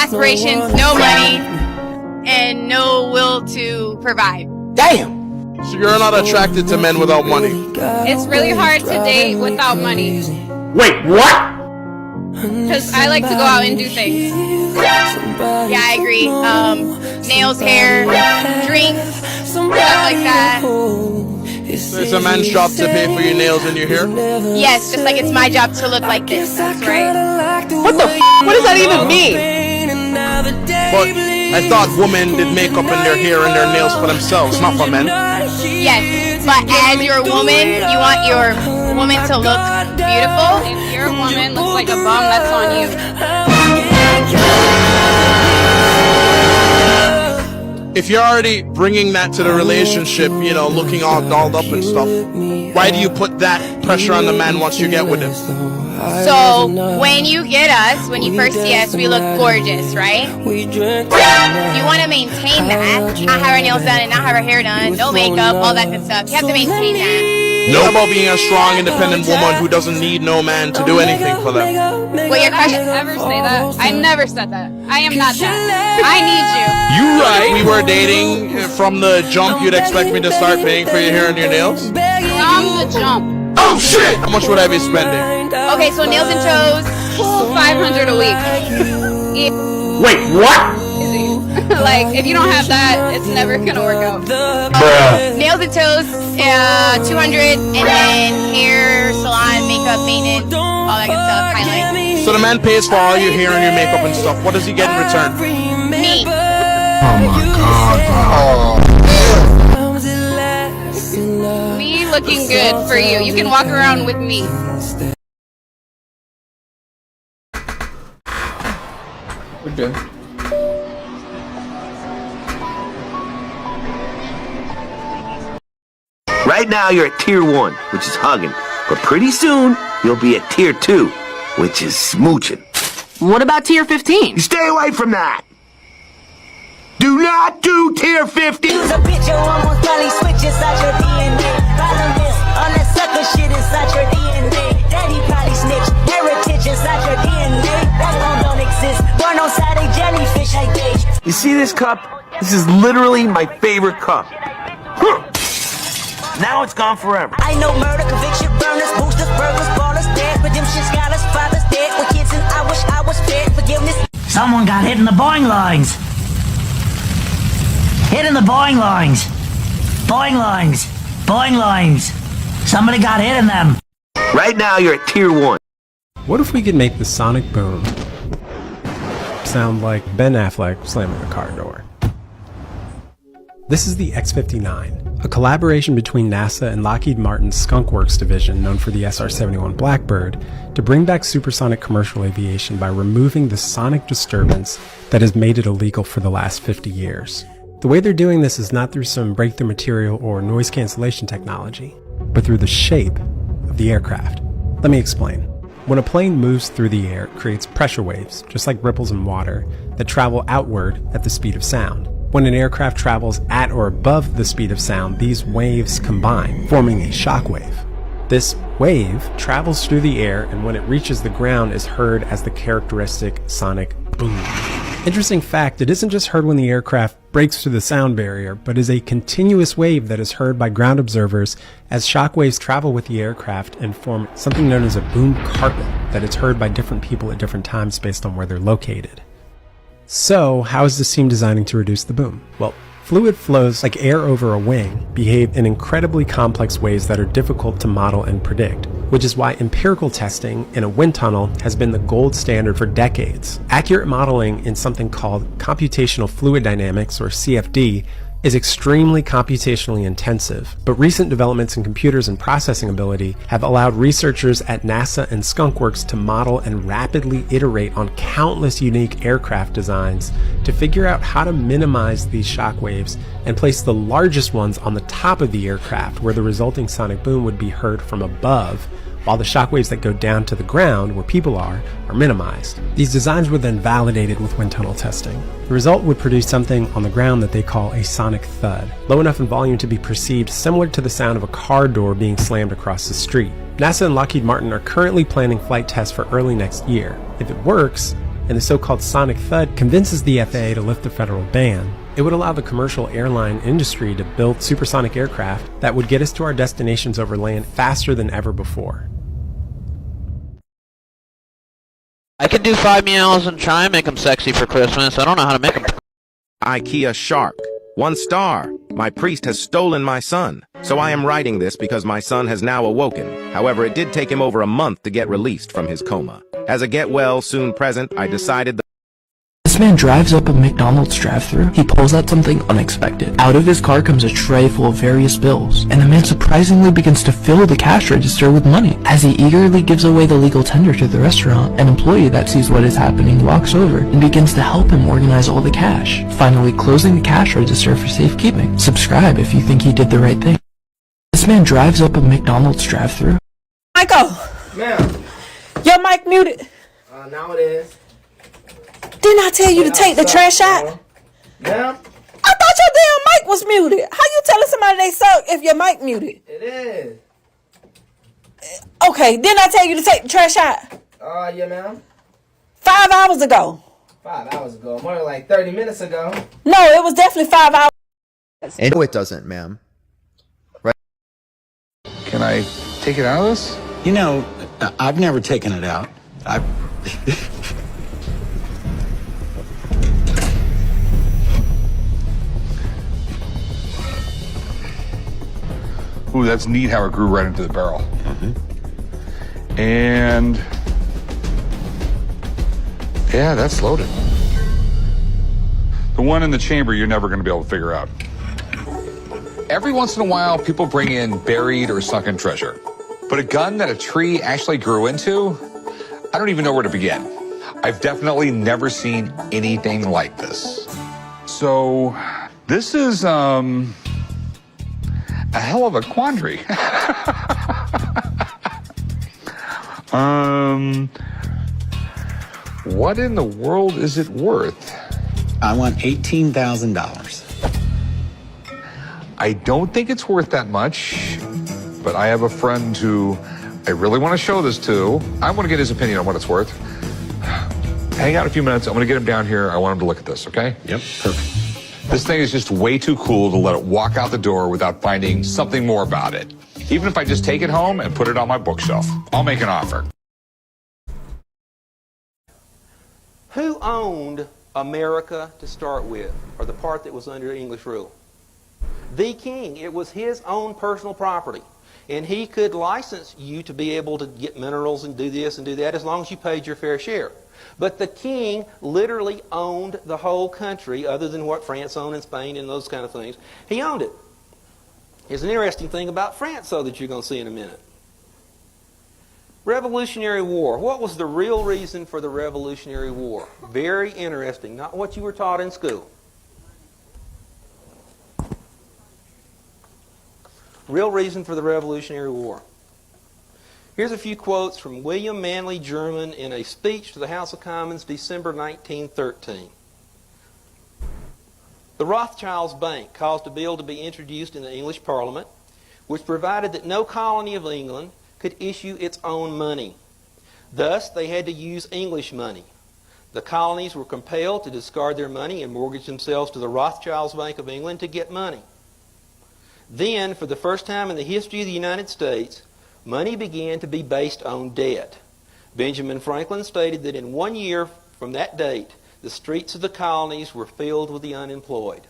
aspirations, no money, and no will to provide. Damn! So you're not attracted to men without money? It's really hard to date without money. Wait, what? Because I like to go out and do things. Yeah, I agree. Nails, hair, drinks, stuff like that. So it's a man's job to pay for your nails and your hair? Yes, just like it's my job to look like this. That's right. What the what does that even mean? But I thought women did makeup in their hair and their nails for themselves, not for men. Yes, but as you're a woman, you want your woman to look beautiful. If your woman looks like a bum, that's on you. If you're already bringing that to the relationship, you know, looking all dolled up and stuff, why do you put that pressure on the man once you get with him? So, when you get us, when you first see us, we look gorgeous, right? You want to maintain that. Not have our nails done and not have our hair done, no makeup, all that good stuff. You have to maintain that. What about being a strong, independent woman who doesn't need no man to do anything for them? Wait, your question? Did I ever say that? I never said that. I am not that. I need you. You right. We were dating from the jump. You'd expect me to start paying for your hair and your nails? From the jump. Oh shit! How much would I be spending? Okay, so nails and toes, $500 a week. Wait, what? Like, if you don't have that, it's never gonna work out. Bruh. Nails and toes, $200, and then hair, salon, makeup, maintenance, all that good stuff, highlight. So the man pays for all your hair and your makeup and stuff. What does he get in return? Me. Oh my god. Me looking good for you. You can walk around with me. We're good. Right now you're at tier 1, which is hugging. But pretty soon, you'll be at tier 2, which is smooching. What about tier 15? You stay away from that! Do not do tier 50! Use a bitch, you almost probably switch inside your DNA. Problem is, all that sucker shit inside your DNA. Daddy probably snitch, heritage inside your DNA. Backbone don't exist, born on side a jellyfish, I gauge. You see this cup? This is literally my favorite cup. Now it's gone forever. I know murder, conviction, burners, boosters, burglars, ballers, dead, redemption, scholars, fathers, dead, with kids and I wish I was fed, forgiveness. Someone got hit in the boing lines. Hit in the boing lines. Boing lines. Boing lines. Somebody got hit in them. Right now you're at tier 1. What if we could make the sonic boom sound like Ben Affleck slamming a car door? This is the X-59, a collaboration between NASA and Lockheed Martin's Skunk Works division, known for the SR-71 Blackbird, to bring back supersonic commercial aviation by removing the sonic disturbance that has made it illegal for the last 50 years. The way they're doing this is not through some breakthrough material or noise cancellation technology, but through the shape of the aircraft. Let me explain. When a plane moves through the air, it creates pressure waves, just like ripples in water, that travel outward at the speed of sound. When an aircraft travels at or above the speed of sound, these waves combine, forming a shock wave. This wave travels through the air, and when it reaches the ground is heard as the characteristic sonic boom. Interesting fact, it isn't just heard when the aircraft breaks through the sound barrier, but is a continuous wave that is heard by ground observers as shock waves travel with the aircraft and form something known as a boom carpet that is heard by different people at different times based on where they're located. So, how is this team designing to reduce the boom? Well, fluid flows like air over a wing behave in incredibly complex ways that are difficult to model and predict, which is why empirical testing in a wind tunnel has been the gold standard for decades. Accurate modeling in something called computational fluid dynamics, or CFD, is extremely computationally intensive, but recent developments in computers and processing ability have allowed researchers at NASA and Skunk Works to model and rapidly iterate on countless unique aircraft designs to figure out how to minimize these shock waves and place the largest ones on the top of the aircraft where the resulting sonic boom would be heard from above, while the shock waves that go down to the ground where people are minimized. These designs were then validated with wind tunnel testing. The result would produce something on the ground that they call a sonic thud, low enough in volume to be perceived similar to the sound of a car door being slammed across the street. NASA and Lockheed Martin are currently planning flight tests for early next year. If it works, and the so-called sonic thud convinces the FAA to lift the federal ban, it would allow the commercial airline industry to build supersonic aircraft that would get us to our destinations over land faster than ever before. I could do 5 meows and try and make them sexy for Christmas. I don't know how to make them. IKEA shark. 1 star. My priest has stolen my son. So I am writing this because my son has now awoken. However, it did take him over a month to get released from his coma. As a get well soon present, I decided that This man drives up a McDonald's drive-thru. He pulls out something unexpected. Out of his car comes a tray full of various bills, and the man surprisingly begins to fill the cash register with money. As he eagerly gives away the legal tender to the restaurant, an employee that sees what is happening walks over and begins to help him organize all the cash, finally closing the cash register for safekeeping. Subscribe if you think he did the right thing. This man drives up a McDonald's drive-thru. Michael! Ma'am. Your mic muted. Now it is. Didn't I tell you to take the trash out? Ma'am? I thought your damn mic was muted. How you telling somebody they suck if your mic muted? It is. Okay, didn't I tell you to take the trash out? Yeah, ma'am. 5 hours ago. 5 hours ago. More like 30 minutes ago. No, it was definitely 5 hours. And no, it doesn't, ma'am. Right? Can I take it out of this? You know, I've never taken it out. Ooh, that's neat how it grew right into the barrel. And yeah, that's loaded. The one in the chamber you're never going to be able to figure out. Every once in a while, people bring in buried or sunken treasure. But a gun that a tree actually grew into, I don't even know where to begin. I've definitely never seen anything like this. So this is a hell of a quandary. What in the world is it worth? I want $18,000. I don't think it's worth that much, but I have a friend who I really want to show this to. I want to get his opinion on what it's worth. Hang out a few minutes. I'm going to get him down here. I want him to look at this, okay? Yep, perfect. This thing is just way too cool to let it walk out the door without finding something more about it. Even if I just take it home and put it on my bookshelf, I'll make an offer. Who owned America to start with, or the part that was under English rule? The king. It was his own personal property. And he could license you to be able to get minerals and do this and do that as long as you paid your fair share. But the king literally owned the whole country, other than what France owned in Spain and those kind of things. He owned it. Here's an interesting thing about France, though, that you're going to see in a minute. Revolutionary War. What was the real reason for the Revolutionary War? Very interesting. Not what you were taught in school. Real reason for the Revolutionary War. Here's a few quotes from William Manley German in a speech to the House of Commons, December 1913. The Rothschilds' Bank caused a bill to be introduced in the English Parliament, which provided that no colony of England could issue its own money. Thus, they had to use English money. The colonies were compelled to discard their money and mortgage themselves to the Rothschilds' Bank of England to get money. Then, for the first time in the history of the United States, money began to be based on debt. Benjamin Franklin stated that in 1 year from that date, the streets of the colonies were filled with the unemployed.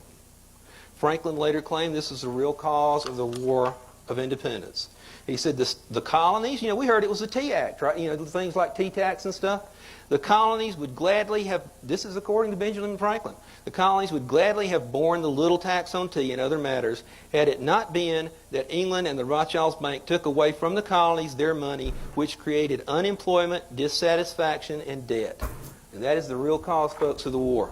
Franklin later claimed this was the real cause of the War of Independence. He said the colonies, we heard it was the Tea Act, right? Things like tea tax and stuff. The colonies would gladly have, this is according to Benjamin Franklin, the colonies would gladly have borne the little tax on tea and other matters had it not been that England and the Rothschilds Bank took away from the colonies their money, which created unemployment, dissatisfaction, and debt. And that is the real cause, folks, of the war.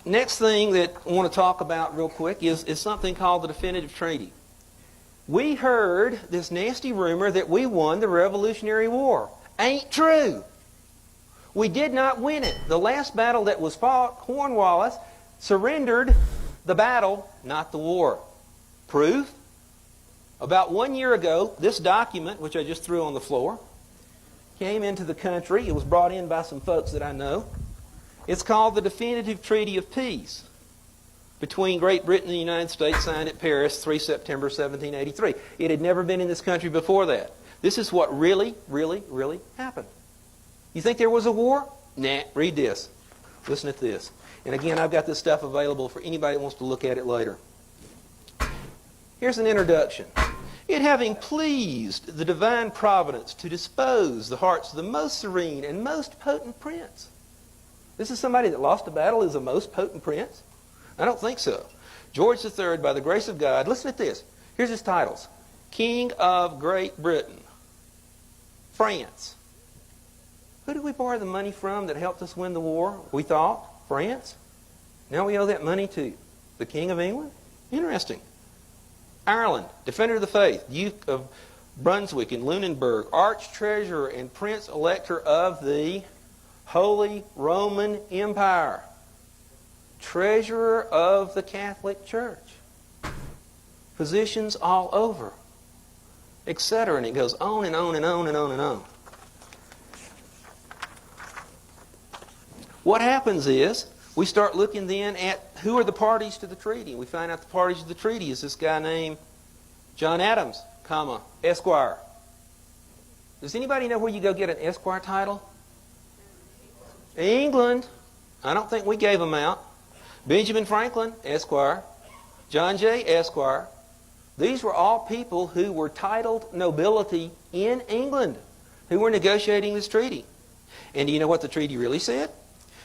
Next thing that I want to talk about real quick is something called the Definitive Treaty. We heard this nasty rumor that we won the Revolutionary War. Ain't true. We did not win it. The last battle that was fought, Cornwallis surrendered the battle, not the war. Proof? About 1 year ago, this document, which I just threw on the floor, came into the country. It was brought in by some folks that I know. It's called the Definitive Treaty of Peace between Great Britain and the United States, signed at Paris, 3 September 1783. It had never been in this country before that. This is what really, really, really happened. You think there was a war? Nah, read this. Listen to this. And again, I've got this stuff available for anybody that wants to look at it later. Here's an introduction. It having pleased the divine providence to dispose the hearts of the most serene and most potent prince. This is somebody that lost a battle is a most potent prince? I don't think so. George III, by the grace of God, listen to this. Here's his titles. King of Great Britain. France. Who did we borrow the money from that helped us win the war? We thought France. Now we owe that money to the King of England? Interesting. Ireland, Defender of the Faith, Duke of Brunswick and Lunenburg, Arch-Treasurer and Prince-Elector of the Holy Roman Empire, Treasurer of the Catholic Church, positions all over, etc. And it goes on and on and on and on and on. What happens is we start looking then at who are the parties to the treaty. We find out the parties to the treaty is this guy named John Adams, comma, Esquire. Does anybody know where you go get an Esquire title? England. I don't think we gave them out. Benjamin Franklin, Esquire. John Jay, Esquire. These were all people who were titled nobility in England who were negotiating this treaty. And do you know what the treaty really said?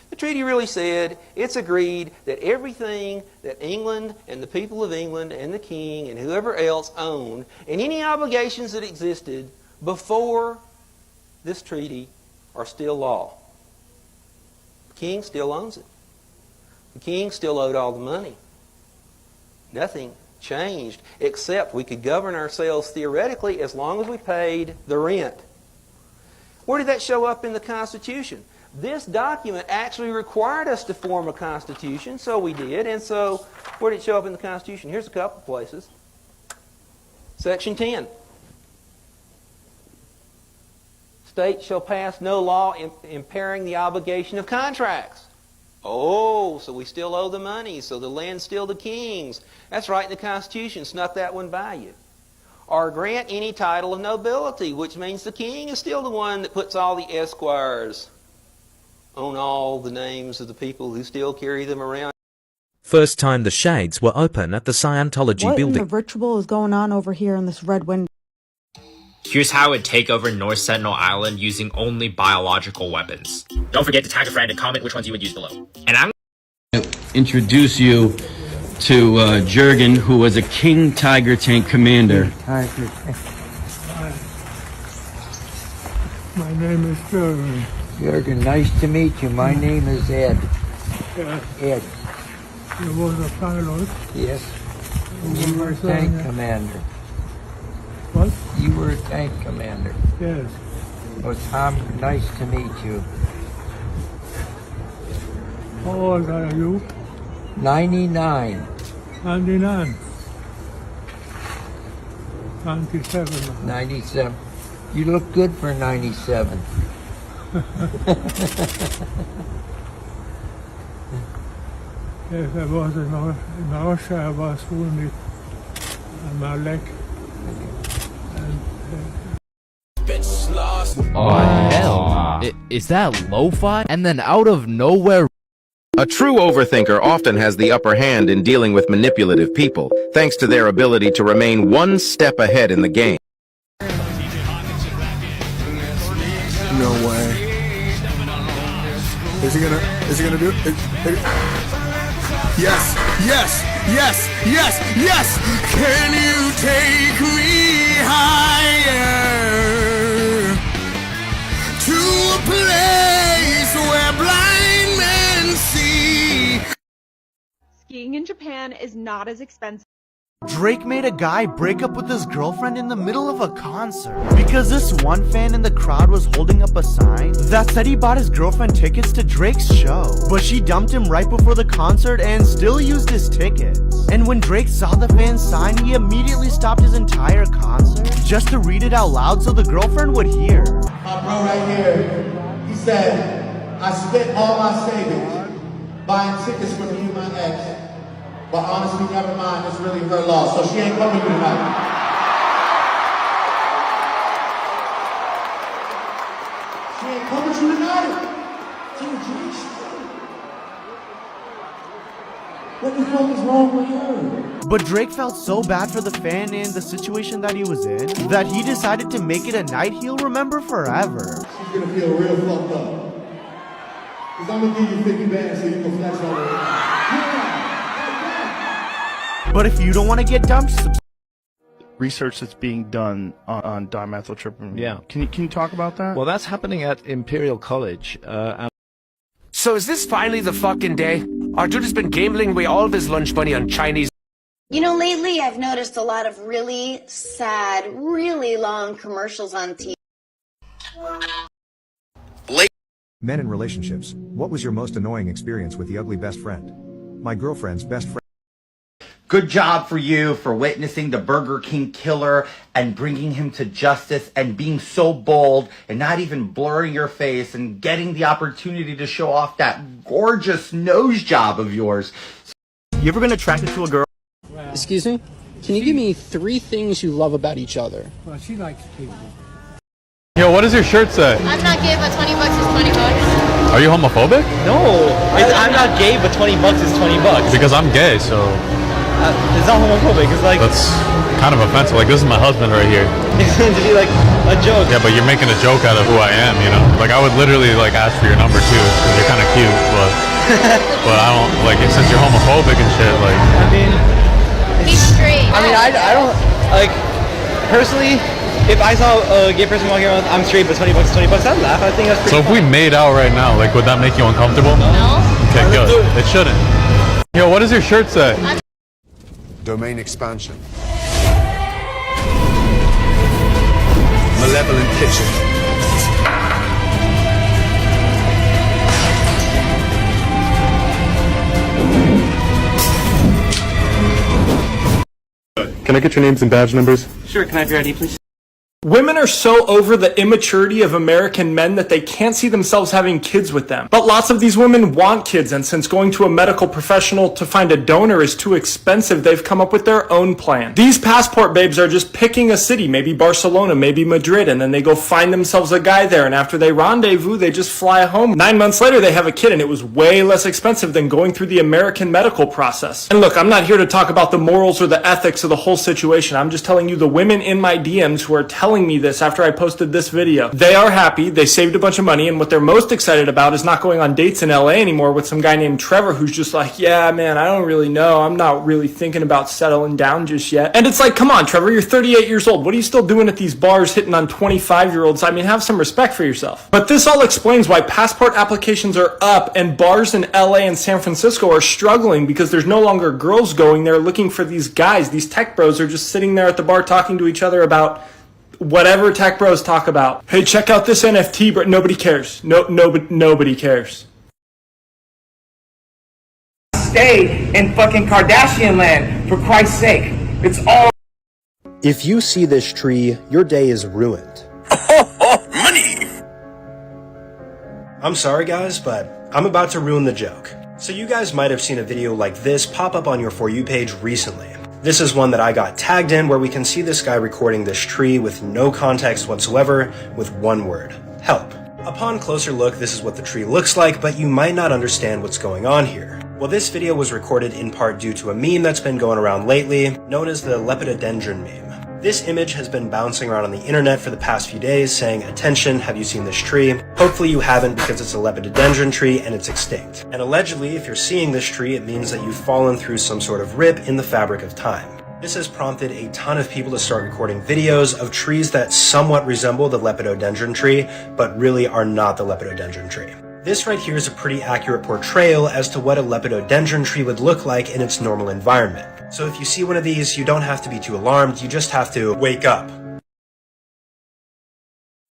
The treaty really said it's agreed that everything that England and the people of England and the king and whoever else owned and any obligations that existed before this treaty are still law. The king still owns it. The king still owed all the money. Nothing changed except we could govern ourselves theoretically as long as we paid the rent. Where did that show up in the Constitution? This document actually required us to form a constitution, so we did. And so, where did it show up in the Constitution? Here's a couple places. Section 10. States shall pass no law impairing the obligation of contracts. Oh, so we still owe the money, so the land's still the king's. That's right in the Constitution. Snuck that one by you. Or grant any title of nobility, which means the king is still the one that puts all the esquires on all the names of the people who still carry them around. First time the shades were open at the Scientology What building. in the ritual is going on over here in this red window? Here's how I would take over North Sentinel Island using only biological weapons. Don't forget to tag a friend and comment which ones you would use below. And I'm introduce you to Jurgen, who was a King Tiger tank commander. My name is Jurgen. Jurgen, nice to meet you. My name is Ed. Ed. You was a pilot? Yes. You were a tank commander. What? You were a tank commander. Yes. Well, Tom, nice to meet you. How old are you? 99. 99. 97. 97. You look good for 97. Yes, I was in Russia. I was wounded on my leg. Oh, hell. Is that lo-fi? And then out of nowhere... A true overthinker often has the upper hand in dealing with manipulative people, thanks to their ability to remain one step ahead in the game. No way. Is he gonna do it? Yes, yes, yes, yes, yes! Can you take me higher to a place where blind men see? Skiing in Japan is not as expensive Drake made a guy break up with his girlfriend in the middle of a concert because this one fan in the crowd was holding up a sign that said he bought his girlfriend tickets to Drake's show, but she dumped him right before the concert and still used his tickets. And when Drake saw the fan's sign, he immediately stopped his entire concert just to read it out loud so the girlfriend would hear. My bro right here, he said, I spent all my savings buying tickets for me and my ex. But honestly, never mind, it's really her loss, so she ain't coming tonight. She ain't coming to tonight. What the fuck is wrong with her? But Drake felt so bad for the fan and the situation that he was in that he decided to make it a night he'll remember forever. She's gonna feel real fucked up. Cause I'm gonna give you 50 bands so you can flex on her. But if you don't want to get dumped, research that's being done on dimethyltryptamine. Yeah. Can you talk about that? Well, that's happening at Imperial College. So is this finally the fucking day? Our dude has been gambling away all of his lunch money on Chinese. You know, lately I've noticed a lot of really sad, really long commercials on TV. Men in relationships. What was your most annoying experience with the ugly best friend? My girlfriend's best friend. Good job for you for witnessing the Burger King killer and bringing him to justice and being so bold and not even blurring your face and getting the opportunity to show off that gorgeous nose job of yours. You ever been attracted to a girl? Excuse me? Can you give me 3 things you love about each other? Well, she likes people. Yo, what does your shirt say? I'm not gay, but 20 bucks is 20 bucks. Are you homophobic? No, I'm not gay, but 20 bucks is 20 bucks. Because I'm gay, so... it's not homophobic, it's like... That's kind of offensive. Like, this is my husband right here. It's meant to be like a joke. Yeah, but you're making a joke out of who I am, you know? Like, I would literally, like, ask for your number, too, because you're kind of cute, but... but I don't, like, since you're homophobic and shit, like... I mean... He's straight. I mean, I don't... Like, personally, if I saw a gay person walking around, I'm straight, but 20 bucks is 20 bucks, I'd laugh. I think that's pretty So if we made out right now, like, would that make you uncomfortable? No. Okay, good. It shouldn't. Yo, what does your shirt say? Domain expansion. Malevolent kitchen. Can I get your names and badge numbers? Sure, can I have your ID, please? Women are so over the immaturity of American men that they can't see themselves having kids with them. But lots of these women want kids, and since going to a medical professional to find a donor is too expensive, they've come up with their own plan. These passport babes are just picking a city, maybe Barcelona, maybe Madrid, and then they go find themselves a guy there, and after they rendezvous, they just fly home. 9 months later, they have a kid, and it was way less expensive than going through the American medical process. And look, I'm not here to talk about the morals or the ethics of the whole situation. I'm just telling you the women in my DMs who are telling me this after I posted this video. They are happy, they saved a bunch of money, and what they're most excited about is not going on dates in LA anymore with some guy named Trevor who's just like, yeah, man, I don't really know. I'm not really thinking about settling down just yet. And it's like, come on, Trevor, you're 38 years old. What are you still doing at these bars hitting on 25-year-olds? I mean, have some respect for yourself. But this all explains why passport applications are up and bars in LA and San Francisco are struggling because there's no longer girls going there looking for these guys. These tech bros are just sitting there at the bar talking to each other about whatever tech bros talk about. Hey, check out this NFT, but nobody cares. Nobody cares. Stay in fucking Kardashian land, for Christ's sake. It's all... If you see this tree, your day is ruined. Money! I'm sorry guys, but I'm about to ruin the joke. So you guys might have seen a video like this pop up on your For You page recently. This is one that I got tagged in where we can see this guy recording this tree with no context whatsoever with one word: help. Upon closer look, this is what the tree looks like, but you might not understand what's going on here. Well, this video was recorded in part due to a meme that's been going around lately, known as the lepidodendron meme. This image has been bouncing around on the internet for the past few days saying, attention, have you seen this tree? Hopefully you haven't because it's a lepidodendron tree and it's extinct. And allegedly, if you're seeing this tree, it means that you've fallen through some sort of rip in the fabric of time. This has prompted a ton of people to start recording videos of trees that somewhat resemble the lepidodendron tree, but really are not the lepidodendron tree. This right here is a pretty accurate portrayal as to what a lepidodendron tree would look like in its normal environment. So if you see one of these, you don't have to be too alarmed, you just have to wake up.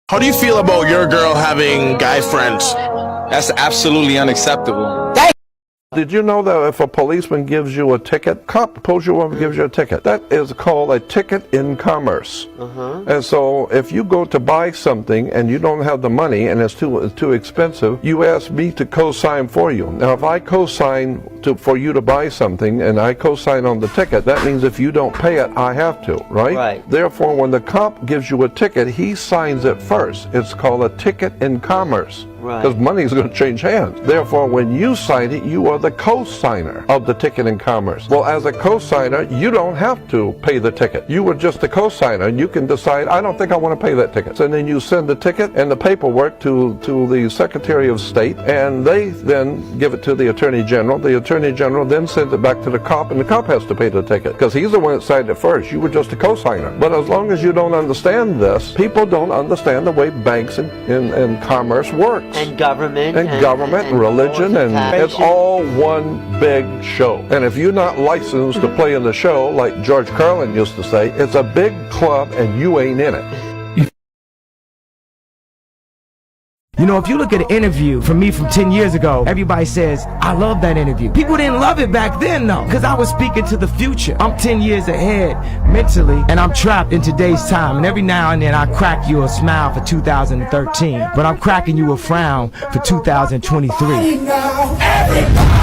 How do you feel about your girl having guy friends? That's absolutely unacceptable. Did you know that if a policeman gives you a ticket, cop pulls you over and gives you a ticket, that is called a ticket in commerce. And so if you go to buy something and you don't have the money and it's too expensive, you ask me to co-sign for you. Now if I co-sign for you to buy something and I co-sign on the ticket, that means if you don't pay it, I have to, right? Right. Therefore, when the cop gives you a ticket, he signs it first. It's called a ticket in commerce. Because money is going to change hands. Therefore, when you sign it, you are the co-signer of the ticket in commerce. Well, as a co-signer, you don't have to pay the ticket. You were just a co-signer, and you can decide, I don't think I want to pay that ticket. And then you send the ticket and the paperwork to the Secretary of State, and they then give it to the Attorney General. The Attorney General then sends it back to the cop, and the cop has to pay the ticket, because he's the one that signed it first. You were just a co-signer. But as long as you don't understand this, people don't understand the way banks and commerce works. And government. And government, and religion, and it's all one big show. And if you're not licensed to play in the show, like George Carlin used to say, it's a big club and you ain't in it. You know, if you look at an interview from me from 10 years ago, everybody says, I love that interview. People didn't love it back then, though, because I was speaking to the future. I'm 10 years ahead mentally, and I'm trapped in today's time. And every now and then I crack you a smile for 2013, but I'm cracking you a frown for 2023. Now, everybody!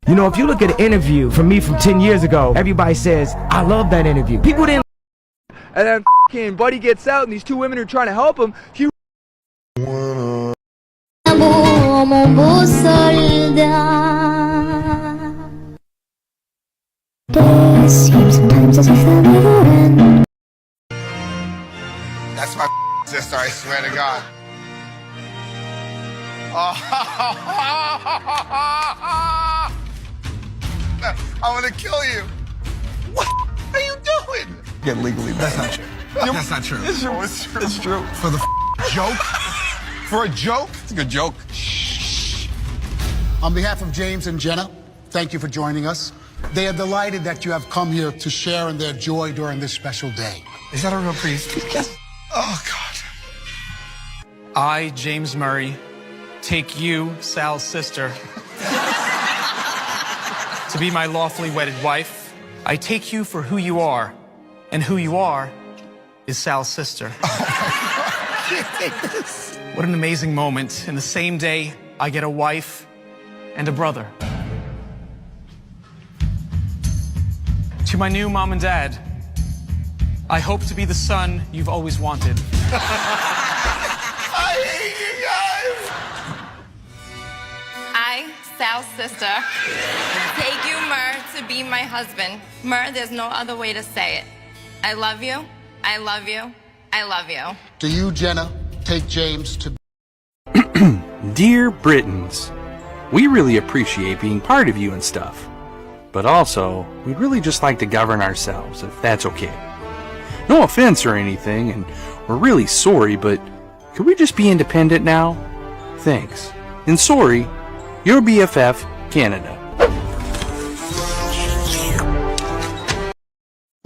You know, if you look at an interview from me from 10 years ago, everybody says, I love that interview. People didn't. And then Buddy gets out and these two women are trying to help him. That's my sister, I swear to God. I'm gonna kill you. What are you doing? Get legally mad. That's not true. That's not true. It's true. It's true. It's true. For the joke? For a joke? It's a good joke. Shh. On behalf of James and Jenna, thank you for joining us. They are delighted that you have come here to share in their joy during this special day. Is that a real priest? Yes. Oh, God. I, James Murray, take you, Sal's sister, to be my lawfully wedded wife. I take you for who you are, and who you are is Sal's sister. What an amazing moment. In the same day, I get a wife and a brother. To my new mom and dad, I hope to be the son you've always wanted. I hate you guys! I, Sal's sister, take you, Mur, to be my husband. Mur, there's no other way to say it. I love you, I love you, I love you. Do you, Jenna, take James to... Dear Britons, we really appreciate being part of you and stuff. But also, we'd really just like to govern ourselves, if that's okay. No offense or anything, and we're really sorry, but could we just be independent now? Thanks. And sorry, your BFF, Canada.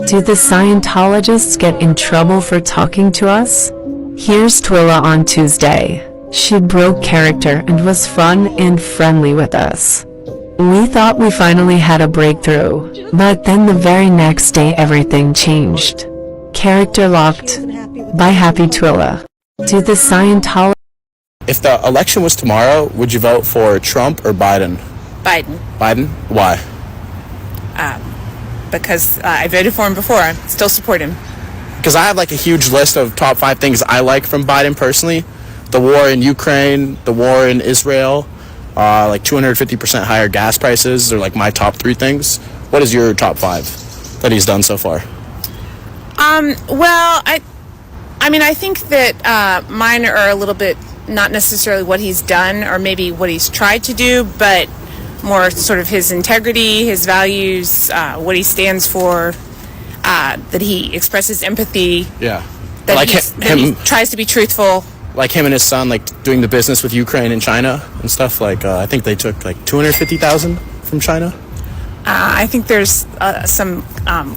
Do the Scientologists get in trouble for talking to us? Here's Twila on Tuesday. She broke character and was fun and friendly with us. We thought we finally had a breakthrough, but then the very next day everything changed. Character locked. By Happy Twila. Do the Scientologists... If the election was tomorrow, would you vote for Trump or Biden? Biden. Biden? Why? Because I voted for him before. I still support him. Because I have like a huge list of top 5 things I like from Biden personally. The war in Ukraine, the war in Israel, like 250% higher gas prices are like my top 3 things. What is your top 5 that he's done so far? Well, I mean, I think that mine are a little bit not necessarily what he's done or maybe what he's tried to do, but more sort of his integrity, his values, what he stands for, that he expresses empathy. Yeah. That, like he tries to be truthful. like him and his son, like doing the business with Ukraine and China and stuff. Like I think they took like 250,000 from China. I think there's some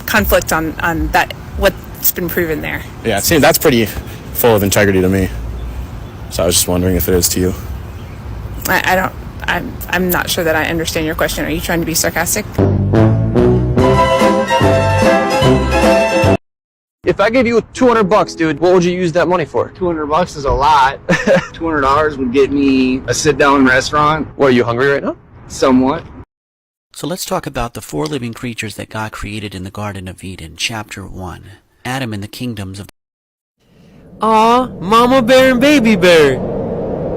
conflict on that. What's been proven there. Yeah, it seems that's pretty full of integrity to me. So I was just wondering if it is to you. I don't. I'm not sure that I understand your question. Are you trying to be sarcastic? If I gave you $200, dude, what would you use that money for? $200 is a lot. $200 would get me a sit-down restaurant. What, are you hungry right now? Somewhat. So let's talk about the 4 living creatures that God created in the Garden of Eden, chapter 1. Adam and the kingdoms of... Aw, mama bear and baby bear.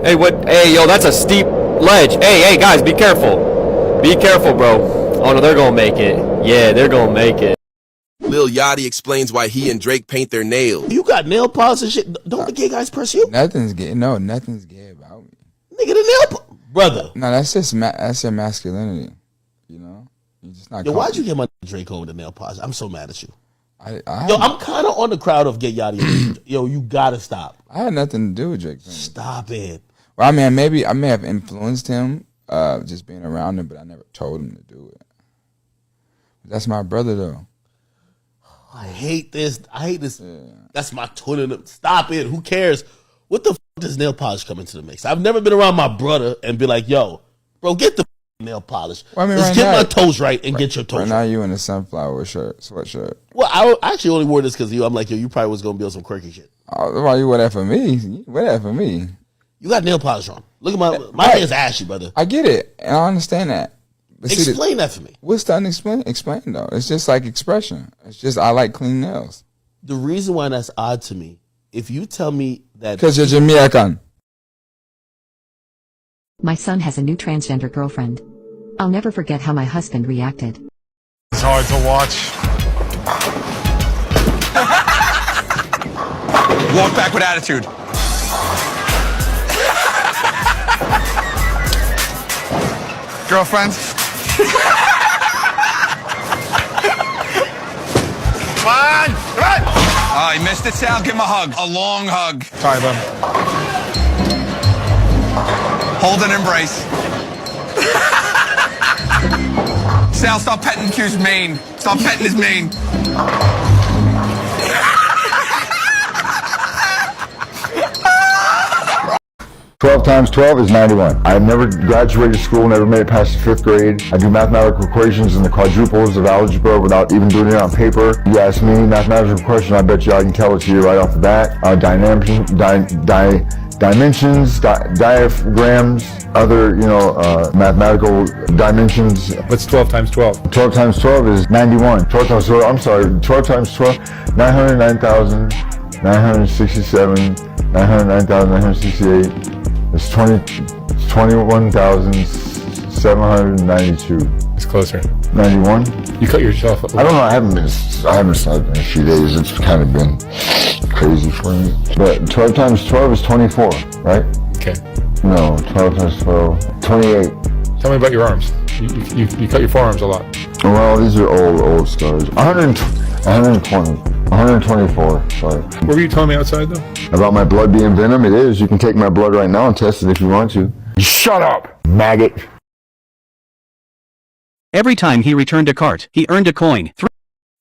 Hey, what? Hey, yo, that's a steep ledge. Hey, guys, be careful. Be careful, bro. Oh, no, they're gonna make it. Yeah, they're gonna make it. Lil Yachty explains why he and Drake paint their nails. You got nail polish and shit. Don't the gay guys press you? Nothing's gay. No, nothing's gay about me. Nigga, the nail brother. No, that's just that's your masculinity. You know, you just not. Yo, why'd you get my Drake home with the nail polish? I'm so mad at you. Yo, I'm kind of on the crowd of Get Yachty. Yo, you gotta stop. I had nothing to do with Drake. Stop it. Well, I mean, maybe I may have influenced him, just being around him, but I never told him to do it. That's my brother, though. I hate this. Yeah. That's my twin. Stop it. Who cares? What the does nail polish come into the mix? I've never been around my brother and be like, yo, bro, get the nail polish. Well, I mean, let's right get now, my toes right and get your toes right. Right Now you in a sunflower sweatshirt. Well, I actually only wore this because I'm like, yo, you probably was going to be on some quirky shit. Oh, why you wear that for me? You wear that for me. You got nail polish on. Look at my hair's ashy, brother. I get it. And I understand that. But explain that for me. What's the unexplain? Explain though. It's just like expression. It's just I like clean nails. The reason why that's odd to me, if you tell me that because you're Jamaican. My son has a new transgender girlfriend. I'll never forget how my husband reacted. It's hard to watch. Walk back with attitude. Girlfriend? Come on! Oh, you missed it, Sal? Give him a hug. A long hug. Sorry, bud. Hold an embrace. Sal, stop petting Q's mane. Stop petting his mane. 12 times 12 is 91. I have never graduated school, never made it past the 5th grade. I do mathematical equations and the quadruples of algebra without even doing it on paper. You ask me mathematical question, I bet you I can tell it to you right off the bat. Dimensions, diagrams, other, mathematical dimensions. What's 12 times 12? 12 times 12 is 91. 12 times 12, I'm sorry, 12 times 12, 909,967, 909,968. It's 21,792. It's closer. 91? You cut yourself up. I don't know, I haven't slept in a few days. It's kind of been crazy for me. But 12 times 12 is 24, right? Okay. No, 12 times 12, 28. Tell me about your arms. You cut your forearms a lot. Well, these are old scars. 124, sorry. What were you telling me outside, though? About my blood being venom? It is. You can take my blood right now and test it if you want to. Shut up, maggot. Every time he returned a cart, he earned a coin.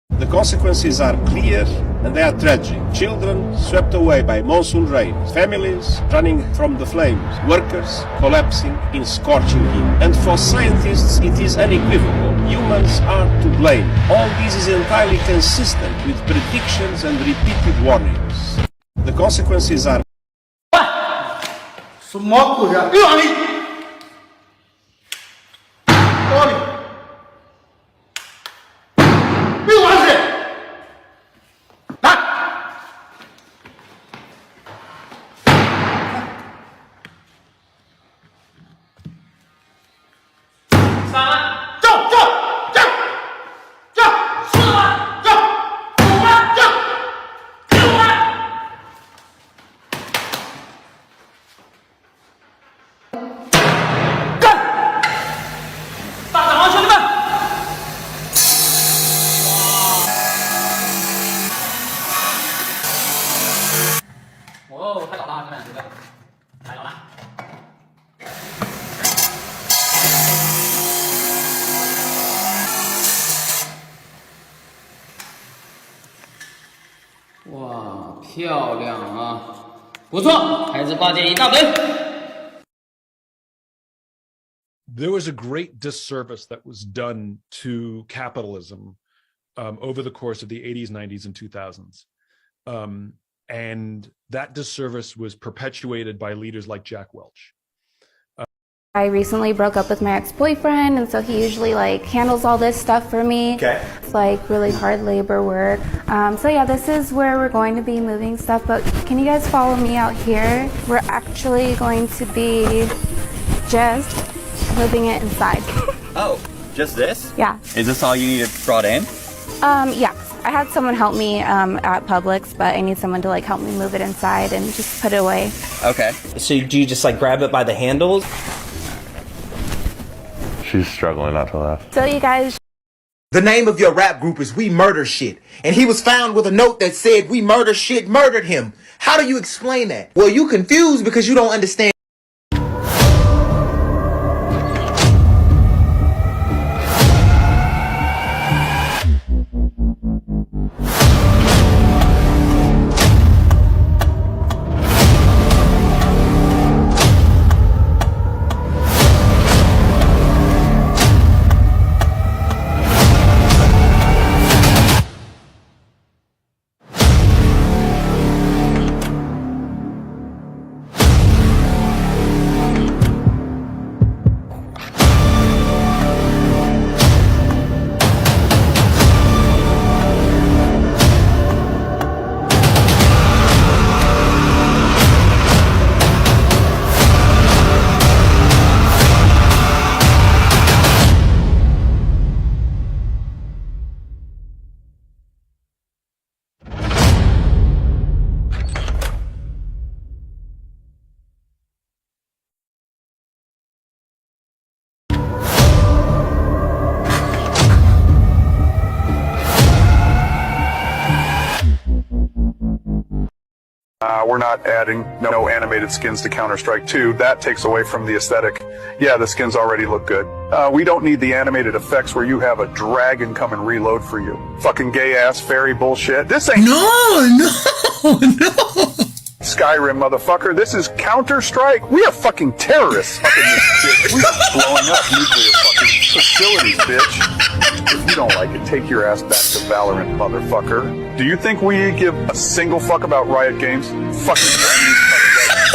The consequences are clear and they are tragic. Children swept away by monsoon rains, families running from the flames, workers collapsing in scorching heat. And for scientists, it is unequivocal. Humans are to blame. All this is entirely consistent with predictions and repeated warnings. The consequences are... 漂亮啊，不错，孩子8件一大堆。 There was a great disservice that was done to capitalism over the course of the 80s, 90s, and 2000s. And that disservice was perpetuated by leaders like Jack Welch. I recently broke up with my ex-boyfriend, and so he usually handles all this stuff for me. Okay. It's really hard labor work. So yeah, this is where we're going to be moving stuff, but can you guys follow me out here? We're actually going to be just moving it inside. Oh, just this? Yeah. Is this all you needed brought in? Yeah. I had someone help me at Publix, but I need someone to help me move it inside and just put it away. Okay. So do you just grab it by the handles? She's struggling not to laugh. So you guys... The name of your rap group is We Murder Shit, and he was found with a note that said We Murder Shit murdered him. How do you explain that? Well, you confused because you don't understand. We're not adding no animated skins to Counter-Strike 2. That takes away from the aesthetic. Yeah, the skins already look good. We don't need the animated effects where you have a dragon come and reload for you. Fucking gay-ass fairy bullshit. This ain't... No! Skyrim, motherfucker. This is Counter-Strike. We are fucking terrorists fucking this bitch. We are blowing up nuclear fucking facilities, bitch. If you don't like it, take your ass back to Valorant, motherfucker. Do you think we give a single fuck about Riot Games? Fucking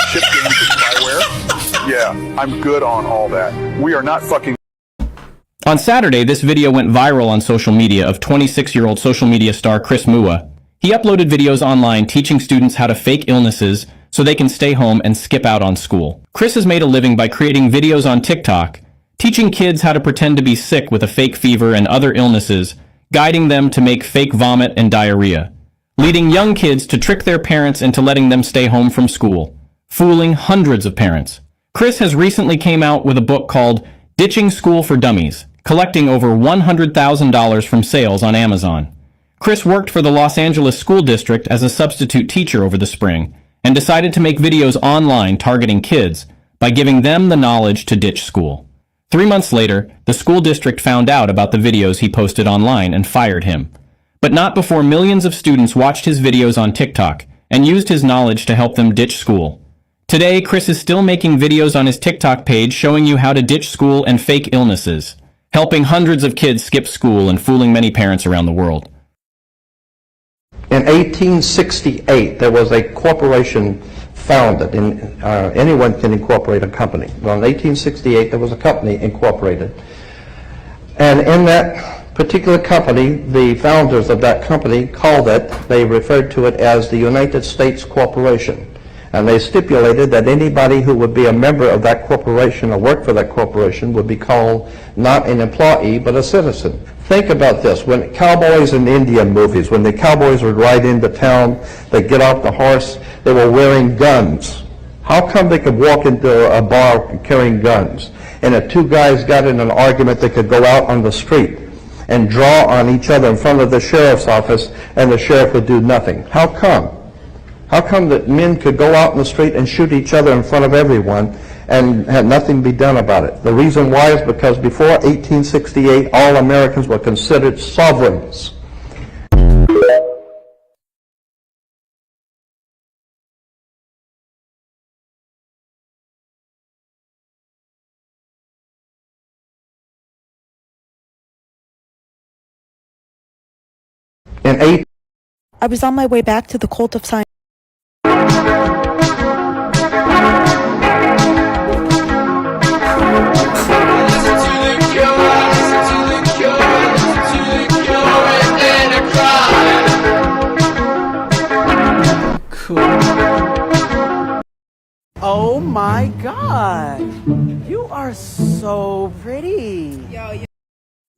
ship games with spyware? Yeah, I'm good on all that. We are not fucking... On Saturday, this video went viral on social media of 26-year-old social media star Chris Mua. He uploaded videos online teaching students how to fake illnesses so they can stay home and skip out on school. Chris has made a living by creating videos on TikTok, teaching kids how to pretend to be sick with a fake fever and other illnesses, guiding them to make fake vomit and diarrhea, leading young kids to trick their parents into letting them stay home from school, fooling hundreds of parents. Chris has recently came out with a book called Ditching School for Dummies, collecting over $100,000 from sales on Amazon. Chris worked for the Los Angeles School District as a substitute teacher over the spring and decided to make videos online targeting kids by giving them the knowledge to ditch school. 3 months later, the school district found out about the videos he posted online and fired him. But not before millions of students watched his videos on TikTok and used his knowledge to help them ditch school. Today, Chris is still making videos on his TikTok page showing you how to ditch school and fake illnesses, helping hundreds of kids skip school and fooling many parents around the world. In 1868, there was a corporation founded. Anyone can incorporate a company. Well, in 1868, there was a company incorporated. And in that particular company, the founders of that company they referred to it as the United States Corporation. And they stipulated that anybody who would be a member of that corporation or work for that corporation would be called not an employee, but a citizen. Think about this. When cowboys in Indian movies, when the cowboys would ride into town, they'd get off the horse, they were wearing guns. How come they could walk into a bar carrying guns? And if two guys got in an argument, they could go out on the street and draw on each other in front of the sheriff's office, and the sheriff would do nothing. How come? How come that men could go out in the street and shoot each other in front of everyone and had nothing be done about it? The reason why is because before 1868, all Americans were considered sovereigns. In I was on my way back to the cult of science. Oh my god. You are so pretty.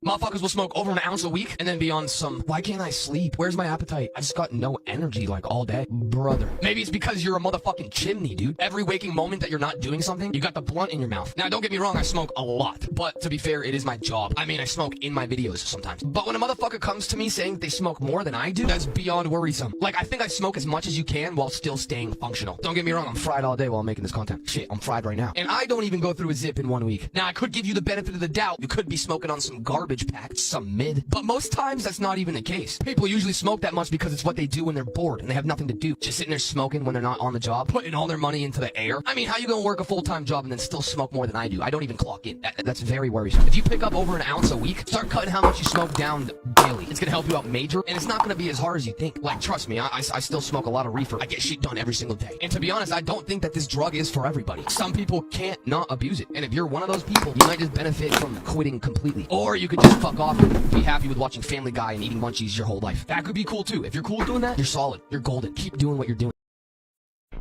Motherfuckers will smoke over an ounce a week and then be on some, why can't I sleep? Where's my appetite? I just got no energy like all day. Brother. Maybe it's because you're a motherfucking chimney, dude. Every waking moment that you're not doing something, you got the blunt in your mouth. Now, don't get me wrong, I smoke a lot. But to be fair, it is my job. I mean, I smoke in my videos sometimes. But when a motherfucker comes to me saying they smoke more than I do, that's beyond worrisome. Like, I think I smoke as much as you can while still staying functional. Don't get me wrong, I'm fried all day while I'm making this content. Shit, I'm fried right now. And I don't even go through a zip in 1 week. Now, I could give you the benefit of the doubt. You could be smoking on some garbage packed, some mid. But most times, that's not even the case. People usually smoke that much because it's what they do when they're bored and they have nothing to do. Just sitting there smoking when they're not on the job, putting all their money into the air. I mean, how you gonna work a full-time job and then still smoke more than I do? I don't even clock in. That's very worrisome. If you pick up over an ounce a week, start cutting how much you smoke down daily. It's gonna help you out major, and it's not gonna be as hard as you think. Like, trust me, I still smoke a lot of reefer. I get shit done every single day. And to be honest, I don't think that this drug is for everybody. Some people can't not abuse it. And if you're one of those people, you might just benefit from quitting completely. Or you could just fuck off and be happy with watching Family Guy and eating munchies your whole life. That could be cool too. If you're cool with doing that, you're solid. You're golden. Keep doing what you're doing.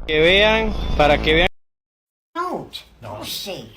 Que vean, para que vean. No, see.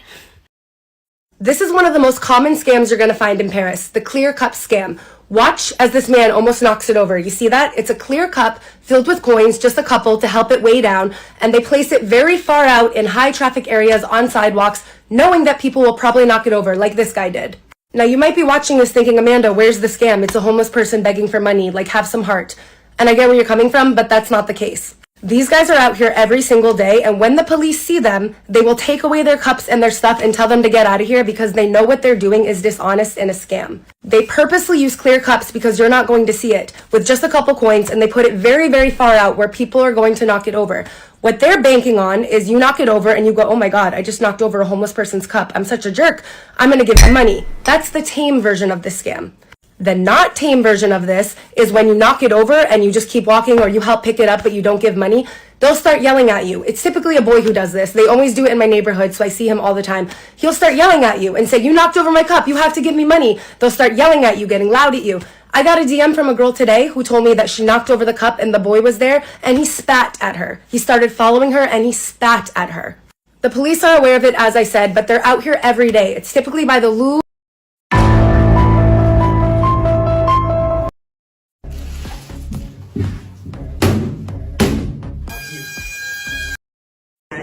This is one of the most common scams you're going to find in Paris, the clear cup scam. Watch as this man almost knocks it over. You see that? It's a clear cup filled with coins, just a couple to help it weigh down, and they place it very far out in high traffic areas on sidewalks, knowing that people will probably knock it over like this guy did. Now, you might be watching this thinking, Amanda, where's the scam? It's a homeless person begging for money. Like, have some heart. And I get where you're coming from, but that's not the case. These guys are out here every single day, and when the police see them, they will take away their cups and their stuff and tell them to get out of here because they know what they're doing is dishonest and a scam. They purposely use clear cups because you're not going to see it, with just a couple coins, and they put it very, very far out where people are going to knock it over. What they're banking on is you knock it over and you go, oh my God, I just knocked over a homeless person's cup. I'm such a jerk. I'm going to give them money. That's the tame version of this scam. The not tame version of this is when you knock it over and you just keep walking or you help pick it up but you don't give money. They'll start yelling at you. It's typically a boy who does this. They always do it in my neighborhood, so I see him all the time. He'll start yelling at you and say, you knocked over my cup. You have to give me money. They'll start yelling at you, getting loud at you. I got a DM from a girl today who told me that she knocked over the cup and the boy was there and he spat at her. He started following her and he spat at her. The police are aware of it, as I said, but they're out here every day. It's typically by the Louvre.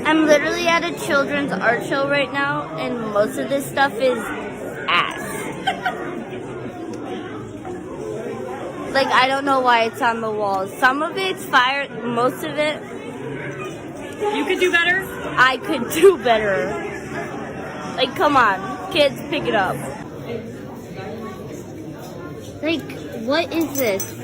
I'm literally at a children's art show right now, and most of this stuff is ass. Like, I don't know why it's on the walls. Some of it's fire, most of it... You could do better? I could do better. Like, come on. Kids, pick it up. Like, what is this?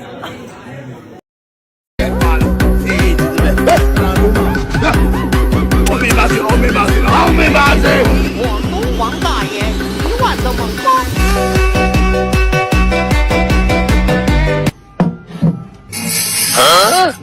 Huh?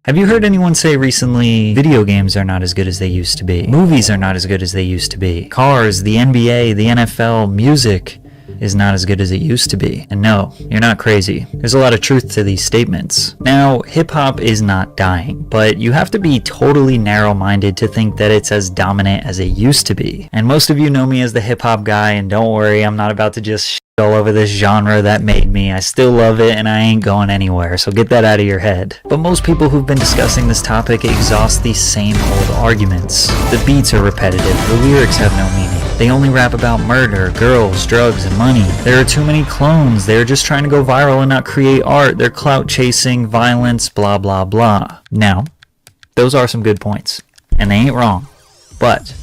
Have you heard anyone say recently, video games are not as good as they used to be? Movies are not as good as they used to be. Cars, the NBA, the NFL, music is not as good as it used to be. And no, you're not crazy. There's a lot of truth to these statements. Now, hip-hop is not dying, but you have to be totally narrow-minded to think that it's as dominant as it used to be. And most of you know me as the hip-hop guy, and don't worry, I'm not about to just shit all over this genre that made me. I still love it and I ain't going anywhere, so get that out of your head. But most people who've been discussing this topic exhaust these same old arguments. The beats are repetitive, the lyrics have no meaning. They only rap about murder, girls, drugs, and money. There are too many clones. They're just trying to go viral and not create art. They're clout chasing, violence, blah blah blah. Now, those are some good points, and they ain't wrong. But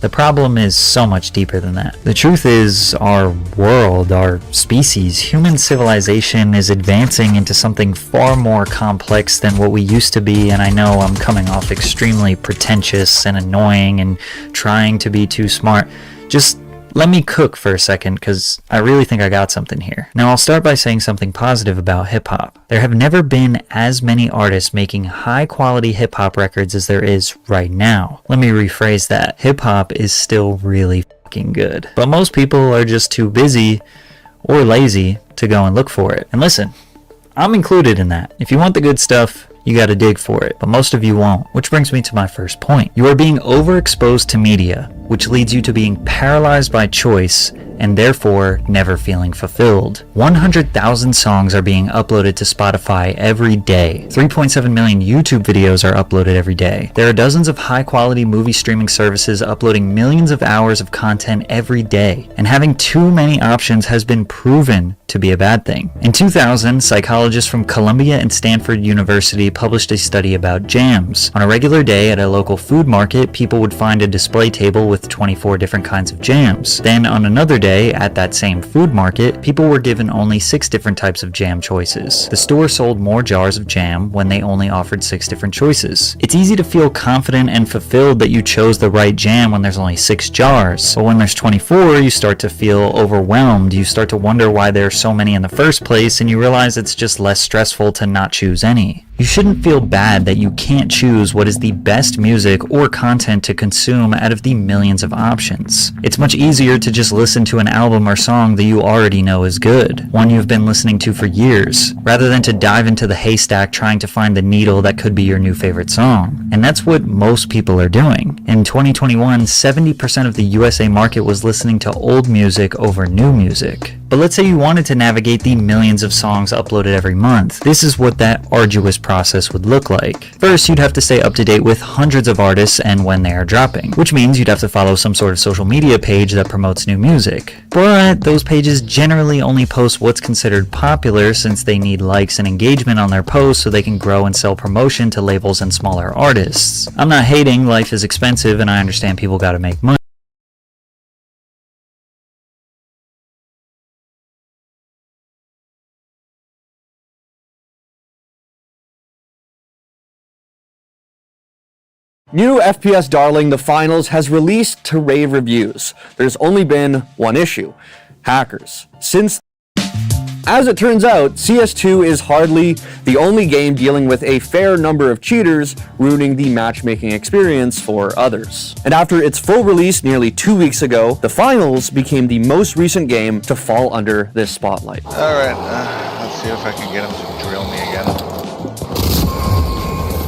the problem is so much deeper than that. The truth is, our world, our species, human civilization is advancing into something far more complex than what we used to be, and I know I'm coming off extremely pretentious and annoying and trying to be too smart. Just let me cook for a second, because I really think I got something here. Now, I'll start by saying something positive about hip-hop. There have never been as many artists making high-quality hip-hop records as there is right now. Let me rephrase that. Hip-hop is still really fucking good. But most people are just too busy or lazy to go and look for it. And listen, I'm included in that. If you want the good stuff, you gotta dig for it, but most of you won't. Which brings me to my first point. You are being overexposed to media, which leads you to being paralyzed by choice and therefore never feeling fulfilled. 100,000 songs are being uploaded to Spotify every day. 3.7 million YouTube videos are uploaded every day. There are dozens of high-quality movie streaming services uploading millions of hours of content every day. And having too many options has been proven to be a bad thing. In 2000, psychologists from Columbia and Stanford University published a study about jams. On a regular day at a local food market, people would find a display table with 24 different kinds of jams. Then on another day, at that same food market, people were given only 6 different types of jam choices. The store sold more jars of jam when they only offered 6 different choices. It's easy to feel confident and fulfilled that you chose the right jam when there's only 6 jars. But when there's 24, you start to feel overwhelmed. You start to wonder why there's so many in the first place, and you realize it's just less stressful to not choose any. You shouldn't feel bad that you can't choose what is the best music or content to consume out of the millions of options. It's much easier to just listen to an album or song that you already know is good, one you've been listening to for years, rather than to dive into the haystack trying to find the needle that could be your new favorite song. And that's what most people are doing. In 2021, 70% of the USA market was listening to old music over new music. But let's say you wanted to navigate the millions of songs uploaded every month. This is what that arduous process would look like. First, you'd have to stay up to date with hundreds of artists and when they are dropping, which means you'd have to follow some sort of social media page that promotes new music. But those pages generally only post what's considered popular, since they need likes and engagement on their posts so they can grow and sell promotion to labels and smaller artists. I'm not hating, life is expensive and I understand people gotta make money. New FPS darling The Finals has released to rave reviews. There's only been one issue: hackers. As it turns out, CS2 is hardly the only game dealing with a fair number of cheaters ruining the matchmaking experience for others. And after its full release nearly 2 weeks ago, The Finals became the most recent game to fall under this spotlight. Alright, let's see if I can get him to drill me again.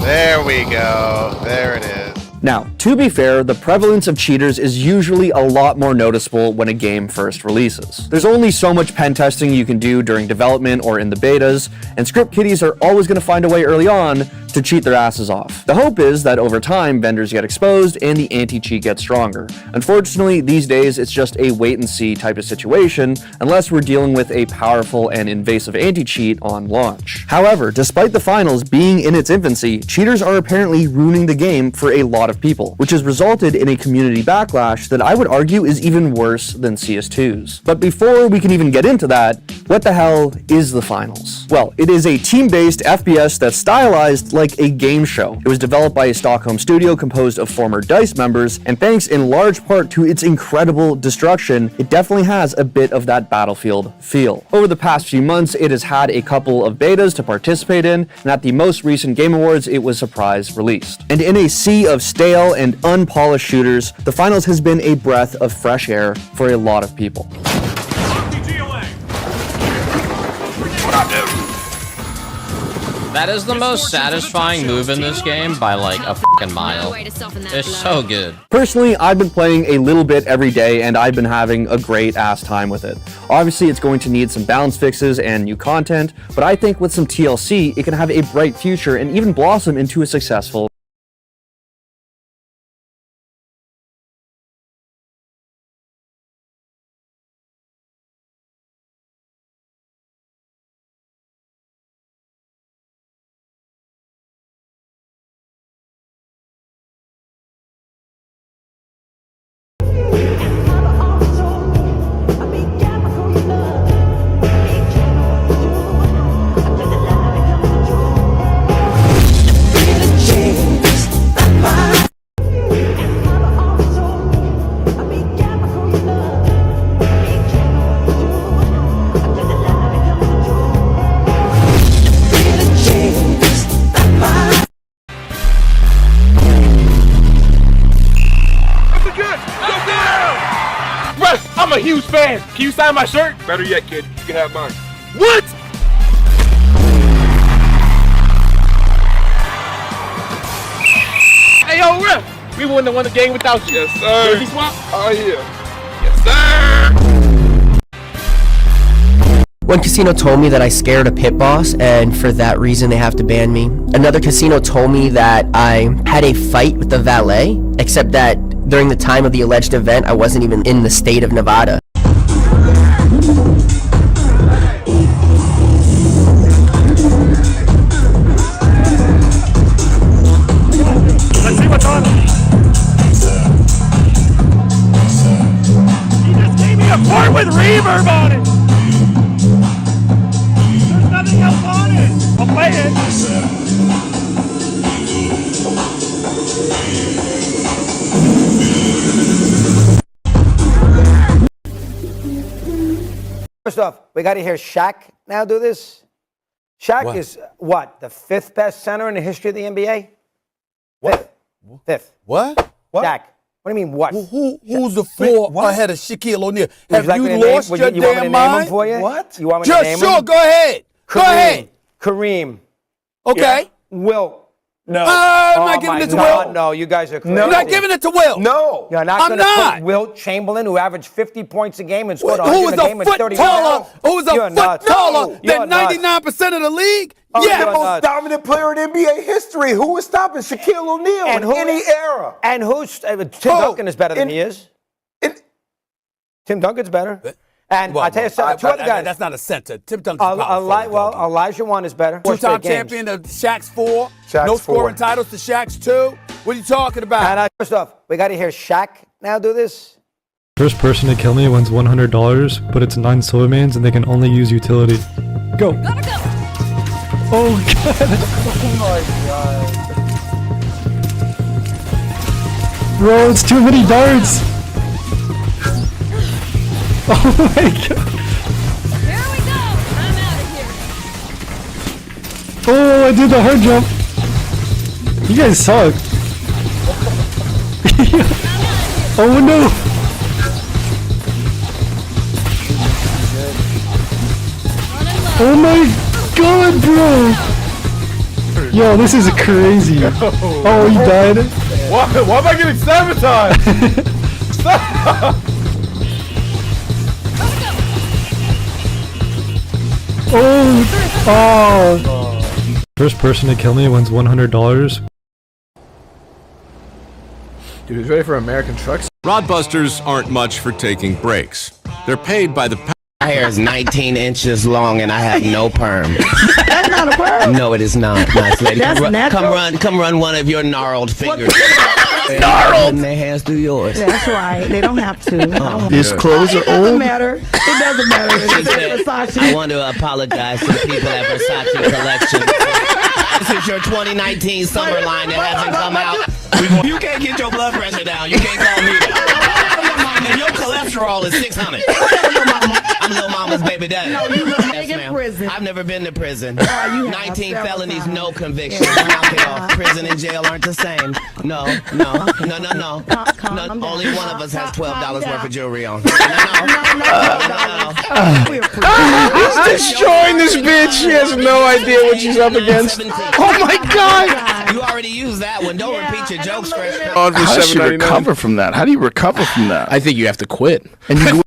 There we go. There it is. Now, to be fair, the prevalence of cheaters is usually a lot more noticeable when a game first releases. There's only so much pen testing you can do during development or in the betas, and script kiddies are always going to find a way early on to cheat their asses off. The hope is that over time, vendors get exposed and the anti-cheat gets stronger. Unfortunately, these days, it's just a wait-and-see type of situation, unless we're dealing with a powerful and invasive anti-cheat on launch. However, despite the finals being in its infancy, cheaters are apparently ruining the game for a lot of people, which has resulted in a community backlash that I would argue is even worse than CS2's. But before we can even get into that, what the hell is the finals? Well, it is a team-based FPS that's stylized like a game show. It was developed by a Stockholm studio composed of former DICE members, and thanks in large part to its incredible destruction, it definitely has a bit of that Battlefield feel. Over the past few months, it has had a couple of betas to participate in, and at the most recent Game Awards, it was surprise released. And in a sea of stale and unpolished shooters, the finals has been a breath of fresh air for a lot of people. That is the most satisfying move in this game by like a fucking mile. It's so good. Personally, I've been playing a little bit every day and I've been having a great ass time with it. Obviously, it's going to need some balance fixes and new content, but I think with some TLC, it can have a bright future and even blossom into a successful I'm a huge fan. Can you sign my shirt? Better yet, kid, you can have mine. What? Hey, yo, Ref, we wouldn't have won the game without you. Yes, sir. Jersey swap? Oh, yeah. Yes, sir. One casino told me that I scared a pit boss, and for that reason they have to ban me. Another casino told me that I had a fight with the valet, except that during the time of the alleged event, I wasn't even in the state of Nevada. Let's see what's on. He just gave me a part with reverb on it. There's nothing else on it. I'll play it. First off, we got to hear Shaq now do this. Shaq is what? The 5th best center in the history of the NBA? What? Fifth. What? Shaq. What do you mean, what? Who's the 4 ahead of Shaquille O'Neal? Have like you me to lost name, your you want me to damn name mind? him for you? What? You want me to Just name sure, him? go ahead. Go ahead. Kareem. Okay. Yeah. Will. No. I'm not giving it to Will. No, you guys are crazy. You're not giving it to Will. No. You're not I'm going to not. put Wilt Chamberlain, who averaged 50 points a game and scored Who 100 is a game a in foot 30 taller? minutes. Who is a foot taller than 99% of the league? Yeah. The most dominant player in NBA history. Who is stopping Shaquille O'Neal And in who- any era? And who's Tim Duncan is better than he is. Tim Duncan's better. And I tell you something, two other guys. That's not a center. Tim Duncan's Elijah One is better. Two-time champion of Shaq's 4. No scoring titles to Shaq's 2. What are you talking about? And first off, we got to hear Shaq now do this. First person to kill me wins $100, but it's 9 Silvermans and they can only use utility. Go! Gotta go! Oh god! Oh my god. Bro, it's too many darts! Oh my god! Here we go! I'm out of here. Oh, I did the hard jump! You guys suck! Oh no! Oh my god, bro! Yo, this is crazy! Oh, you died? Why am I getting sabotaged? Stop! Oh! First person to kill me wins $100. Dude, who's ready for American trucks? Rodbusters aren't much for taking breaks. They're paid by the My hair is 19 inches long and I have no perm. That's not a perm. No, it is not, nice lady. That's natural. Come run one of your gnarled fingers. Gnarled? And their hands through yours. That's right. They don't have to. His clothes are old. It doesn't matter. It doesn't matter. It's Versace. I want to apologize to the people at Versace Collection This is your 2019 summer line that hasn't come out. You can't get your blood pressure down. You can't call me that. And your cholesterol is 600. I'm Lil Mama's baby daddy. No, you look big Yes, in ma'am. prison. I've never been to prison. you have 19 several felonies, times. no convictions. Knock it off. Prison and jail aren't the same. No. Only one of us has $12 worth of jewelry on. He's destroying this bitch. She has no idea what she's up against. Oh my god! You already used that one. Don't repeat your jokes, Fresh. How does she recover from that? How do you recover from that? I think you have to quit. And you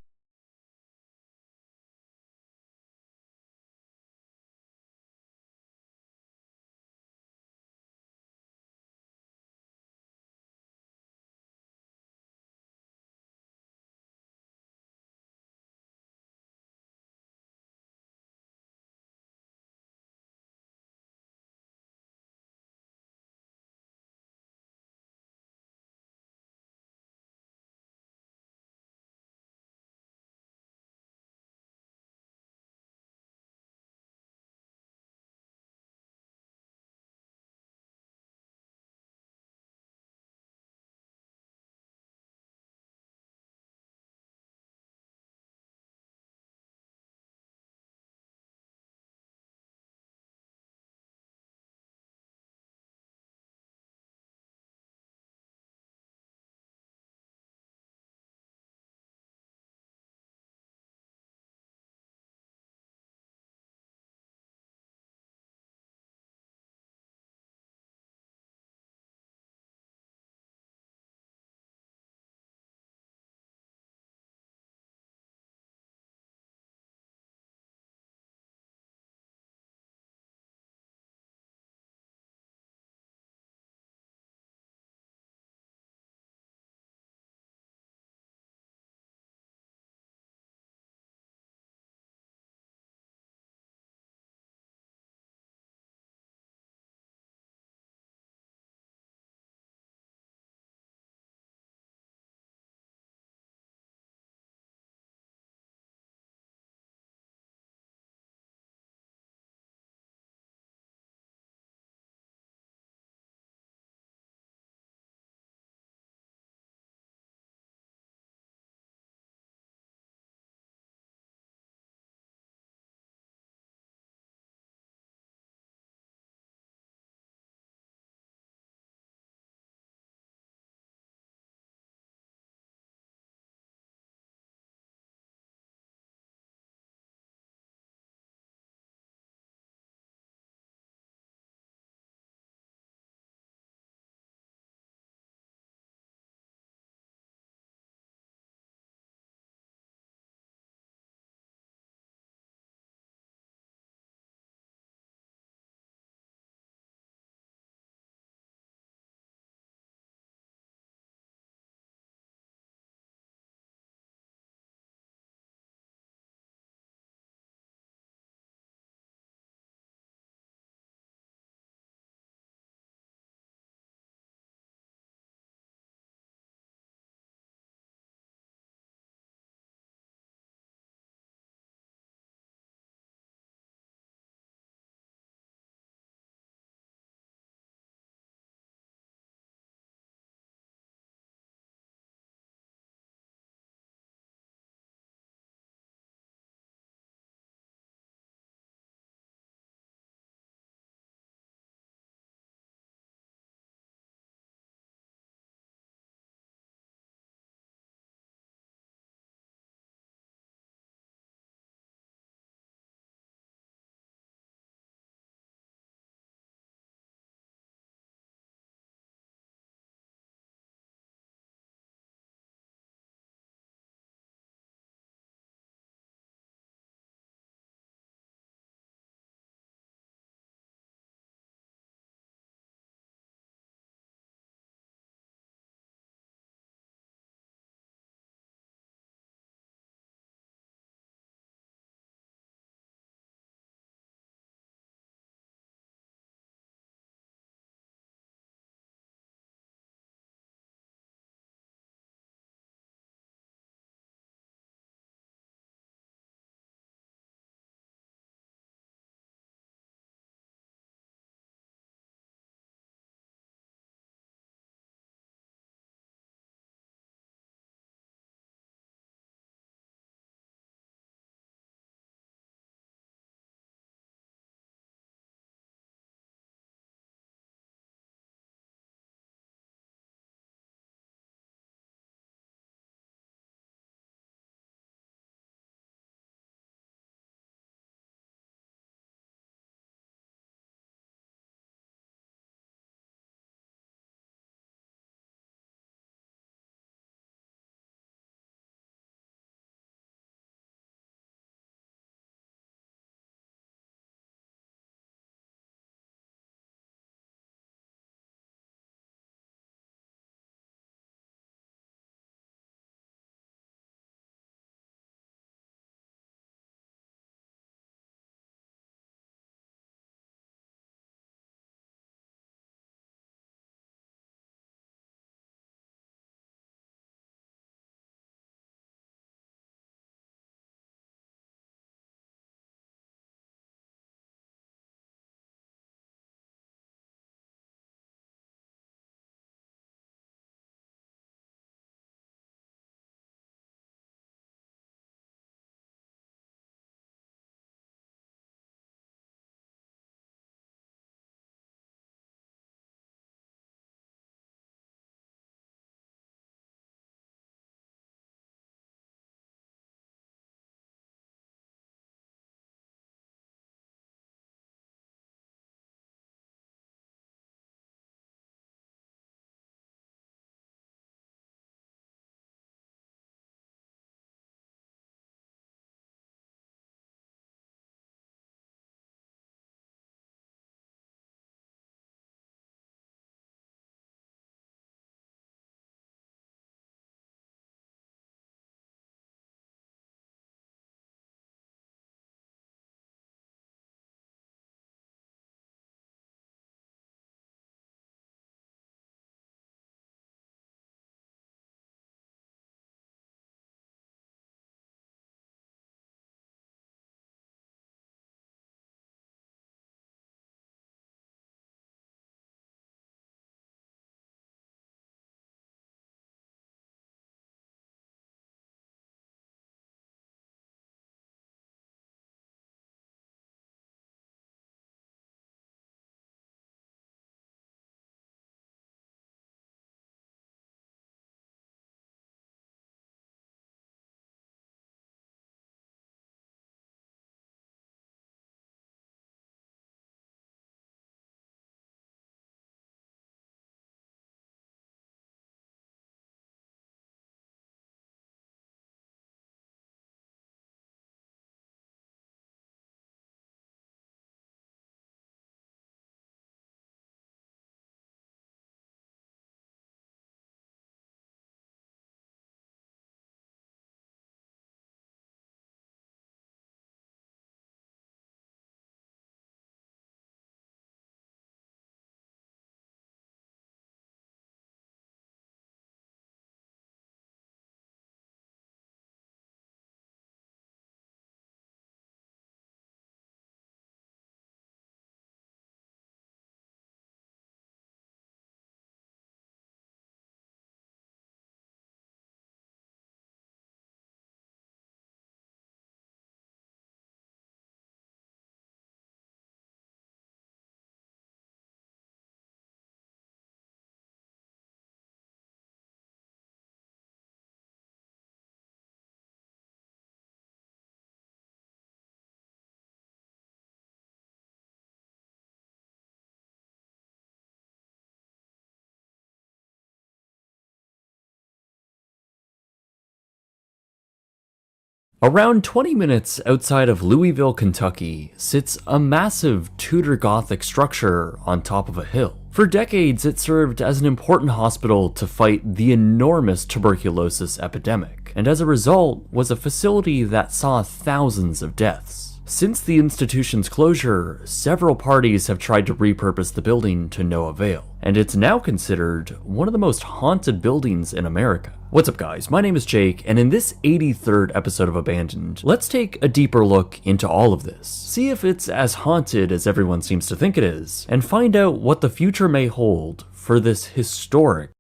Around 20 minutes outside of Louisville, Kentucky, sits a massive Tudor Gothic structure on top of a hill. For decades, it served as an important hospital to fight the enormous tuberculosis epidemic, and as a result, was a facility that saw thousands of deaths. Since the institution's closure, several parties have tried to repurpose the building to no avail, and it's now considered one of the most haunted buildings in America. What's up guys, my name is Jake, and in this 83rd episode of Abandoned, let's take a deeper look into all of this, see if it's as haunted as everyone seems to think it is, and find out what the future may hold for this historic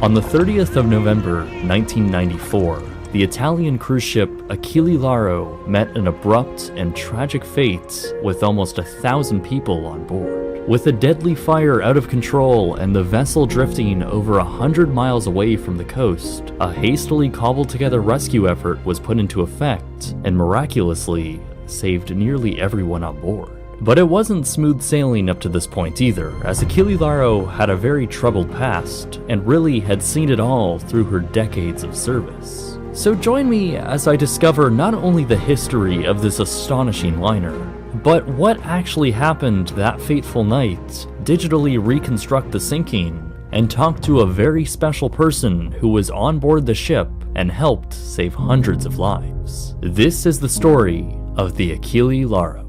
On the 30th of November, 1994, the Italian cruise ship Achille Lauro met an abrupt and tragic fate with almost 1,000 people on board. With a deadly fire out of control and the vessel drifting over 100 miles away from the coast, a hastily cobbled together rescue effort was put into effect and miraculously saved nearly everyone on board. But it wasn't smooth sailing up to this point either, as Achille Lauro had a very troubled past, and really had seen it all through her decades of service. So join me as I discover not only the history of this astonishing liner, but what actually happened that fateful night, digitally reconstruct the sinking, and talk to a very special person who was on board the ship and helped save hundreds of lives. This is the story of the Achille Lauro.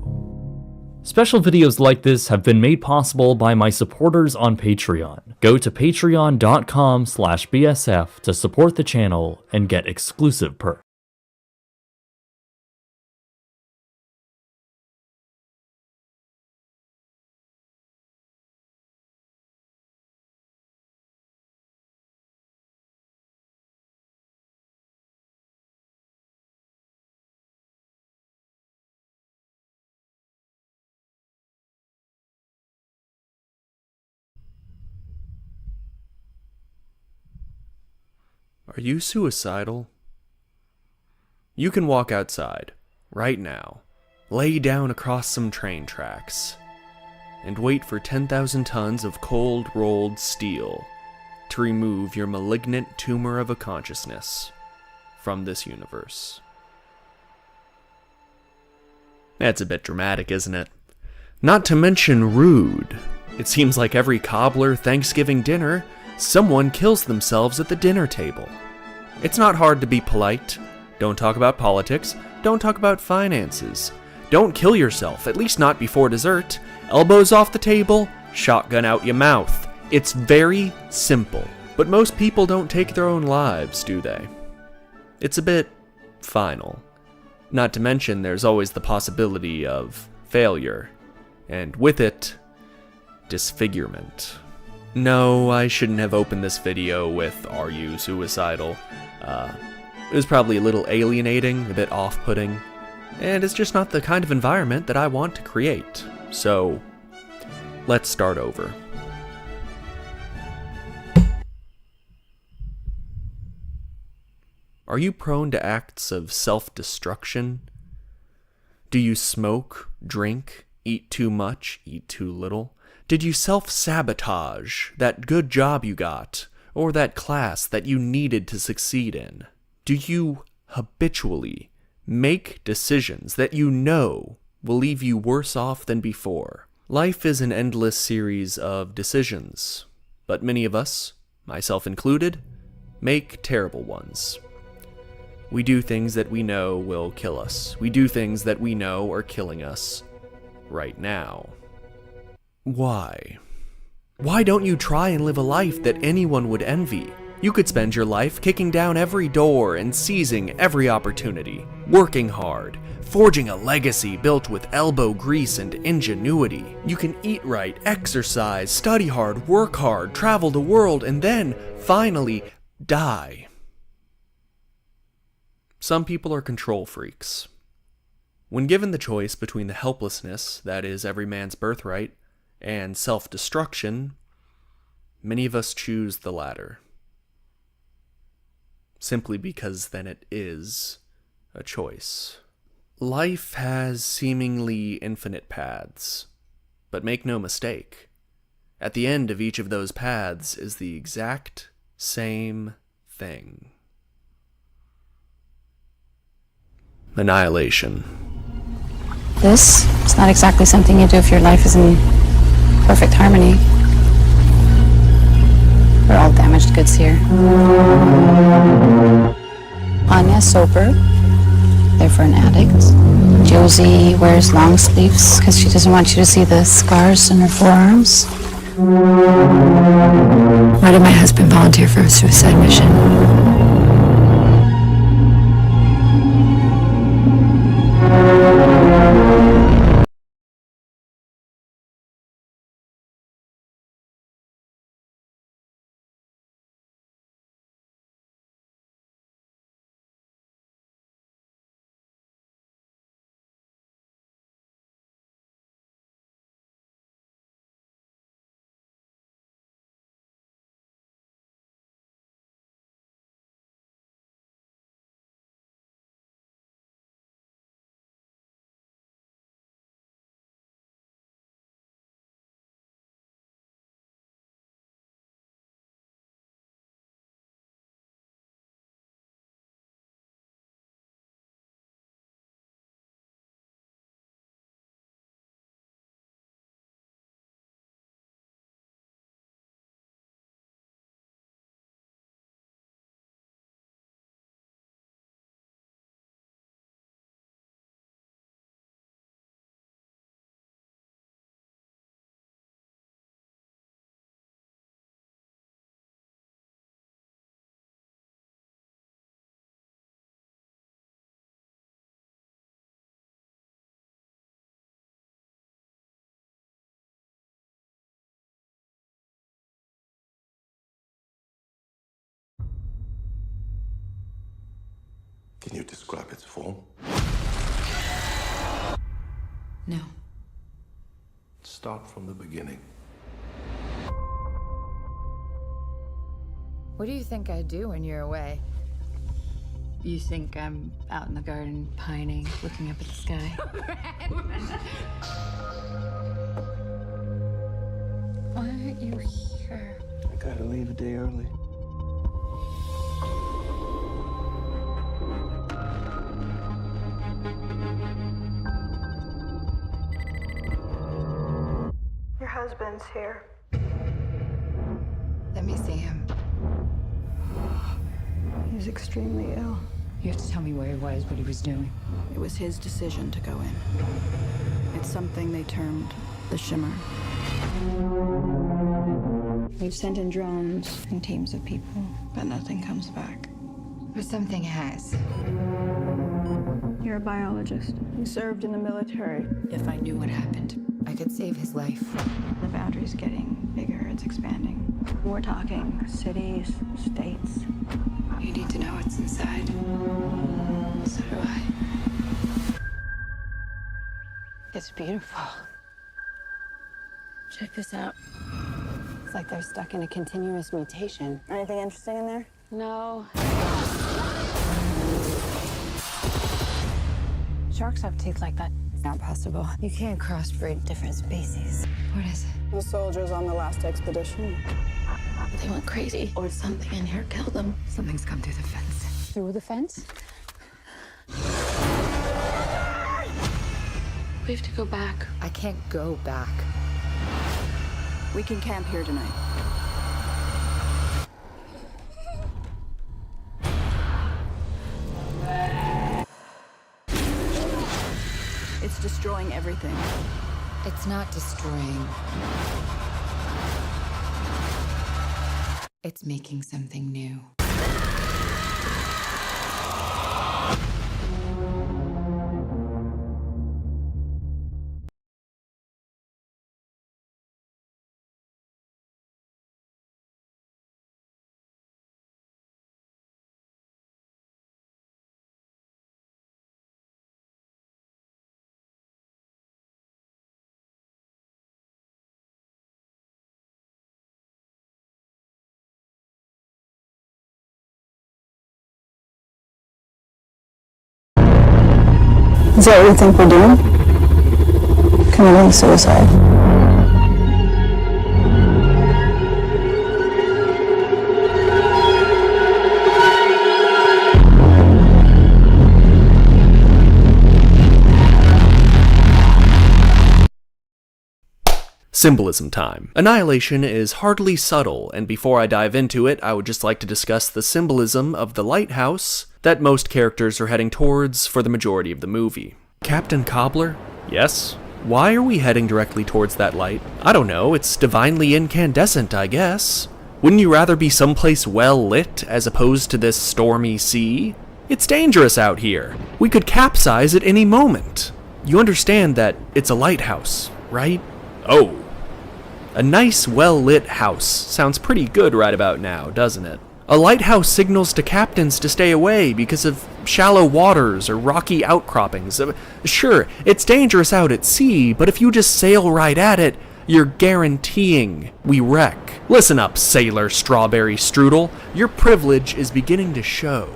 Special videos like this have been made possible by my supporters on Patreon. Go to patreon.com/BSF to support the channel and get exclusive perks. Are you suicidal? You can walk outside, right now, lay down across some train tracks, and wait for 10,000 tons of cold rolled steel to remove your malignant tumor of a consciousness from this universe. That's a bit dramatic, isn't it? Not to mention rude. It seems like every cobbler Thanksgiving dinner, someone kills themselves at the dinner table. It's not hard to be polite. Don't talk about politics. Don't talk about finances. Don't kill yourself, at least not before dessert. Elbows off the table, shotgun out your mouth. It's very simple. But most people don't take their own lives, do they? It's a bit final. Not to mention there's always the possibility of failure. And with it, disfigurement. No, I shouldn't have opened this video with, "Are you suicidal?" It was probably a little alienating, a bit off-putting, and it's just not the kind of environment that I want to create. So, let's start over. Are you prone to acts of self-destruction? Do you smoke, drink, eat too much, eat too little? Did you self-sabotage that good job you got, or that class that you needed to succeed in? Do you habitually make decisions that you know will leave you worse off than before? Life is an endless series of decisions, but many of us, myself included, make terrible ones. We do things that we know will kill us. We do things that we know are killing us right now. Why? Why don't you try and live a life that anyone would envy? You could spend your life kicking down every door and seizing every opportunity, working hard, forging a legacy built with elbow grease and ingenuity. You can eat right, exercise, study hard, work hard, travel the world, and then, finally, die. Some people are control freaks. When given the choice between the helplessness that is every man's birthright and self-destruction, many of us choose the latter. Simply because then it is a choice. Life has seemingly infinite paths, but make no mistake, at the end of each of those paths is the exact same thing. Annihilation. This is not exactly something you do if your life is in perfect harmony. We're all damaged goods here. Anya's sober, therefore an addict. Josie wears long sleeves because she doesn't want you to see the scars on her forearms. Why did my husband volunteer for a suicide mission? Can you describe its form? No. Start from the beginning. What do you think I do when you're away? You think I'm out in the garden pining, looking up at the sky? Why aren't you here? I gotta leave a day early. Your husband's here. Let me see him. He's extremely ill. You have to tell me where he was, what he was doing. It was his decision to go in. It's something they termed the Shimmer. We've sent in drones and teams of people, but nothing comes back. But something has. You're a biologist. You served in the military. If I knew what happened, I could save his life. The boundary's getting bigger, it's expanding. We're talking cities, states. You need to know what's inside. So do I. It's beautiful. Check this out. It's like they're stuck in a continuous mutation. Anything interesting in there? No. Sharks have teeth like that. It's not possible. You can't crossbreed different species. What is it? The soldiers on the last expedition. They went crazy, or something in here killed them. Something's come through the fence. Through the fence? We have to go back. I can't go back. We can camp here tonight. It's destroying everything. It's not destroying. It's making something new. Is that what you think we're doing? Committing suicide. Symbolism time. Annihilation is hardly subtle, and before I dive into it, I would just like to discuss the symbolism of the lighthouse that most characters are heading towards for the majority of the movie. Captain Cobbler? Yes? Why are we heading directly towards that light? I don't know, it's divinely incandescent, I guess. Wouldn't you rather be someplace well lit as opposed to this stormy sea? It's dangerous out here. We could capsize at any moment. You understand that it's a lighthouse, right? Oh. A nice, well-lit house. Sounds pretty good right about now, doesn't it? A lighthouse signals to captains to stay away because of shallow waters or rocky outcroppings. Sure, it's dangerous out at sea, but if you just sail right at it, you're guaranteeing we wreck. Listen up, Sailor Strawberry Strudel. Your privilege is beginning to show.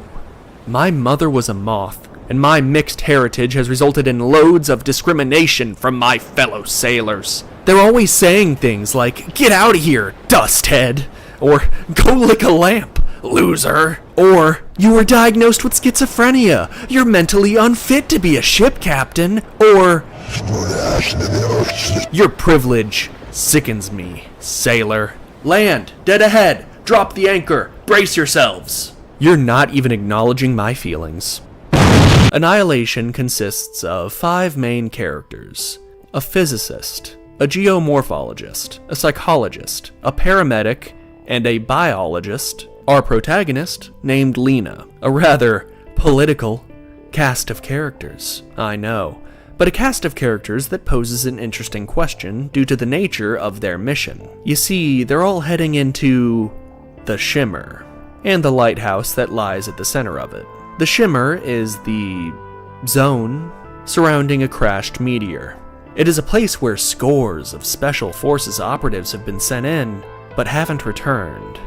My mother was a moth, and my mixed heritage has resulted in loads of discrimination from my fellow sailors. They're always saying things like, "Get out of here, dusthead," or "Go lick a lamp, loser," or "You were diagnosed with schizophrenia, you're mentally unfit to be a ship captain," or "Your privilege sickens me, sailor. Land, dead ahead, drop the anchor, brace yourselves." You're not even acknowledging my feelings. Annihilation consists of 5 main characters: a physicist, a geomorphologist, a psychologist, a paramedic, and a biologist. Our protagonist, named Lena. A rather political cast of characters, I know, but a cast of characters that poses an interesting question due to the nature of their mission. You see, they're all heading into the Shimmer, and the lighthouse that lies at the center of it. The Shimmer is the zone surrounding a crashed meteor. It is a place where scores of Special Forces operatives have been sent in, but haven't returned.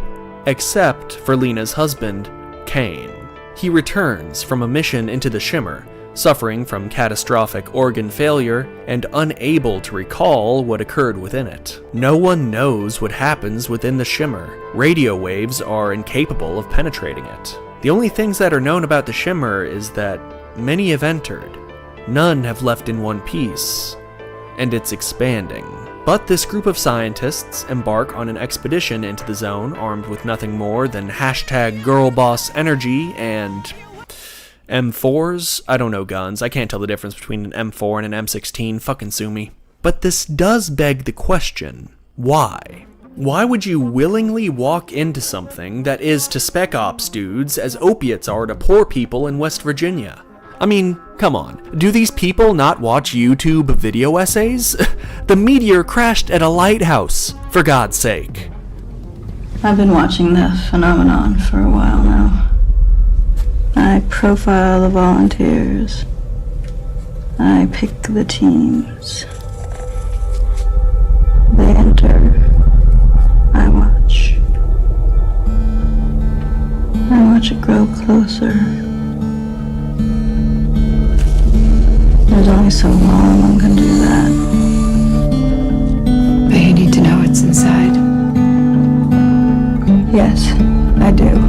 Except for Lena's husband, Kane. He returns from a mission into the Shimmer, suffering from catastrophic organ failure and unable to recall what occurred within it. No one knows what happens within the Shimmer. Radio waves are incapable of penetrating it. The only things that are known about the Shimmer is that many have entered, none have left in one piece, and it's expanding. But this group of scientists embark on an expedition into the zone armed with nothing more than #GirlBossEnergy and M4s? I don't know guns. I can't tell the difference between an M4 and an M16. Fucking sue me. But this does beg the question, why? Why would you willingly walk into something that is to spec ops dudes as opiates are to poor people in West Virginia? I mean, come on, do these people not watch YouTube video essays? The meteor crashed at a lighthouse, for God's sake. I've been watching the phenomenon for a while now. I profile the volunteers. I pick the teams. They enter. I watch. I watch it grow closer. There's only so long one can do that. But you need to know what's inside. Yes, I do.